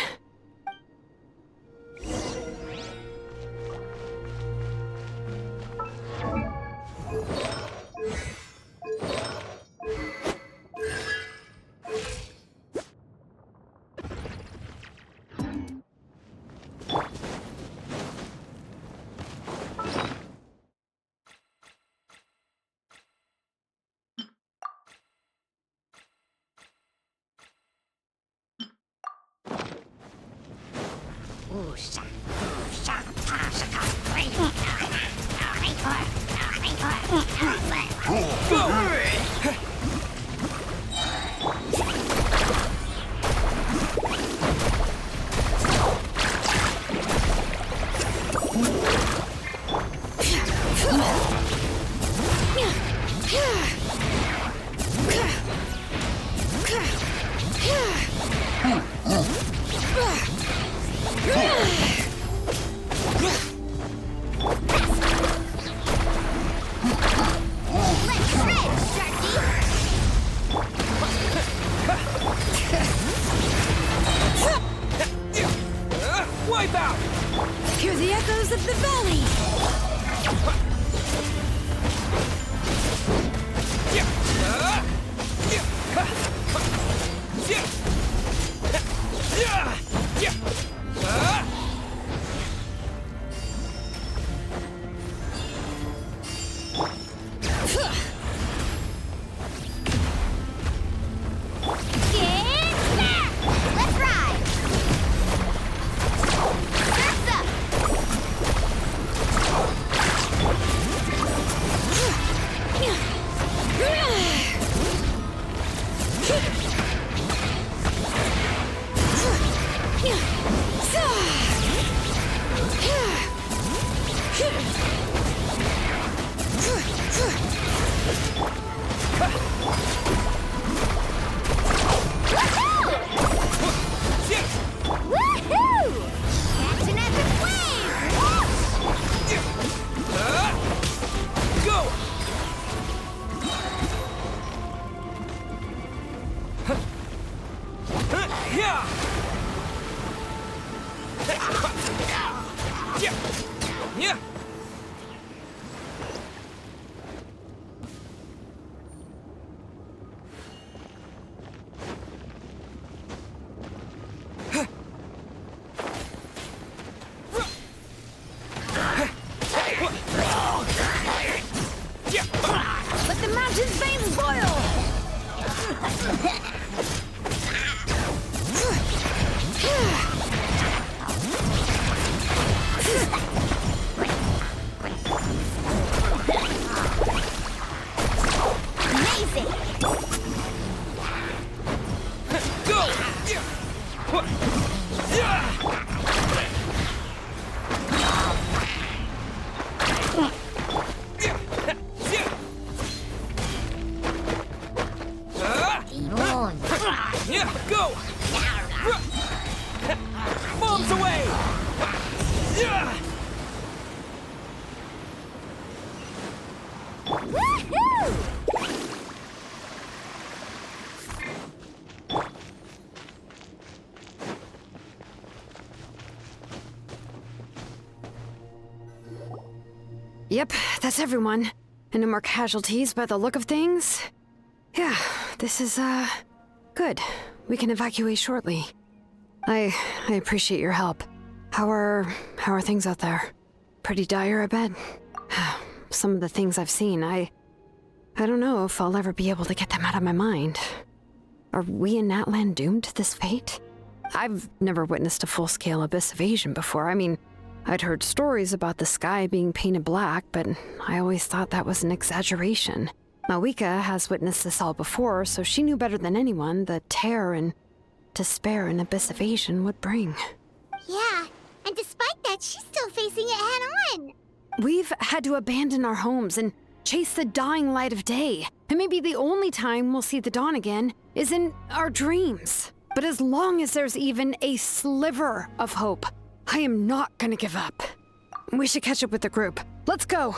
Wipe out! Hear the echoes of the valley! Go! Bombs away! Yep, that's everyone. And no more casualties by the look of things. Yeah, this is, good. We can evacuate shortly. I appreciate your help. How are things out there? Pretty dire, I bet. Some of the things I've seen, I don't know if I'll ever be able to get them out of my mind. Are we in Natlan doomed to this fate? I've never witnessed a full-scale abyss invasion before. I mean, I'd heard stories about the sky being painted black, but I always thought that was an exaggeration. Mavuika has witnessed this all before, so she knew better than anyone the terror and despair an abyss invasion would bring. Yeah, and despite that, she's still facing it head-on. We've had to abandon our homes and chase the dying light of day. And maybe the only time we'll see the dawn again is in our dreams. But as long as there's even a sliver of hope, I am not gonna give up. We should catch up with the group. Let's go!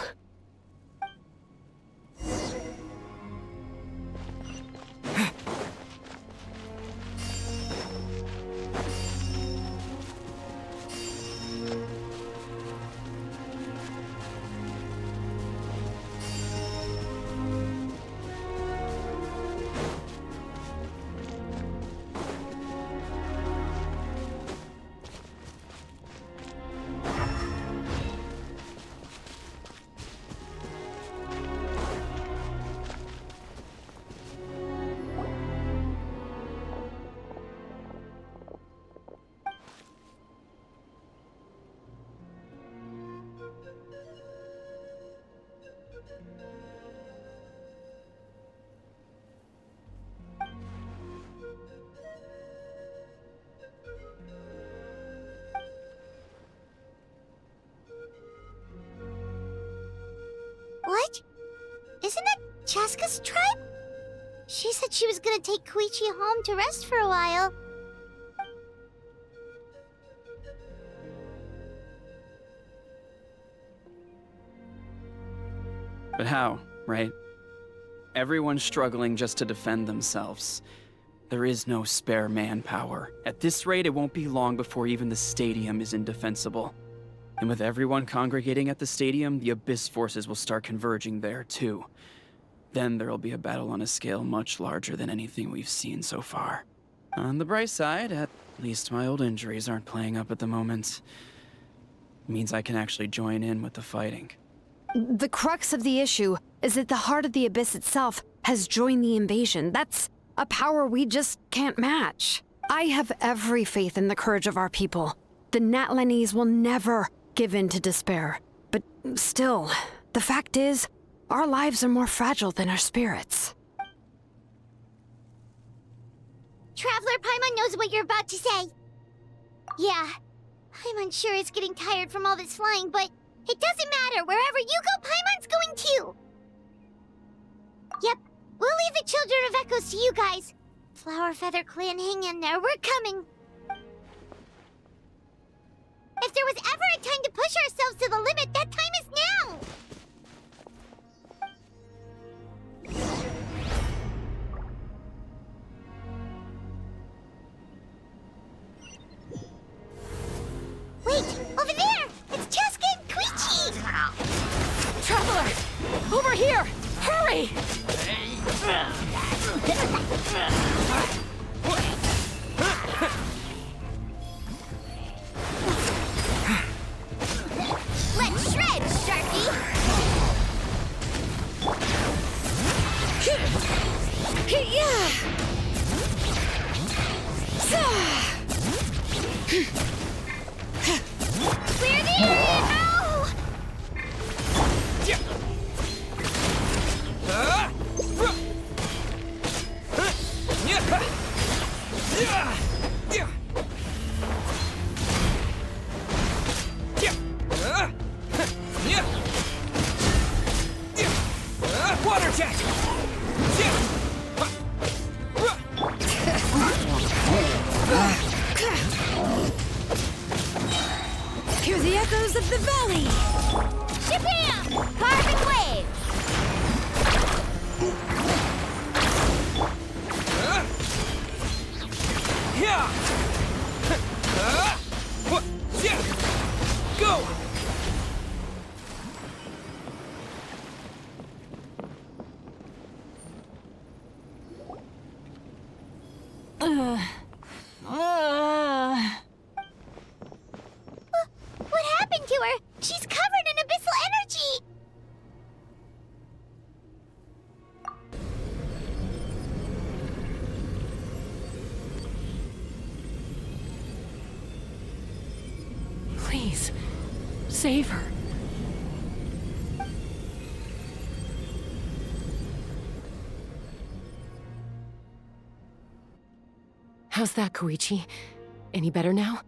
What? Isn't that Chaska's tribe? She said she was gonna take Koichi home to rest for a while. But how, right? Everyone's struggling just to defend themselves. There is no spare manpower. At this rate, it won't be long before even the stadium is indefensible. And with everyone congregating at the stadium, the Abyss forces will start converging there, too. Then there'll be a battle on a scale much larger than anything we've seen so far. On the bright side, at least my old injuries aren't playing up at the moment. It means I can actually join in with the fighting. The crux of the issue is that the heart of the Abyss itself has joined the invasion. That's a power we just can't match. I have every faith in the courage of our people. The Natlanese will never give in to despair. But still, the fact is, our lives are more fragile than our spirits. Traveler Paimon knows what you're about to say. Yeah, Paimon's sure is getting tired from all this flying, but it doesn't matter. Wherever you go, Paimon's going too. Yep, we'll leave the Children of Echoes to you guys. Flower Feather Clan, hang in there. We're coming. If there was ever a time to push ourselves to the limit, that time is now! Wait! Over there! It's Chaska and Koichi! Traveler! Over here! Hurry! Let's shred, Sharky! Clear the area now! Echoes of the Valley! Shabam! Carving waves! Go! What happened to her? She's covered in abyssal energy! Please, save her. How's that, Koichi? Any better now?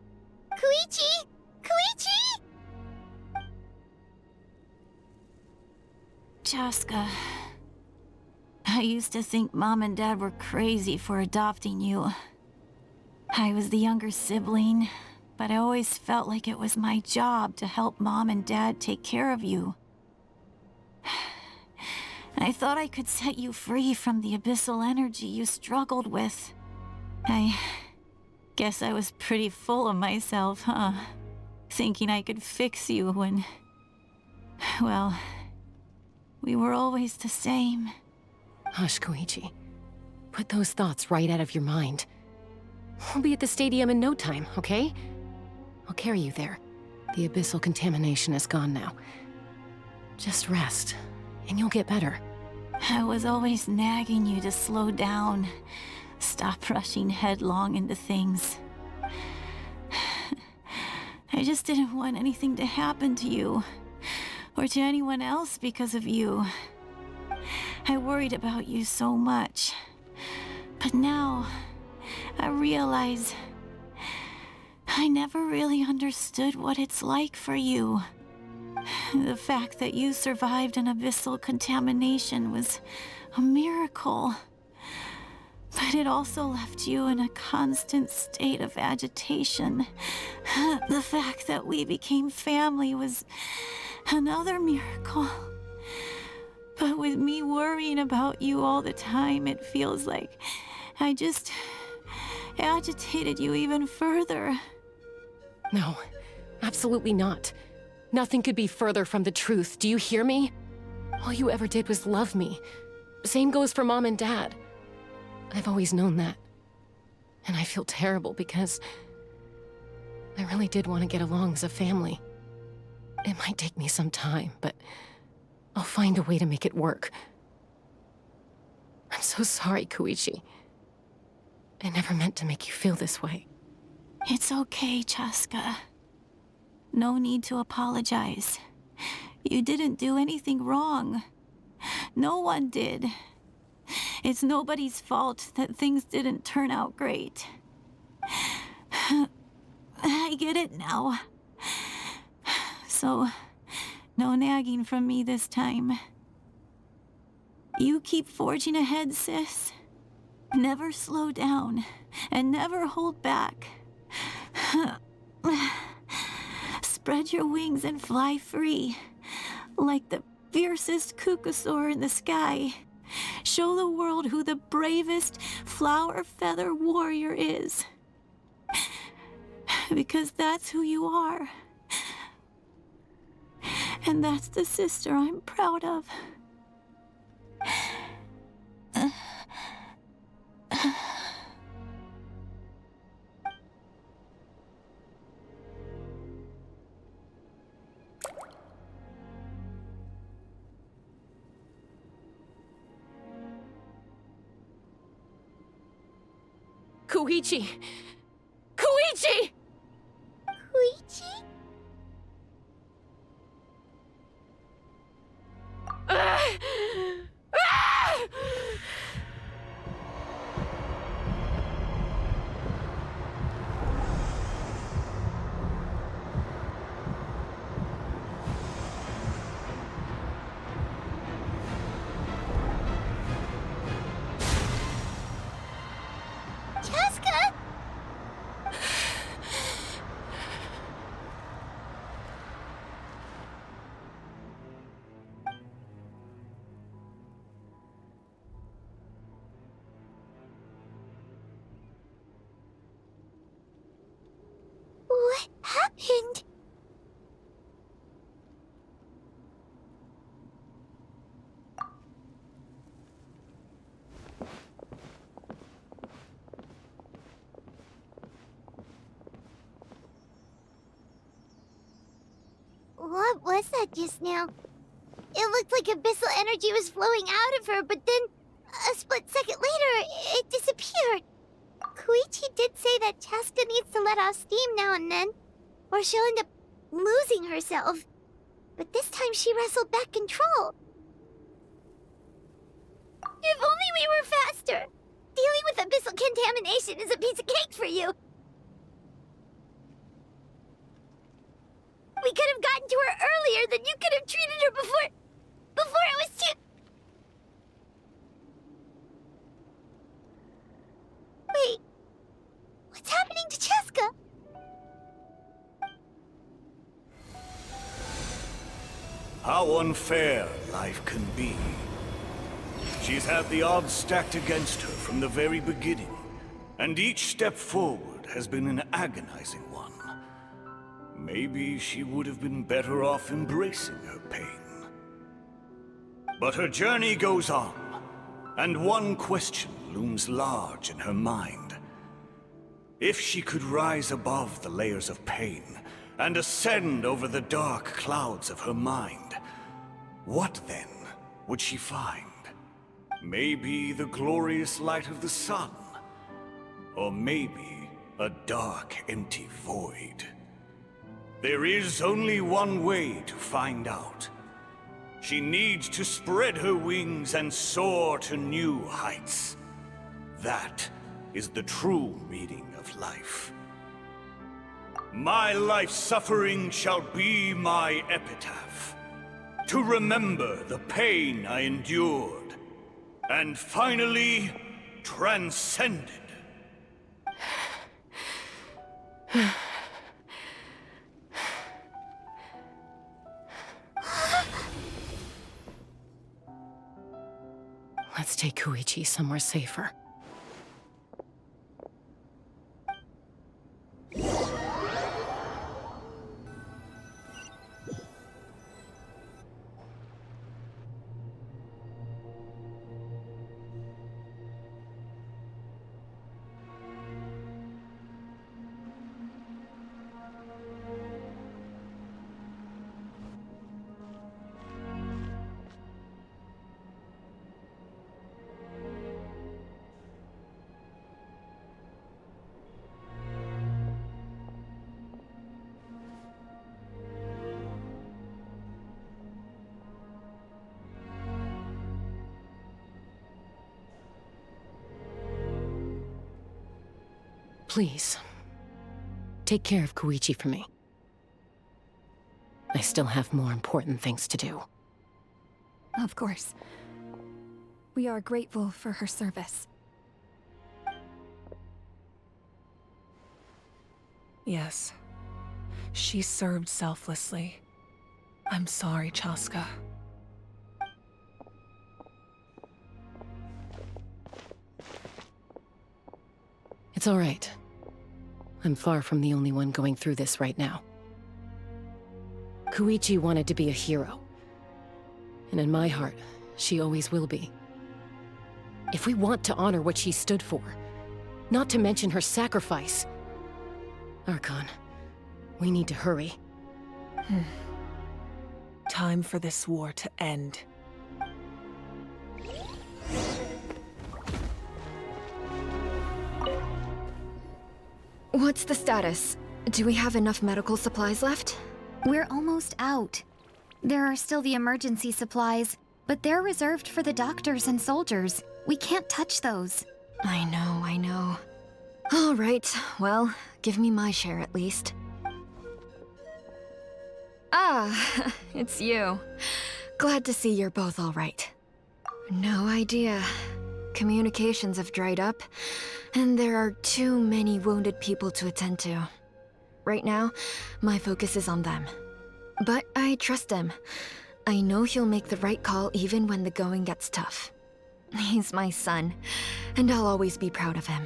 Koichi! Koichi! Chaska, I used to think Mom and Dad were crazy for adopting you. I was the younger sibling, but I always felt like it was my job to help Mom and Dad take care of you. I thought I could set you free from the abyssal energy you struggled with. I guess I was pretty full of myself, huh? Thinking I could fix you when... well, we were always the same. Hush, Koichi. Put those thoughts right out of your mind. We'll be at the stadium in no time, okay? I'll carry you there. The abyssal contamination is gone now. Just rest, and you'll get better. I was always nagging you to slow down. Stop rushing headlong into things. I just didn't want anything to happen to you, or to anyone else because of you. I worried about you so much. But now, I realize I never really understood what it's like for you. The fact that you survived an abyssal contamination was a miracle. But it also left you in a constant state of agitation. The fact that we became family was another miracle. But with me worrying about you all the time, it feels like I just agitated you even further. No, absolutely not. Nothing could be further from the truth, do you hear me? All you ever did was love me. Same goes for Mom and Dad. I've always known that. And I feel terrible because I really did want to get along as a family. It might take me some time, but I'll find a way to make it work. I'm so sorry, Koichi. I never meant to make you feel this way. It's okay, Chaska. No need to apologize. You didn't do anything wrong. No one did. It's nobody's fault that things didn't turn out great. I get it now. So, no nagging from me this time. You keep forging ahead, sis. Never slow down, and never hold back. Spread your wings and fly free, like the fiercest kukasaur in the sky. Show the world who the bravest flower feather warrior is. Because that's who you are. And that's the sister I'm proud of. Koichi! Koichi! Koichi? What was that just now? It looked like abyssal energy was flowing out of her, but then a split second later, it disappeared. Koichi did say that Chaska needs to let off steam now and then, or she'll end up losing herself. But this time she wrestled back control. If only we were faster! Dealing with abyssal contamination is a piece of cake for you! We could have gotten to her earlier, then you could have treated her before it was too... Wait, what's happening to Chaska? How unfair life can be. She's had the odds stacked against her from the very beginning, and each step forward has been an agonizing one. Maybe she would have been better off embracing her pain. But her journey goes on, and one question looms large in her mind. If she could rise above the layers of pain and ascend over the dark clouds of her mind, what then would she find? Maybe the glorious light of the sun, or maybe a dark, empty void. There is only one way to find out. She needs to spread her wings and soar to new heights. That is the true meaning of life. My life's suffering shall be my epitaph, to remember the pain I endured, and finally transcended. Let's take Koichi somewhere safer. Please, take care of Koichi for me. I still have more important things to do. Of course. We are grateful for her service. Yes. She served selflessly. I'm sorry, Chaska. It's all right. I'm far from the only one going through this right now. Koichi wanted to be a hero. And in my heart, she always will be. If we want to honor what she stood for, not to mention her sacrifice, Archon, we need to hurry. Time for this war to end. What's the status? Do we have enough medical supplies left? We're almost out. There are still the emergency supplies, but they're reserved for the doctors and soldiers. We can't touch those. I know. All right, well, give me my share at least. Ah, it's you. Glad to see you're both all right. No idea. Communications have dried up, and there are too many wounded people to attend to. Right now, my focus is on them. But I trust him. I know he'll make the right call even when the going gets tough. He's my son, and I'll always be proud of him.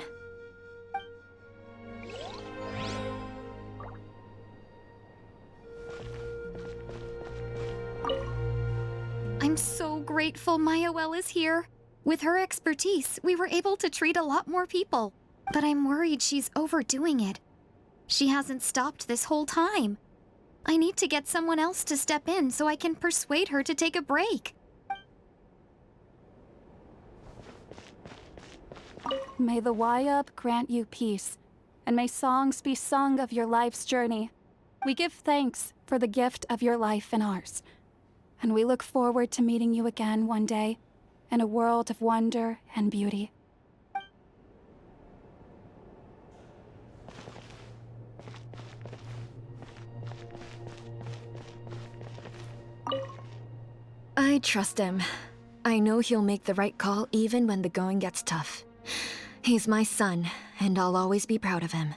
I'm so grateful Mayoel is here. With her expertise, we were able to treat a lot more people. But I'm worried she's overdoing it. She hasn't stopped this whole time. I need to get someone else to step in so I can persuade her to take a break. May the Wayub grant you peace, and may songs be sung of your life's journey. We give thanks for the gift of your life and ours, and we look forward to meeting you again one day in a world of wonder and beauty. I trust him. I know he'll make the right call even when the going gets tough. He's my son, and I'll always be proud of him.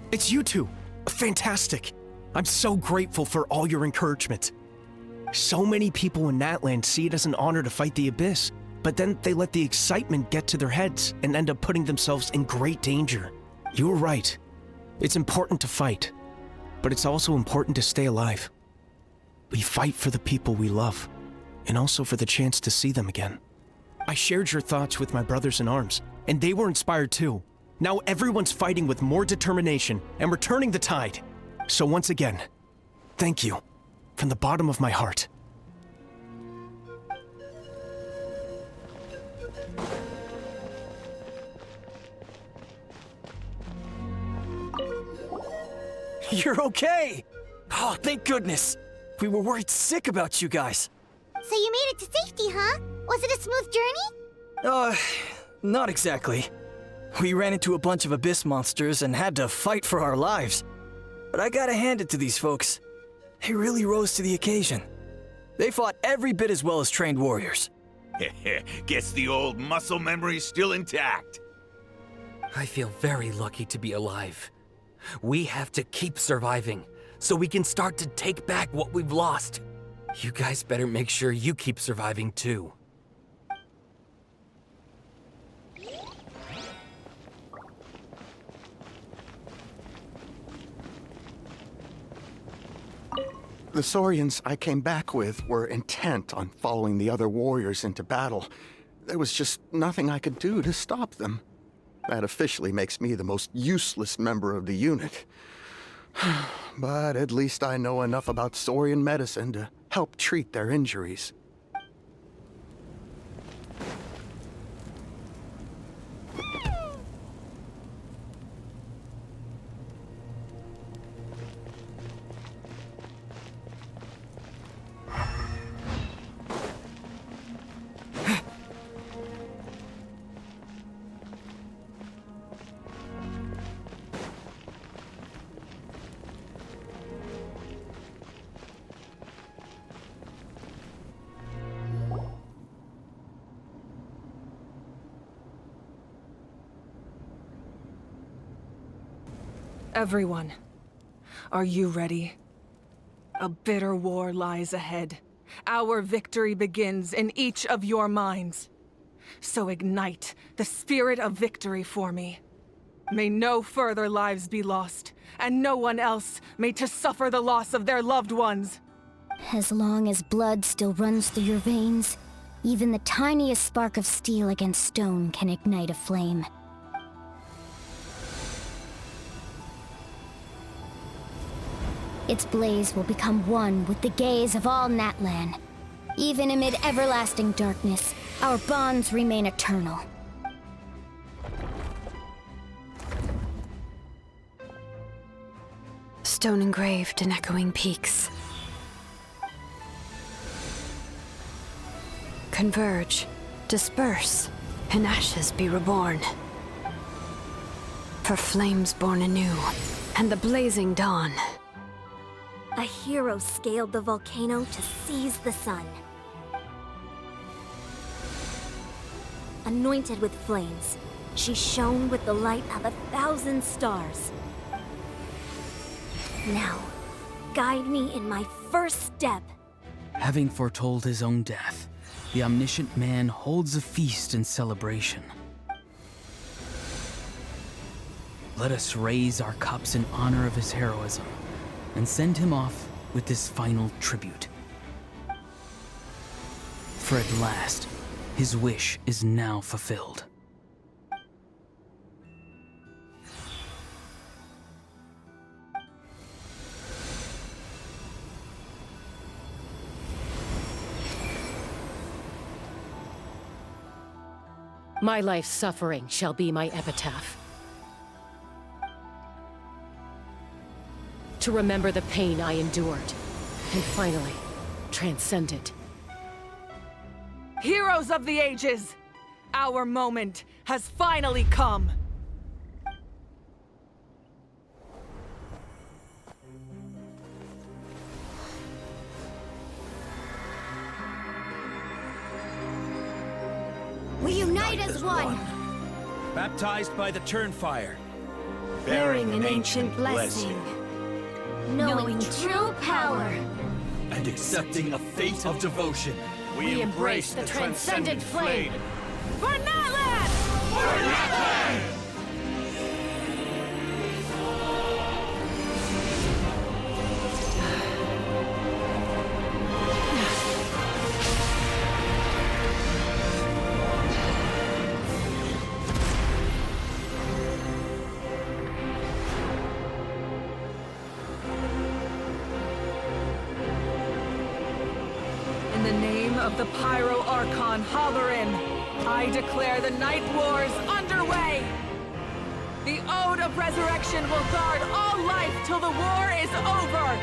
It's you two! Fantastic! I'm so grateful for all your encouragement. So many people in Natlan see it as an honor to fight the Abyss, but then they let the excitement get to their heads and end up putting themselves in great danger. You were right. It's important to fight, but it's also important to stay alive. We fight for the people we love, and also for the chance to see them again. I shared your thoughts with my brothers in arms, and they were inspired too. Now everyone's fighting with more determination and returning the tide. So once again, thank you from the bottom of my heart. You're okay! Oh, thank goodness! We were worried sick about you guys. So you made it to safety, huh? Was it a smooth journey? Not exactly. We ran into a bunch of abyss monsters and had to fight for our lives. But I gotta hand it to these folks. They really rose to the occasion. They fought every bit as well as trained warriors. Guess the old muscle memory's still intact. I feel very lucky to be alive. We have to keep surviving, so we can start to take back what we've lost. You guys better make sure you keep surviving too. The Saurians I came back with were intent on following the other warriors into battle. There was just nothing I could do to stop them. That officially makes me the most useless member of the unit. But at least I know enough about Saurian medicine to help treat their injuries. Everyone, are you ready? A bitter war lies ahead. Our victory begins in each of your minds. So ignite the spirit of victory for me. May no further lives be lost, and no one else may to suffer the loss of their loved ones. As long as blood still runs through your veins, even the tiniest spark of steel against stone can ignite a flame. Its blaze will become one with the gaze of all Natlan. Even amid everlasting darkness, our bonds remain eternal. Stone engraved in echoing peaks. converge, disperse, and ashes be reborn. For flames born anew, and the blazing dawn. A hero scaled the volcano to seize the sun. Anointed with flames, she shone with the light of 1,000 stars. Now, guide me in my first step. Having foretold his own death, the omniscient man holds a feast in celebration. Let us raise our cups in honor of his heroism and send him off with this final tribute. For at last, his wish is now fulfilled. My life's suffering shall be my epitaph. To remember the pain I endured, and finally, transcended. Heroes of the ages! Our moment has finally come! We unite as one! Baptized by the Turnfire. Bearing an ancient blessing. Knowing true power. And accepting a fate of devotion. We embrace the transcendent flame. For Natlan! For Natlan! In the name of the Pyro Archon Xilonen, I declare the Night Wars underway! The Ode of Resurrection will guard all life till the war is over!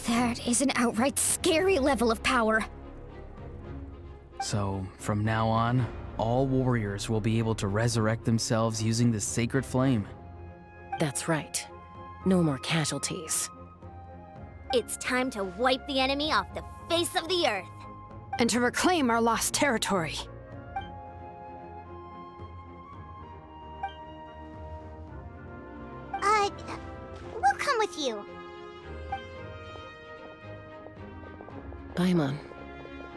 That is an outright scary level of power. So, from now on, all warriors will be able to resurrect themselves using the sacred flame. That's right. No more casualties. It's time to wipe the enemy off the face of the earth. And to reclaim our lost territory. We'll come with you. Paimon,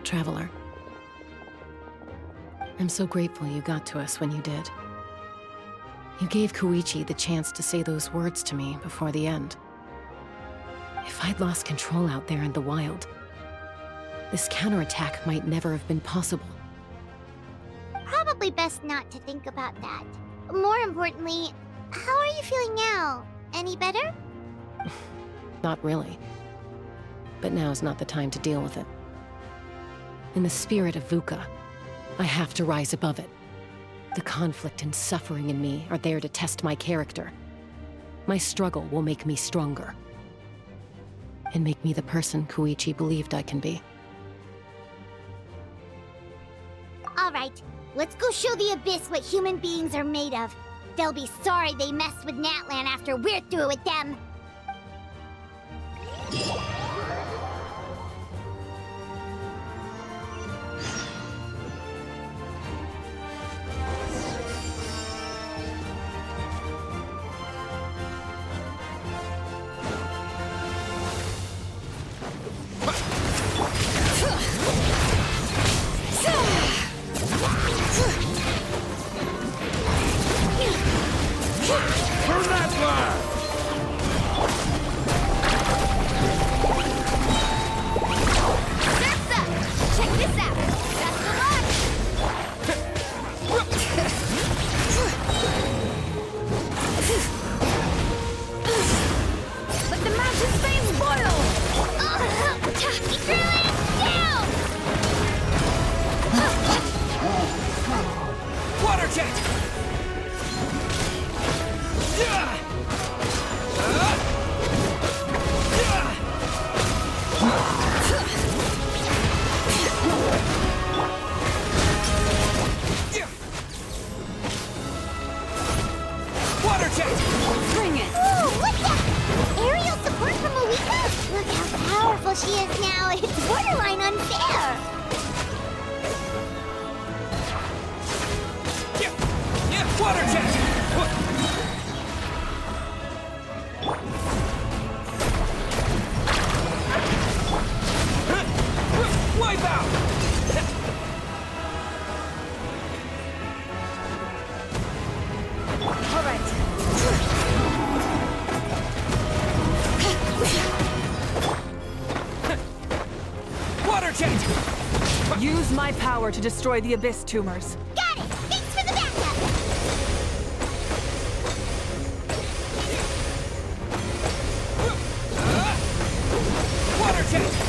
Traveler. I'm so grateful you got to us when you did. You gave Koichi the chance to say those words to me before the end. If I'd lost control out there in the wild, this counterattack might never have been possible. Probably best not to think about that. More importantly, how are you feeling now? Any better? Not really. But now's not the time to deal with it. In the spirit of Vuka, I have to rise above it. The conflict and suffering in me are there to test my character. My struggle will make me stronger. And make me the person Koichi believed I can be. Alright, let's go show the Abyss what human beings are made of. They'll be sorry they messed with Natlan after we're through with them. it! Use my power to destroy the abyss tumors. Got it! Thanks for the backup! Water jet!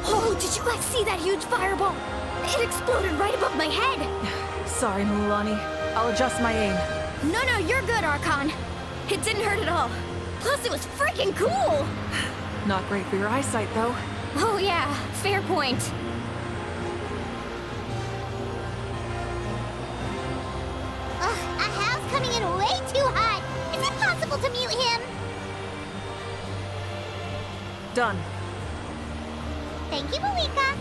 Oh, did you guys see that huge fireball? It exploded right above my head! Sorry, Mulani. I'll adjust my aim. No, you're good, Archon. It didn't hurt at all. Plus, it was freaking cool! Not great for your eyesight, though. Oh yeah, fair point. Ugh, a house coming in way too hot! Is it possible to mute him? Done. Thank you, Mavuika.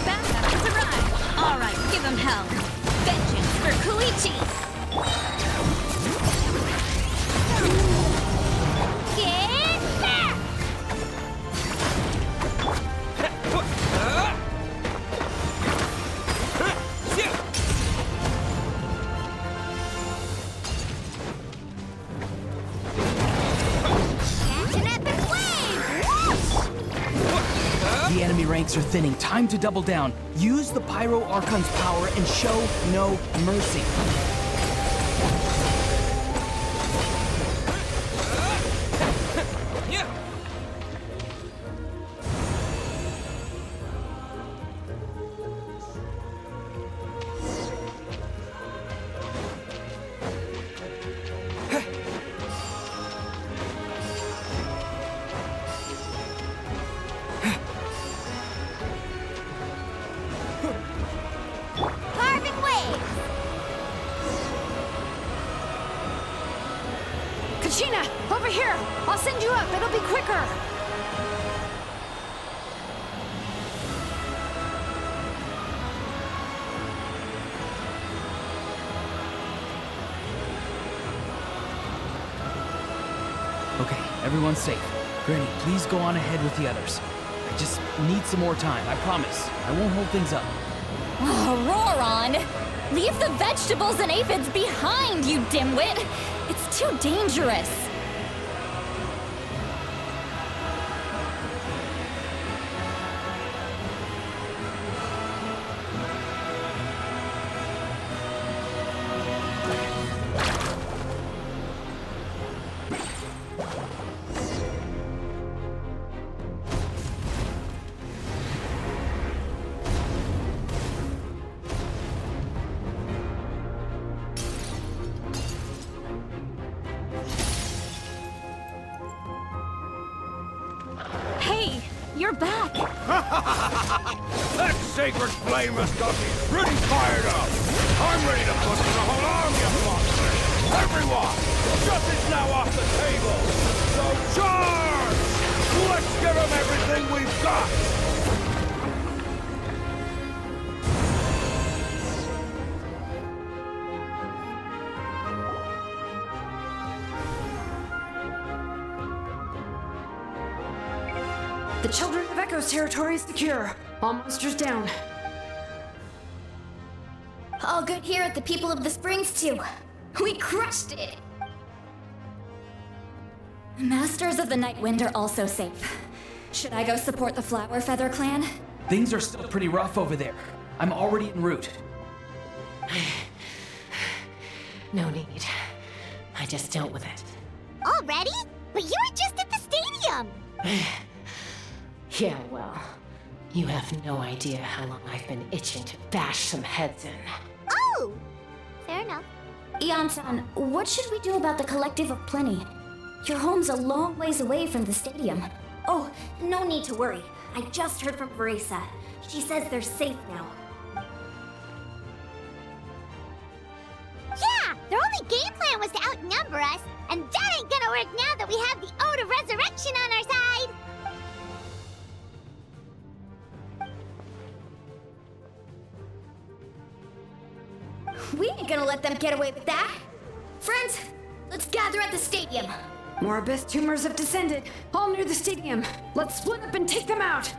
Backup has arrived. All right, give him hell. Vengeance for Koichi. Get back! Catch an epic wave! The enemy ranks are thinning. Time to double down. Use the Pyro Archon's power and show no mercy. Carbon wave! Kachina, over here! I'll send you up, it'll be quicker! Okay, everyone's safe. Granny, please go on ahead with the others. I just need some more time, I promise. I won't hold things up. Oh, Ororon! Leave the vegetables and aphids behind, you dimwit! It's too dangerous! Hey, you're back. That sacred flame has got me pretty fired up. I'm ready to put in a whole army of monsters. Everyone, justice now off the table. So charge! Let's give them everything we've got. The Children of Echo's territory is secure. All monsters down. All good here at the People of the Springs, too. We crushed it! Masters of the Night Wind are also safe. Should I go support the Flower Feather clan? Things are still pretty rough over there. I'm already en route. No need. I just dealt with it. Already? But you were just at the stadium! Yeah, well, you have no idea how long I've been itching to bash some heads in. Oh! Fair enough. Ian-san, what should we do about the Collective of Plenty? Your home's a long ways away from the stadium. Oh, no need to worry. I just heard from Verisa. She says they're safe now. heroic now that we have the Ode of Resurrection on our side! We ain't gonna let them get away with that. Friends, let's gather at the stadium. More abyss tumors have descended, all near the stadium. Let's split up and take them out.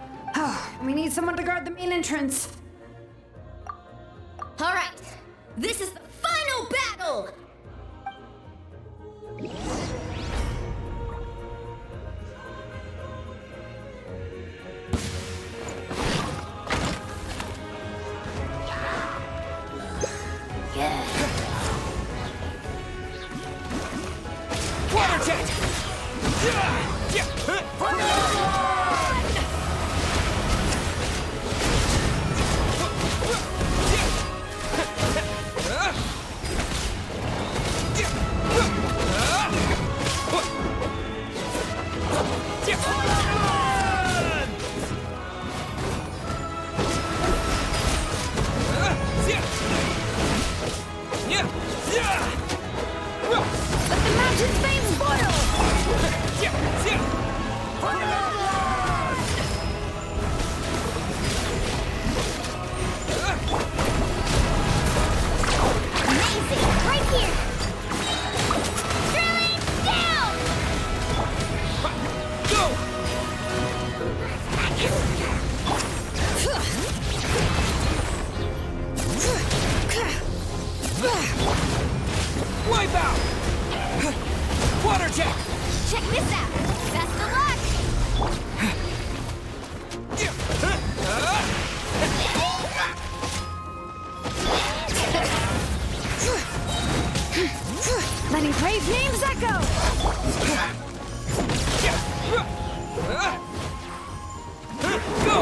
We need someone to guard the main entrance. All right, this is the final battle! Water jet! Let the mountain's flames Amazing! Right here! Drilling down! Go! Wipe out! Water jet! Check this out! Best of luck! Letting brave names echo! Go!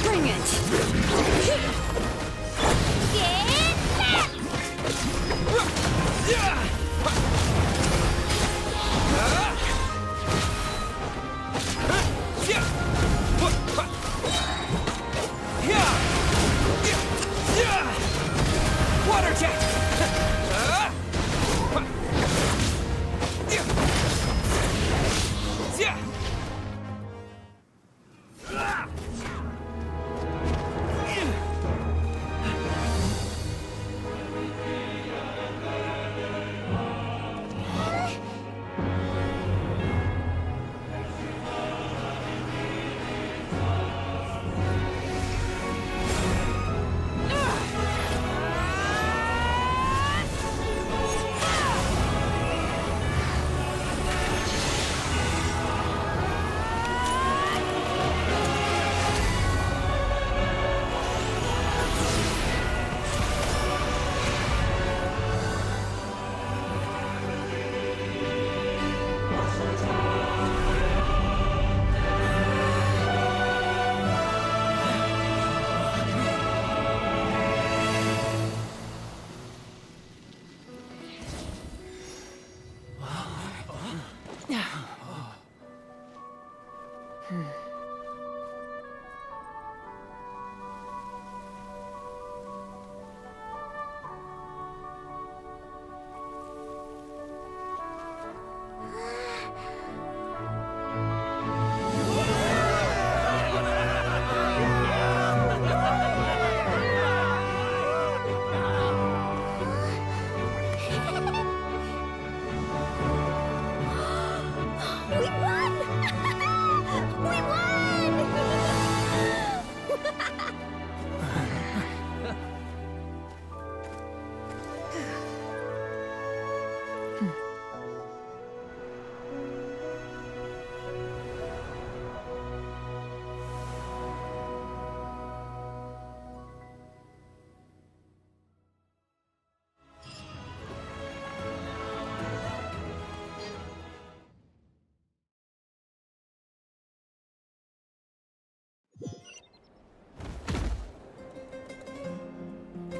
Bring it! Get back! Water jet!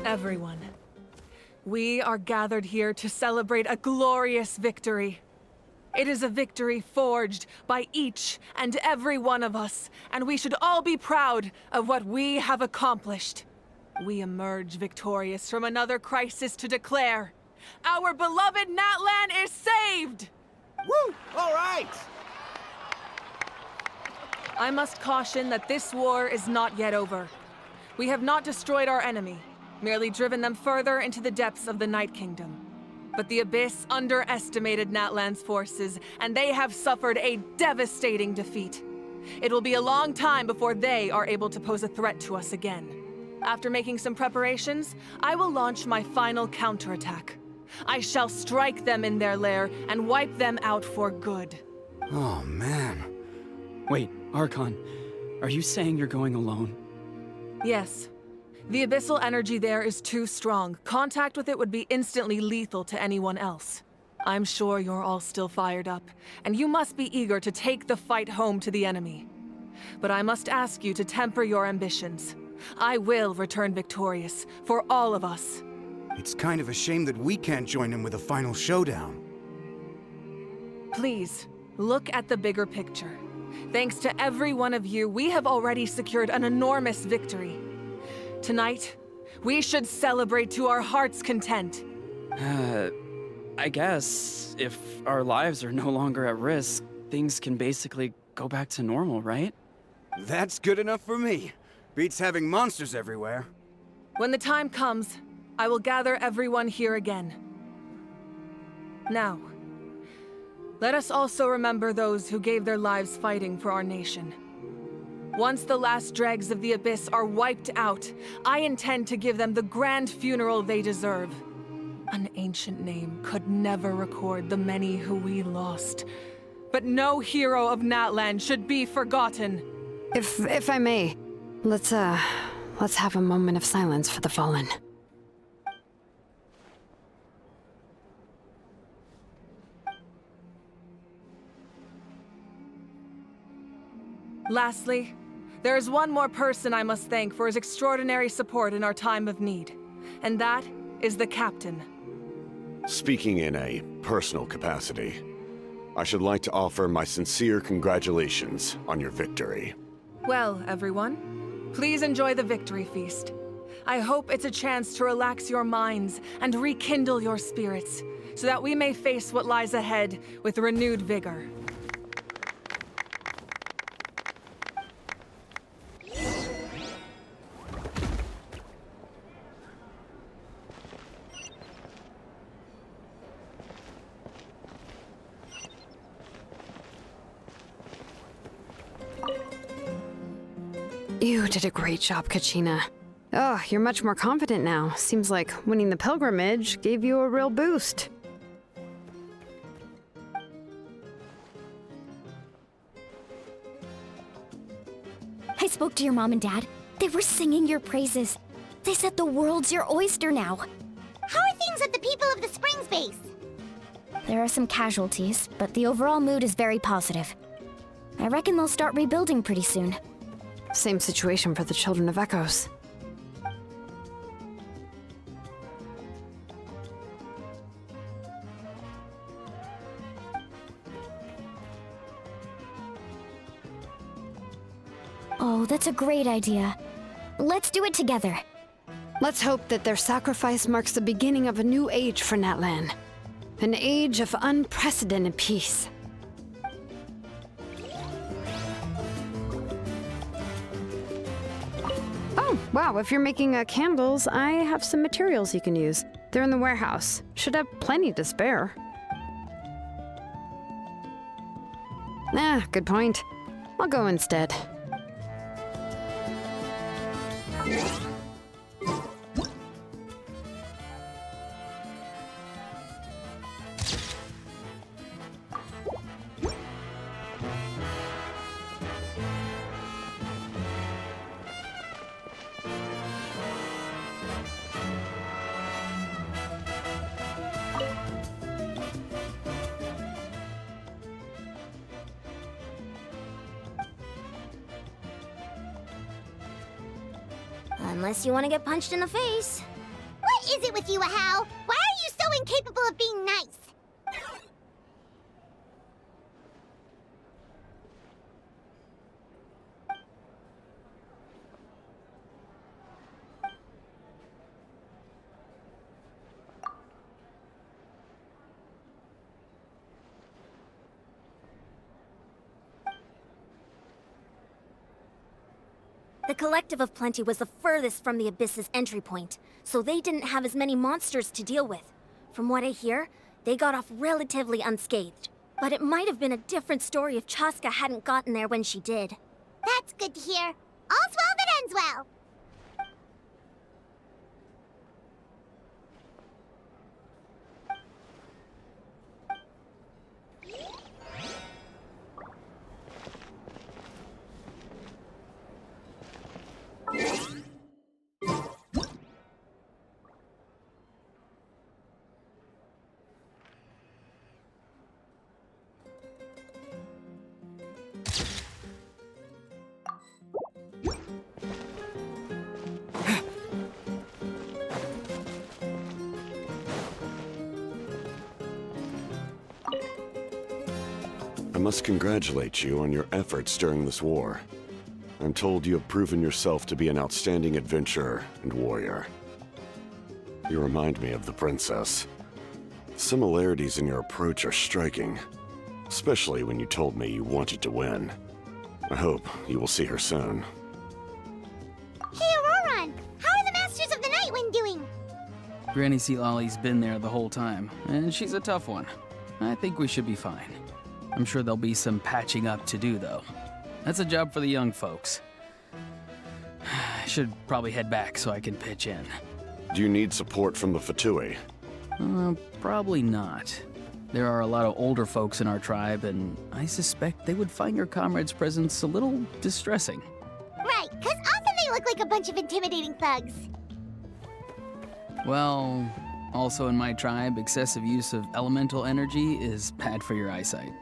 Everyone, we are gathered here to celebrate a glorious victory. It is a victory forged by each and every one of us, and we should all be proud of what we have accomplished. We emerge victorious from another crisis to declare Our beloved Natlan is saved! Woo! All right! I must caution that this war is not yet over. We have not destroyed our enemy, merely driven them further into the depths of the Night Kingdom. But the Abyss underestimated Natlan's forces, and they have suffered a devastating defeat. It will be a long time before they are able to pose a threat to us again. After making some preparations, I will launch my final counterattack. I shall strike them in their lair and wipe them out for good. Oh, man. Wait, Archon, are you saying you're going alone? Yes. The abyssal energy there is too strong. Contact with it would be instantly lethal to anyone else. I'm sure you're all still fired up, and you must be eager to take the fight home to the enemy. But I must ask you to temper your ambitions. I will return victorious, for all of us. It's kind of a shame that we can't join him with a final showdown. Please, look at the bigger picture. Thanks to every one of you, we have already secured an enormous victory. Tonight, we should celebrate to our heart's content. I guess if our lives are no longer at risk, things can basically go back to normal, right? That's good enough for me. Beats having monsters everywhere. When the time comes, I will gather everyone here again. Now, let us also remember those who gave their lives fighting for our nation. Once the last dregs of the Abyss are wiped out, I intend to give them the grand funeral they deserve. An ancient name could never record the many who we lost. But no hero of Natlan should be forgotten. If I may, let's have a moment of silence for the fallen. Lastly, there is one more person I must thank for his extraordinary support in our time of need, and that is the Captain. Speaking in a personal capacity, I should like to offer my sincere congratulations on your victory. Well, everyone, please enjoy the victory feast. I hope it's a chance to relax your minds and rekindle your spirits, so that we may face what lies ahead with renewed vigor. You did a great job, Kachina. Oh, you're much more confident now. Seems like winning the pilgrimage gave you a real boost. I spoke to your mom and dad. They were singing your praises. They said the world's your oyster now. How are things at the People of the Springs base? There are some casualties, but the overall mood is very positive. I reckon they'll start rebuilding pretty soon. Same situation for the Children of Echoes. Oh, that's a great idea. Let's do it together. Let's hope that their sacrifice marks the beginning of a new age for Natlan. An age of unprecedented peace. Oh, wow, if you're making candles, I have some materials you can use. They're in the warehouse. Should have plenty to spare. Good point. I'll go instead. Unless you want to get punched in the face. What is it with you, Ahau? Why are you so incapable of being nice? The Collective of Plenty was the furthest from the Abyss's entry point, so they didn't have as many monsters to deal with. From what I hear, they got off relatively unscathed. But it might have been a different story if Chaska hadn't gotten there when she did. That's good to hear. All's well that ends well. I must congratulate you on your efforts during this war. I'm told you have proven yourself to be an outstanding adventurer and warrior. You remind me of the princess. Similarities in your approach are striking, especially when you told me you wanted to win. I hope you will see her soon. Hey, Ororon! How are the Masters of the Nightwind doing? Granny Citlali's been there the whole time, and she's a tough one. I think we should be fine. I'm sure there'll be some patching up to do, though. That's a job for the young folks. I should probably head back so I can pitch in. Do you need support from the Fatui? Probably not. There are a lot of older folks in our tribe, and I suspect they would find your comrade's presence a little distressing. Right, because often they look like a bunch of intimidating thugs. Well, also in my tribe, excessive use of elemental energy is bad for your eyesight.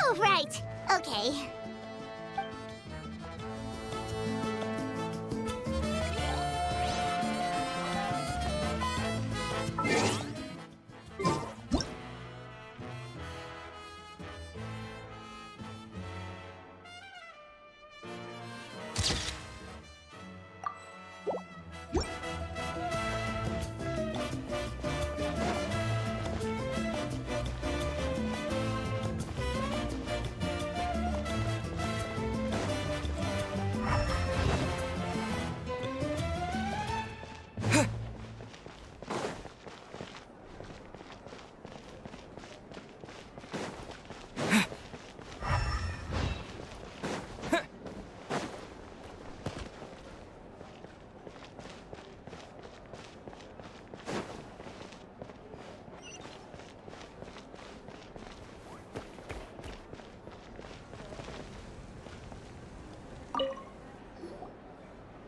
Oh, right. Okay.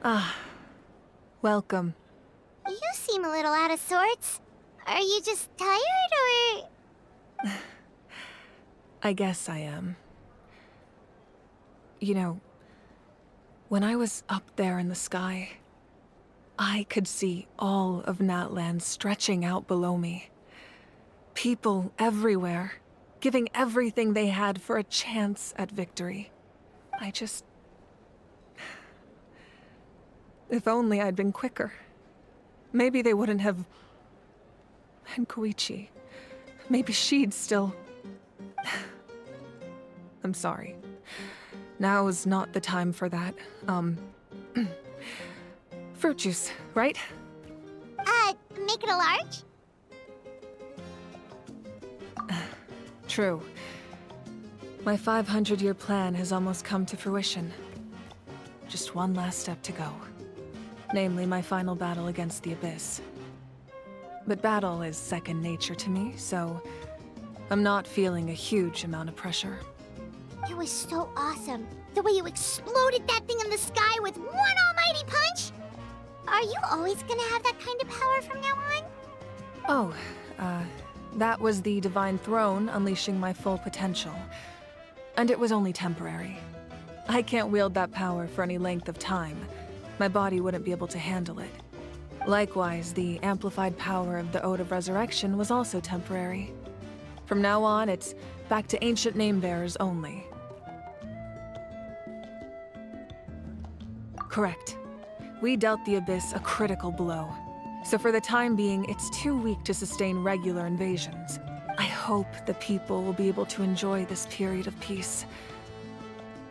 Ah, welcome. You seem a little out of sorts. Are you just tired, or...? I guess I am. You know, when I was up there in the sky, I could see all of Natlan stretching out below me. People everywhere, giving everything they had for a chance at victory. I just... If only I'd been quicker. Maybe they wouldn't have... And Koichi. Maybe she'd still... I'm sorry. Now is not the time for that. Fruit juice, right? Make it a large? True. My 500-year plan has almost come to fruition. Just one last step to go. Namely, my final battle against the Abyss. But battle is second nature to me, so I'm not feeling a huge amount of pressure. It was so awesome. The way you exploded that thing in the sky with one almighty punch! Are you always gonna have that kind of power from now on? Oh, that was the Divine Throne unleashing my full potential. And it was only temporary. I can't wield that power for any length of time. My body wouldn't be able to handle it. Likewise, the amplified power of the Ode of Resurrection was also temporary. From now on, it's back to ancient name-bearers only. Correct. We dealt the Abyss a critical blow. So for the time being, it's too weak to sustain regular invasions. I hope the people will be able to enjoy this period of peace.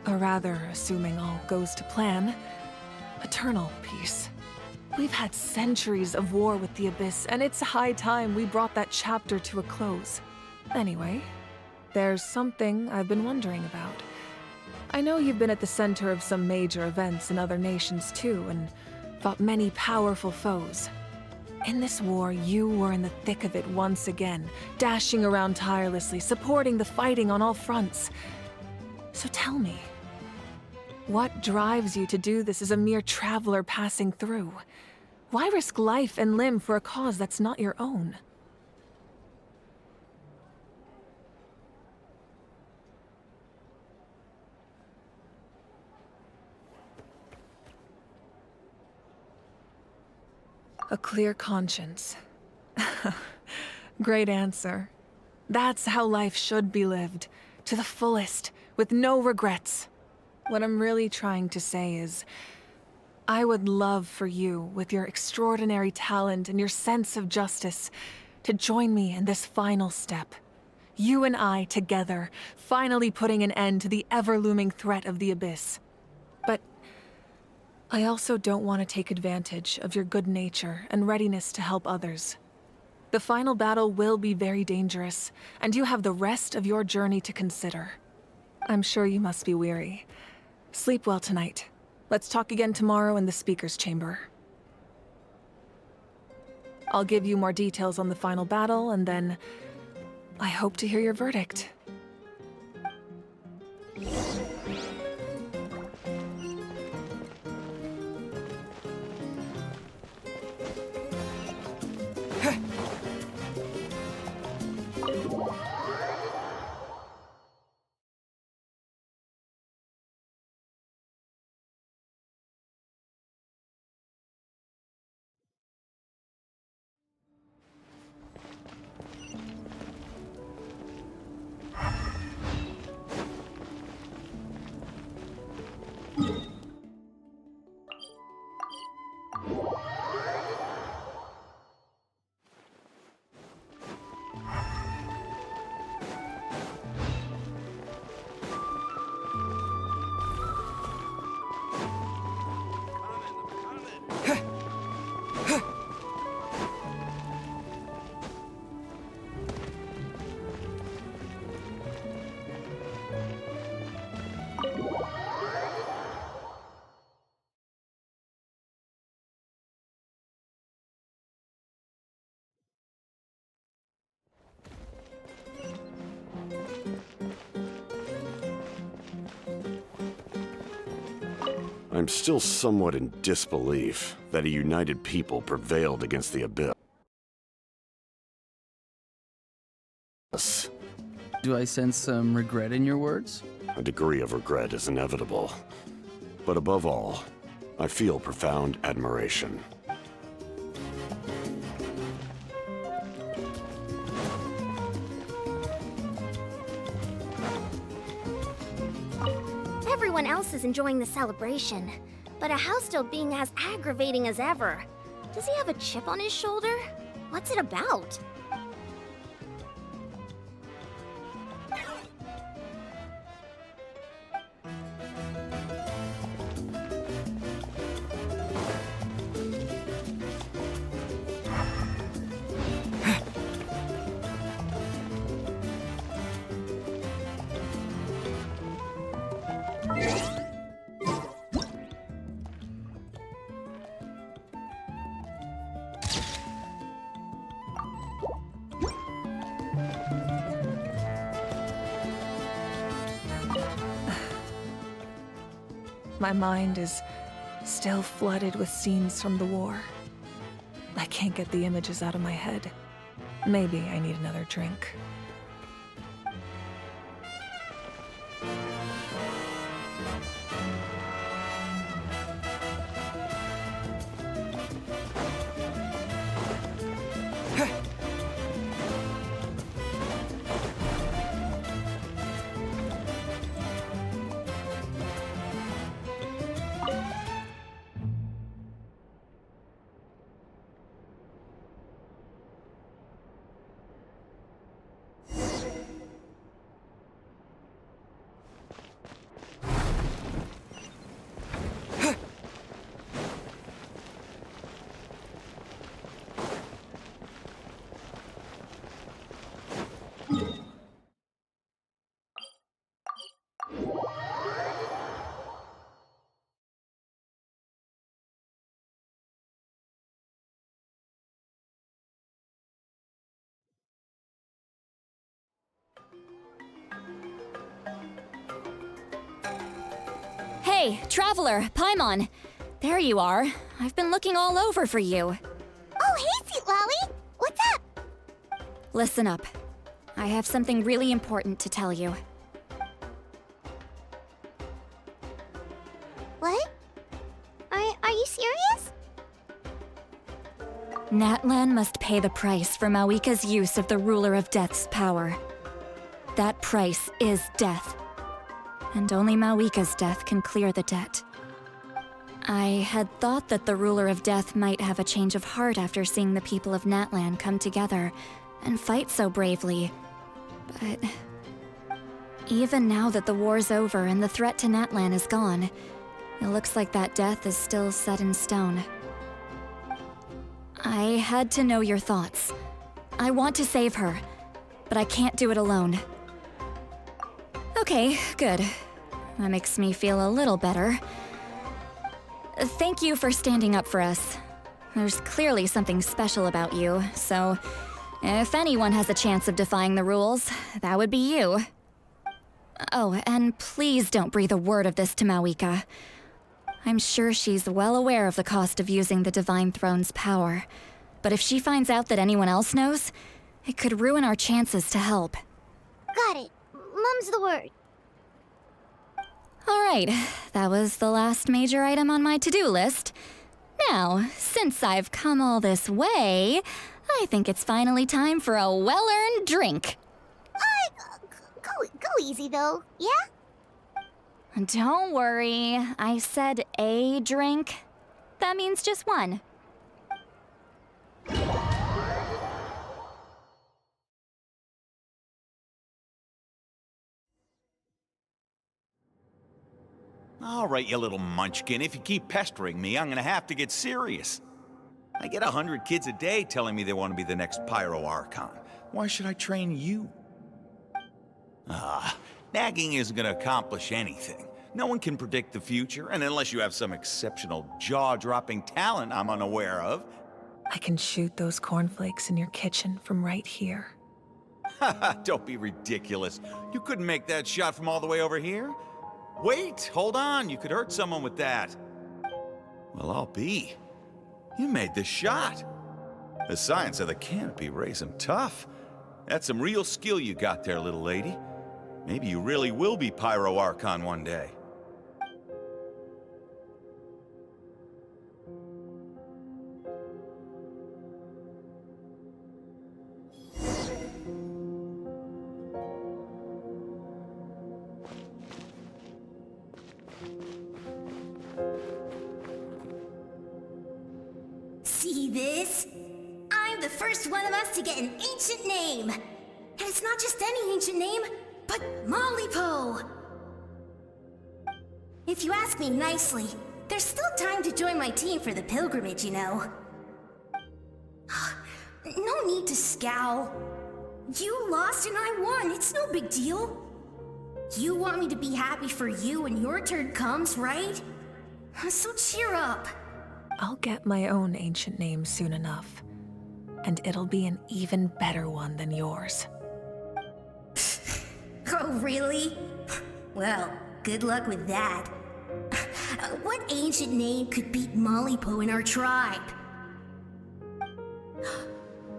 Or rather, assuming all goes to plan, Eternal peace. We've had centuries of war with the Abyss, and it's high time we brought that chapter to a close. Anyway, there's something I've been wondering about. I know you've been at the center of some major events in other nations too, and fought many powerful foes. In this war, you were in the thick of it once again, dashing around tirelessly, supporting the fighting on all fronts. So tell me, what drives you to do this as a mere traveler passing through? Why risk life and limb for a cause that's not your own? A clear conscience. Great answer. That's how life should be lived, to the fullest, with no regrets. What I'm really trying to say is, I would love for you, with your extraordinary talent and your sense of justice, to join me in this final step. You and I together, finally putting an end to the ever-looming threat of the Abyss. But I also don't want to take advantage of your good nature and readiness to help others. The final battle will be very dangerous, and you have the rest of your journey to consider. I'm sure you must be weary. Sleep well tonight. Let's talk again tomorrow in the speaker's chamber. I'll give you more details on the final battle, and then I hope to hear your verdict. I'm still somewhat in disbelief that a united people prevailed against the Abyss. Do I sense some regret in your words? A degree of regret is inevitable. But above all, I feel profound admiration. Everyone else is enjoying the celebration, but a house still being as aggravating as ever. Does he have a chip on his shoulder? What's it about? My mind is still flooded with scenes from the war. I can't get the images out of my head. Maybe I need another drink. Hey, Traveler, Paimon. There you are. I've been looking all over for you. Oh, hey, Citlali! What's up? Listen up. I have something really important to tell you. What? Are you serious? Natlan must pay the price for Mavuika's use of the Ruler of Death's power. That price is death. And only Mavuika's death can clear the debt. I had thought that the Ruler of Death might have a change of heart after seeing the people of Natlan come together and fight so bravely. But even now that the war's over and the threat to Natlan is gone, it looks like that death is still set in stone. I had to know your thoughts. I want to save her, but I can't do it alone. Okay, good. That makes me feel a little better. Thank you for standing up for us. There's clearly something special about you, so if anyone has a chance of defying the rules, that would be you. Oh, and please don't breathe a word of this to Mavuika. I'm sure she's well aware of the cost of using the Divine Throne's power, but if she finds out that anyone else knows, it could ruin our chances to help. Got it. Mum's the word. Alright, that was the last major item on my to-do list. Now, since I've come all this way, I think it's finally time for a well-earned drink. Go easy, though, yeah? Don't worry, I said a drink. That means just one. All right, you little munchkin, if you keep pestering me, I'm gonna have to get serious. I get 100 kids a day telling me they want to be the next Pyro Archon. Why should I train you? Nagging isn't gonna accomplish anything. No one can predict the future, and unless you have some exceptional jaw-dropping talent I'm unaware of. I can shoot those cornflakes in your kitchen from right here. Haha, don't be ridiculous. You couldn't make that shot from all the way over here? Wait, hold on, you could hurt someone with that. Well, I'll be. You made the shot. The science of the canopy raised some tough. That's some real skill you got there, little lady. Maybe you really will be Pyro Archon one day. See this? I'm the first one of us to get an ancient name. And it's not just any ancient name, but Mollypo. If you ask me nicely, there's still time to join my team for the pilgrimage, you know. No need to scowl. You lost and I won, it's no big deal. You want me to be happy for you when your turn comes, right? So cheer up. I'll get my own ancient name soon enough. And it'll be an even better one than yours. Oh, really? Well, good luck with that. What ancient name could beat Mollypo in our tribe?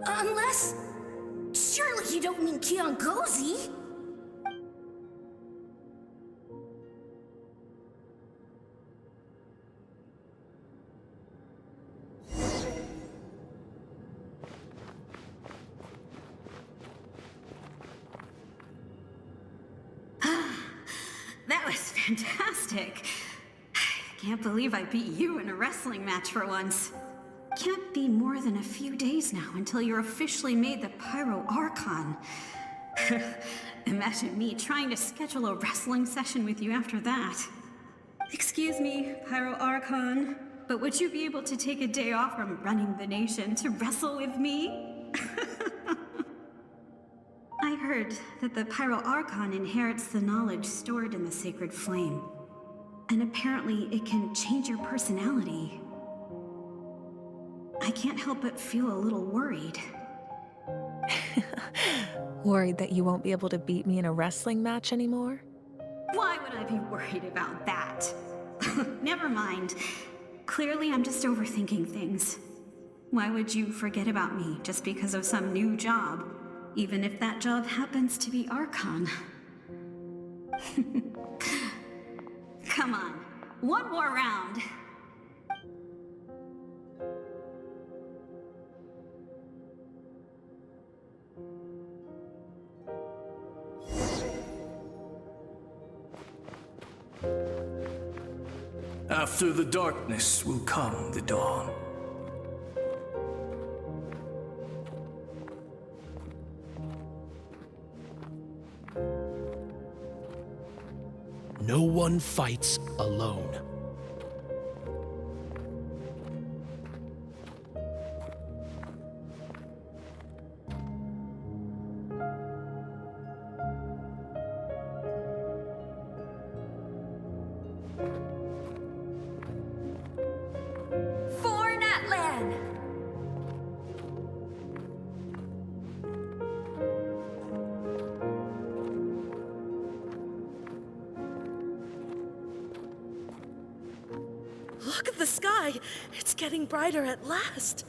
Unless... surely you don't mean Kiangozi? That was fantastic. I can't believe I beat you in a wrestling match for once. Can't be more than a few days now until you're officially made the Pyro Archon. Imagine me trying to schedule a wrestling session with you after that. Excuse me, Pyro Archon, but would you be able to take a day off from running the nation to wrestle with me? I heard that the Pyro Archon inherits the knowledge stored in the sacred flame. And apparently it can change your personality. I can't help but feel a little worried. Worried that you won't be able to beat me in a wrestling match anymore? Why would I be worried about that? Never mind. Clearly, I'm just overthinking things. Why would you forget about me just because of some new job? Even if that job happens to be Archon. Come on, one more round. After the darkness will come the dawn. No one fights alone. For Natlan! Look at the sky! It's getting brighter at last!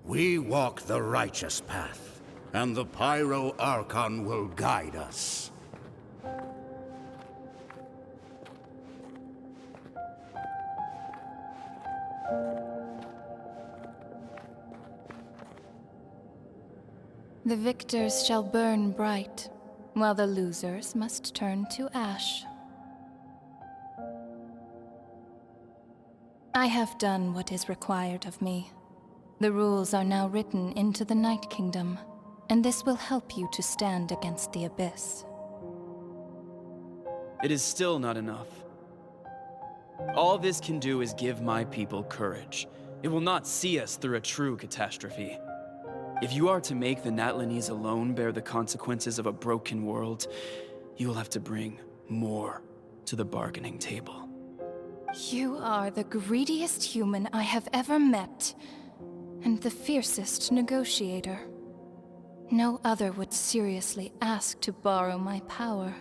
We walk the righteous path, and the Pyro Archon will guide us. The victors shall burn bright, while the losers must turn to ash. I have done what is required of me. The rules are now written into the Night Kingdom, and this will help you to stand against the Abyss. It is still not enough. All this can do is give my people courage. It will not see us through a true catastrophe. If you are to make the Natlanese alone bear the consequences of a broken world, you will have to bring more to the bargaining table. You are the greediest human I have ever met, and the fiercest negotiator. No other would seriously ask to borrow my power.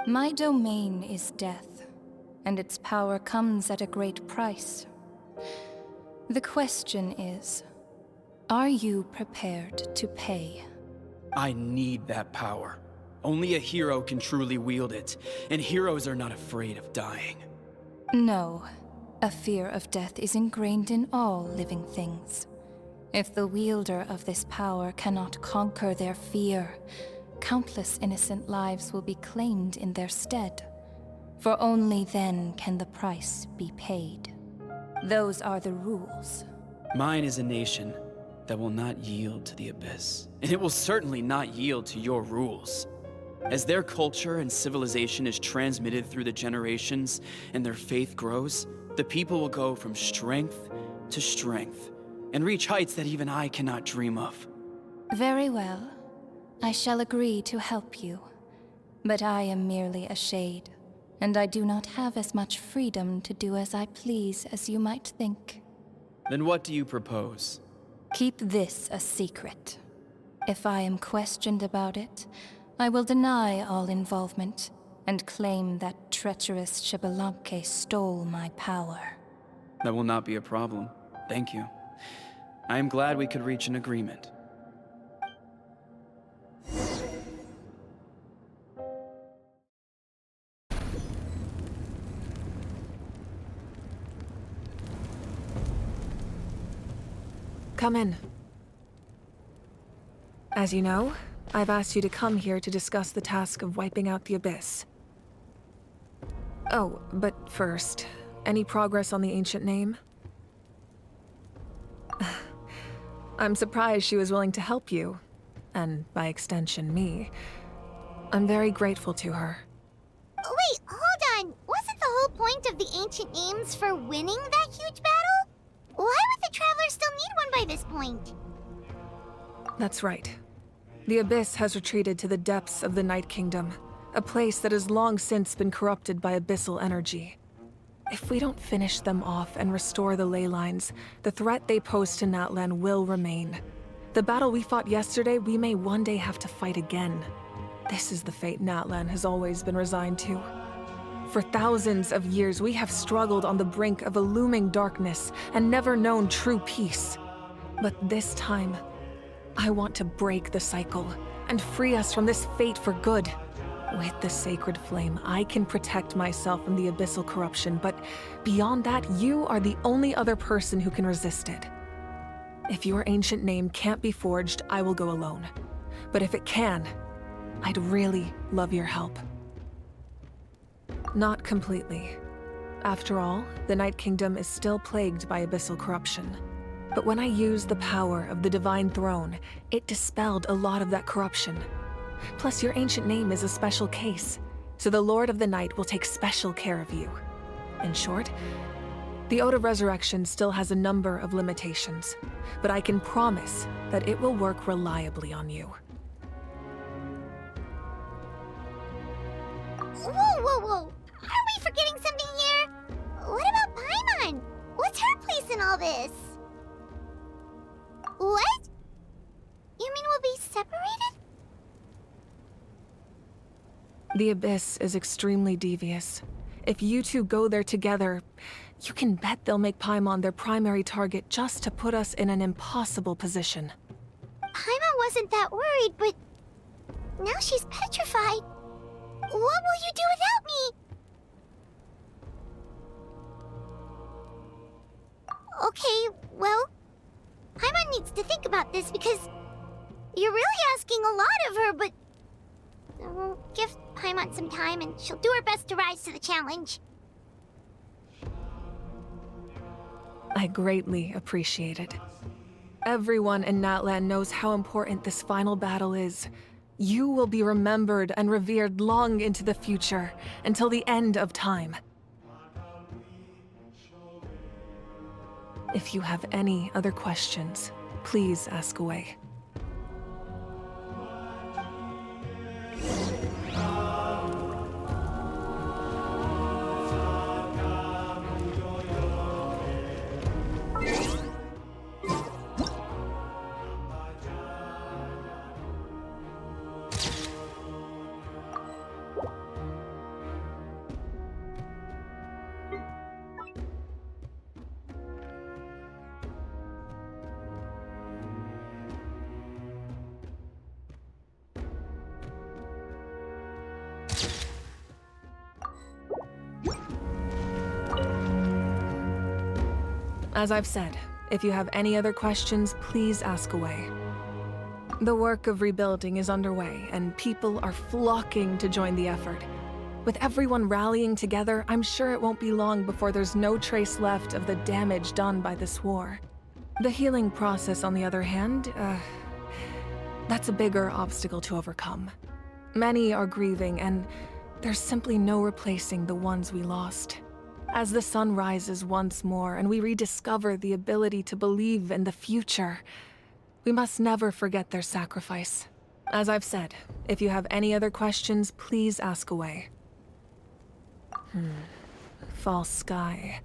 My domain is death, and its power comes at a great price. The question is, are you prepared to pay? I need that power. Only a hero can truly wield it, and heroes are not afraid of dying. No. A fear of death is ingrained in all living things. If the wielder of this power cannot conquer their fear, countless innocent lives will be claimed in their stead. For only then can the price be paid. Those are the rules. Mine is a nation that will not yield to the Abyss, and it will certainly not yield to your rules. As their culture and civilization is transmitted through the generations and their faith grows, the people will go from strength to strength and reach heights that even I cannot dream of. Very well. I shall agree to help you. But I am merely a shade, and I do not have as much freedom to do as I please as you might think. Then what do you propose? Keep this a secret. If I am questioned about it, I will deny all involvement and claim that treacherous Xbalanque stole my power. That will not be a problem. Thank you. I am glad we could reach an agreement. Come in. As you know, I've asked you to come here to discuss the task of wiping out the Abyss. Oh, but first, any progress on the ancient name? I'm surprised she was willing to help you, and by extension, me. I'm very grateful to her. Wait, hold on. Wasn't the whole point of the ancient names for winning that huge battle? Why would the Traveler still need one by this point? That's right. The Abyss has retreated to the depths of the Night Kingdom, a place that has long since been corrupted by abyssal energy. If we don't finish them off and restore the ley lines, the threat they pose to Natlan will remain. The battle we fought yesterday, we may one day have to fight again. This is the fate Natlan has always been resigned to. For thousands of years, we have struggled on the brink of a looming darkness and never known true peace. But this time, I want to break the cycle and free us from this fate for good. With the sacred flame, I can protect myself from the abyssal corruption, but beyond that, you are the only other person who can resist it. If your ancient name can't be forged, I will go alone. But if it can, I'd really love your help. Not completely. After all, the Night Kingdom is still plagued by abyssal corruption. But when I used the power of the Divine Throne, it dispelled a lot of that corruption. Plus, your ancient name is a special case, so the Lord of the Night will take special care of you. In short, the Ode of Resurrection still has a number of limitations, but I can promise that it will work reliably on you. Whoa, whoa, whoa! Aren't we forgetting something here? What about Paimon? What's her place in all this? What? You mean we'll be separated? The Abyss is extremely devious. If you two go there together, you can bet they'll make Paimon their primary target just to put us in an impossible position. Paimon wasn't that worried, but now she's petrified. What will you do without me? Okay, well, Paimon needs to think about this because you're really asking a lot of her, but give Paimon some time and she'll do her best to rise to the challenge. I greatly appreciate it. Everyone in Natlan knows how important this final battle is. You will be remembered and revered long into the future, until the end of time. If you have any other questions, please ask away. As I've said, if you have any other questions, please ask away. The work of rebuilding is underway, and people are flocking to join the effort. With everyone rallying together, I'm sure it won't be long before there's no trace left of the damage done by this war. The healing process, on the other hand, that's a bigger obstacle to overcome. Many are grieving, and there's simply no replacing the ones we lost. As the sun rises once more and we rediscover the ability to believe in the future, we must never forget their sacrifice. As I've said, if you have any other questions, please ask away. False sky.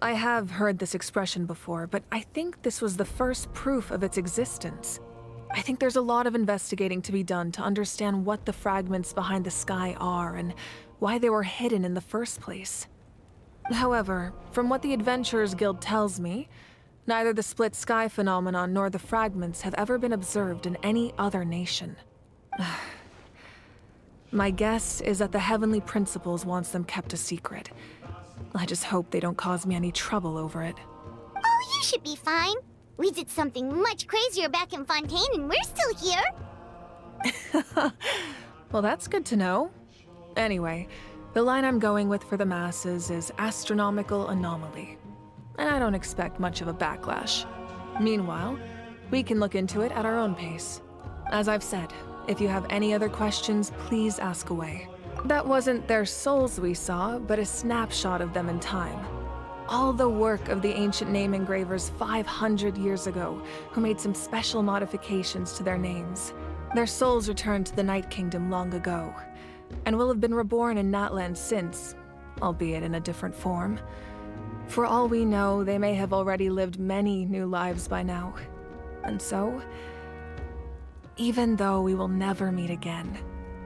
I have heard this expression before, but I think this was the first proof of its existence. I think there's a lot of investigating to be done to understand what the fragments behind the sky are and why they were hidden in the first place. However, from what the Adventurers Guild tells me, neither the split sky phenomenon nor the fragments have ever been observed in any other nation. My guess is that the Heavenly Principles wants them kept a secret. I just hope they don't cause me any trouble over it. Oh, you should be fine. We did something much crazier back in Fontaine and we're still here. Well, that's good to know. Anyway, the line I'm going with for the masses is astronomical anomaly. And I don't expect much of a backlash. Meanwhile, we can look into it at our own pace. As I've said, if you have any other questions, please ask away. That wasn't their souls we saw, but a snapshot of them in time. All the work of the ancient name engravers 500 years ago, who made some special modifications to their names. Their souls returned to the Night Kingdom long ago, and will have been reborn in Natlan since, albeit in a different form. For all we know, they may have already lived many new lives by now. And so, even though we will never meet again,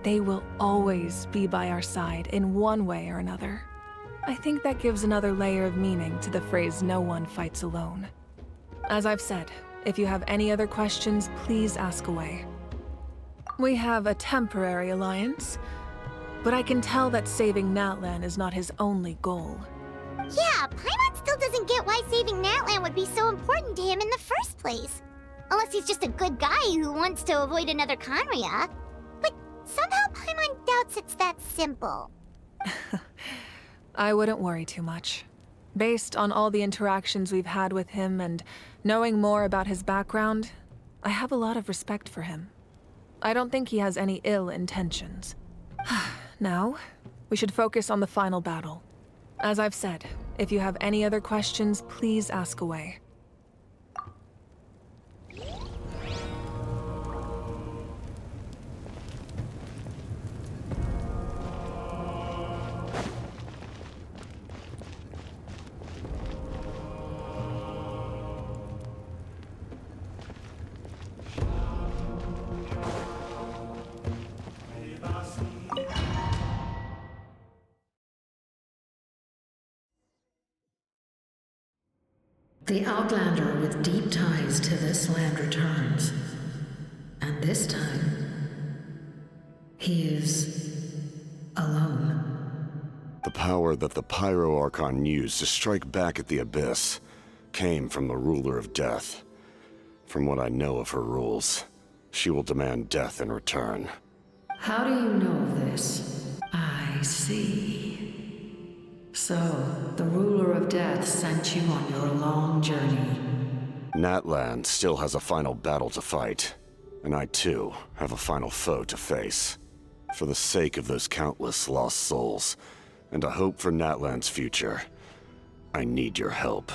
they will always be by our side in one way or another. I think that gives another layer of meaning to the phrase "no one fights alone." As I've said, if you have any other questions, please ask away. We have a temporary alliance, but I can tell that saving Natlan is not his only goal. Yeah, Paimon still doesn't get why saving Natlan would be so important to him in the first place. Unless he's just a good guy who wants to avoid another Khaenri'ah. But somehow Paimon doubts it's that simple. I wouldn't worry too much. Based on all the interactions we've had with him and knowing more about his background, I have a lot of respect for him. I don't think he has any ill intentions. Now, we should focus on the final battle. As I've said, if you have any other questions, please ask away. The Outlander with deep ties to this land returns. And this time, he is alone. The power that the Pyro Archon used to strike back at the Abyss came from the Ruler of Death. From what I know of her rules, she will demand death in return. How do you know of this? I see. So, the Ruler of Death sent you on your long journey. Natlan still has a final battle to fight, and I too have a final foe to face. For the sake of those countless lost souls, and a hope for Natlan's future, I need your help.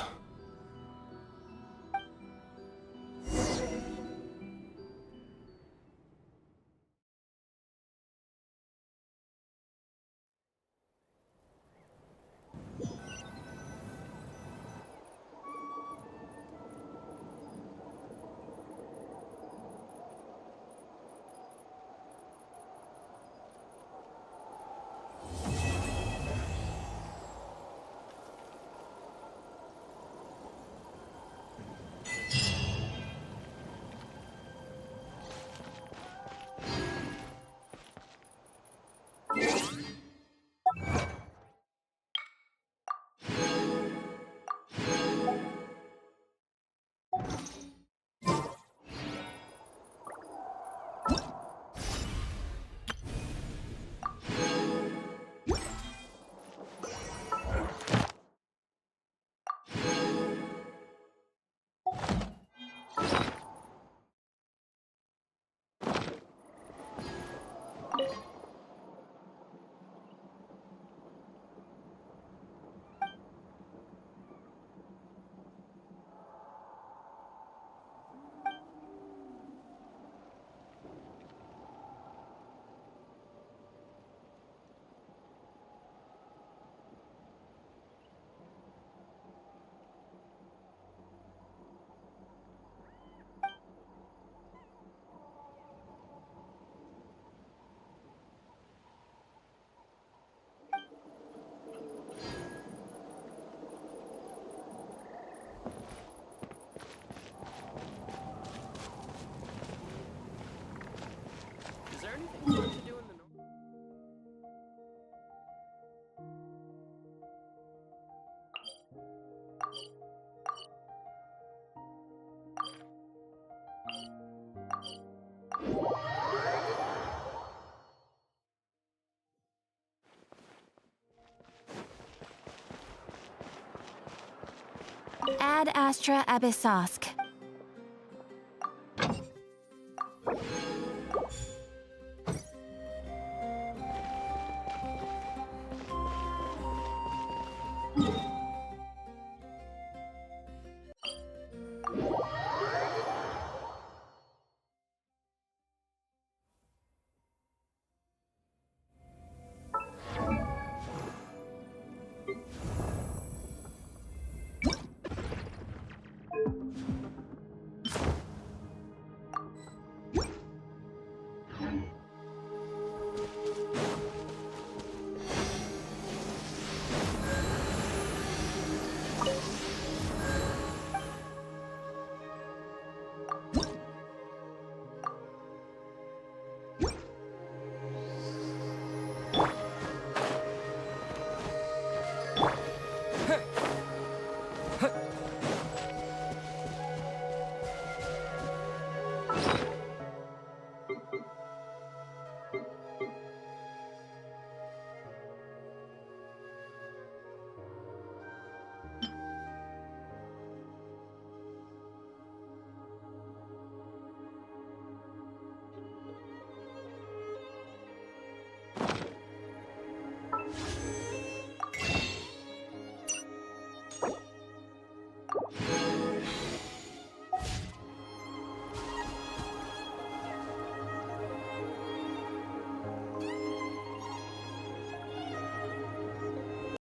Ad Astra Abyssosk.